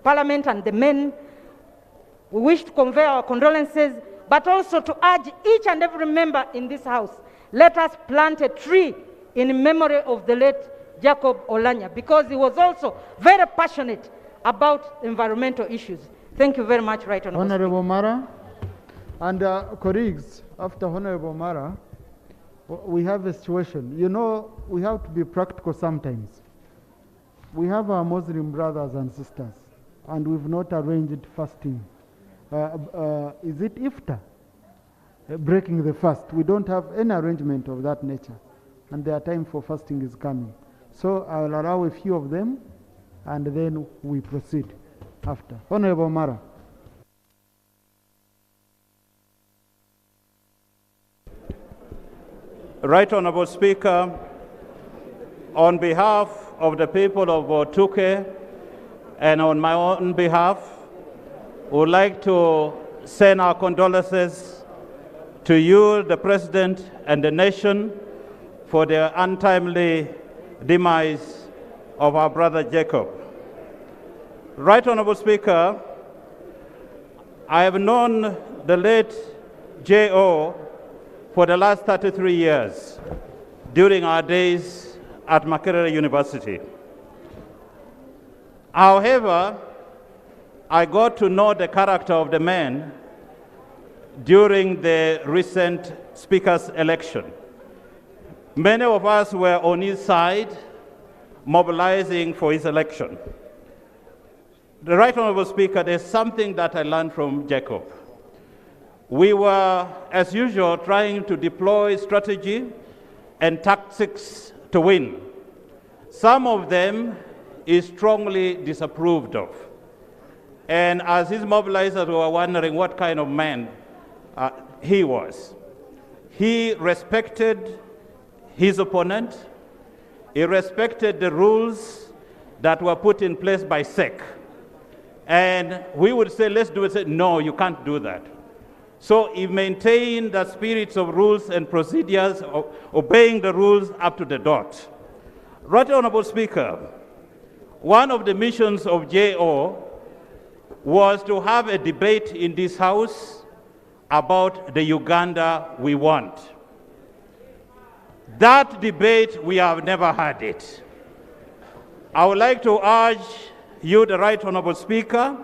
Parliament and the men, we wish to convey our condolences, but also to urge each and every member in this House, let us plant a tree in memory of the late Jacob Oulanyah, because he was also very passionate about environmental issues. Thank you very much, Right Honourable Speaker. Honourable Mara. And colleagues, after Honourable Mara, we have a situation. You know, we have to be practical sometimes. We have our Muslim brothers and sisters, and we've not arranged fasting. Is it iftar? Breaking the fast. We don't have any arrangement of that nature, and their time for fasting is coming. So I'll allow a few of them, and then we proceed after. Honourable Mara. Right Honourable Speaker, on behalf of the people of Botuke and on my own behalf, would like to send our condolences to you, the President, and the nation for the untimely demise of our brother Jacob. Right Honorable Speaker, I have known the late J.O. for the last 33 years during our days at Makerere University. However, I got to know the character of the man during the recent Speaker's election. Many of us were on his side, mobilizing for his election. The Right Honorable Speaker, there's something that I learned from Jacob. We were, as usual, trying to deploy strategy and tactics to win. Some of them is strongly disapproved of. And as his mobilizers were wondering what kind of man he was, he respected his opponent. He respected the rules that were put in place by SEC. And we would say, let's do it. Say, no, you can't do that. So he maintained the spirits of rules and procedures, of obeying the rules up to the dot. Right Honorable Speaker, one of the missions of JO was to have a debate in this House about the Uganda we want. That debate, we have never had it. I would like to urge you, the Right Honorable Speaker,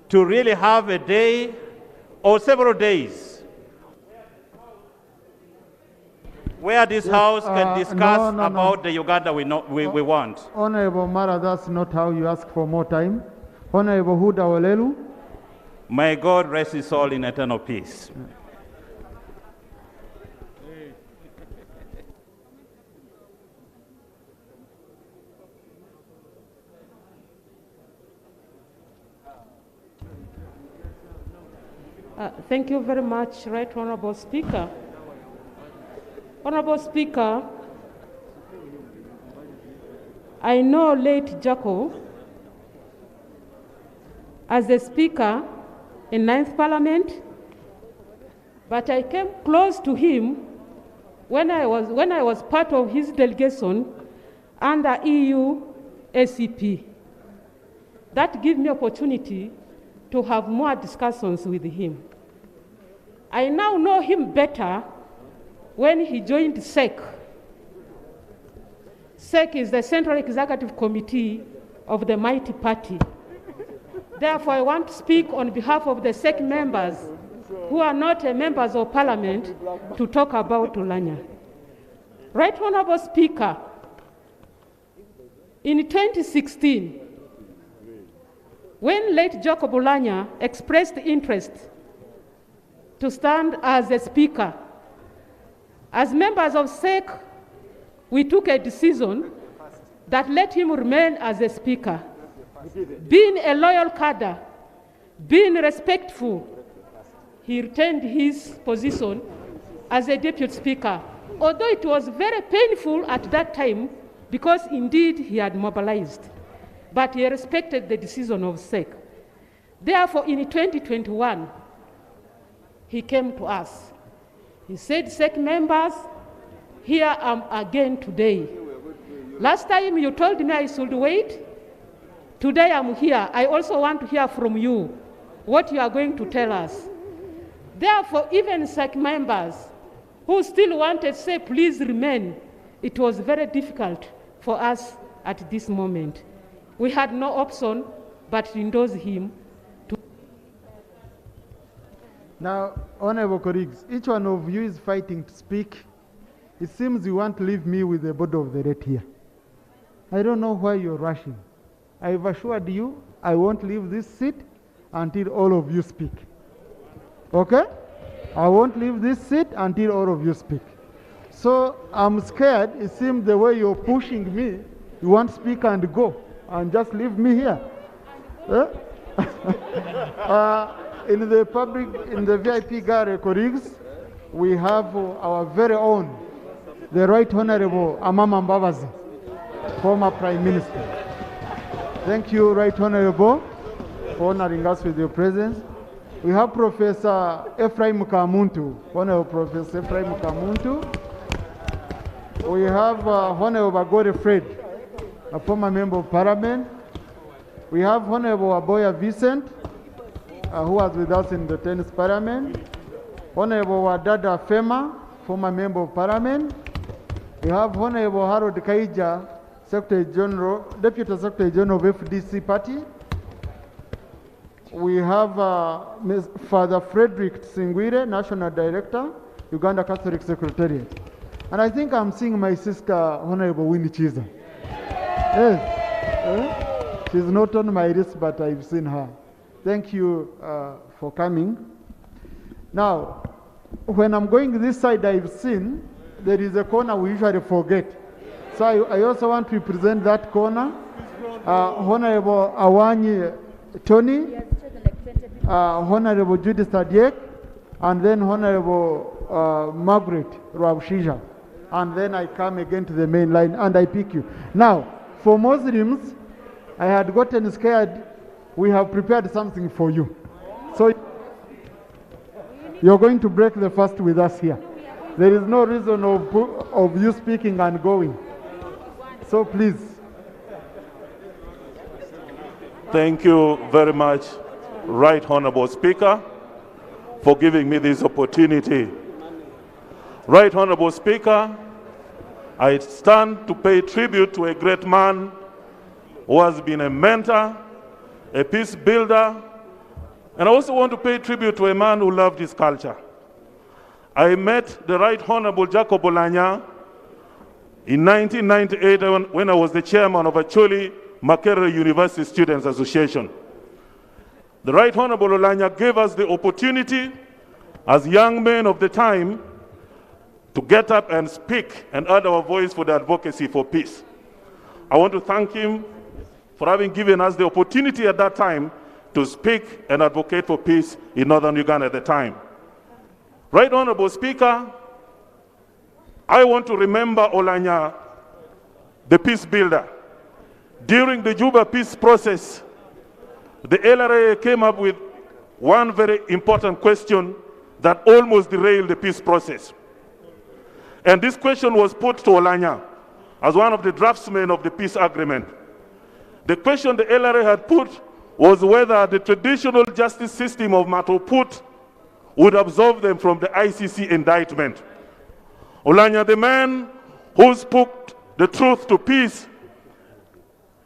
to really have a day or several days where this House can discuss about the Uganda we want. Honorable Mara, that's not how you ask for more time. Honorable Huda Olelu. May God rest his soul in eternal peace. Thank you very much, Right Honorable Speaker. Honorable Speaker, I know late Jacob as a speaker in 9th Parliament, but I came close to him when I was part of his delegation under EU ACP. That gave me opportunity to have more discussions with him. I now know him better when he joined SEC. SEC is the Central Executive Committee of the Mighty Party. Therefore, I want to speak on behalf of the SEC members who are not members of Parliament to talk about Oulanyah. Right Honorable Speaker, in 2016, when late Jacob Oulanyah expressed interest to stand as a speaker, as members of SEC, we took a decision that let him remain as a speaker. Being a loyal cadre, being respectful, he retained his position as a deputy speaker, although it was very painful at that time because indeed he had mobilized. But he respected the decision of SEC. Therefore, in 2021, he came to us. He said, SEC members, here I am again today. Last time you told me I should wait. Today I'm here. I also want to hear from you what you are going to tell us. Therefore, even SEC members who still wanted to say, please remain, it was very difficult for us at this moment. We had no option but to endorse him. Now, honorable colleagues, each one of you is fighting to speak. It seems you want to leave me with the body of the dead here. I don't know why you're rushing. I've assured you I won't leave this seat until all of you speak. Okay? I won't leave this seat until all of you speak. So I'm scared. It seems the way you're pushing me, you want to speak and go and just leave me here. In the public, in the VIP gallery, colleagues, we have our very own, the Right Honorable Amama Mbabazi, former Prime Minister. Thank you, Right Honorable, for honoring us with your presence. We have Professor Ephraim Kamuntu, Honorable Professor Ephraim Kamuntu. We have Honorable Agore Fred, a former member of parliament. We have Honorable Aboya Vincent, who was with us in the 10th parliament. Honorable Wadada Fema, former member of parliament. We have Honorable Harold Kaija, Secretary General, Deputy Secretary General of FDC Party. We have Father Frederick Singwire, National Director, Uganda Catholic Secretariat. And I think I'm seeing my sister, Honorable Winnie Chiza. Yes. She's not on my list, but I've seen her. Thank you for coming. Now, when I'm going this side, I've seen there is a corner we usually forget. So I also want to present that corner. Honorable Oulanyah Tony, Honorable Judith Adiek, and then Honorable Margaret Rawshija. And then I come again to the main line and I pick you. Now, for Muslims, I had gotten scared. We have prepared something for you. So you're going to break the fast with us here. There is no reason of you speaking and going. So please. Thank you very much, Right Honorable Speaker, for giving me this opportunity. Right Honorable Speaker, I stand to pay tribute to a great man who has been a mentor, a peace builder, and I also want to pay tribute to a man who loved his culture. I met the Right Honorable Jacob Oulanyah in 1998 when I was the chairman of Acholi Makerere University Students Association. The Right Honorable Oulanyah gave us the opportunity as young men of the time to get up and speak and add our voice for the advocacy for peace. I want to thank him for having given us the opportunity at that time to speak and advocate for peace in northern Uganda at the time. Right Honorable Speaker, I want to remember Oulanyah, the peace builder. During the Juba peace process, the LRA came up with one very important question that almost derailed the peace process. And this question was put to Oulanyah as one of the draftsmen of the peace agreement. The question the LRA had put was whether the traditional justice system of Matoput would absolve them from the ICC indictment. Oulanyah, the man who spoke the truth to peace,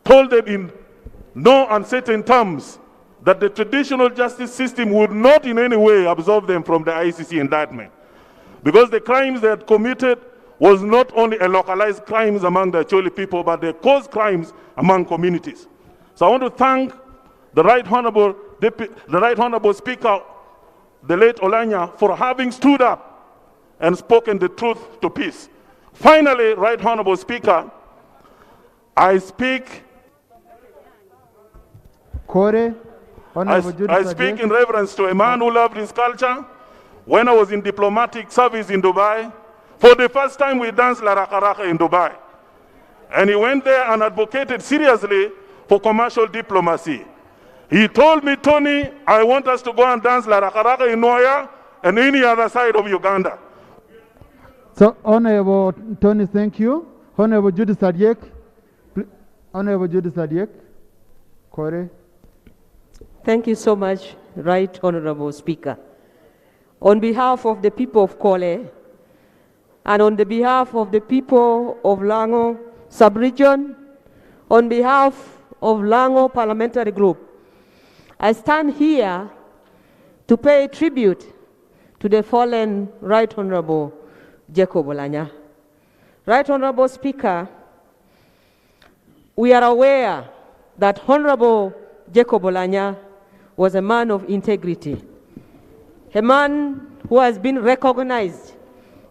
told them in no uncertain terms that the traditional justice system would not in any way absolve them from the ICC indictment, because the crimes they had committed was not only a localized crimes among the Acholi people, but they caused crimes among communities. So I want to thank the Right Honorable Speaker, the late Oulanyah, for having stood up and spoken the truth to peace. Finally, Right Honorable Speaker, I speak in reverence to a man who loved his culture. When I was in diplomatic service in Dubai, for the first time we danced La Raka Raka in Dubai. And he went there and advocated seriously for commercial diplomacy. He told me, Tony, I want us to go and dance La Raka Raka in Noya and any other side of Uganda. So, Honorable Tony, thank you. Honorable Judith Adiek. Honorable Judith Adiek. Kore. Thank you so much, Right Honorable Speaker. On behalf of the people of Kole, and on the behalf of the people of Lango Sub-Region, on behalf of Lango Parliamentary Group, I stand here to pay tribute to the fallen Right Honorable Jacob Oulanyah. Right Honorable Speaker, we are aware that Honorable Jacob Oulanyah was a man of integrity, a man who has been recognized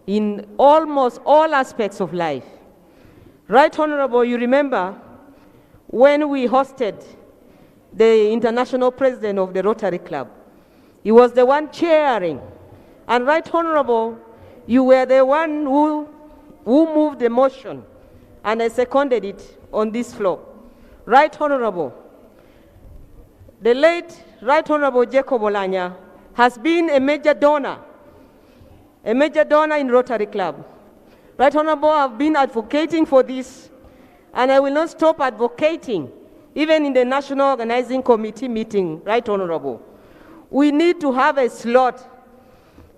in almost all aspects of life. Right Honorable, you remember when we hosted the international president of the Rotary Club. He was the one chairing. And Right Honorable, you were the one who moved the motion, and I seconded it on this floor. Right Honorable, the late Right Honorable Jacob Oulanyah has been a major donor in Rotary Club. Right Honorable, I've been advocating for this, and I will not stop advocating, even in the National Organizing Committee meeting, Right Honorable. We need to have a slot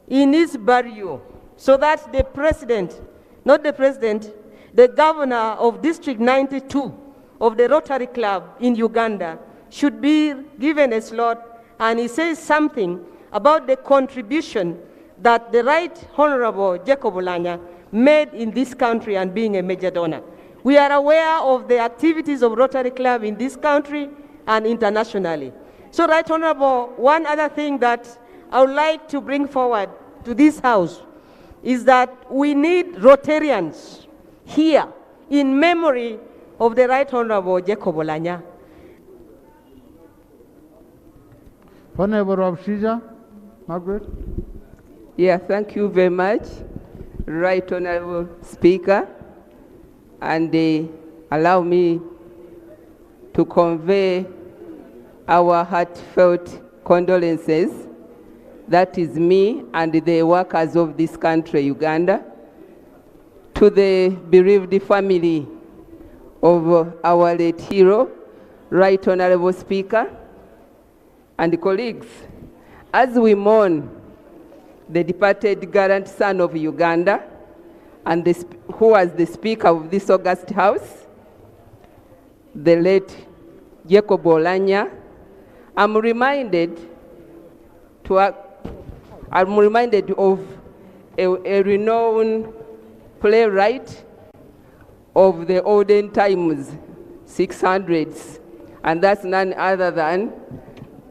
in his burial so that the president, not the president, the governor of District 92 of the Rotary Club in Uganda should be given a slot, and he says something about the contribution that the Right Honorable Jacob Oulanyah made in this country and being a major donor. We are aware of the activities of Rotary Club in this country and internationally. So, Right Honorable, one other thing that I would like to bring forward to this House is that we need Rotarians here in memory of the Right Honorable Jacob Oulanyah. Honorable Rabshija, Margaret. Yeah, thank you very much, Right Honorable Speaker, and allow me to convey our heartfelt condolences. That is me and the workers of this country, Uganda, to the bereaved family of our late hero, Right Honorable Speaker, and colleagues, as we mourn the departed gallant son of Uganda, and who was the Speaker of this august House, the late Jacob Oulanyah, I'm reminded of a renowned playwright of the olden times, 600s, and that's none other than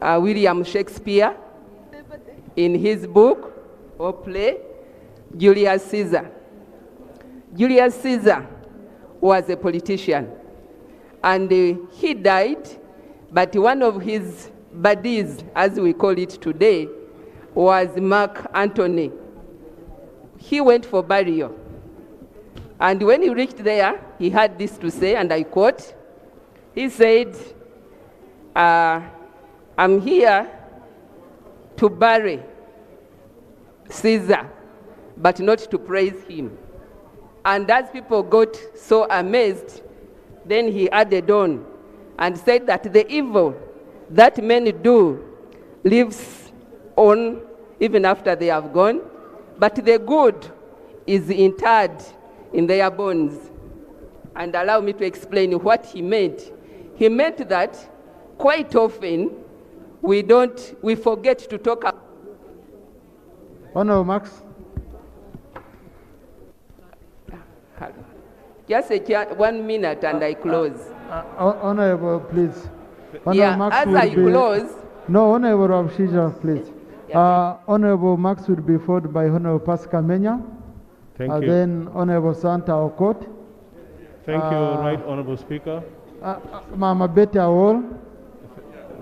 William Shakespeare, in his book or play, Julius Caesar. Julius Caesar was a politician, and he died, but one of his buddies, as we call it today, was Mark Antony. He went for burial, and when he reached there, he had this to say, and I quote, he said, I'm here to bury Caesar, but not to praise him. And as people got so amazed, then he added on and said that the evil that men do lives on even after they have gone, but the good is interred in their bones. And allow me to explain what he meant. He meant that quite often we forget to talk about. Honorable Max. Just 1 minute and I close. Honorable, please. Honorable Yeah, Max as will I close. No, Honorable Rabshija, please. Honorable Max will be followed by Honorable Pascal Menya. Thank you. Then Honorable Santa Okot. Thank you, Right Honorable Speaker. Mama Betty Awol.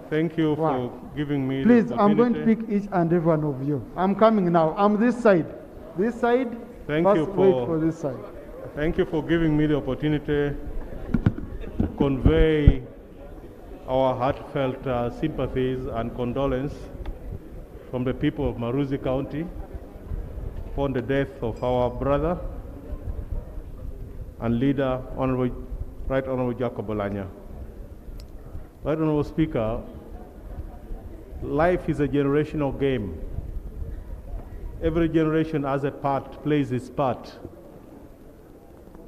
Thank you for giving me Please, the I'm opportunity. going to pick each and every one of you. I'm coming now. I'm this side. This side. Thank First you wait for this side. Thank you for giving me the opportunity to convey our heartfelt sympathies and condolence from the people of Maruzi County upon the death of our brother and leader, Right Honorable Jacob Oulanyah. Right Honorable Speaker, life is a generational game. Every generation has a part, plays its part.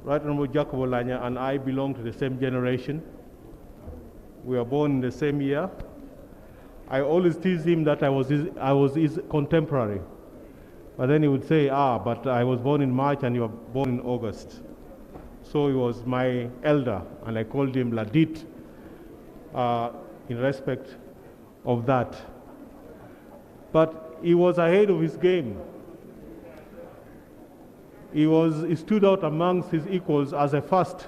Right Honorable Jacob Oulanyah and I belong to the same generation. We were born in the same year. I always tease him that I was his contemporary. But then he would say, but I was born in March and you were born in August. So he was my elder, and I called him Ladit in respect of that. But he was ahead of his game. He stood out amongst his equals as a first.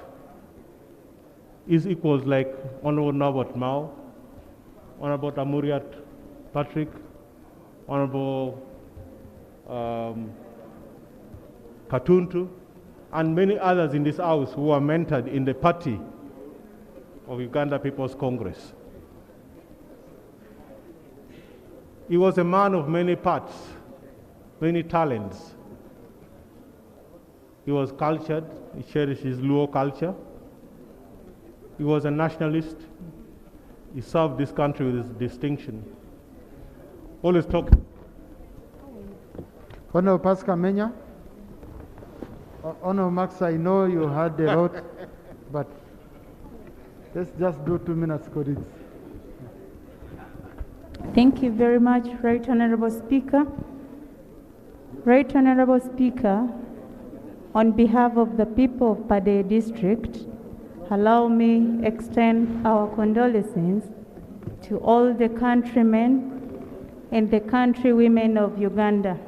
His equals like Honorable Norbert Mao, Honorable Amuriat Patrick, Honorable Katuntu, and many others in this house who were mentored in the party of Uganda People's Congress. He was a man of many parts, many talents. He was cultured. He cherished his Luo culture. He was a nationalist. He served this country with distinction. Always talking. Honorable Pascal Menya. Honorable Max, I know you had a lot, but let's just do 2 minutes, colleagues. Thank you very much, Right Honorable Speaker. Right Honorable Speaker, on behalf of the people of Pade District, allow me extend our condolences to all the countrymen and the countrywomen of Uganda.